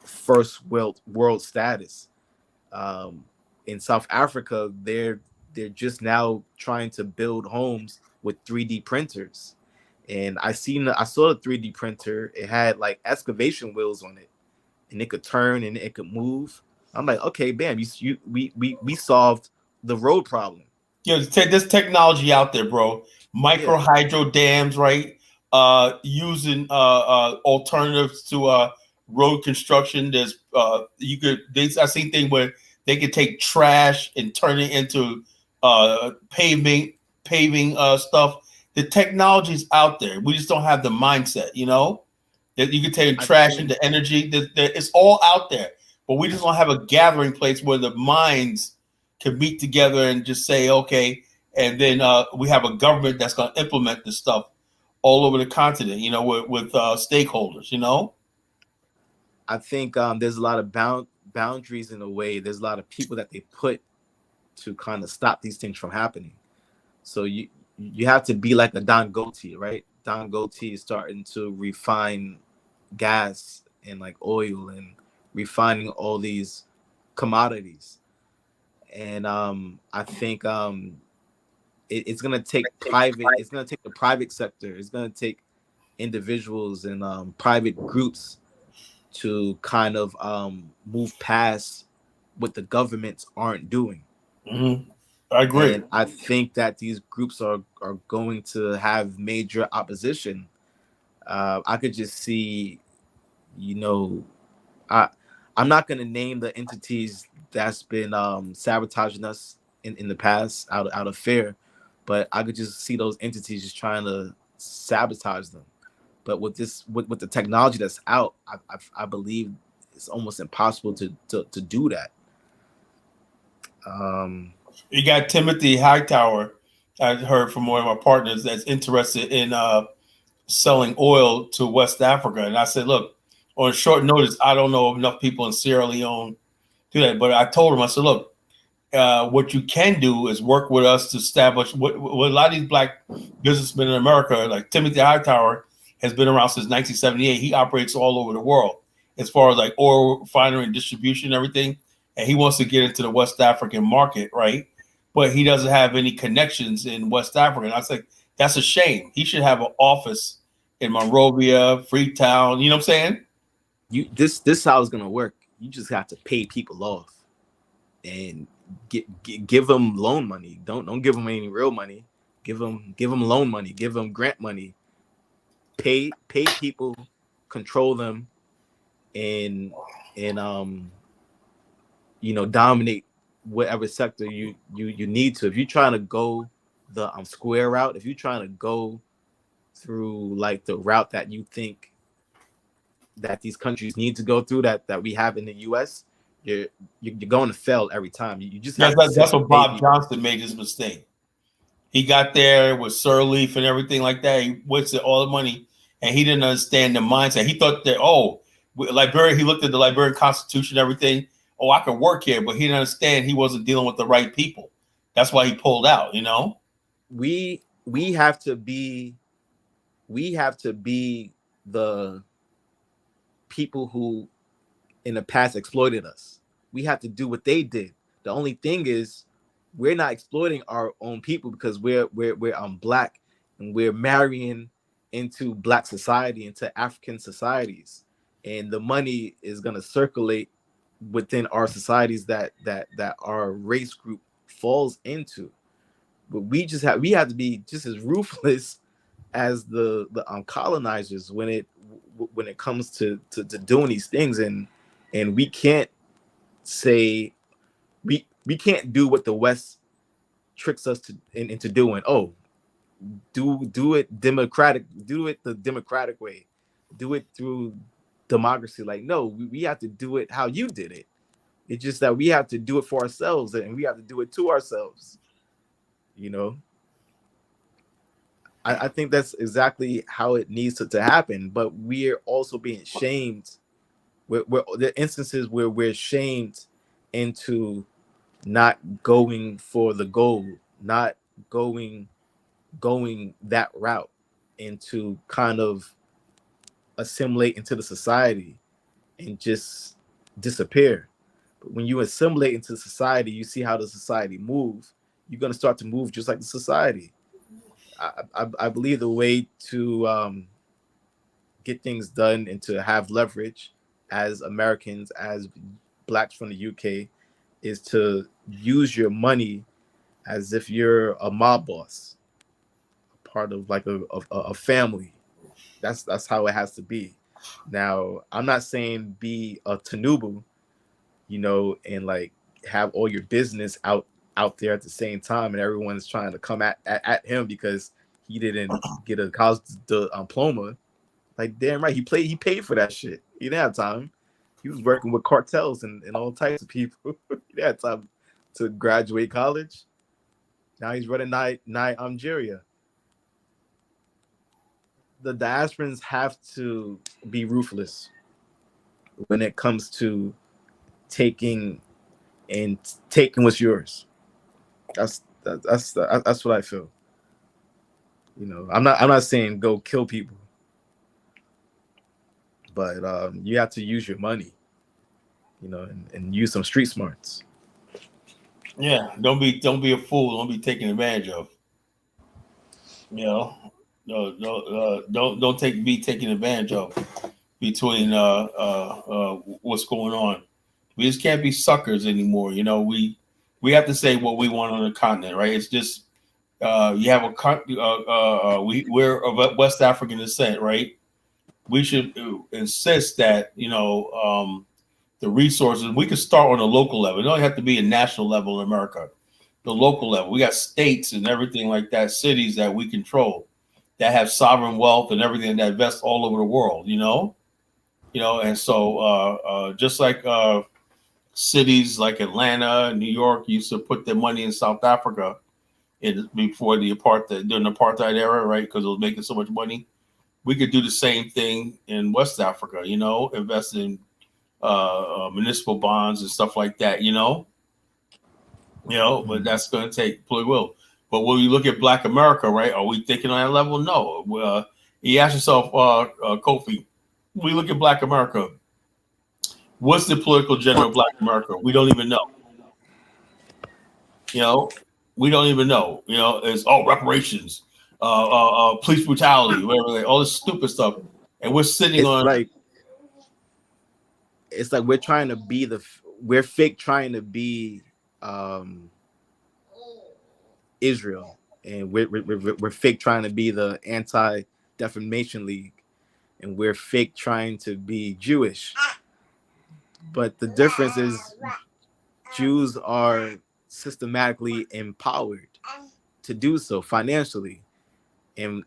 first world status. In South Africa, they're just now trying to build homes with 3D printers. And I saw the 3D printer. It had like excavation wheels on it, and it could turn and it could move. I'm like, okay, bam, we solved the road problem. Yeah, there's technology out there, bro. Micro hydro dams, right? Using alternatives to road construction. There's I seen thing where they could take trash and turn it into paving stuff. The technology's out there. We just don't have the mindset, you know? That you can take trash into energy. It's all out there, but we just don't have a gathering place where the minds can meet together and just say, okay, and then we have a government that's going to implement this stuff all over the continent, you know, with stakeholders, you know? I think there's a lot of boundaries in a way. There's a lot of people that they put to kind of stop these things from happening. So you have to be like a Don Gotti, right? Don Gotti is starting to refine gas and like oil and refining all these commodities. And I think it's gonna take it's gonna take the private sector, it's gonna take individuals and private groups to kind of move past what the governments aren't doing. Mm-hmm. I agree. And I think that these groups are going to have major opposition. I could just see, you know, I'm not going to name the entities that's been sabotaging us in the past out of fear, but I could just see those entities just trying to sabotage them. But with the technology that's out, I believe it's almost impossible to do that. You got Timothy Hightower, I heard from one of my partners that's interested in selling oil to West Africa. And I said, look, on short notice, I don't know enough people in Sierra Leone do that. But I told him, I said, look, what you can do is work with us to establish what a lot of these black businessmen in America, like Timothy Hightower, has been around since 1978. He operates all over the world as far as like oil refinery and distribution and everything. And he wants to get into the West African market, right? But he doesn't have any connections in West Africa. And I was like, that's a shame. He should have an office in Monrovia, Freetown. You know what I'm saying? This how it's gonna work. You just have to pay people off and give them loan money. Don't give them any real money. Give them loan money. Give them grant money. Pay people, control them, and you know, dominate whatever sector you need to. If you're trying to go the square route, if you're trying to go through like the route that you think that these countries need to go through, that we have in the US, you're going to fail every time. You just have that's what Bob Johnson made his mistake. He got there with Sirleaf and everything like that. He wasted all the money, and he didn't understand the mindset. He thought that, Liberia, he looked at the Liberian Constitution and everything. Oh, I could work here, but he didn't understand he wasn't dealing with the right people. That's why he pulled out, you know? We have to be the people who in the past exploited us. We have to do what they did. The only thing is we're not exploiting our own people because we're black and we're marrying into black society, into African societies, and the money is going to circulate within our societies that our race group falls into. But we have to be just as ruthless as the colonizers when it comes to doing these things, and we can't say we can't do what the West tricks us into doing. Oh, do it democratic, do it the democratic way, do it through democracy. Like, no, we have to do it how you did it. It's just that we have to do it for ourselves, and we have to do it to ourselves. You know, I think that's exactly how it needs to happen. But we're also being shamed. We're the instances where we're shamed into not going for the goal, not going that route and to kind of assimilate into the society and just disappear. But when you assimilate into society, you see how the society moves. You're going to start to move just like the society. I believe the way to get things done and to have leverage as Americans, as blacks from the UK, is to use your money as if you're a mob boss, part of like a family. That's how it has to be. Now, I'm not saying be a Tanubu, and like have all your business out there at the same time, and everyone's trying to come at him because he didn't get a college diploma. Like, damn right, he paid for that shit. He didn't have time. He was working with cartels and all types of people. He didn't have time to graduate college. Now he's running Nigeria. The diasporans have to be ruthless when it comes to taking what's yours. That's what I feel. I'm not saying go kill people, but you have to use your money, and use some street smarts. Yeah, don't be a fool. Don't be taken advantage of. No, don't be taken advantage of between what's going on. We just can't be suckers anymore. We have to say what we want on the continent, right? It's just you have we're of West African descent, right? We should insist that the resources, we can start on a local level. It don't have to be a national level in America. The local level, we got states and everything like that, cities that we control that have sovereign wealth and everything that invests all over the world. And so just like cities like Atlanta, New York used to put their money in South Africa before during the apartheid era, right? Because it was making so much money. We could do the same thing in West Africa, invest in municipal bonds and stuff like that, but that's going to take political will. But when you look at Black America, right, are we thinking on that level? No. You ask yourself, Kofi, when you look at Black America, what's the political agenda of Black America? We don't even know. We don't even know. It's reparations, police brutality, whatever, all this stupid stuff, and we're sitting it's like we're trying to be we're fake trying to be Israel, and we're fake trying to be the Anti-Defamation League, and we're fake trying to be Jewish. But the difference is Jews are systematically empowered to do so financially, and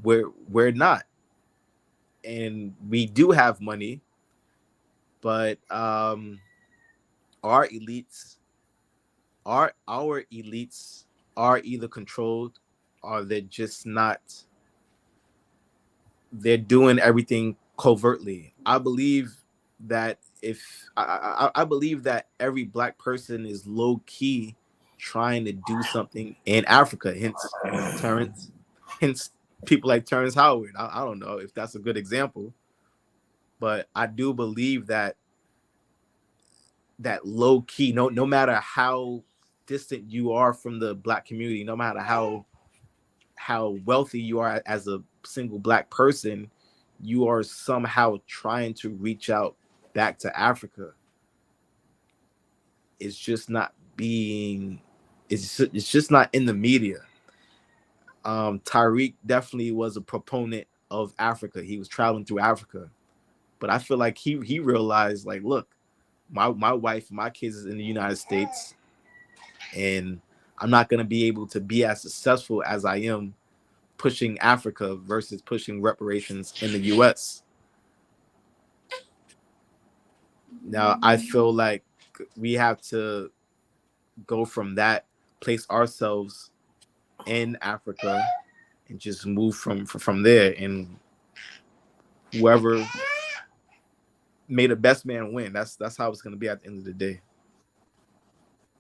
we're not. And we do have money, but our elites are either controlled or they're just not. They're doing everything covertly. I believe that I believe that every Black person is low key trying to do something in Africa. Hence people like Terrence Howard. I don't know if that's a good example, but I do believe that low key, no matter how distant you are from the Black community, no matter how wealthy you are as a single Black person, you are somehow trying to reach out back to Africa. It's just not it's just not in the media. Tariq definitely was a proponent of Africa. He was traveling through Africa, but I feel like he realized, like, look, my wife, my kids is in the United States, and I'm not going to be able to be as successful as I am pushing Africa versus pushing reparations in the US. Now, I feel like we have to go from that, place ourselves in Africa, and just move from there. And whoever made the best man win. That's how it's going to be at the end of the day.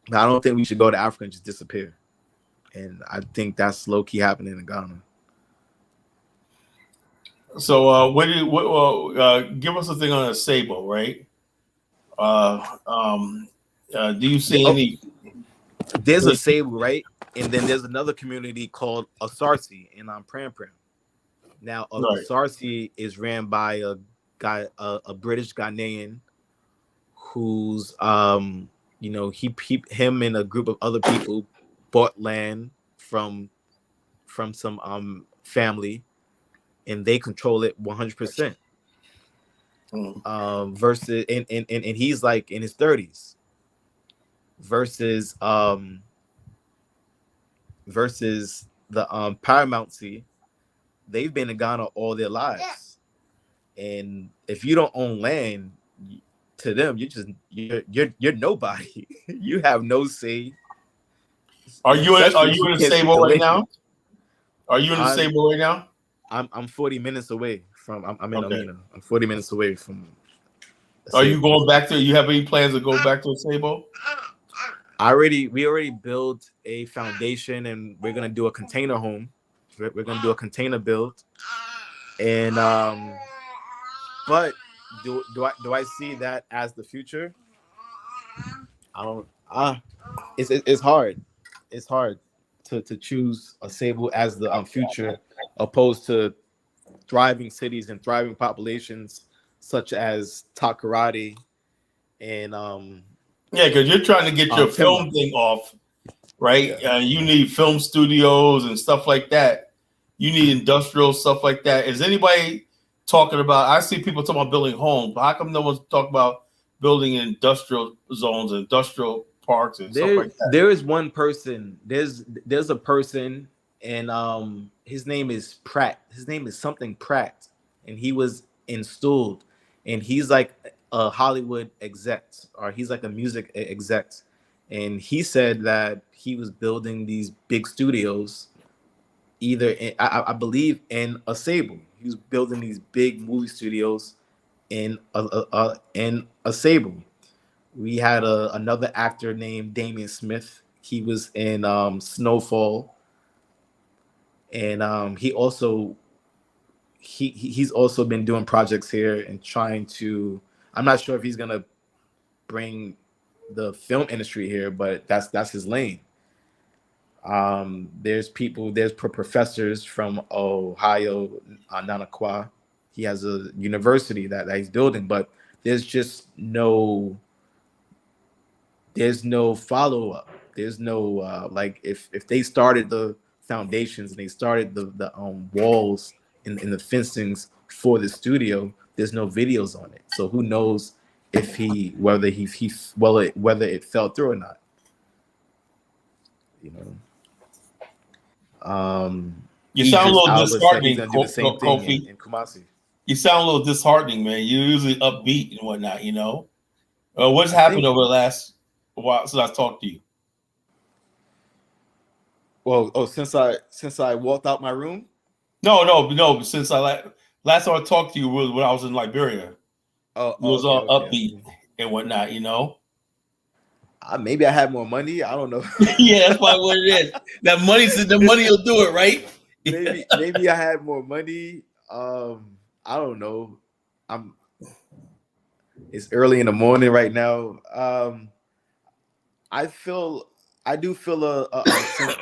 But I don't think we should go to Africa and just disappear. and I think that's low key happening in Ghana. So, give us a thing on a Sabo, right? Do you see any? There's a Sabo, right? And then there's another community called Asarsi in Pram Pram. Now, Asarsi is ran by a guy, a British Ghanaian, who's him and a group of other people bought land from some family, and they control it 100%. Versus and he's like in his 30s. Versus the Paramountcy, they've been in Ghana all their lives, and if you don't own land, to them you're nobody. You have no say. Are you in a Sabo right now? Are you in a Sabo right now? I'm 40 minutes away from. I'm in Amina. I'm 40 minutes away from. Are you going back to? You have any plans to go back to a Sabo? We already built a foundation, and we're gonna do a container home. We're gonna do a container build, and but do I see that as the future? I don't. It's hard. It's hard to choose a Sabo as the future, opposed to thriving cities and thriving populations such as Takoradi and Yeah, because you're trying to get your film thing off, right? You need film studios and stuff like that. You need industrial stuff like that. Is anybody talking about? I see people talking about building homes, but how come no one's talking about building industrial zones, industrial parks, and stuff like that? There is one person. There's a person, and his name is Pratt. His name is something Pratt, and he was installed, and he's like a Hollywood exec, or he's like a music exec, and he said that he was building these big studios, either I believe in a Sabo. He was building these big movie studios in a Sabo. We had another actor named Damian Smith. He was in Snowfall, and he's also been doing projects here and trying to. I'm not sure if he's gonna bring the film industry here, but that's his lane. There's professors from Ohio, Nanakwa. He has a university that he's building, but there's no follow-up. There's no like if they started the foundations and they started the walls and the fencings for the studio, there's no videos on it. So who knows if whether it fell through or not. You know. You sound a little disheartening, Kofi. In Kumasi. You sound a little disheartening, man. You're usually upbeat and whatnot, you know. What's happened over the last while since I talked to you? Well, since I walked out my room? No. Since last time I talked to you was when I was in Liberia. It was all upbeat and whatnot, you know. Maybe I had more money. I don't know. Yeah, that's probably what it is. The money will do it, right? Maybe I had more money. I don't know. It's early in the morning right now. I do feel a sense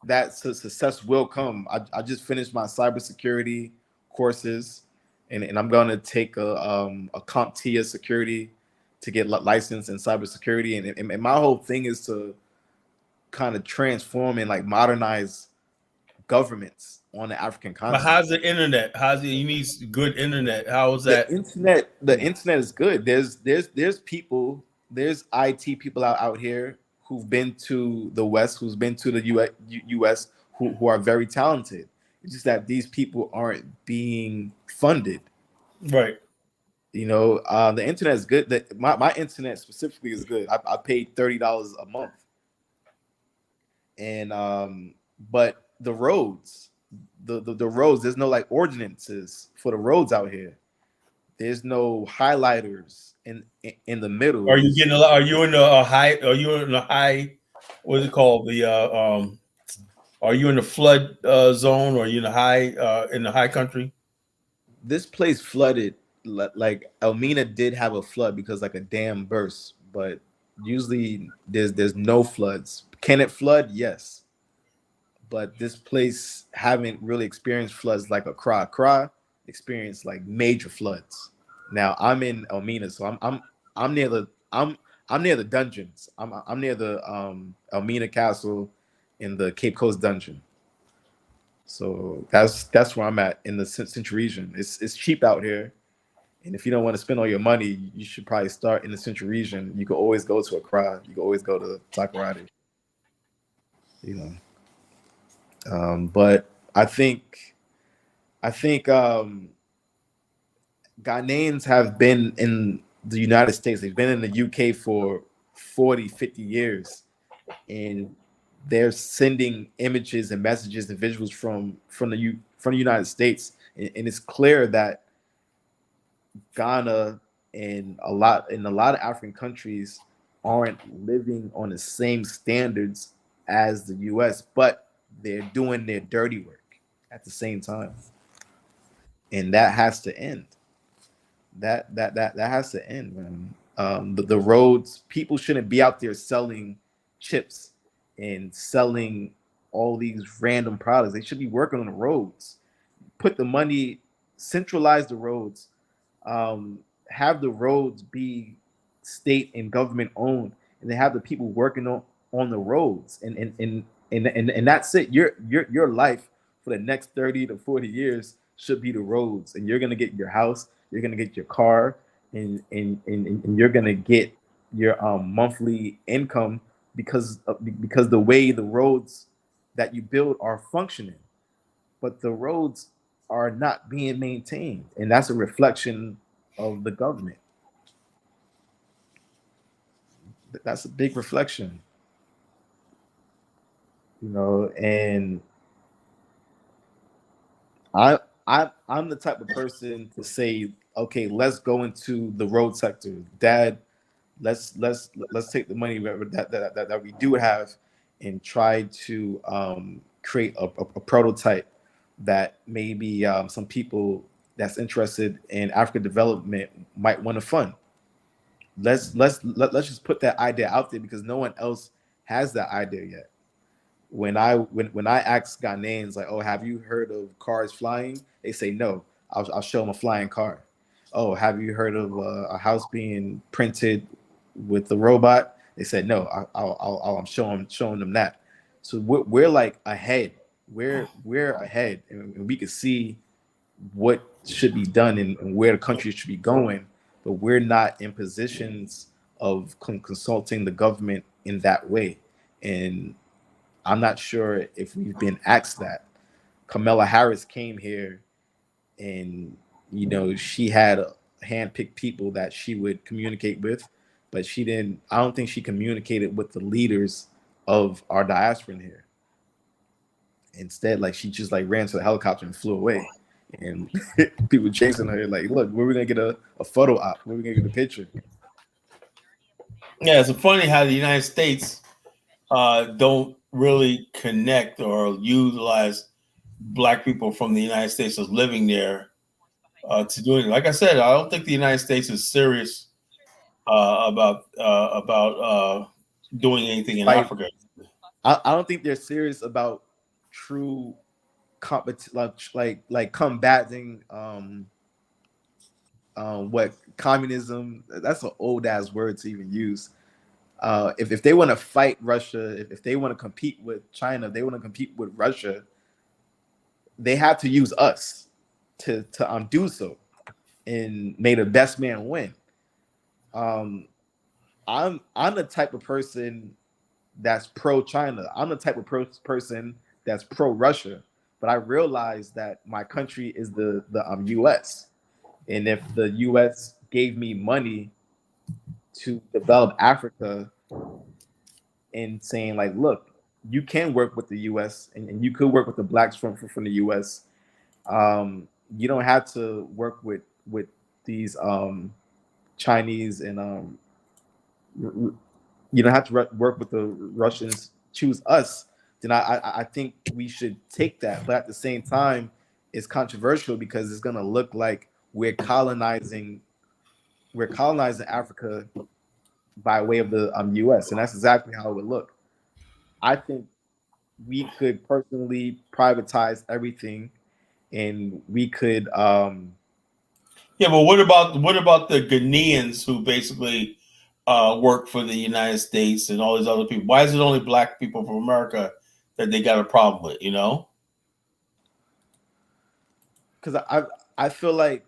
that success will come. I just finished my cybersecurity courses, and I'm gonna take a CompTIA security to get licensed in cybersecurity, and my whole thing is to kind of transform and like modernize governments on the African continent. But how's the internet? You need good internet. How is that? The internet is good. There's people, there's IT people out here who've been to the West, who's been to the US, who are very talented. It's just that these people aren't being funded. Right. You know, the internet is good. My internet specifically is good. I paid $30 a month. And but the roads, the roads, there's no like ordinances for the roads out here. There's no highlighters in the middle. Are you in the high? Are you in the high? What's it called? Are you in the flood zone, or are you in the high country? This place flooded. Like Elmina did have a flood because like a dam burst, but usually there's no floods. Can it flood? Yes, but this place haven't really experienced floods like Accra experienced like major floods. Now I'm in Elmina, so I'm near the I'm near the dungeons. I'm near the Elmina Castle in the Cape Coast dungeon. So that's where I'm at in the Central region. It's cheap out here, and if you don't want to spend all your money, you should probably start in the Central region. You can always go to Accra. You can always go to Takoradi. You know. But I think Ghanaians have been in the United States. They've been in the UK for 40, 50 years, and they're sending images and messages and visuals from the United States, and it's clear that Ghana and a lot of African countries aren't living on the same standards as the US, but they're doing their dirty work at the same time. And that has to end. That has to end, man. The roads, people shouldn't be out there selling chips and selling all these random products. They should be working on the roads. Put the money, centralize the roads, have the roads be state and government owned, and they have the people working on the roads, and that's it. Your life for the next 30 to 40 years should be the roads, and you're gonna get your house, you're gonna get your car, and you're gonna get your monthly income because the way the roads that you build are functioning, but the roads are not being maintained, and that's a reflection of the government. That's a big reflection, and I'm the type of person to say, okay, let's go into the road sector, Dad. Let's take the money that we do have and try to create a prototype that maybe some people that's interested in African development might want to fund. Let's just put that idea out there because no one else has that idea yet. When I ask Ghanaians like, oh, have you heard of cars flying? They say no. I'll show them a flying car. Oh, have you heard of a house being printed with the robot? They said no. I'm showing them that. So we're like ahead. We're ahead, and we can see what should be done and where the country should be going, but we're not in positions of consulting the government in that way. And I'm not sure if we've been asked that. Kamala Harris came here and, she had handpicked people that she would communicate with, but I don't think she communicated with the leaders of our diaspora in here. Instead, like she just like ran to the helicopter and flew away. And people chasing her like, look, where are we gonna get a photo op? Where are we gonna get a picture? Yeah, it's funny how the United States don't really connect or utilize Black people from the United States as living there to do it. Like I said, I don't think the United States is serious about doing anything in Africa. I don't think they're serious about true like combating what communism. That's an old ass word to even use. If they want to fight Russia, if they want to compete with China, if they want to compete with Russia, they have to use us to do so, and may the best man win. I'm the type of person that's pro China. I'm the type of person that's pro Russia. But I realize that my country is the U.S. And if the U.S. gave me money to develop Africa and saying like, look, you can work with the U.S. and you could work with the Blacks from the U.S. You don't have to work with these Chinese and you don't have to work with the Russians. Choose us then I think we should take that. But at the same time, it's controversial because it's gonna look like we're colonizing Africa by way of the U.S. and that's exactly how it would look. I think we could personally privatize everything, and we could. Yeah, but what about the Ghanaians who basically work for the United States and all these other people? Why is it only black people from America that they got a problem with? You know, because I feel like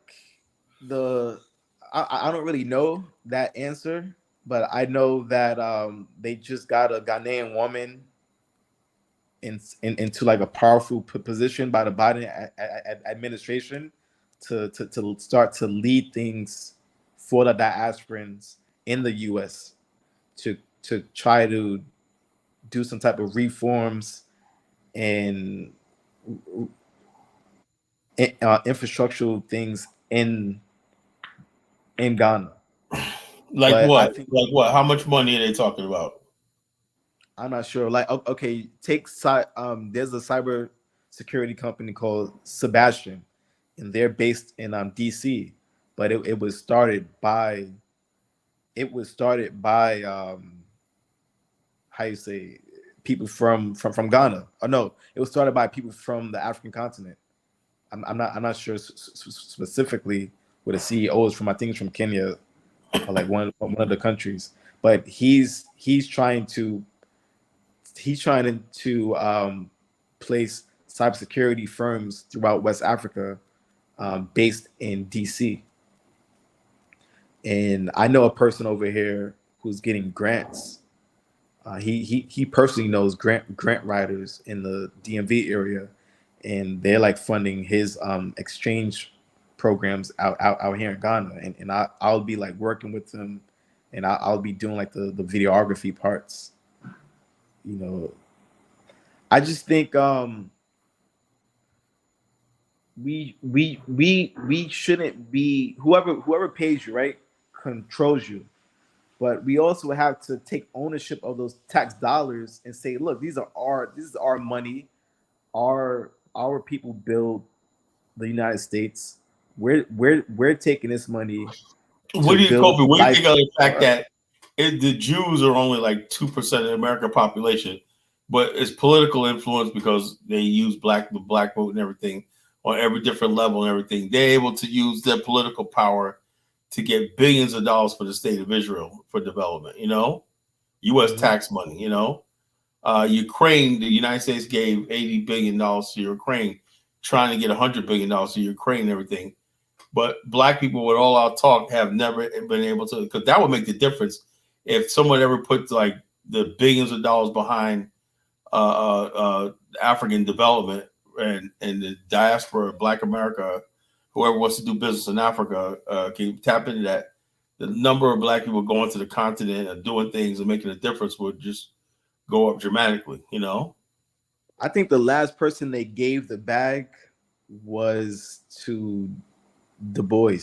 I don't really know that answer, but I know that they just got a Ghanaian woman into like a powerful position by the Biden administration to start to lead things for the diasporans in the U.S. to try to do some type of reforms and infrastructural things in Ghana. like But what? Like what? How much money are they talking about? I'm not sure. Like, okay, there's a cyber security company called Sebastian, and they're based in DC, but it was started by how you say, people from Ghana. Oh no, it was started by people from the African continent. I'm not sure specifically where the CEO is from. I think it's from Kenya or like one of the countries. But he's trying to place cybersecurity firms throughout West Africa, based in DC. And I know a person over here who's getting grants. He personally knows grant writers in the DMV area, and they're like funding his exchange programs out here in Ghana. And I'll be like working with them, and I'll be doing like the videography parts. You know, I just think we shouldn't be, whoever pays you, right, controls you. But we also have to take ownership of those tax dollars and say, look, this is our money. Our people build the United States. We're taking this money. What do you, Kobe? What do you think of the fact that the Jews are only like 2% of the American population, but it's political influence because they use the black vote and everything on every different level and everything. They're able to use their political power to get billions of dollars for the state of Israel for development, you know, U.S. tax money, you know. Ukraine, the United States gave $80 billion to Ukraine, trying to get $100 billion to Ukraine and everything. But black people with all our talk have never been able to, because that would make the difference if someone ever put like the billions of dollars behind African development and the diaspora, Black America, whoever wants to do business in Africa, can tap into that. The number of black people going to the continent and doing things and making a difference would just go up dramatically, you know? I think the last person they gave the bag was to Du Bois,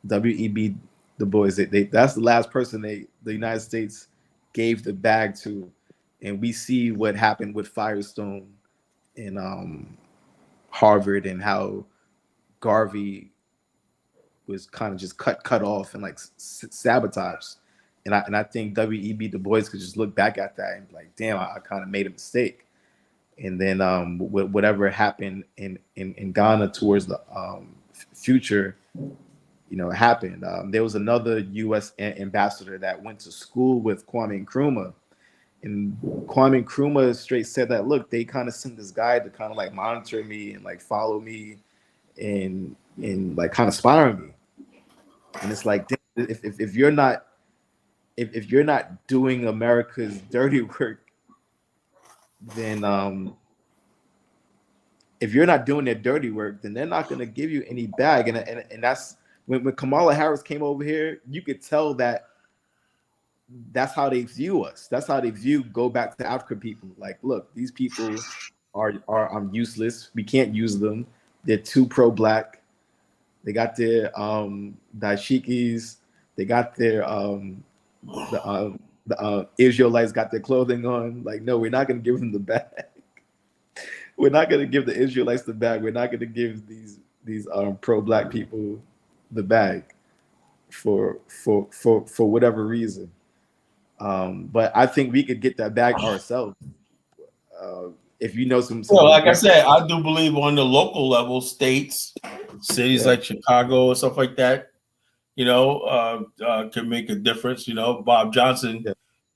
W.E.B. Du Bois. That's the last person the United States gave the bag to. And we see what happened with Firestone in Harvard, and how Garvey was kind of just cut off and like sabotaged. And I think W.E.B. Du Bois could just look back at that and be like, damn, I kind of made a mistake. And then whatever happened in Ghana towards the future, you know, happened. There was another U.S. ambassador that went to school with Kwame Nkrumah. And Kwame Nkrumah straight said that, look, they kind of sent this guy to kind of like monitor me and like follow me and like kind of spy on me. And it's like, if you're not doing America's dirty work, then if you're not doing their dirty work, then they're not going to give you any bag. And that's when Kamala Harris came over here, you could tell that's how they view us. That's how they view go back to African people. Like, look, these people are useless. We can't use them. They're too pro-black. They got their dashikis. They got their the Israelites got their clothing on. Like, no, we're not going to give them the bag. We're not going to give the Israelites the bag. We're not going to give these pro-black people the bag for whatever reason. But I think we could get that bag ourselves. If you know some well, like I said, I do believe on the local level, states, cities like Chicago and stuff like that, can make a difference. Bob Johnson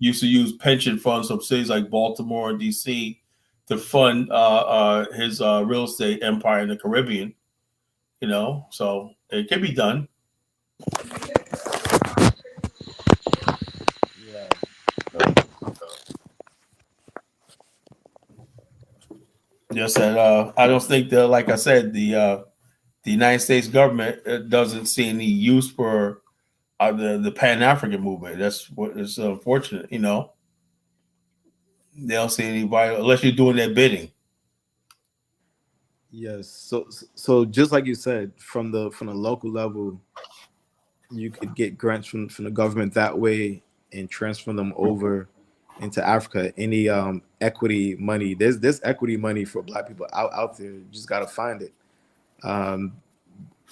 used to use pension funds from cities like Baltimore and DC to fund his real estate empire in the Caribbean. So it can be done. Just that I don't think that, like I said, the United States government doesn't see any use for the Pan-African movement. That's what is unfortunate. They don't see anybody unless you're doing their bidding. Yes. So just like you said, from the local level, you could get grants from the government that way and transfer them over into Africa. Any equity money, there's equity money for Black people out there. You just gotta find it.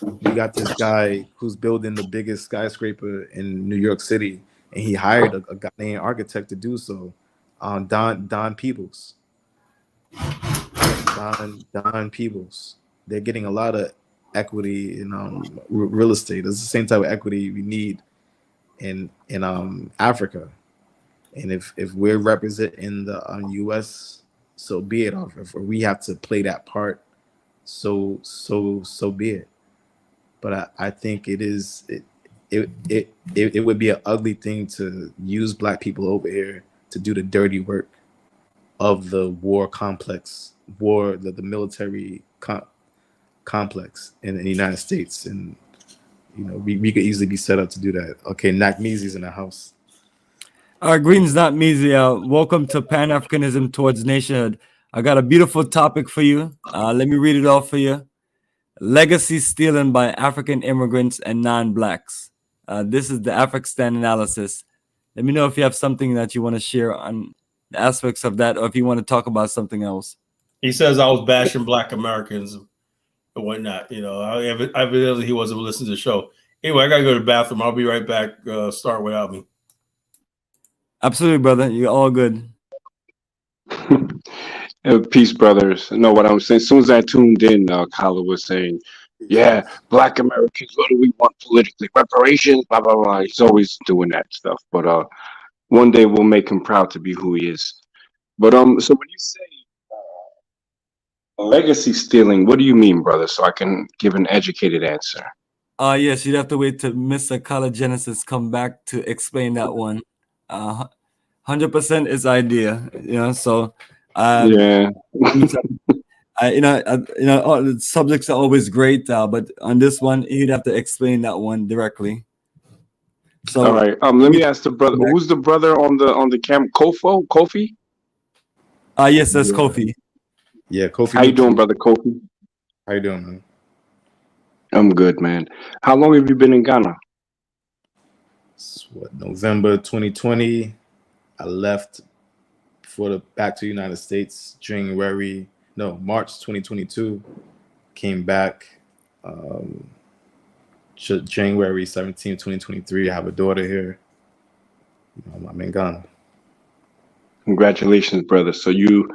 We got this guy who's building the biggest skyscraper in New York City, and he hired a Ghanaian architect to do so. Don Peebles. Don Peebles. They're getting a lot of equity in real estate. It's the same type of equity we need in Africa. And if we're representing the U.S., so be it. If we have to play that part, so be it. But I think it would be an ugly thing to use Black people over here to do the dirty work of the war complex, the military complex in the United States. And we could easily be set up to do that. Okay, Nakmeezy's in the house. Greetings, Nakmeezy. Welcome to Pan-Africanism Towards Nationhood. I got a beautiful topic for you. Let me read it off for you. Legacy stealing by African immigrants and non-Blacks. This is the Afrikstan analysis. Let me know if you have something that you want to share on the aspects of that, or if you want to talk about something else. He says I was bashing Black Americans and whatnot. Evidently he wasn't listening to the show. Anyway, I gotta go to the bathroom. I'll be right back. Start without me. Absolutely, brother. You're all good. Peace, brothers. No, what I was saying, as soon as I tuned in, Kala was saying, yeah, Black Americans, what do we want politically? Reparations, blah, blah, blah. He's always doing that stuff. But one day we'll make him proud to be who he is. But so when you say legacy stealing, what do you mean, brother? So I can give an educated answer. Yes, you'd have to wait till Mr. Kala Genesis come back to explain that one. 100% is idea, so yeah. All the subjects are always great, but on this one you'd have to explain that one directly. So all right, let me ask the brother, who's the brother on the cam? Kofi? Yes, that's Kofi. Yeah, Kofi. How you doing, brother Kofi? How you doing, man? I'm good, man. How long have you been in Ghana? November 2020. I left back to the United States. March 2022. Came back January 17, 2023. I have a daughter here. I'm in Ghana. Congratulations, brother. So you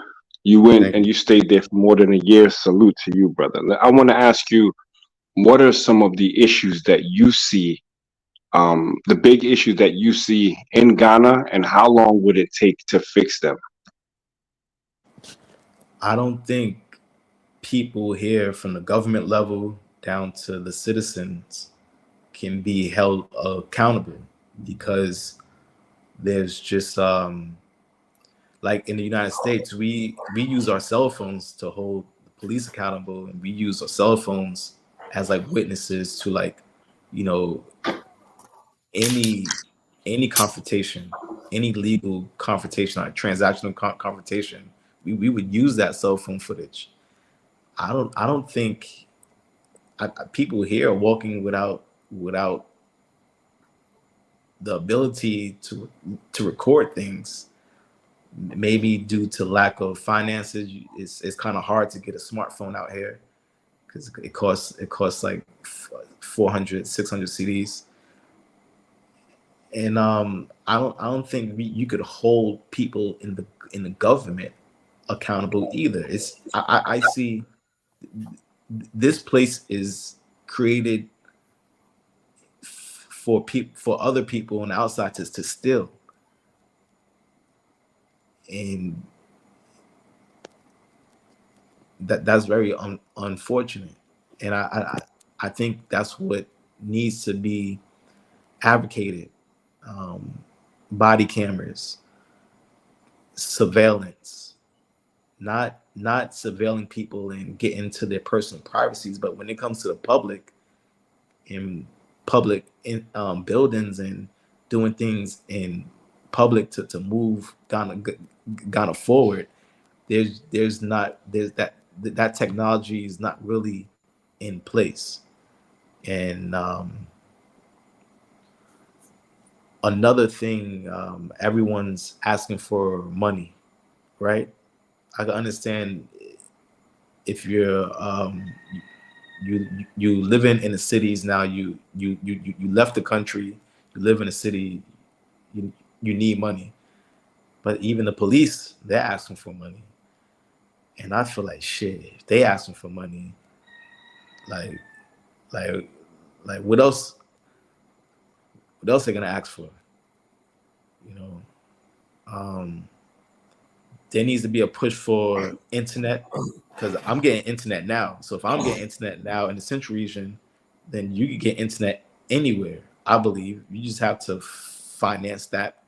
went and you stayed there for more than a year. Salute to you, brother. I want to ask you, what are some of the issues that you see, the big issues that you see in Ghana, and how long would it take to fix them? I don't think people here from the government level down to the citizens can be held accountable, because there's just like in the United States, we use our cell phones to hold the police accountable, and we use our cell phones as like witnesses to any confrontation, any legal confrontation, like transactional confrontation. We would use that cell phone footage. I don't think people here are walking without the ability to record things. Maybe due to lack of finances, it's kind of hard to get a smartphone out here because it costs like 400, 600 CDs. And I don't think you could hold people in the government accountable either. I see this place is created for other people on the outside to steal, and that's very unfortunate. And I think that's what needs to be advocated. Body cameras, surveillance, not surveilling people and get into their personal privacies, but when it comes to the public buildings and doing things in public to move Ghana forward, that technology is not really in place. And another thing, everyone's asking for money, right? I can understand if you're you living in the cities now. You left the country, you live in a city, you need money. But even the police, they're asking for money, and I feel like shit. If they asking for money, like what else? What else they gonna ask for? You know, there needs to be a push for internet, because I'm getting internet now. So if I'm getting internet now in the Central region, then you can get internet anywhere. I believe you just have to finance that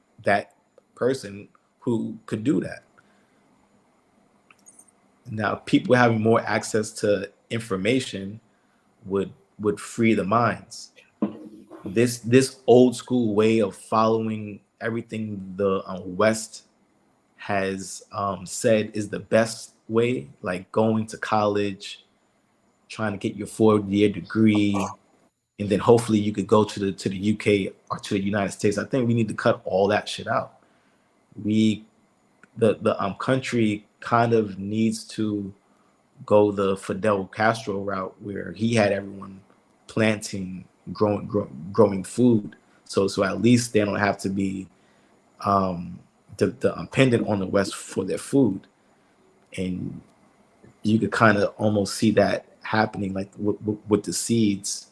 person who could do that. Now, people having more access to information would free the minds. This old school way of following everything the West has said is the best way, like going to college, trying to get your 4-year degree, and then hopefully you could go to the UK or to the United States. I think we need to cut all that shit out. The country kind of needs to go the Fidel Castro route, where he had everyone planting, growing food, so at least they don't have to be dependent on the West for their food. And you could kind of almost see that happening, like with the seeds.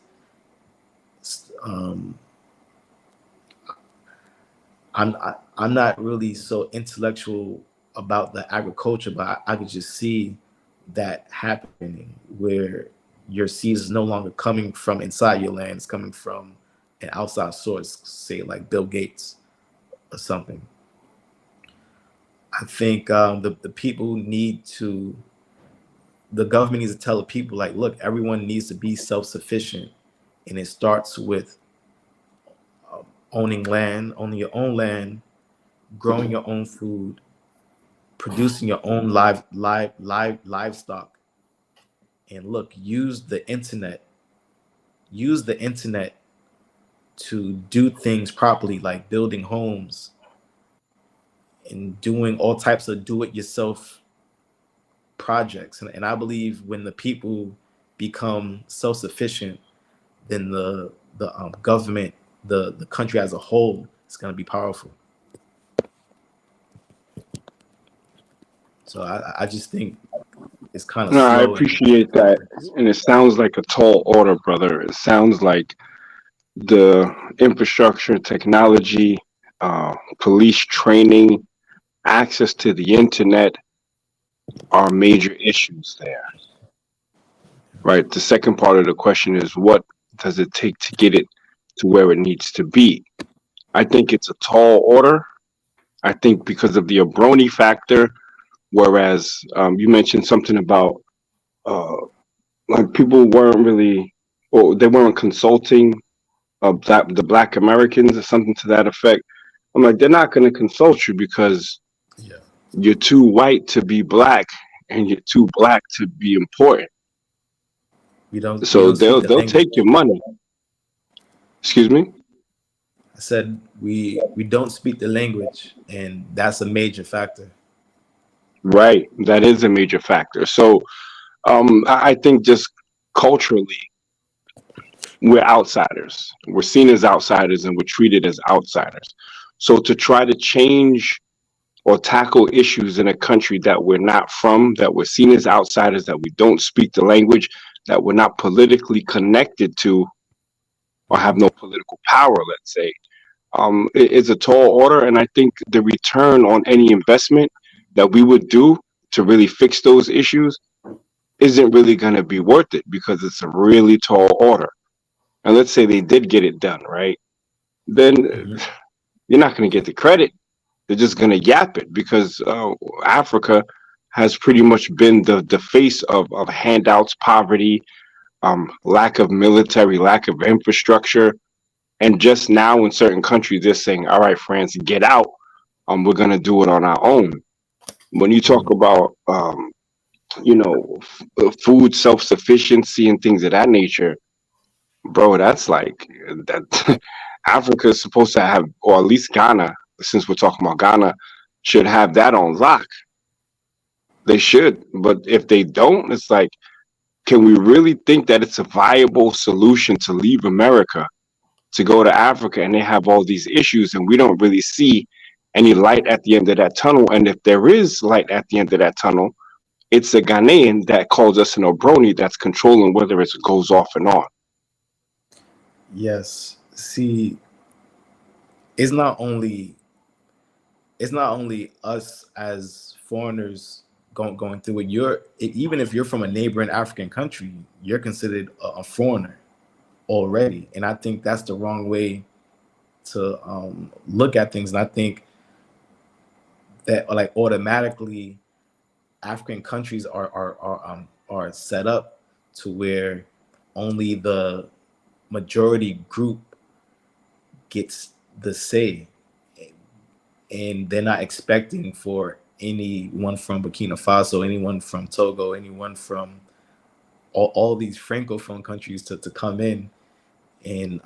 I'm not really so intellectual about the agriculture, but I could just see that happening, where your seeds is no longer coming from inside your land, it's coming from an outside source, say like Bill Gates or something. I think the people the government needs to tell the people, like, look, everyone needs to be self-sufficient, and it starts with owning your own land, growing your own food, producing your own livestock. And look, use the internet to do things properly, like building homes and doing all types of do-it-yourself projects. And I believe when the people become self-sufficient, then the government, the country as a whole, is going to be powerful. So I just think it's kind of slow. I appreciate that, and it sounds like a tall order, brother. It sounds like the infrastructure, technology, police training, access to the internet are major issues there. Right. The second part of the question is, what does it take to get it to where it needs to be? I think it's a tall order. I think because of the Obroni factor, whereas you mentioned something about like people weren't really, or they weren't consulting the Black Americans or something to that effect. I'm like, they're not going to consult you because you're too white to be Black and you're too Black to be important. They'll take your money. Excuse me? I said we don't speak the language, and that's a major factor. Right, that is a major factor. So I think just culturally, we're outsiders. We're seen as outsiders and we're treated as outsiders. So to try to change or tackle issues in a country that we're not from, that we're seen as outsiders, that we don't speak the language, that we're not politically connected to, or have no political power, let's say, it's a tall order. And I think the return on any investment that we would do to really fix those issues isn't really going to be worth it because it's a really tall order. And let's say they did get it done, right? Then you're not going to get the credit. They're just going to yap it because Africa has pretty much been the face of handouts, poverty, lack of military, lack of infrastructure. And just now in certain countries, they're saying, all right, France, get out. We're going to do it on our own. When you talk about, food self-sufficiency and things of that nature, bro, that's like that. Africa is supposed to have, or at least Ghana, since we're talking about Ghana, should have that on lock. They should. But if they don't, it's like, can we really think that it's a viable solution to leave America to go to Africa and they have all these issues and we don't really see any light at the end of that tunnel? And if there is light at the end of that tunnel, it's a Ghanaian that calls us an Obroni that's controlling whether it goes off and on. Yes. See, it's not only us as foreigners going through it. Even if you're from a neighboring African country, you're considered a foreigner already. And I think that's the wrong way to look at things. And I think that like automatically African countries are set up to where only the majority group gets the say, and they're not expecting for anyone from Burkina Faso, anyone from Togo, anyone from all these francophone countries to come in and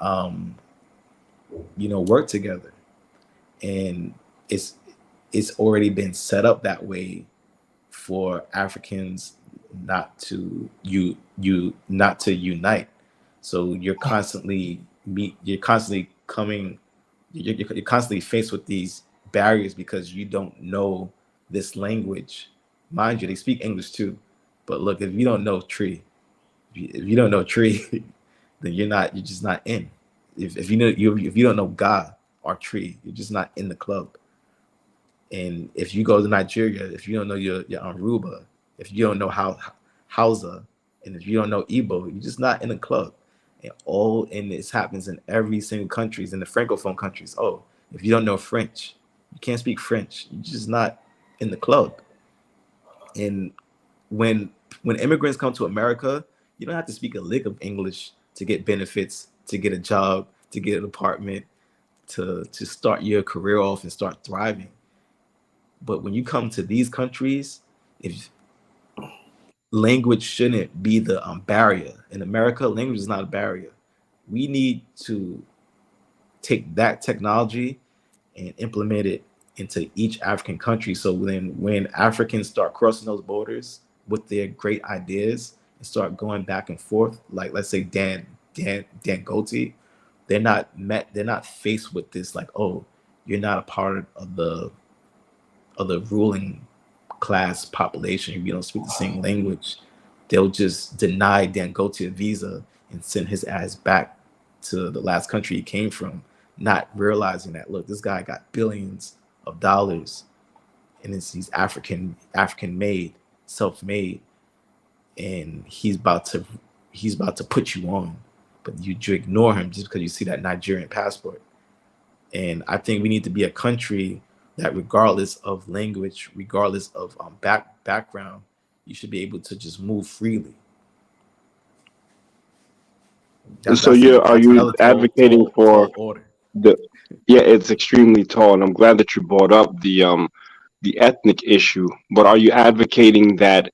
work together. And it's already been set up that way for Africans not to unite. So you're constantly faced with these barriers because you don't know this language. Mind you, they speak English too. But look, if you don't know tree, then you're just not in. If you don't know God or tree, you're just not in the club. And if you go to Nigeria, if you don't know your Aruba, if you don't know Hausa, and if you don't know Igbo, you're just not in the club. And this happens in every single countries, in the francophone countries. Oh, if you don't know French, you can't speak French. You're just not in the club. And when immigrants come to America, you don't have to speak a lick of English to get benefits, to get a job, to get an apartment, to start your career off and start thriving. But when you come to these countries, if language shouldn't be the barrier. In America, language is not a barrier. We need to take that technology and implement it into each African country. So then when Africans start crossing those borders with their great ideas and start going back and forth, like let's say Dan Gotti, they're not faced with this like, oh, you're not a part of the ruling class population if you don't speak the same language. They'll just deny Dan Gotti a visa and send his ass back to the last country he came from, not realizing that, look, this guy got billions of dollars and he's African made, self-made, and he's about to put you on, but you ignore him just because you see that Nigerian passport. And I think we need to be a country that regardless of language, regardless of background, you should be able to just move freely. So are you advocating for order? It's extremely tall, and I'm glad that you brought up the ethnic issue. But are you advocating that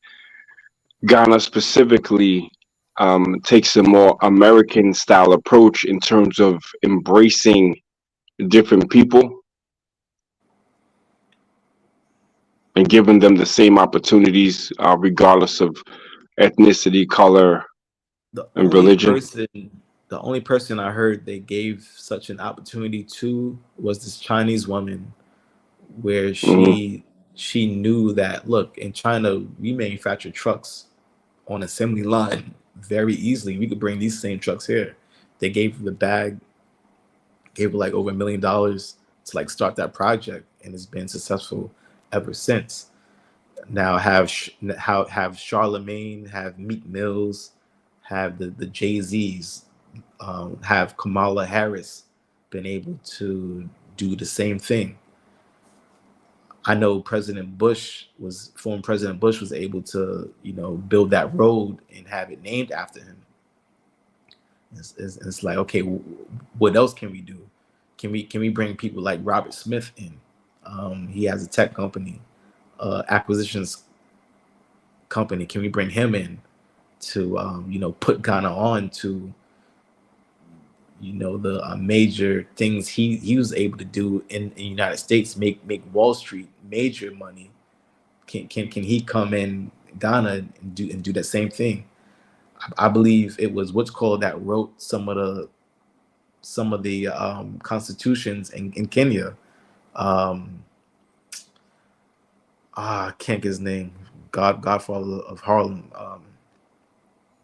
Ghana specifically takes a more American style approach in terms of embracing different people and giving them the same opportunities, regardless of ethnicity, color, The and only religion? person, the only person I heard they gave such an opportunity to was this Chinese woman, where Hmm. she knew that, look, in China we manufacture trucks on assembly line very easily. We could bring these same trucks here. They gave her the bag, gave her like over $1 million to like start that project, and it's been successful ever since. Now have Charlemagne, have Meek Mills, have the Jay-Z's, have Kamala Harris been able to do the same thing. I know former President Bush was able to, build that road and have it named after him. It's like, okay, what else can we do? Can we bring people like Robert Smith in? He has a tech company, acquisitions company. Can we bring him in to, put Ghana on to, the major things he was able to do in the United States, make Wall Street major money. Can he come in Ghana and do that same thing? I believe it was what's called that wrote some of the constitutions in Kenya. I can't get his name. Godfather of Harlem.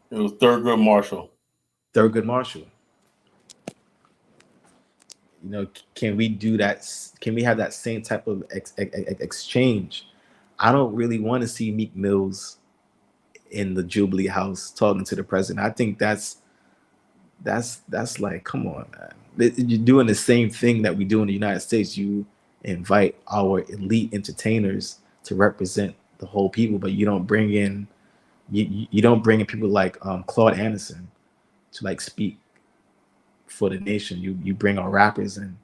It was Thurgood Marshall. Thurgood Marshall. Can we do that? Can we have that same type of exchange? I don't really want to see Meek Mills in the Jubilee House talking to the president. I think that's like, come on, man. You're doing the same thing that we do in the United States. You invite our elite entertainers to represent the whole people, but you don't bring in people like Claude Anderson to like speak for the nation. You bring our rappers in.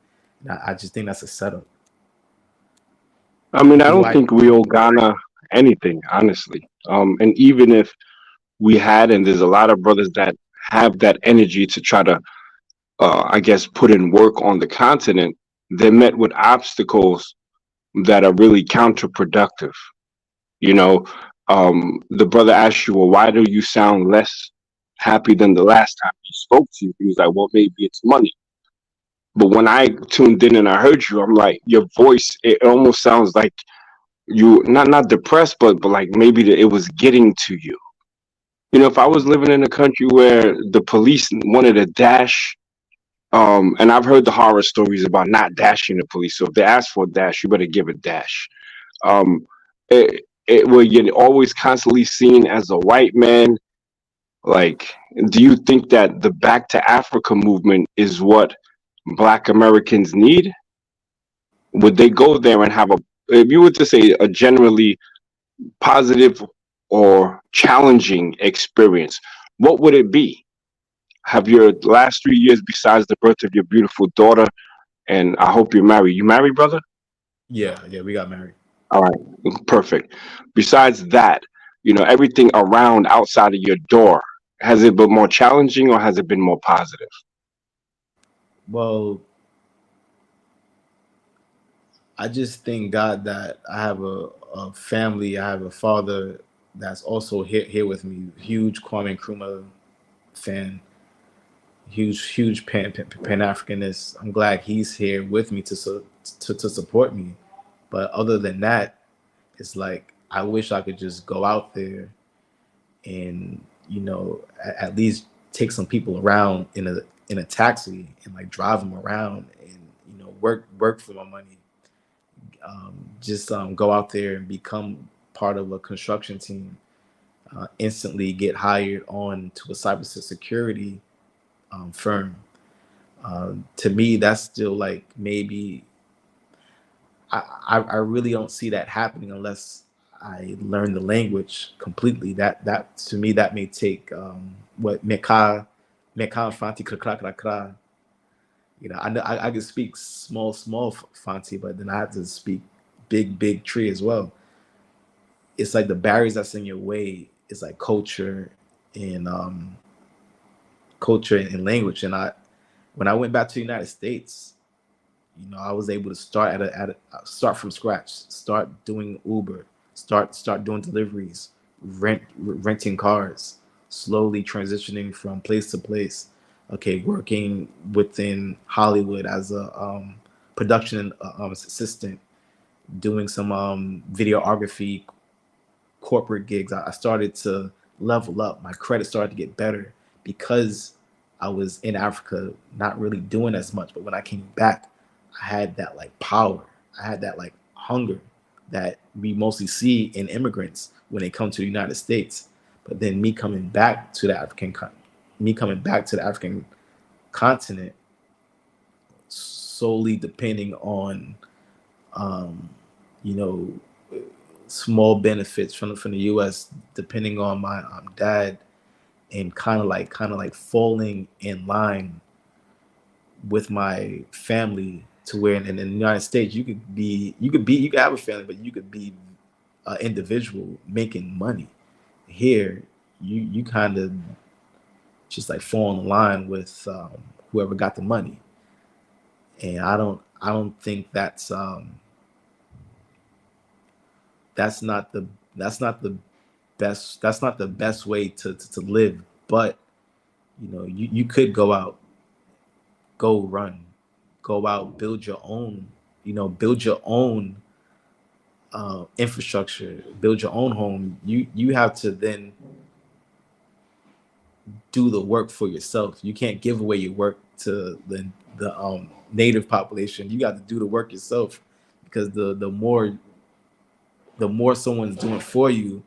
I just think that's a setup. I mean, I don't think we owe Ghana anything, honestly. And even if we had, and there's a lot of brothers that have that energy to try to, I guess, put in work on the continent, they're met with obstacles that are really counterproductive. You know, the brother asked you, well, why do you sound less happy than the last time he spoke to you? He was like, well, maybe it's money. But when I tuned in and I heard you, I'm like, your voice, it almost sounds like you not depressed, but like maybe it was getting to you. You know, if I was living in a country where the police wanted to dash, and I've heard the horror stories about not dashing the police. So if they ask for a dash, you better give a dash. Um, where you're always constantly seen as a white man. Like, do you think that the Back to Africa movement is what Black Americans need? Would they go there and have if you were to say a generally positive or challenging experience, what would it be? Have your last 3 years, besides the birth of your beautiful daughter, and I hope you're married. You married, brother? Yeah, we got married. All right, perfect. Besides that, everything around outside of your door, has it been more challenging or has it been more positive? Well, I just thank God that I have a family. I have a father that's also here with me. Huge Kwame Nkrumah fan. Huge Pan-Africanist. I'm glad he's here with me to support me. But other than that, it's like I wish I could just go out there and at least take some people around in a taxi and like drive them around and work for my money. Just go out there and become part of a construction team. Instantly get hired on to a cybersecurity firm. To me, that's still like maybe I really don't see that happening unless I learn the language completely. That to me that may take what Meka Fanti Kra. I know I can speak small Fanti, but then I have to speak big tree as well. It's like the barriers that's in your way is like culture and language. And when I went back to the United States, You know, I was able to start start from scratch, start doing Uber, start doing deliveries, renting cars, slowly transitioning from place to place. Okay, working within Hollywood as a production assistant, doing some videography, corporate gigs. I started to level up. My credit started to get better because I was in Africa, not really doing as much. But when I came back, I had that like power. I had that like hunger that we mostly see in immigrants when they come to the United States. But then me coming back to the African continent, solely depending on, you know, small benefits from the U.S. depending on my dad, and kind of like falling in line with my family, to where in the United States you could have a family, but you could be an individual making money. Here you kind of just like fall in line with whoever got the money, and I don't think that's not the best way to live. But you know, you could go out, go out, build your own, infrastructure, build your own home. You have to then do the work for yourself. You can't give away your work to the native population. You got to do the work yourself, because the more someone's doing for you,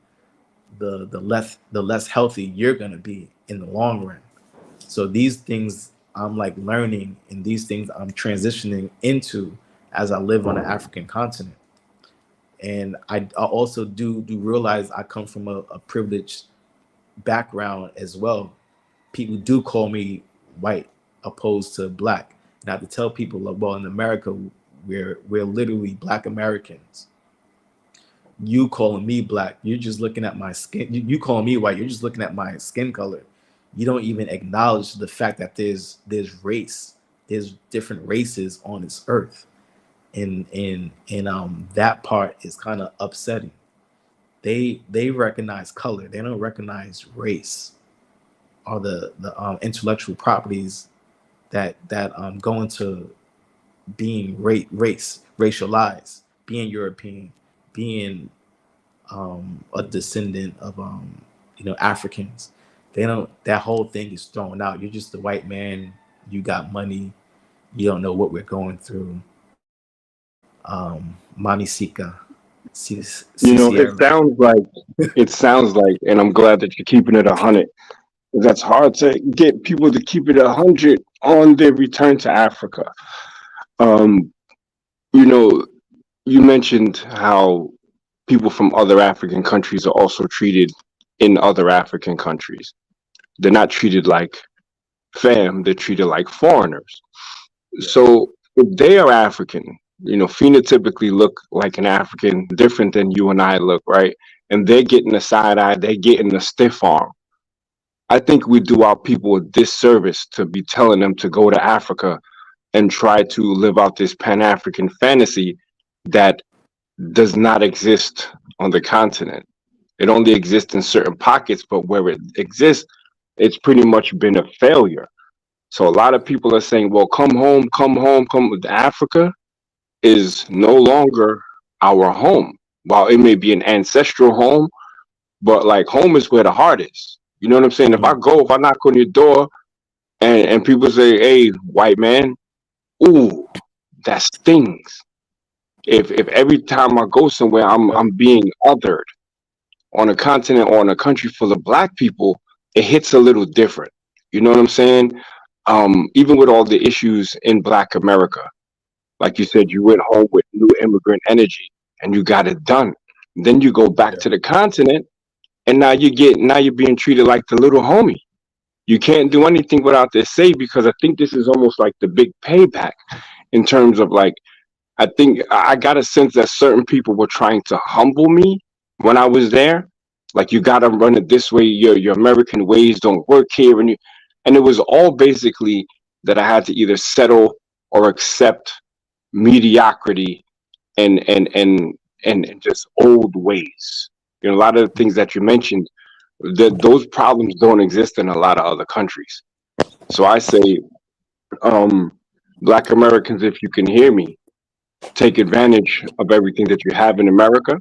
the less healthy you're gonna be in the long run. So these things I'm like learning, and these things I'm transitioning into as I live on the African continent. And I also do realize I come from a privileged background as well. People do call me white opposed to black. And I have to tell people, well, in America, we're literally Black Americans. You calling me black, you're just looking at my skin. You calling me white, you're just looking at my skin color. You don't even acknowledge the fact that there's race, there's different races on this earth, and that part is kind of upsetting. They recognize color, they don't recognize race, or the intellectual properties that go into being racialized, being European, being a descendant of Africans. They don't. That whole thing is thrown out. You're just a white man. You got money. You don't know what we're going through. Mami Sika. You know, it sounds like, and I'm glad that you're keeping it 100. That's hard to get people to keep it 100 on their return to Africa. You know, you mentioned how people from other African countries are also treated in other African countries. They're not treated like fam, they're treated like foreigners. So if they are African, you know, phenotypically look like an African, different than you and I look, right? And they're getting a side eye, they're getting a stiff arm. I think we do our people a disservice to be telling them to go to Africa and try to live out this Pan-African fantasy that does not exist on the continent. It only exists in certain pockets, but where it exists, it's pretty much been a failure. So a lot of people are saying, well, come home. Africa is no longer our home. While it may be an ancestral home, but like home is where the heart is. You know what I'm saying? If I knock on your door and people say, hey, white man, ooh, that stings. If every time I go somewhere, I'm being othered on a continent or in a country full of Black people, it hits a little different. You know what I'm saying? Even with all the issues in Black America, like you said, you went home with new immigrant energy and you got it done. Then you go back to the continent, and now you're being treated like the little homie. You can't do anything without their say, because I think this is almost like the big payback in terms of like, I think I got a sense that certain people were trying to humble me when I was there. Like, you got to run it this way. Your American ways don't work here. And it was all basically that I had to either settle or accept mediocrity and just old ways. You know, a lot of the things that you mentioned, that those problems don't exist in a lot of other countries. So I say, Black Americans, if you can hear me, take advantage of everything that you have in America.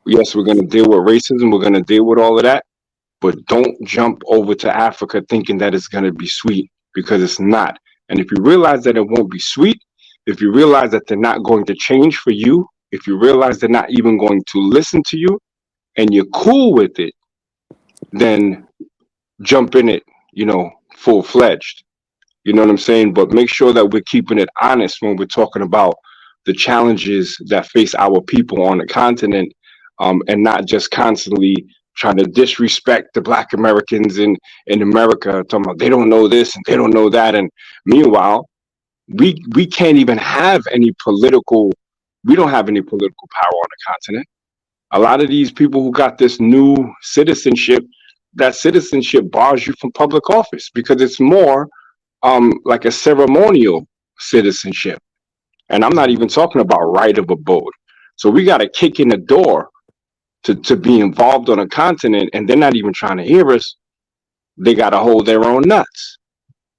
Yes, we're going to deal with racism, we're going to deal with all of that, but don't jump over to Africa thinking that it's going to be sweet, because it's not. And if you realize that it won't be sweet, if you realize that they're not going to change for you, if you realize they're not even going to listen to you, and you're cool with it, then jump in it, you know, full fledged. You know what I'm saying? But make sure that we're keeping it honest when we're talking about the challenges that face our people on the continent, and not just constantly trying to disrespect the Black Americans in America, talking about they don't know this and they don't know that. And meanwhile, we can't even have any political, we don't have any political power on the continent. A lot of these people who got this new citizenship, that citizenship bars you from public office because it's more like a ceremonial citizenship. And I'm not even talking about right of abode. So we got a kick in the door to be involved on a continent, and they're not even trying to hear us. They got to hold their own nuts.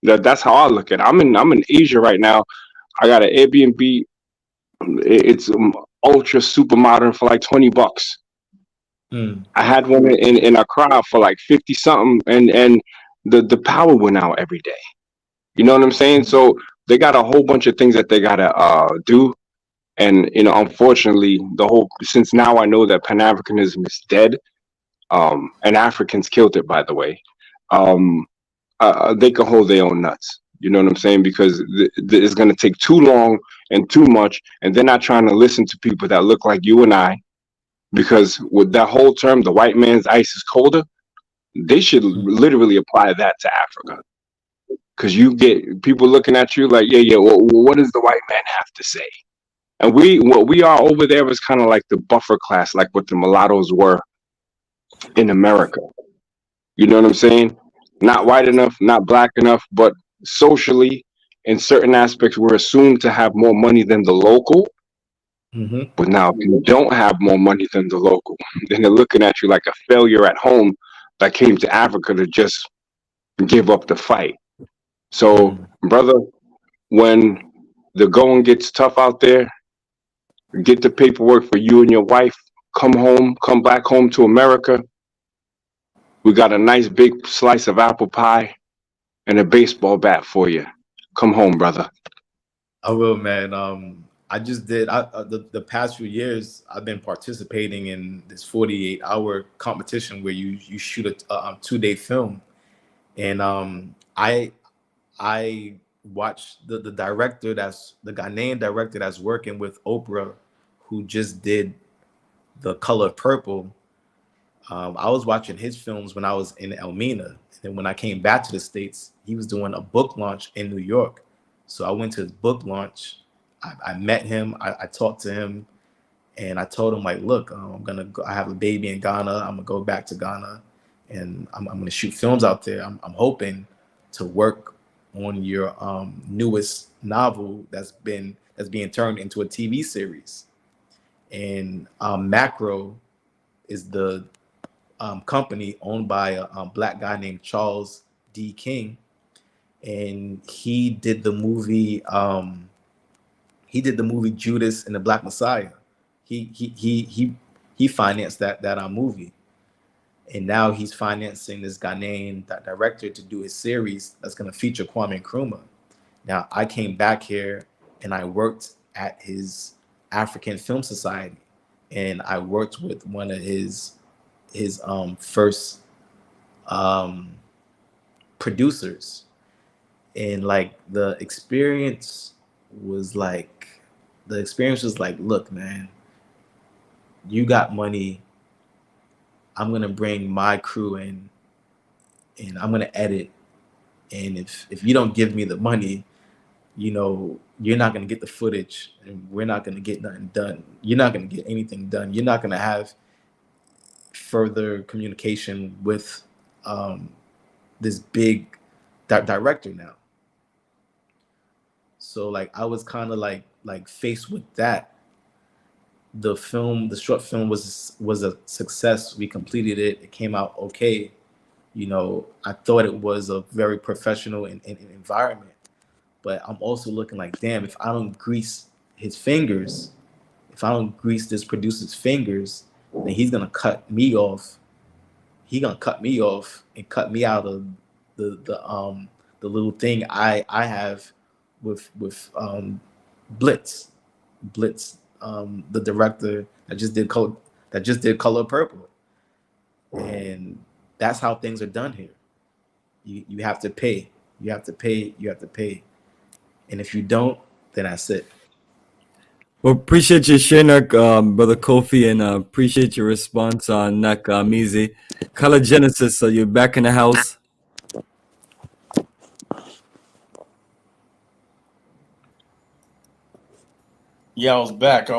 That's how I look at it. I'm in Asia right now. I got an Airbnb. It's ultra super modern for like $20. I had one in Accra for like 50 something, and the power went out every day. You know what I'm saying? So they got a whole bunch of things that they gotta do. And you know, unfortunately, since now I know that Pan-Africanism is dead, and Africans killed it, by the way. They can hold their own nuts. You know what I'm saying? Because it's gonna take too long and too much, and they're not trying to listen to people that look like you and I. Because with that whole term, the white man's ice is colder, they should literally apply that to Africa. Because you get people looking at you like, yeah, well, what does the white man have to say? And what we are over there is kind of like the buffer class, like what the mulattoes were in America. You know what I'm saying? Not white enough, not black enough, but socially, in certain aspects, we're assumed to have more money than the local. But now, if you don't have more money than the local, then they're looking at you like a failure at home that came to Africa to just give up the fight. So, brother, when the going gets tough out there, get the paperwork for you and your wife, come back home to America. We got a nice big slice of apple pie and a baseball bat for you. Come home, brother. I will, man. I just did. The past few years, I've been participating in this 48-hour competition where you shoot a 2-day film, and I watched the director, that's the Ghanaian director that's working with Oprah, who just did The Color Purple. I was watching his films when I was in Elmina, and when I came back to the States, he was doing a book launch in New York. So I went to his book launch. I met him. I talked to him, and I told him, like, look, I'm gonna go, I have a baby in Ghana. I'm gonna go back to Ghana, and I'm gonna shoot films out there. I'm hoping to work on your newest novel that's being turned into a TV series. And Macro is the company owned by a black guy named Charles D. King, and he did the movie. He did the movie Judas and the Black Messiah. He financed that movie, and now he's financing this Ghanaian director to do his series that's going to feature Kwame Nkrumah. Now I came back here and I worked at his African Film Society, and I worked with one of his first producers, and like the experience was like, look, man, you got money, I'm gonna bring my crew in and I'm gonna edit, and if you don't give me the money, you know, you're not gonna get the footage and we're not gonna get nothing done. You're not gonna get anything done. You're not gonna have further communication with this big director now. So like I was kind of like faced with that. The short film was a success. We completed it. It came out okay. You know, I thought it was a very professional environment. But I'm also looking like, damn, if I don't grease his fingers, if I don't grease this producer's fingers, then he's gonna cut me off. He's gonna cut me off and cut me out of the little thing I have with Blitz, the director that just did Color Purple, and that's how things are done here. You have to pay. You have to pay. You have to pay. And if you don't, then that's it. Well, appreciate your share, Brother Kofi, and appreciate your response on Nak Mizi. Color Genesis, so you're back in the house. Yeah, I was back. I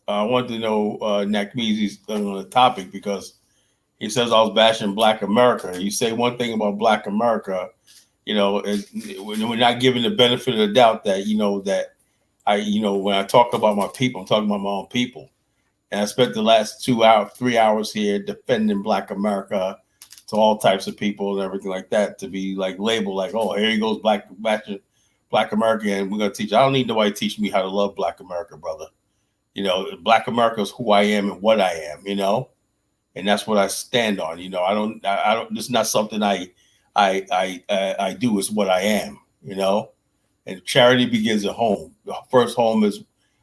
wanted to know Nakmizi's on the topic because he says I was bashing Black America. You say one thing about Black America, you know, we're not giving the benefit of the doubt that, you know, that when I talk about my people, I'm talking about my own people. And I spent the last 3 hours here defending Black America to all types of people and everything like that, to be like labeled like, oh, here he goes, Black America, and we're gonna teach. I don't need nobody teaching me how to love Black America, brother. You know, Black America is who I am and what I am, you know, and that's what I stand on. You know, I don't. This is not something I do. It's what I am, you know. And charity begins at home. The first home is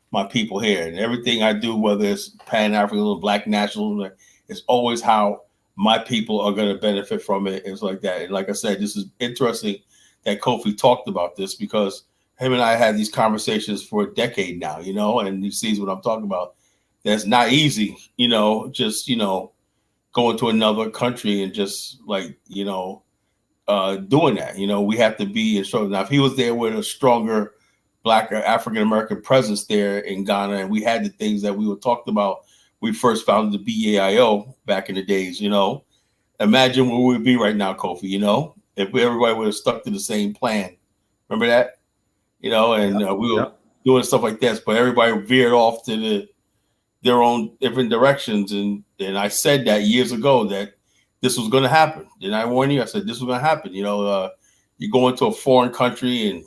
my people here, and everything I do, whether it's Pan-African or Black national, it's always how my people are going to benefit from it. It's like that. And like I said, this is interesting that Kofi talked about this because him and I had these conversations for a decade now, you know, and he sees what I'm talking about. That's not easy, you know, just, you know, going to another country and just like, you know, doing that. You know, we have to be in strong. Now, if he was there with a stronger Black or African American presence there in Ghana, and we had the things that we were talked about, we first founded the BAIO back in the days, you know, imagine where we'd be right now, Kofi, you know, if everybody would have stuck to the same plan. Remember that? You know, and we were doing stuff like this, but everybody veered off to their own different directions. And I said that years ago that this was going to happen. Didn't I warn you? I said this was going to happen. You know, you go into a foreign country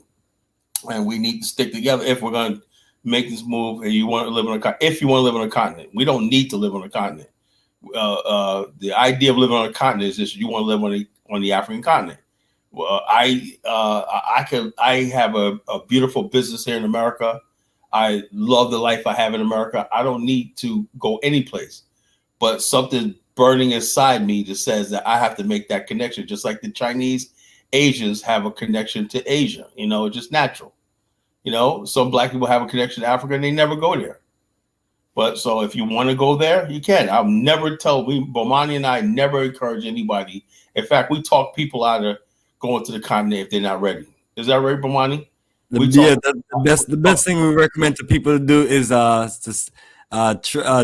and we need to stick together if we're going to make this move. And you want to live on if you want to live on a continent, we don't need to live on a continent. The idea of living on a continent is just you want to live on the African continent. Well, I have a beautiful business here in America. I love the life I have in America. I don't need to go any place, but something burning inside me that says that I have to make that connection, just like the Chinese Asians have a connection to Asia. You know, it's just natural. You know, some Black people have a connection to Africa and they never go there. But so if you want to go there, you can. I'll never Bomani and I never encourage anybody. In fact, we talk people out of going to the continent if they're not ready. Is that right, Bomani? The best thing we recommend to people to do is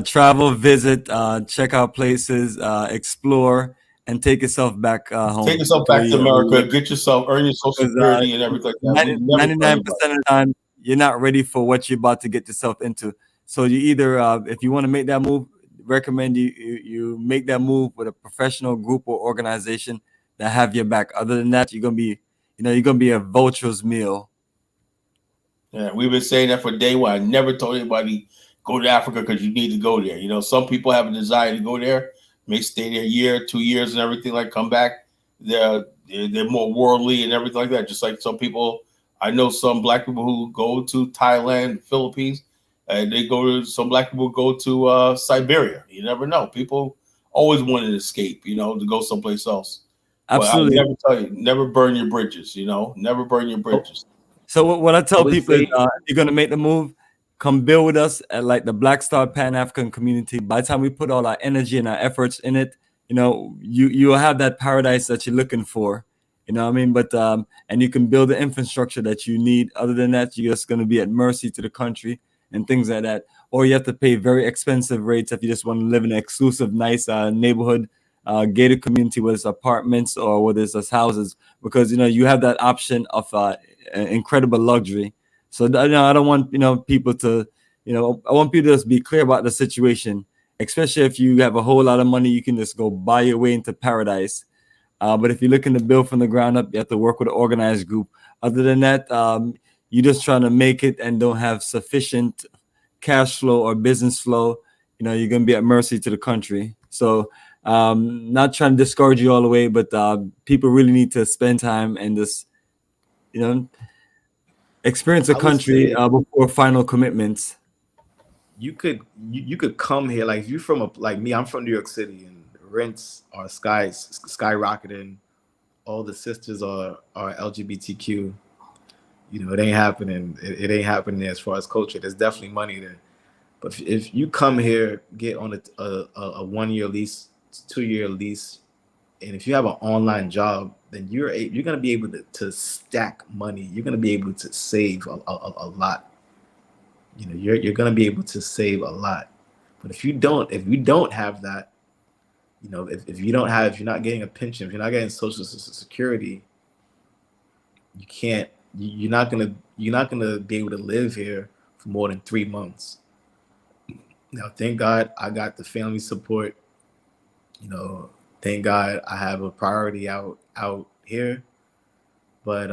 travel, visit, check out places, explore, and take yourself back home. Take yourself back to America. Get yourself, earn your Social Security and everything like that. 99% of the time, you're not ready for what you're about to get yourself into. So you either, if you want to make that move, recommend you make that move with a professional group or organization that have your back. Other than that, you're gonna be a vulture's meal. Yeah, we've been saying that for day one. I never told anybody go to Africa because you need to go there. You know, some people have a desire to go there, may stay there a year, 2 years, and everything. Like come back, they're more worldly and everything like that. Just like some people, I know some Black people who go to Thailand, Philippines. Some Black people go to Siberia. You never know. People always want to escape, you know, to go someplace else. Absolutely. But I never tell you, never burn your bridges, you know, never burn your bridges. So what I tell people is, if you're going to make the move, come build with us at like the Black Star Pan-African community. By the time we put all our energy and our efforts in it, you know, you'll have that paradise that you're looking for. You know what I mean? But and you can build the infrastructure that you need. Other than that, you're just going to be at mercy to the country and things like that. Or you have to pay very expensive rates if you just want to live in an exclusive, nice neighborhood gated community, whether it's apartments or whether it's houses, because you have that option of incredible luxury. So I don't want people to I want people to just be clear about the situation, especially if you have a whole lot of money, you can just go buy your way into paradise. But if you're looking to build from the ground up, you have to work with an organized group. Other than that, you're just trying to make it and don't have sufficient cash flow or business flow. You're going to be at mercy to the country. So not trying to discourage you all the way, but people really need to spend time and just, experience the I would country say before final commitments. you could come here, like if you're from like me, I'm from New York City, and rents are skyrocketing. All the sisters are LGBTQ. It ain't happening. It ain't happening as far as culture. There's definitely money there. But if you come here, get on a 1-year lease, 2-year lease, and if you have an online job, then you're gonna be able to stack money. You're gonna be able to save a lot. You're gonna be able to save a lot. But if you don't have that, if you're not getting a pension, if you're not getting Social Security, you're not gonna be able to live here for more than 3 months. Now, thank God I got the family support. Thank God I have a priority out here. But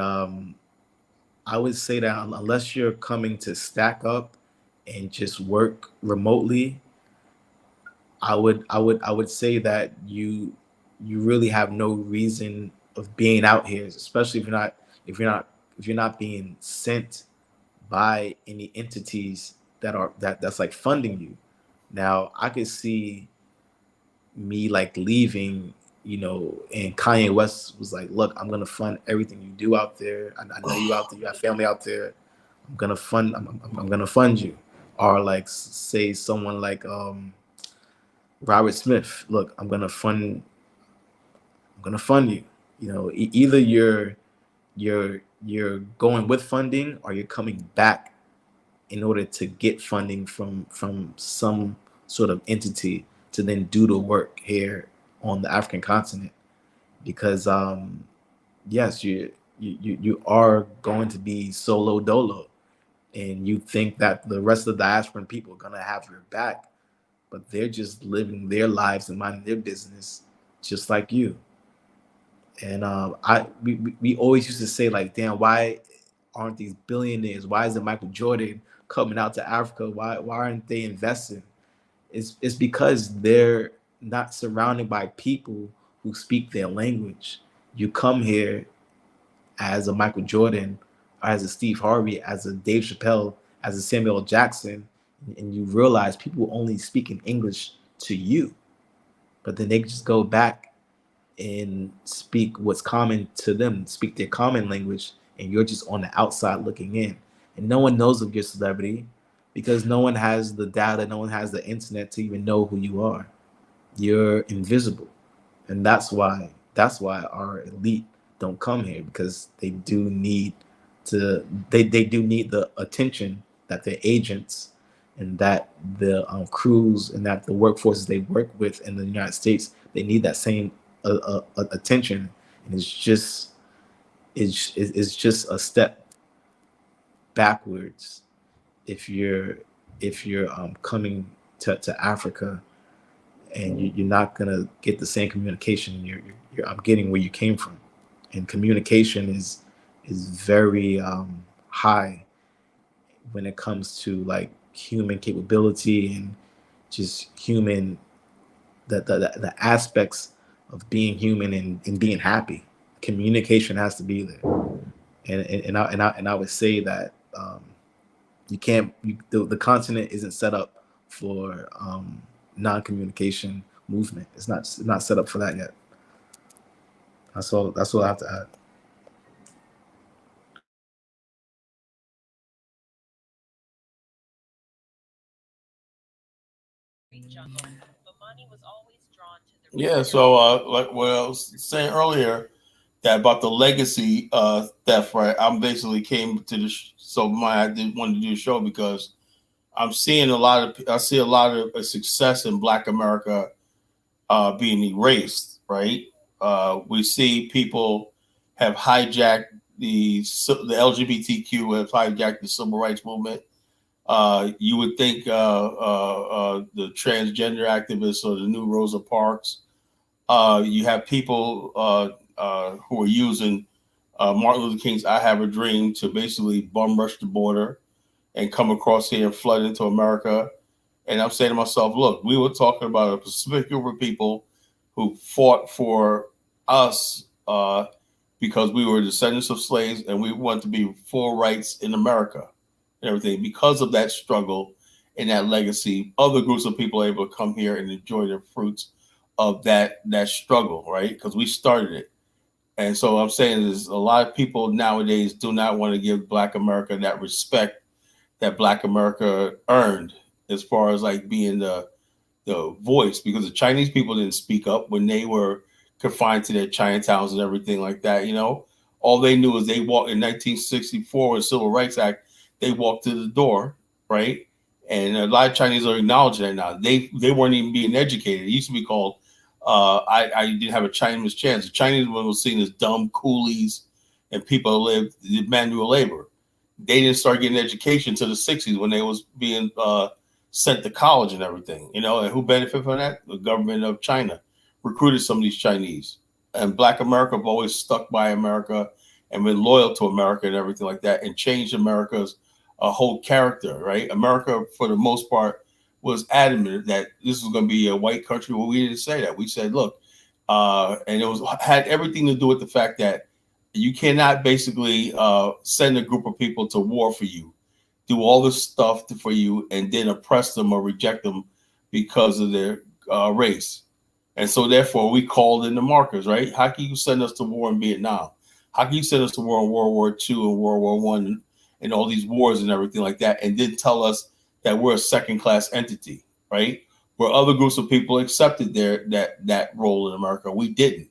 I would say that unless you're coming to stack up and just work remotely, I would say that you really have no reason of being out here, especially if you're not being sent by any entities that's like funding you. Now, I could see me like leaving, and Kanye West was like, "Look, I'm gonna fund everything you do out there. I know you out there. You have family out there. I'm gonna fund you." Or like say someone like Robert Smith. Look, I'm gonna fund you. Either you're going with funding, or you're coming back in order to get funding from some sort of entity to then do the work here on the African continent. Because yes, you are going to be solo dolo, and you think that the rest of the diasporan people are gonna have your back, but they're just living their lives and minding their business just like you. And we always used to say, like, damn, why aren't these billionaires? Why isn't Michael Jordan coming out to Africa? Why aren't they investing? It's because they're not surrounded by people who speak their language. You come here as a Michael Jordan, or as a Steve Harvey, as a Dave Chappelle, as a Samuel L. Jackson, and you realize people only speak in English to you, but then they just go back and speak what's common to them, speak their common language, and you're just on the outside looking in. And no one knows of your celebrity because no one has the data, no one has the internet to even know who you are. You're invisible. And that's why our elite don't come here, because they do need the attention that their agents and that the crews and that the workforces they work with in the United States, they need that same attention. And it's just a step backwards if you're coming to Africa, and you're not gonna get the same communication I'm getting where you came from. And communication is very high when it comes to like human capability and just human the aspects of being human and being happy. Communication has to be there. And I would say that the continent isn't set up for non-communication movement. It's not set up for that yet. That's all I have to add. Yeah, so like what I was saying earlier, that about the legacy theft, right? I'm basically came to this, so I did want to do the show because I see a lot of success in Black America being erased, right? We see people have hijacked the LGBTQ have hijacked the civil rights movement. You would think the transgender activists or the new Rosa Parks. You have people who are using Martin Luther King's "I Have a Dream" to basically bum rush the border and come across here and flood into America. And I'm saying to myself, look, we were talking about a specific group of people who fought for us because we were descendants of slaves and we want to be full rights in America and everything. Because of that struggle and that legacy, other groups of people are able to come here and enjoy the fruits of that struggle, right? Because we started it. And so I'm saying there's a lot of people nowadays do not want to give Black America that respect that Black America earned as far as like being the voice, because the Chinese people didn't speak up when they were confined to their Chinatowns and everything like that. You know, all they knew is they walked in 1964 with the Civil Rights Act, they walked to the door, right? And a lot of Chinese are acknowledging that now. They weren't even being educated. It used to be called I didn't have a Chinese chance. The Chinese was seen as dumb coolies and people who lived manual labor. They didn't start getting education until the 60s when they was being sent to college and everything, you know. And who benefited from that? The government of China recruited some of these Chinese. And Black America have always stuck by America and been loyal to America and everything like that, and changed America's whole character, right? America, for the most part, was adamant that this was going to be a white country. Well, we didn't say that. We said, look, and it had everything to do with the fact that you cannot basically send a group of people to war for you, do all this stuff for you, and then oppress them or reject them because of their race. And so therefore we called in the markers, right? How can you send us to war in Vietnam? How can you send us to war in World War II and World War I and all these wars and everything like that, and then tell us that we're a second-class entity, right? Where other groups of people accepted that role in America, we didn't.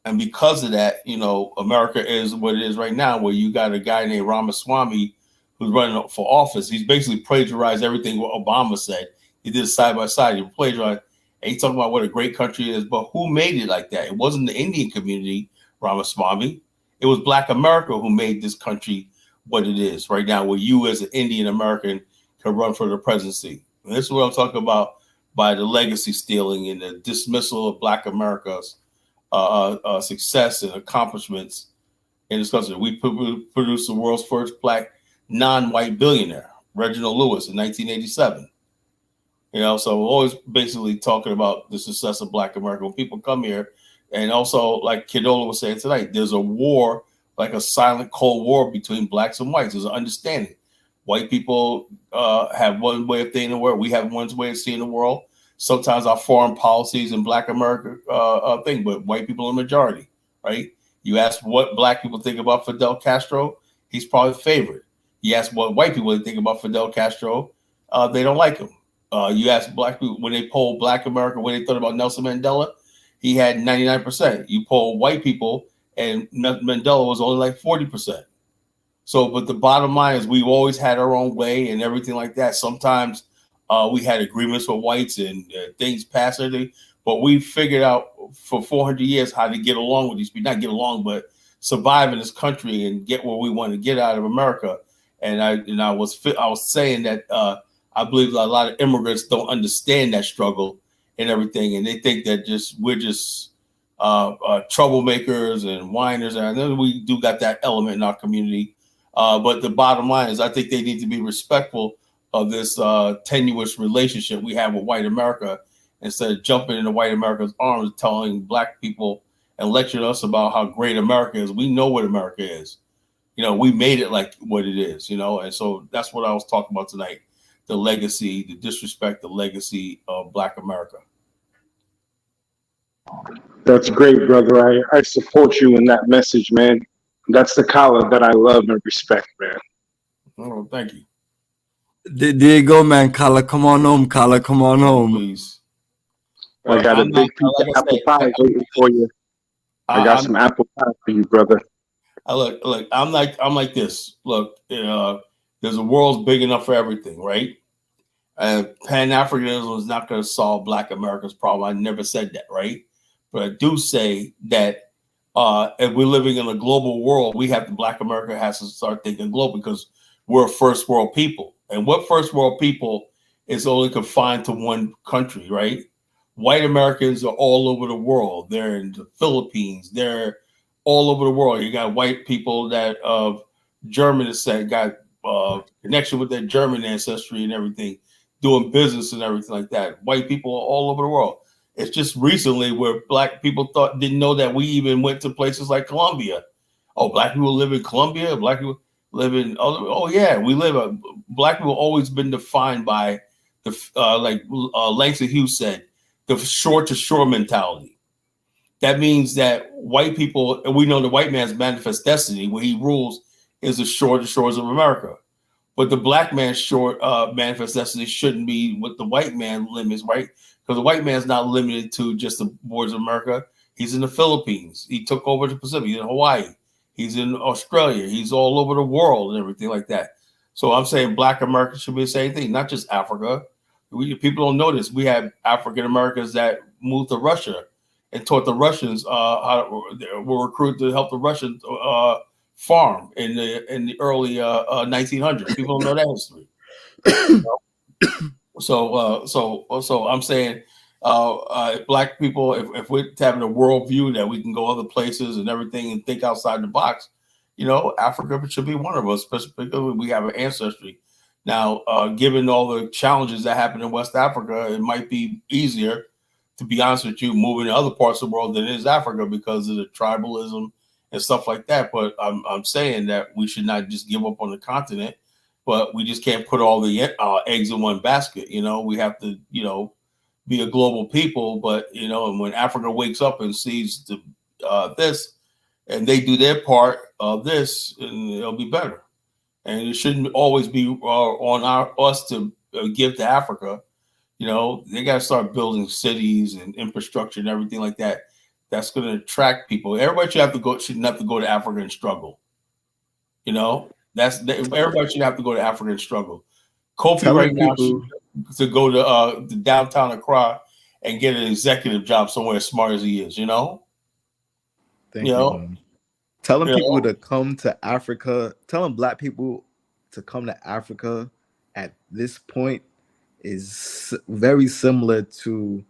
And because of that, you know, America is what it is right now, where you got a guy named Ramaswamy who's running for office. He's basically plagiarized everything what Obama said. He did it side by side. He plagiarized. And he's talking about what a great country it is. But who made it like that? It wasn't the Indian community, Ramaswamy. It was Black America who made this country what it is right now, where you as an Indian American can run for the presidency. And this is what I'm talking about by the legacy stealing and the dismissal of Black America's success and accomplishments in this country. We produced the world's first Black non-white billionaire, Reginald Lewis, in 1987. You know, so we're always basically talking about the success of Black America when people come here. And also, like Kidola was saying tonight, there's a war, like a silent Cold War between Blacks and whites. There's an understanding. White people have one way of thinking the world. We have one way of seeing the world. Sometimes our foreign policies in Black America thing, but white people are the majority, right? You ask what Black people think about Fidel Castro, he's probably the favorite. You ask what white people think about Fidel Castro, they don't like him. You ask Black people, when they polled Black America, what they thought about Nelson Mandela, he had 99%. You poll white people, and Mandela was only like 40%. So, but the bottom line is we've always had our own way and everything like that. Sometimes we had agreements with whites and things passed, but we figured out for 400 years how to get along with these people, not get along, but survive in this country and get what we want to get out of America. And I was saying that I believe a lot of immigrants don't understand that struggle and everything, and they think that we're just troublemakers and whiners, and then we do got that element in our community. But the bottom line is, I think they need to be respectful of this tenuous relationship we have with white America, instead of jumping into white America's arms, telling Black people and lecturing us about how great America is. We know what America is. You know, we made it like what it is, you know, and so that's what I was talking about tonight. The legacy, the disrespect, the legacy of Black America. That's great, brother. I support you in that message, man. That's the Kala that I love and respect, man. Oh, thank you. There you go, man. Kala, come on home. Kala, come on home. Please. I got a big piece of apple pie waiting for you. I got some apple pie for you, brother. Look, I'm like this. Look, there's a world's big enough for everything, right? Pan-Africanism is not going to solve Black America's problem. I never said that, right? But I do say that if we're living in a global world, Black America has to start thinking global because we're a first world people. And what first world people is only confined to one country, right? White Americans are all over the world. They're in the Philippines. They're all over the world. You got white people that of German descent, got connection with their German ancestry and everything, doing business and everything like that. White people are all over the world. It's just recently where Black people didn't know that we even went to places like Colombia. Oh, Black people live in Colombia. Black people live in other. Oh yeah, we live. Black people always been defined by the Langston Hughes said, the shore to shore mentality. That means that white people, and we know the white man's manifest destiny, where he rules, is the shore to shores of America. But the Black man's short manifest destiny shouldn't be what the white man limits, right? Because the white man's not limited to just the borders of America. He's in the Philippines. He took over the Pacific. He's in Hawaii. He's in Australia. He's all over the world and everything like that. So I'm saying Black America should be the same thing, not just Africa. People don't know this. We have African Americans that moved to Russia and taught the Russians were recruited to help the Russians farm in the early 1900s. People don't know that history. So I'm saying Black people, if we're having a world view that we can go other places and everything and think outside the box, Africa should be one of us, especially because we have an ancestry. Now, given all the challenges that happen in West Africa, it might be easier, to be honest with you, moving to other parts of the world than it is Africa because of the tribalism and stuff like that. But I'm saying that we should not just give up on the continent, but we just can't put all the eggs in one basket. We have to, be a global people. But, and when Africa wakes up and sees this and they do their part of this, and it'll be better. And it shouldn't always be on us to give to Africa. They got to start building cities and infrastructure and everything like that. That's going to attract people. Everybody shouldn't have to go to Africa and struggle. Everybody should have to go to Africa and struggle. Kofi right now to go to downtown Accra and get an executive job somewhere as smart as he is. Thank you. Telling people to come to Africa, telling Black people to come to Africa at this point is very similar to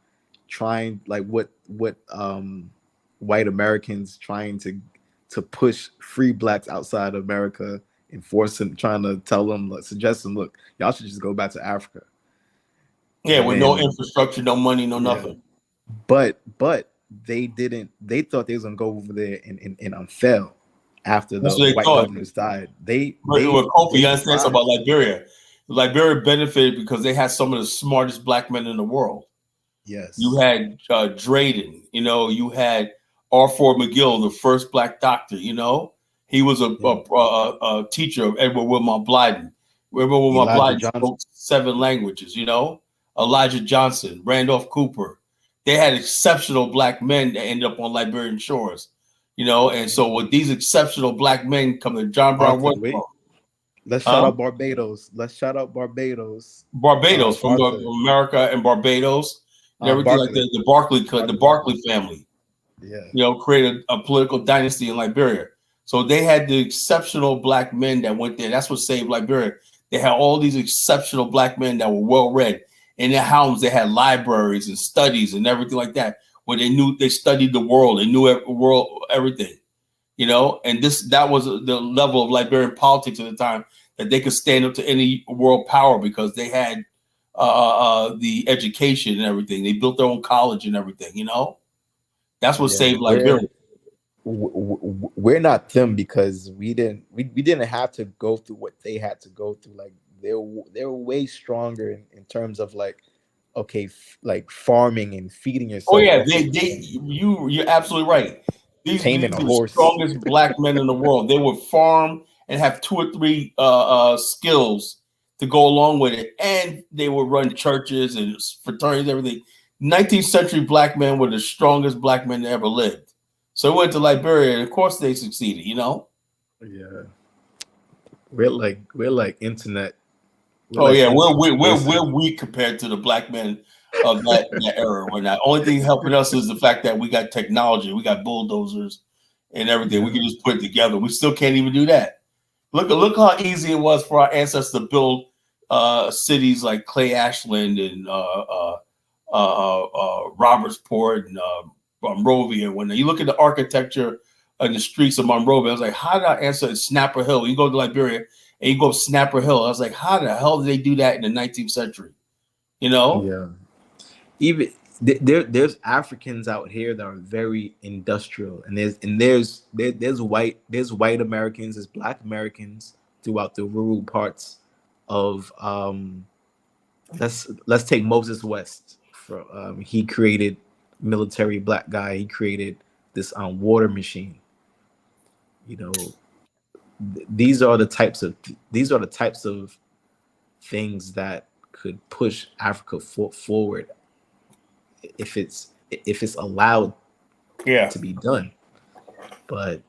trying, like what white Americans trying to push free Blacks outside of America, trying to tell them, suggest them, look, y'all should just go back to Africa. Yeah, with no infrastructure, no money, no nothing. But they didn't. They thought they was gonna go over there and fail after the white governors died. Kofi understands about Liberia. Liberia benefited because they had some of the smartest Black men in the world. Yes, you had Drayden. You had R. Ford McGill, the first Black doctor. He was a teacher of Edward Wilmot Blyden. Edward Wilmot Blyden spoke 7 languages. Elijah Johnson, Randolph Cooper. They had exceptional Black men that ended up on Liberian shores, and so with these exceptional Black men come to John Brown Woodrow. Let's shout out Barbados. Barbados from America and Barbados and everything like that. The Barclay family. Yeah. Created a political dynasty in Liberia. So they had the exceptional Black men that went there. That's what saved Liberia. They had all these exceptional Black men that were well read. In their homes, they had libraries and studies and everything like that, where they studied the world, they knew everything, and that was the level of Liberian politics at the time, that they could stand up to any world power because they had the education and everything. They built their own college and everything, that's what saved Liberia. We're not them because we didn't have to go through what they had to go through. Like they're way stronger in terms of like farming and feeding yourself. Oh yeah, you're absolutely right. These are the strongest Black men in the world. They would farm and have 2 or 3 skills to go along with it, and they would run churches and fraternities, everything. 19th century Black men were the strongest Black men that ever lived. So we went to Liberia, and of course they succeeded. Yeah, we're like internet. Oh yeah, we're weak compared to the black men of that era. We're not. Only thing helping us is the fact that we got technology, we got bulldozers and everything. We can just put it together. We still can't even do that. Look how easy it was for our ancestors to build cities like Clay Ashland and Robertsport and Monrovia. When you look at the architecture in the streets of Monrovia, I was like, how did our ancestors Snapper Hill? You go to Liberia and you go up Snapper Hill. I was like, how the hell did they do that in the 19th century? You know? Yeah. Even there's Africans out here that are very industrial, and there's white Americans, there's black Americans throughout the rural parts of let's take Moses West. He created military black guy. He created this water machine. You know, these are the types of things that could push Africa forward if it's allowed to be done. But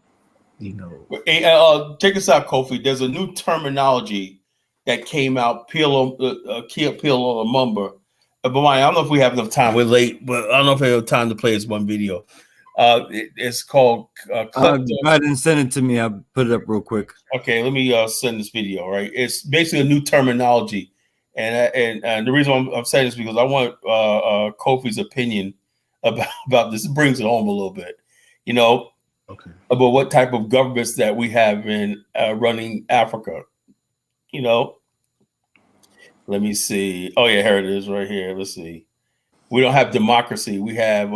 check this out, Kofi. There's a new terminology that came out, Peel Lumumba. But I don't know if we have enough time. We're late, but I don't know if we have time to play this one video. It's called go ahead and send it to me. I'll put it up real quick. Okay, let me send this video. Right, it's basically a new terminology, and the reason I'm saying this is because I want Kofi's opinion about this. It brings it home a little bit, about what type of governments that we have in running Africa. Let me see. Oh yeah, here it is, right here. Let's see. We don't have democracy. We have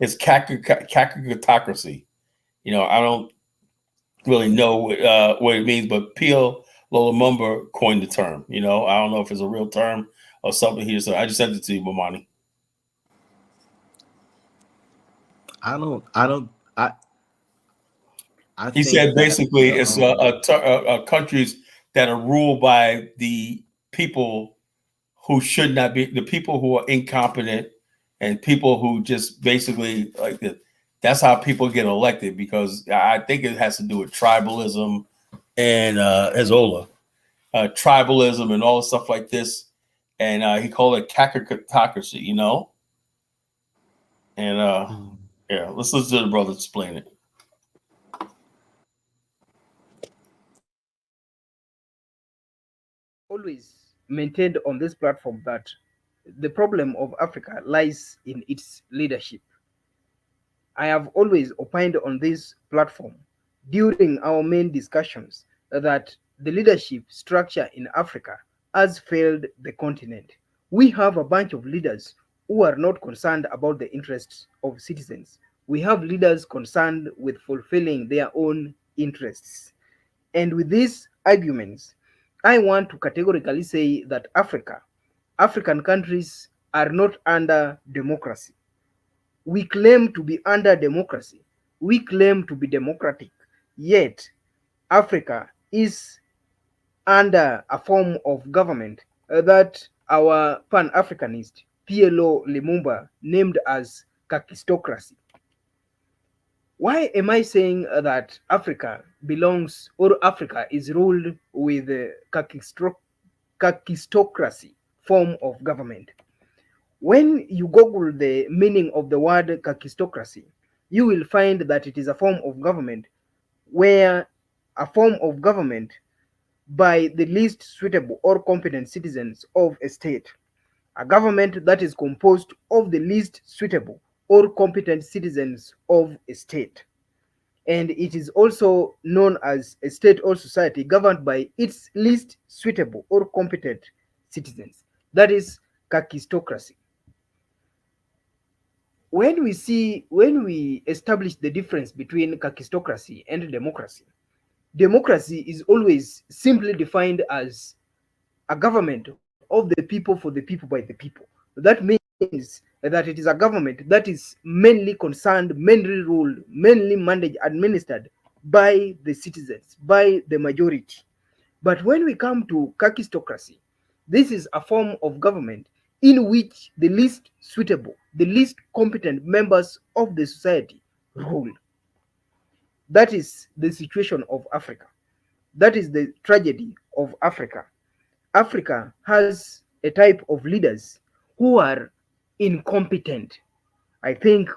it's kakatocracy. I don't really know what it means, but Peel Lumumba coined the term. I don't know if it's a real term or something here. So I just sent it to you, Bomani. He said basically it's countries that are ruled by the people who should not be, the people who are incompetent and people who just basically like that. That's how people get elected, because I think it has to do with tribalism and Hezbollah, tribalism and all stuff like this. And he called it kakatocracy, And yeah, let's listen to the brother explain it. Always maintained on this platform that the problem of Africa lies in its leadership. I have always opined on this platform during our main discussions that the leadership structure in Africa has failed the continent. We have a bunch of leaders who are not concerned about the interests of citizens. We have leaders concerned with fulfilling their own interests. And with these arguments, I want to categorically say that African countries are not under democracy. We claim to be under democracy. We claim to be democratic. Yet, Africa is under a form of government that our Pan-Africanist PLO Lumumba named as kakistocracy. Why am I saying that Africa belongs, or Africa is ruled with kakistocracy form of government? When you Google the meaning of the word kakistocracy, you will find that it is a form of government by the least suitable or competent citizens of a state. A government that is composed of the least suitable or competent citizens of a state. And it is also known as a state or society governed by its least suitable or competent citizens. That is kakistocracy. When we establish the difference between kakistocracy and democracy, democracy is always simply defined as a government of the people, for the people, by the people. That means that it is a government that is mainly concerned, mainly ruled, mainly managed, administered by the citizens, by the majority. But when we come to kakistocracy, this is a form of government in which the least suitable, the least competent members of the society rule. That is the situation of Africa. That is the tragedy of Africa. Africa has a type of leaders who are incompetent. I think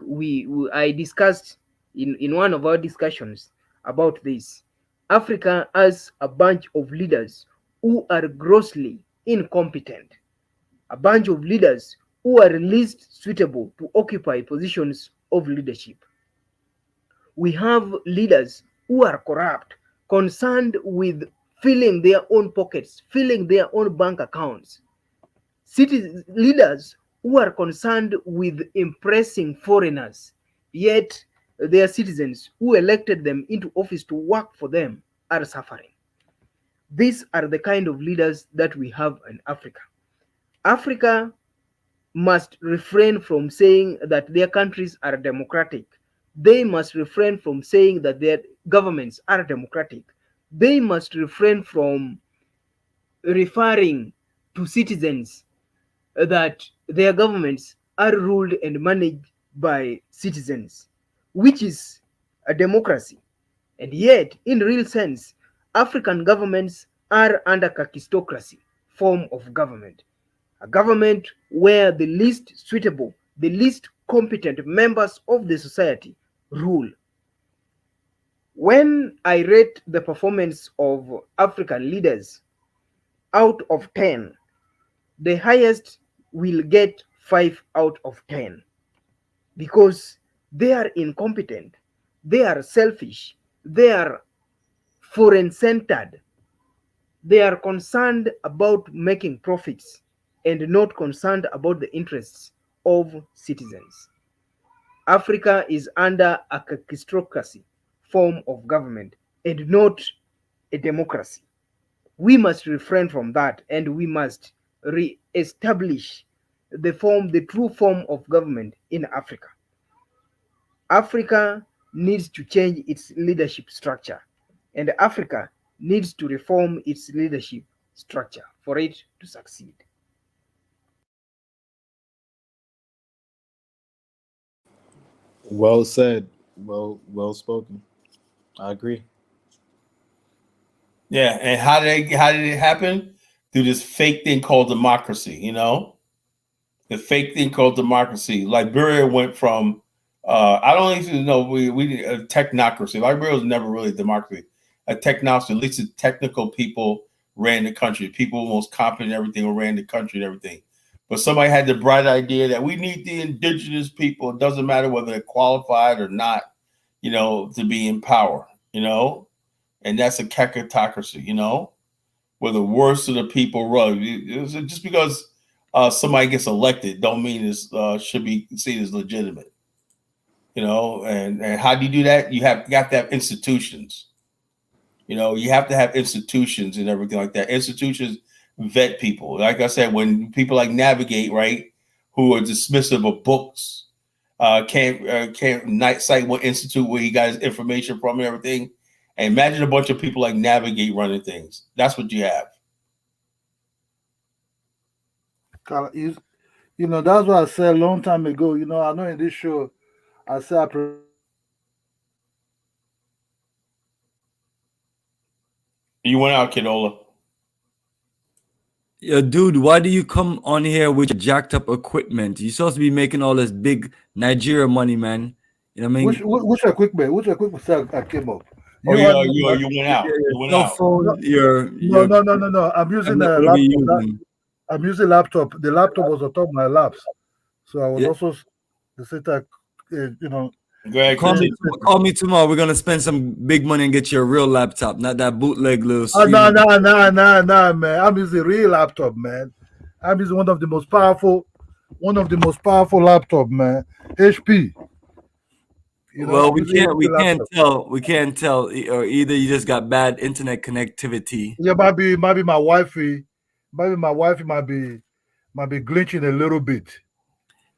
I discussed in one of our discussions about this. Africa has a bunch of leaders who are grossly incompetent, a bunch of leaders who are least suitable to occupy positions of leadership. We have leaders who are corrupt, concerned with filling their own pockets, filling their own bank accounts. Leaders who are concerned with impressing foreigners, yet their citizens who elected them into office to work for them are suffering. These are the kind of leaders that we have in Africa. Africa must refrain from saying that their countries are democratic. They must refrain from saying that their governments are democratic. They must refrain from referring to citizens that their governments are ruled and managed by citizens, which is a democracy. And yet, in real sense, African governments are under kakistocracy form of government, a government where the least suitable, the least competent members of the society rule. When I rate the performance of African leaders out of 10, the highest will get 5 out of 10 because they are incompetent, they are selfish, they are foreign centered, they are concerned about making profits and not concerned about the interests of citizens. Africa is under a kakistocracy form of government and not a democracy. We must refrain from that and we must re-establish the true form of government in Africa. Africa needs to change its leadership structure, and Africa needs to reform its leadership structure for it to succeed. Well said. Well spoken. I agree. Yeah, and how did it happen? Through this fake thing called democracy, you know? The fake thing called democracy. Liberia went from I don't even know we a technocracy. Liberia was never really a democracy. A technocracy, at least the technical people ran the country. People most competent in everything ran the country and everything. But somebody had the bright idea that we need the indigenous people. It doesn't matter whether they're qualified or not, you know, to be in power, you know? And that's a kakistocracy, you know, where the worst of the people run. Just because somebody gets elected don't mean it should be seen as legitimate, you know. And how do you do that? You got to have institutions. You know, you have to have institutions and everything like that. Institutions vet people. Like I said, when people like Navigate, right, who are dismissive of books, can't cite what institute where he got his information from and everything. And imagine a bunch of people like Navigate running things. That's what you have. You know, that's what I said a long time ago. You know, I know in this show, I said You went out, Kidola. Yeah, dude, why do you come on here with your jacked up equipment? You're supposed to be making all this big Nigeria money, man. You know what I mean? Which equipment? Which equipment I came up? You went out. You went out. No. I'm using a laptop. I'm using laptop. The laptop was on top of my laps, so I was also the same time, you know. Go ahead, call me tomorrow. We're gonna spend some big money and get you a real laptop, not that bootleg little. No, man. I'm using a real laptop, man. I'm using one of the most powerful laptop, man. HP. You know, well, we can't tell, or either you just got bad internet connectivity. Yeah, might be my wifey. Maybe my wife might be glitching a little bit.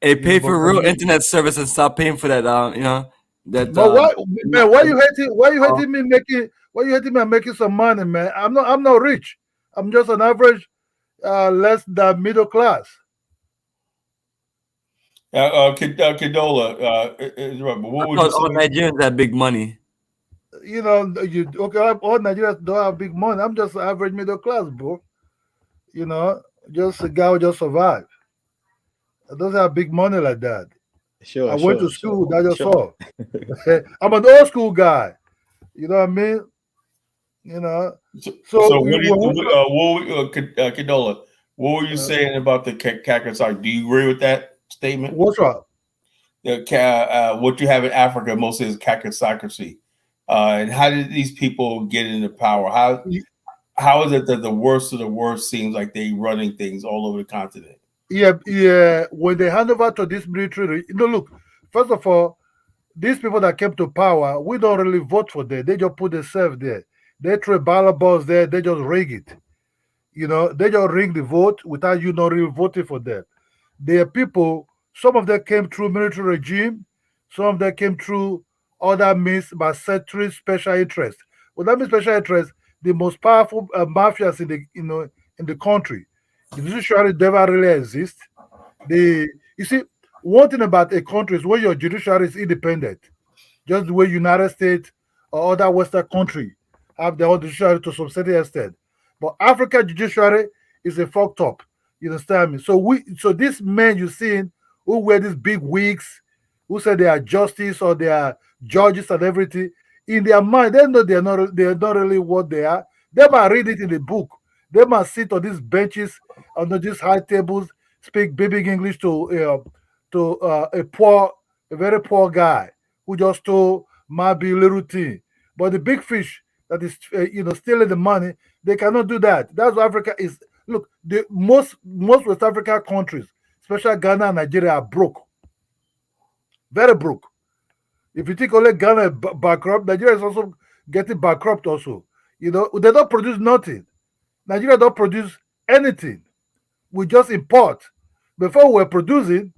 Hey, pay for real internet service and stop paying for that. You know that. But why you hating me making? Why you hating me? I'm making some money, man. I'm not rich. I'm just an average, less than middle class. Kidola, what would you say? All Nigerians have big money. You know, all Nigerians don't have big money. I'm just average middle class, bro. You know, just a guy who just survived. I don't have big money like that. I Sure, went to sure, school. sure, That's just sure. all. I'm an old school guy. You know what I mean? You know. So So we, what do you, when we Condola, what were you uh, saying about the Kakasai? Do you agree with that statement? what's wrong? What you have in Africa mostly is Kakasocracy. And how did these people get into power? How is it that the worst of the worst seems like they running things all over the continent? Yeah. When they hand over to this military, look. First of all, these people that came to power, we don't really vote for them. They just put themselves there. They throw ballot balls there. They just rig it. You know, they just rig the vote without you not really voting for them. They are people. Some of them came through military regime. Some of them came through other means by century special interest. Well, that means special interest. The most powerful mafias in the in the country. The judiciary never really exists. You see, one thing about a country is when your judiciary is independent, just the way United States or other Western country have their own judiciary to some certain extent. But African judiciary is a fucked up. You understand me? So these men you seen who wear these big wigs, who say they are justice or they are judges and everything, in their mind, they know they're not really what they are. They might read it in the book. They might sit on these benches, under these high tables, speak big English to a very poor guy who just stole maybe little thing. But the big fish that is stealing the money, they cannot do that. That's what Africa is. Look, the most West African countries, especially Ghana and Nigeria, are broke, very broke. If you think only Ghana is bankrupt, Nigeria is also getting bankrupt also. They don't produce nothing. Nigeria don't produce anything. We just import. Before we were producing,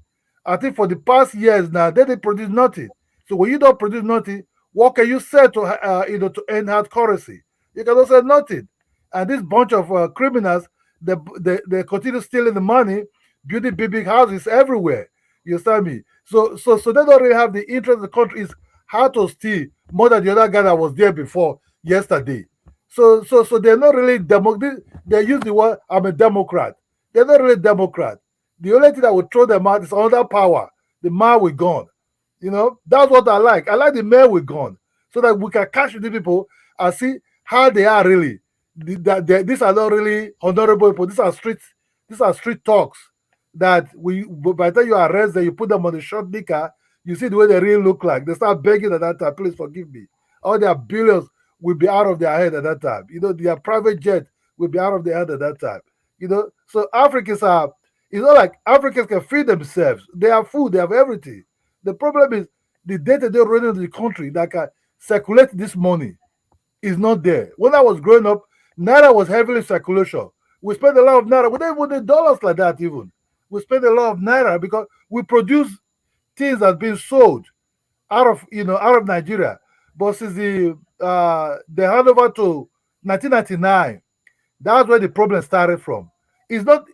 I think for the past years now, they didn't produce nothing. So when you don't produce nothing, what can you say to earn hard currency? You cannot say nothing. And this bunch of criminals, they continue stealing the money, building big houses everywhere. You understand me? So they don't really have the interest of the country is how to steal more than the other guy that was there before yesterday. So they're not really they use the word I'm a Democrat. They're not really Democrat. The only thing that will throw them out is another power. The man with gun. That's what I like. I like the man with gun. So that we can catch the people and see how they are really. These are not really honorable people. These are street talks that by the time you arrest them, you put them on the short knicker, you see the way they really look like. They start begging at that time, please forgive me. All their billions will be out of their head at that time. Their private jet will be out of their head at that time. So Africans are, it's not like Africans can feed themselves. They have food, they have everything. The problem is the day-to-day running of the country that can circulate this money is not there. When I was growing up, Naira was heavily circulation. We spent a lot of Naira. We don't even need dollars like that even. We spend a lot of Naira because we produce things that's been sold out of Nigeria. But since the handover to 1999, that's where the problem started from. It's not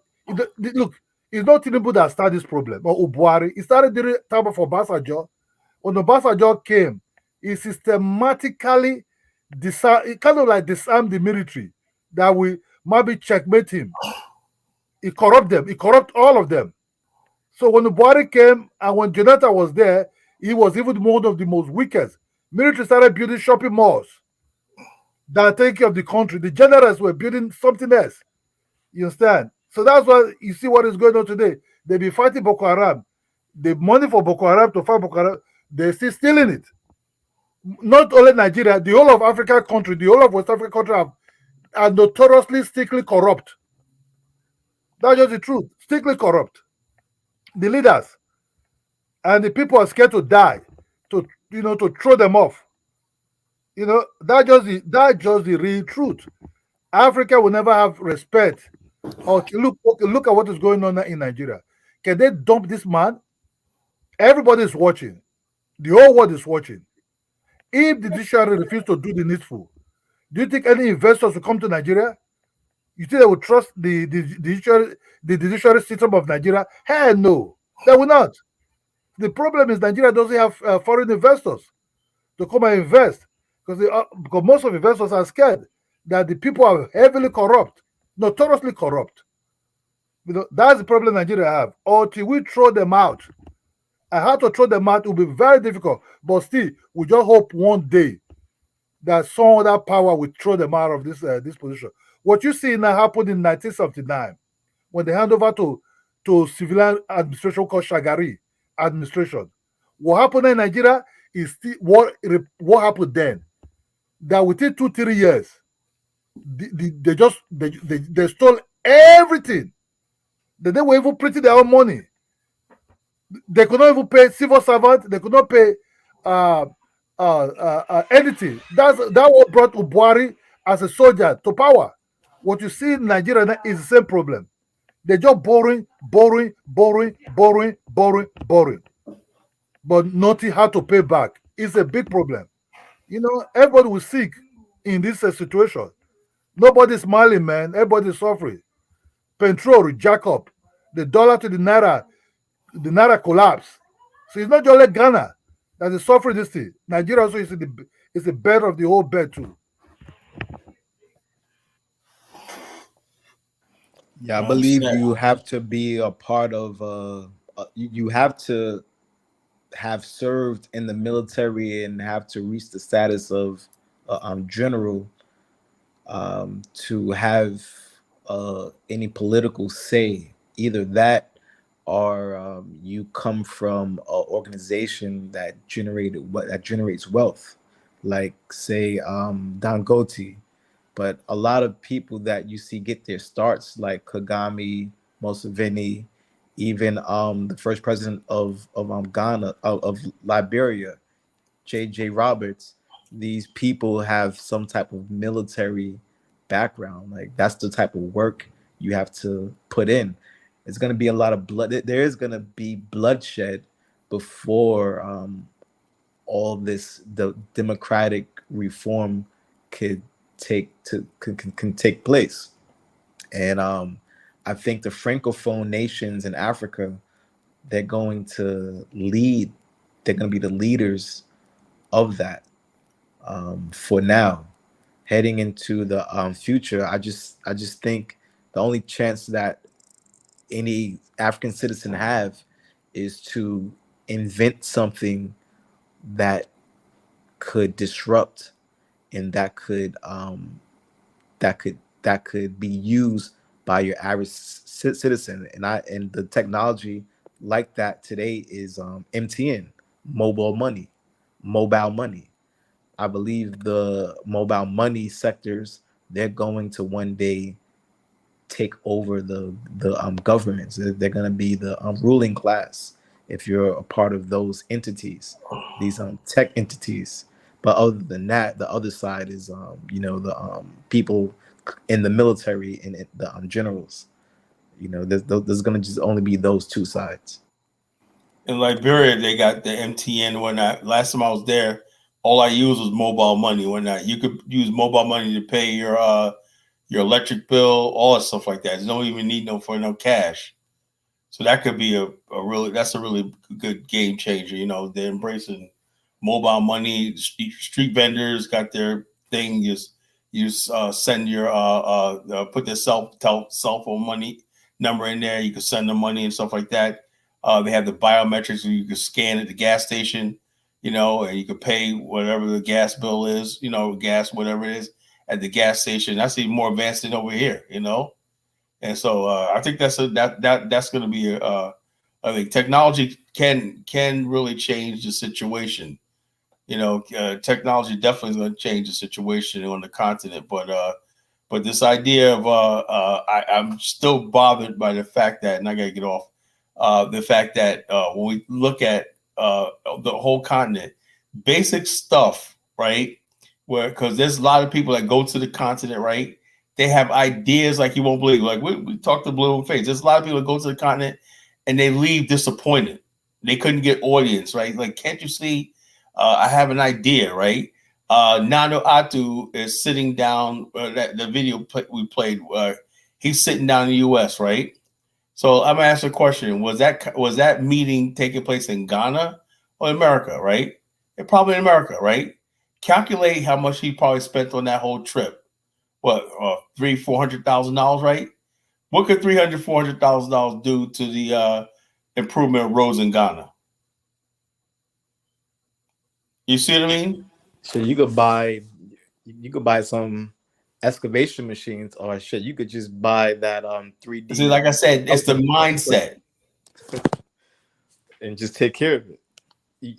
look. It's not Tinubu that started this problem or Ubuari. It started during the time of Obasanjo. When Obasanjo came, he systematically disarmed the military that we maybe checkmate him. He corrupt them. He corrupt all of them. So when Buhari came and when Jonathan was there, he was even one of the most weakest. Military started building shopping malls that take care of the country. The generals were building something else. You understand? So that's why you see what is going on today. They be fighting Boko Haram. The money for Boko Haram to fight Boko Haram, they're still stealing it. Not only Nigeria, the whole of African country, the whole of West African country are notoriously strictly corrupt. That's just the truth. Strictly corrupt. The leaders and the people are scared to die, to throw them off. That's just the real truth. Africa will never have respect. Look at what is going on now in Nigeria. Can they dump this man? Everybody is watching. The whole world is watching. If the judiciary refuses to do the needful, do you think any investors will come to Nigeria? You think they will trust the judiciary system of Nigeria? Hell no, they will not. The problem is Nigeria doesn't have foreign investors to come and invest because most of investors are scared that the people are heavily corrupt, notoriously corrupt. That's the problem Nigeria have. Until we throw them out, and how to throw them out will be very difficult. But still, we just hope one day that some other power will throw them out of this position. What you see now happened in 1979 when they hand over to civilian administration called Shagari administration. What happened in Nigeria is still what happened then. That within 2-3 years, they stole everything. They were even printing their own money. They could not even pay civil servants. They could not pay anything. That what brought Buhari as a soldier to power. What you see in Nigeria now is the same problem. They're just borrowing, but nothing how to pay back. It's a big problem. Everybody will sick in this situation. Nobody's smiling, man. Everybody's suffering. Petrol jack up. The dollar to the naira collapse. So it's not just like Ghana that is suffering this thing. Nigeria also is the bed of the whole bed too. Yeah, I believe you have to be a part of. You have to have served in the military and have to reach the status of general to have any political say. Either that, or you come from an organization that generates wealth, like say Dangote. But a lot of people that you see get their starts, like Kagame, Museveni, even the first president of Ghana, of Liberia, J.J. Roberts, these people have some type of military background. Like that's the type of work you have to put in. It's going to be a lot of blood. There is going to be bloodshed before all this, the democratic reform can take place. And I think the Francophone nations in Africa, they're going to lead. They're going to be the leaders of that for now. Heading into the future, I just think the only chance that any African citizen have is to invent something that could disrupt and that could be used by your average citizen. And the technology like that today is MTN, mobile money. I believe the mobile money sectors, they're going to one day take over the governments. They're going to be the ruling class if you're a part of those entities, these tech entities. But other than that, the other side is the people in the military and the generals. There's going to just only be those two sides. In Liberia, they got the MTN and whatnot. Last time I was there, all I used was mobile money and whatnot. You could use mobile money to pay your electric bill, all that stuff like that. You don't even need no cash. So that could be a really good game changer. They're embracing mobile money. Street vendors got their thing. You send your put their cell phone money number in there. You can send them money and stuff like that. They have the biometrics where you can scan at the gas station, and you can pay whatever the gas bill is, gas, whatever it is at the gas station. That's even more advanced than over here, And so I think that's going to be I think technology can really change the situation. Technology definitely is going to change the situation on the continent. But this idea of I'm still bothered by the fact that, and I got to get off, the fact that when we look at the whole continent, basic stuff, right? Because there's a lot of people that go to the continent, right? They have ideas like you won't believe. Like we talked to Blue Face. There's a lot of people that go to the continent and they leave disappointed. They couldn't get audience, right? Like, can't you see? I have an idea, right? Nano Atu is sitting down. The video we played, he's sitting down in the U.S., right? So I'm gonna ask a question: Was that meeting taking place in Ghana or America, right? It probably in America, right? Calculate how much he probably spent on that whole trip. What, $300,000-$400,000, right? What could $300,000, $400,000 do to the improvement of roads in Ghana? You see what I mean? So you could buy some excavation machines, or shit. You could just buy that 3D. See, like I said, it's the mindset. And just take care of it. You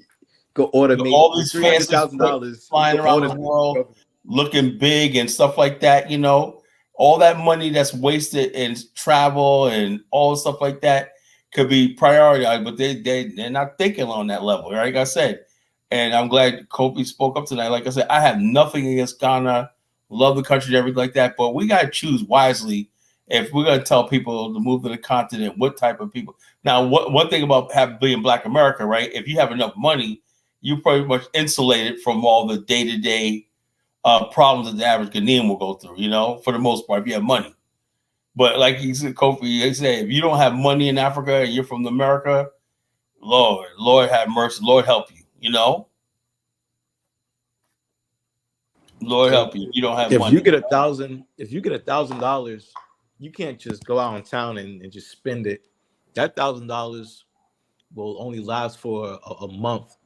go automate all these fancy $300,000 flying around the world, looking big and stuff like that. You know, all that money that's wasted in travel and all stuff like that could be prioritized, but they're not thinking on that level, right? Like I said, and I'm glad Kofi spoke up tonight. Like I said, I have nothing against Ghana, love the country and everything like that, but we got to choose wisely if we're going to tell people to move to the continent, what type of people. Now, one thing about being Black America, right? If you have enough money, you're pretty much insulated from all the day-to-day problems that the average Ghanaian will go through, you know, for the most part, if you have money. But like he said, Kofi, he said, if you don't have money in Africa and you're from America, Lord have mercy, Lord help you, you know? Lord help you. You don't have money. If you get $1,000, you can't just go out in town and just spend it. That $1,000 will only last for a month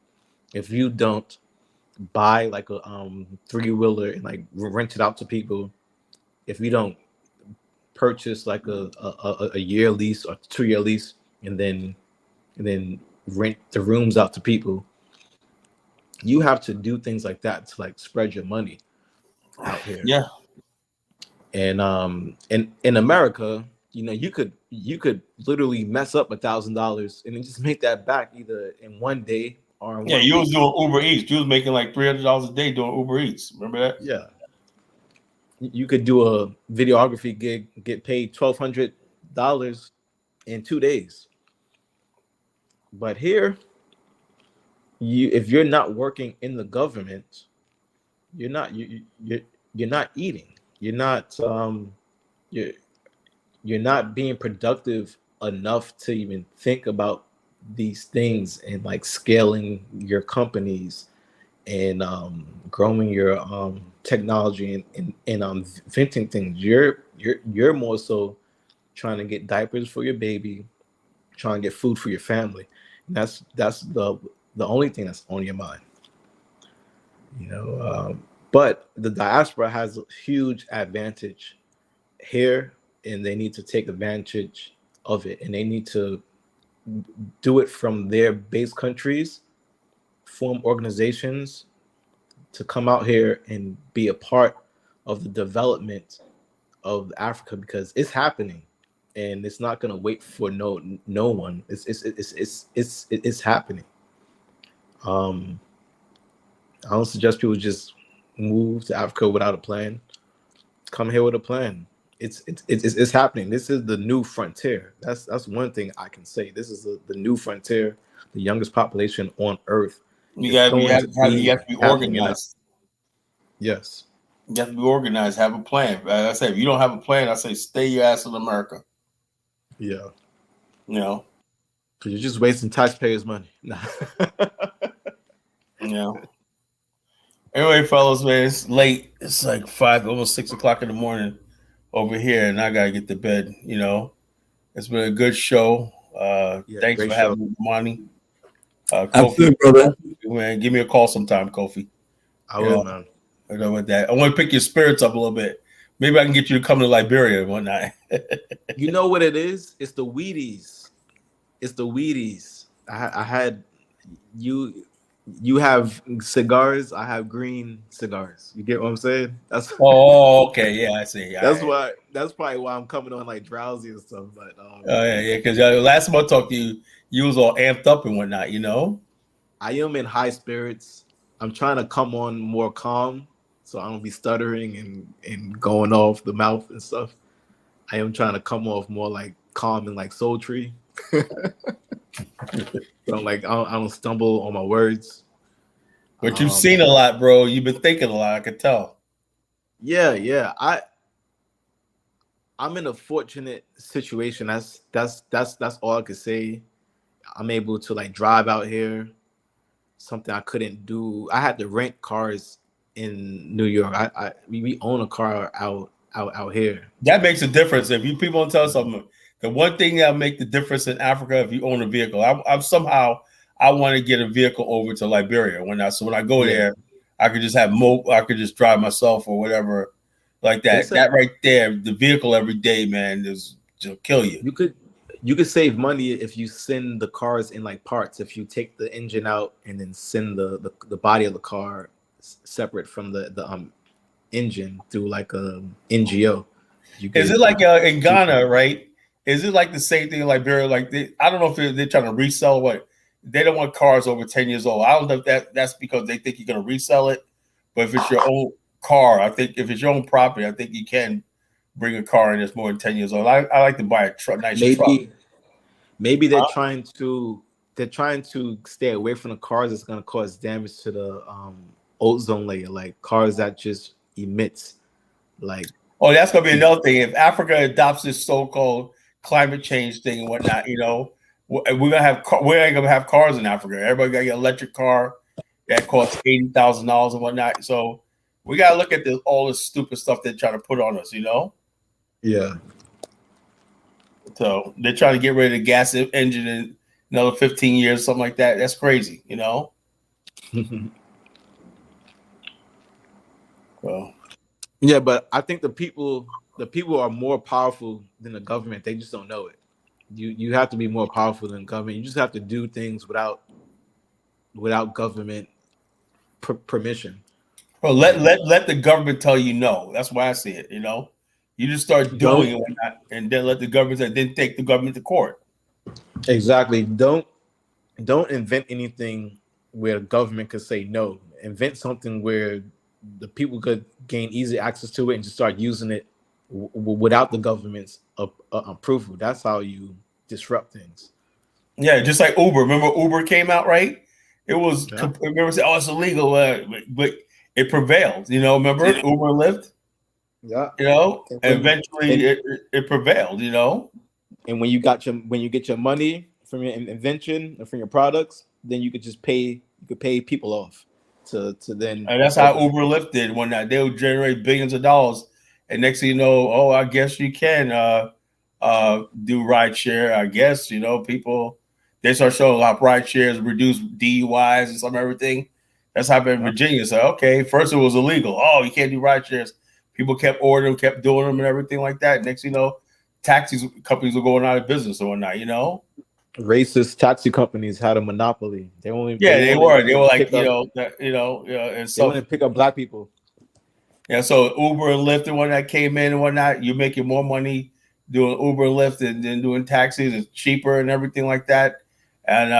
if you don't buy like a 3-wheeler and like rent it out to people. If you don't purchase like a year lease or 2-year lease and then rent the rooms out to people, you have to do things like that to like spread your money out here. Yeah. And in America, you know, you could literally mess up $1,000 and then just make that back either in one day or in you was doing Uber Eats. You was making like $300 a day doing Uber Eats. Remember that? Yeah. You could do a videography gig, get paid $1,200 in 2 days. But here, if you're not working in the government, you're not eating. You're not you're not being productive enough to even think about these things and like scaling your companies and growing your technology and inventing things. You're more so trying to get diapers for your baby, trying to get food for your family. And that's the only thing that's on your mind, you know. But the diaspora has a huge advantage here, and they need to take advantage of it, and they need to do it from their base countries, form organizations to come out here and be a part of the development of Africa, because it's happening and it's not going to wait for no one. It's happening. I don't suggest people just move to Africa without a plan. Come here with a plan. It's happening. This is the new frontier. That's one thing I can say. This is the new frontier, the youngest population on Earth. You have to be organized. Yes. You have to be organized, have a plan. Like I said, if you don't have a plan, I say stay your ass in America. Yeah. You know? Because you're just wasting taxpayers' money. Nah. You know? Anyway, fellas, man, it's late. It's like 5, almost 6 o'clock in the morning over here, and I got to get to bed, you know? It's been a good show. Thanks for having me, Bomani. Absolutely, brother. Man, give me a call sometime, Kofi. I will, man. I know with that. I want to pick your spirits up a little bit. Maybe I can get you to come to Liberia and whatnot. You know what it is? It's the Wheaties. It's the Wheaties. I had you have cigars. I have green cigars. You get what I'm saying? That's okay. Yeah, I see. That's why. That's probably why I'm coming on like drowsy and stuff. But yeah. Because last time I talked to you, you was all amped up and whatnot. You know. I am in high spirits. I'm trying to come on more calm, so I don't be stuttering and going off the mouth and stuff. I am trying to come off more like calm and like sultry. So like I don't stumble on my words. But you've seen a lot, bro. You've been thinking a lot. I could tell. Yeah. I'm in a fortunate situation. That's all I could say. I'm able to like drive out here. Something I couldn't do. I had to rent cars in New York. We own a car out out here. That makes a difference. If you people don't tell us something, the one thing that'll make the difference in Africa, if you own a vehicle, I'm somehow I want to get a vehicle over to Liberia. When I go there, I could just I could just drive myself or whatever like that. That right there, the vehicle every day, man, is to kill you. You could save money if you send the cars in like parts. If you take the engine out and then send the body of the car separate from the engine through like a NGO. Is it like in Ghana, right? Is it like the same thing in Liberia? Like I don't know if they're trying to resell what they don't want cars over 10 years old. I don't know if that's because they think you're going to resell it. But if it's your own car, I think if it's your own property, I think you can bring a car in that's more than 10 years old. I like to buy a truck. Maybe they're trying to stay away from the cars that's going to cause damage to the ozone layer, like cars that just emits like. Oh, that's going to be another thing. If Africa adopts this so-called climate change thing and whatnot, you know, we ain't gonna have cars in Africa. Everybody got to get an electric car that costs $80,000 and whatnot. So we got to look at all this stupid stuff they're trying to put on us, you know. Yeah. So they're trying to get rid of the gas engine in another 15 years, something like that. That's crazy, you know. Well, yeah, but I think the people are more powerful than the government. They just don't know it. You have to be more powerful than government. You just have to do things without government permission. Well, let the government tell you no. That's why I see it. You know, you just start doing it, and then let the government say, then take the government to court. Exactly. Don't invent anything where the government could say no. Invent something where the people could gain easy access to it and just start using it without the government's approval. That's how you disrupt things. Yeah, just like Uber. Remember Uber came out, right? It was remember say, oh, it's illegal, but it prevailed. You know, remember Uber and Lyft? Yeah. You know, and eventually it prevailed. You know, and when you get your money from your invention or from your products, then you could just pay people off to then. And that's how Uber and Lyft did one night. They would generate billions of dollars. And next thing you know, I guess you can do ride share. I guess, you know, people, they start showing a lot of ride shares, reduce DUIs and some everything. That's happened in Virginia. So, okay, first it was illegal. Oh, you can't do ride shares. People kept ordering, kept doing them and everything like that. Next thing you know, taxi companies were going out of business or whatnot, you know? Racist taxi companies had a monopoly. They were like, and so they wouldn't pick up black people. Yeah, so Uber and Lyft and whatnot came in and whatnot. You're making more money doing Uber and Lyft than doing taxis. It's cheaper and everything like that. And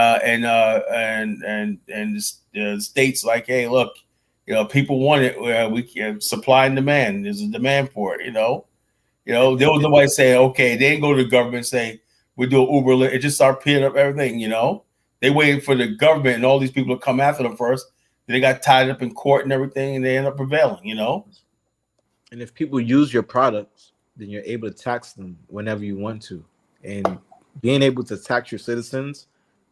the states like, hey, look, you know, people want it. We can supply and demand. There's a demand for it. You know, there was nobody saying, okay, they didn't go to the government and say we're doing Uber, Lyft. It just started peeling up everything. You know, they waited for the government and all these people to come after them first. They got tied up in court and everything, and they end up prevailing, you know? And if people use your products, then you're able to tax them whenever you want to. And being able to tax your citizens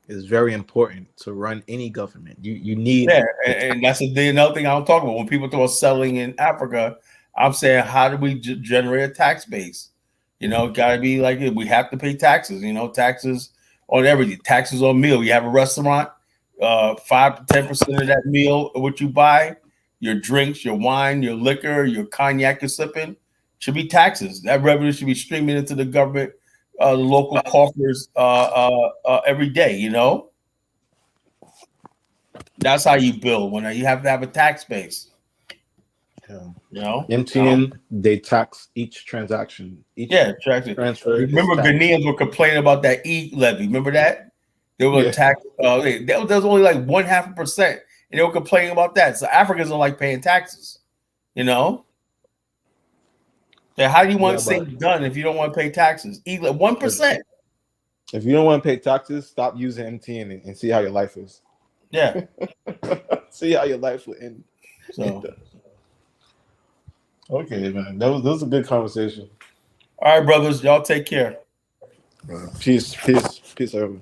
is very important to run any government. You need... Yeah, and that's another thing I don't talk about. When people talk about selling in Africa, I'm saying, how do we generate a tax base? You know, got to be like, we have to pay taxes, you know, taxes on everything. Taxes on meal. You have a restaurant, 5 to 10% of that meal, what you buy, your drinks, your wine, your liquor, your cognac you're sipping, should be taxes. That revenue should be streaming into the government, the local coffers every day, you know? That's how you build. When you have to have a tax base. You know? MTN, they tax each transaction. Transfer. Remember Ghanaians were complaining about that levy. Remember that? They were tax. There's only like 0.5%, and they were complaining about that. So Africans don't like paying taxes, you know. Yeah, how do you want things done if you don't want to pay taxes? 1%. If you don't want to pay taxes, stop using MTN and see how your life is. Yeah, see how your life will end. So, okay, man, that was a good conversation. All right, brothers, y'all take care. Peace, everyone.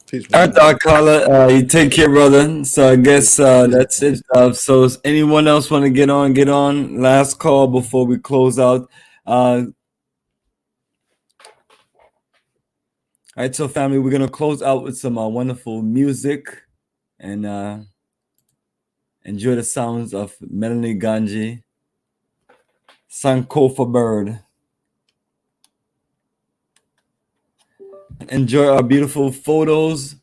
Peace. All right, Carla, you take care, brother. So I guess that's it. So does anyone else want to get on? Get on. Last call before we close out. All right, so family, we're gonna close out with some wonderful music, and enjoy the sounds of Melanie Ganji, Sankofa Bird. Enjoy our beautiful photos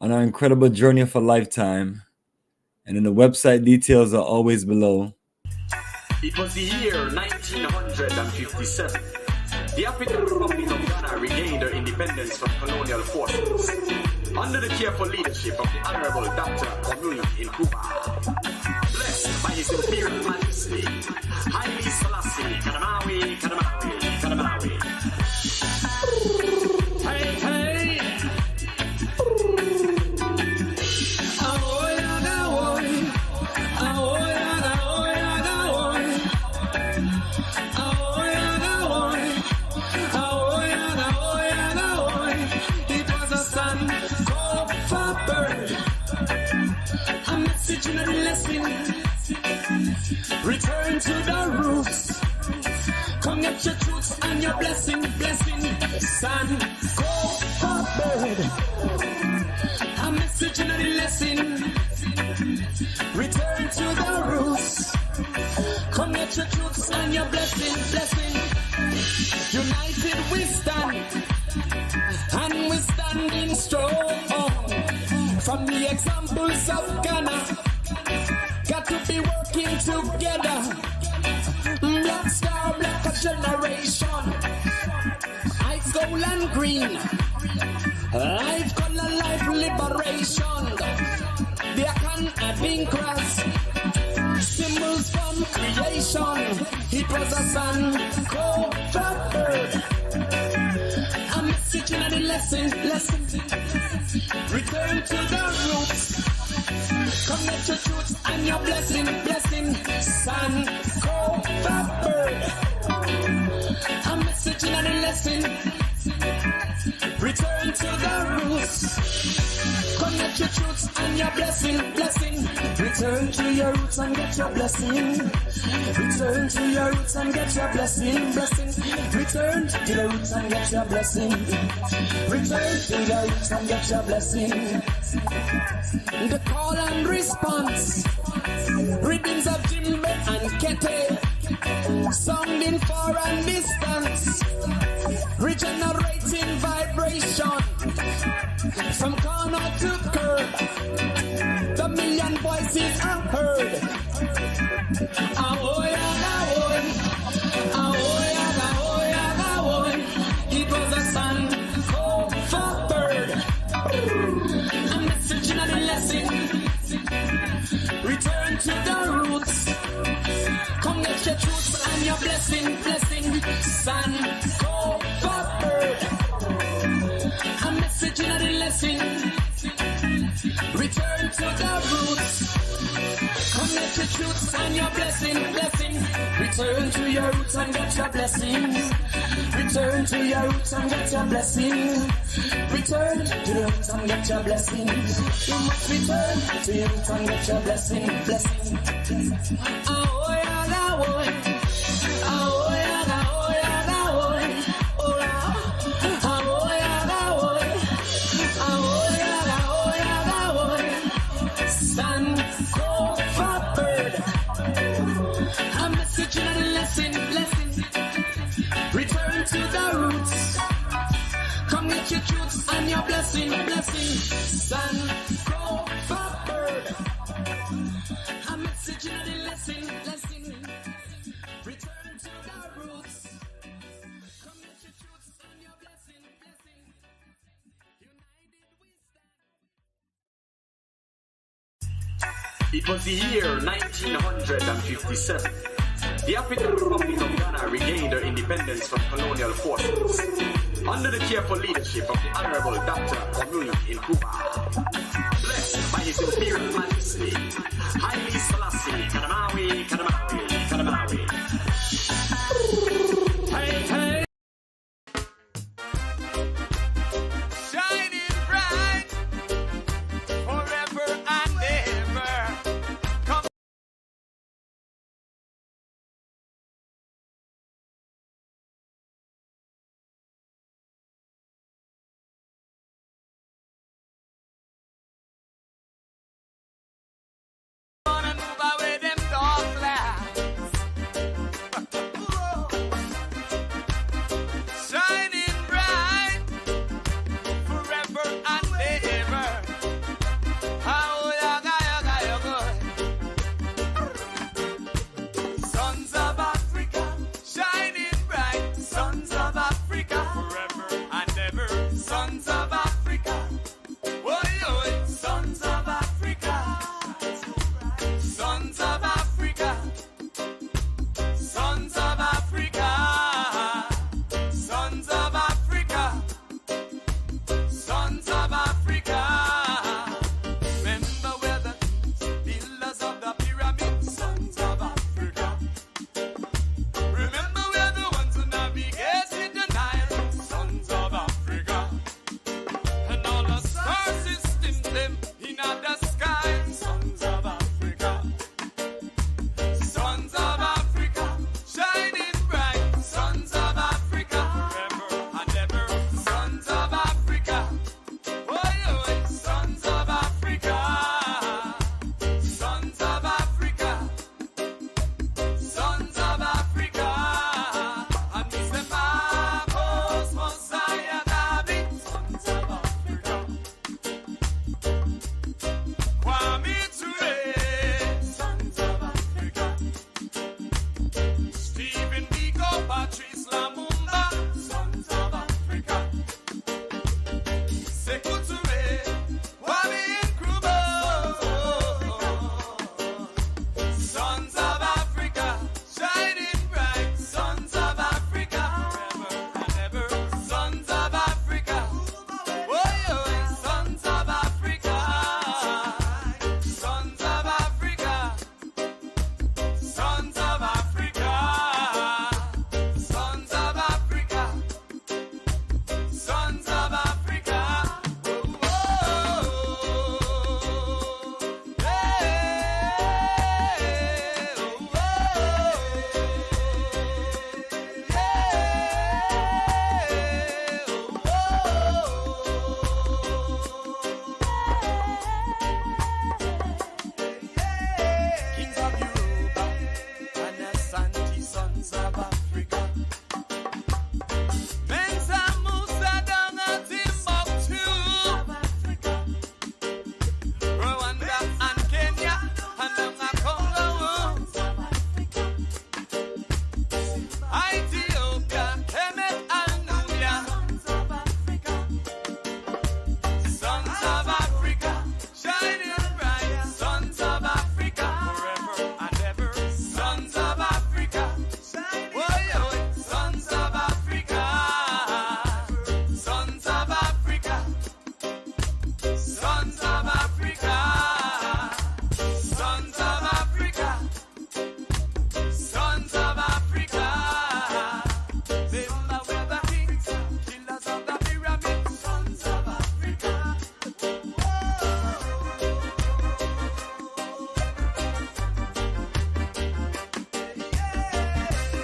on our incredible journey of a lifetime. And then the website details are always below. It was the year 1957. The African Republic of Ghana regained her independence from colonial forces under the careful leadership of the Honorable Dr. Bomani in Cuba. Blessed by His Imperial Majesty, Haile Selassie, Kadamawi, Kadamawi, Kadamawi. Hey, hey. Return to the roots. Come get your truths and your blessing, blessing. Son, go forward. A message and a lesson. Return to the roots. Come get your truths and your blessing, blessing. United we stand, and we standing strong. From the examples of Ghana, got to be working together. Black star, black generation. Ice, gold and green. Life, color, life, liberation. There can have been cross. Symbols from creation. It was a sun, covered bird. A message and a lesson, lesson. Return to the roots. Come get your truth and your blessing, blessing. Son, covered bird. A message and a lesson. Return to the roots. Come get your truth and your blessing, blessing. Return to your roots and get your blessing. Return to your roots and get your blessing, blessing. Return to the roots and get your blessing. Return to the roots and get your blessing. The call and response. Rhythms of djembe and kete. Sounding far and distance. Regenerating vibration. From corner to curb. The million voices are heard. Ahoy, ahoy. Ahoy, ahoy, ahoy. It was a sun for bird. A message and a lesson. Return to the roots. Come get your truth and your blessing, blessing. Sun for bird. A message and a lesson. Return to the roots. Come get your truth and your blessing, blessing. Return to your roots and get your blessing. Return to your roots and get your blessing. Return to your roots and get your blessing. You must return to your roots and get your blessing, blessing. Ahoy, ahoy. Ahoy, ahoy, ahoy. Oh, ahoy, ahoy. Ahoy, ahoy, ahoy. Stand for bird. A message and a lesson, lesson. Return to the roots. Come get your truths and your blessing, blessing. Stand for bird. A message and a lesson, lesson. Return to the roots. Come get your truths and your blessing, blessing. It was the year 1957. The African Republic of Ghana regained her independence from colonial forces under the careful leadership of the Honorable Dr. Bomani in Cuba. Blessed by His Imperial Majesty, Haile Selassie, Kadamawi, Kadamawi,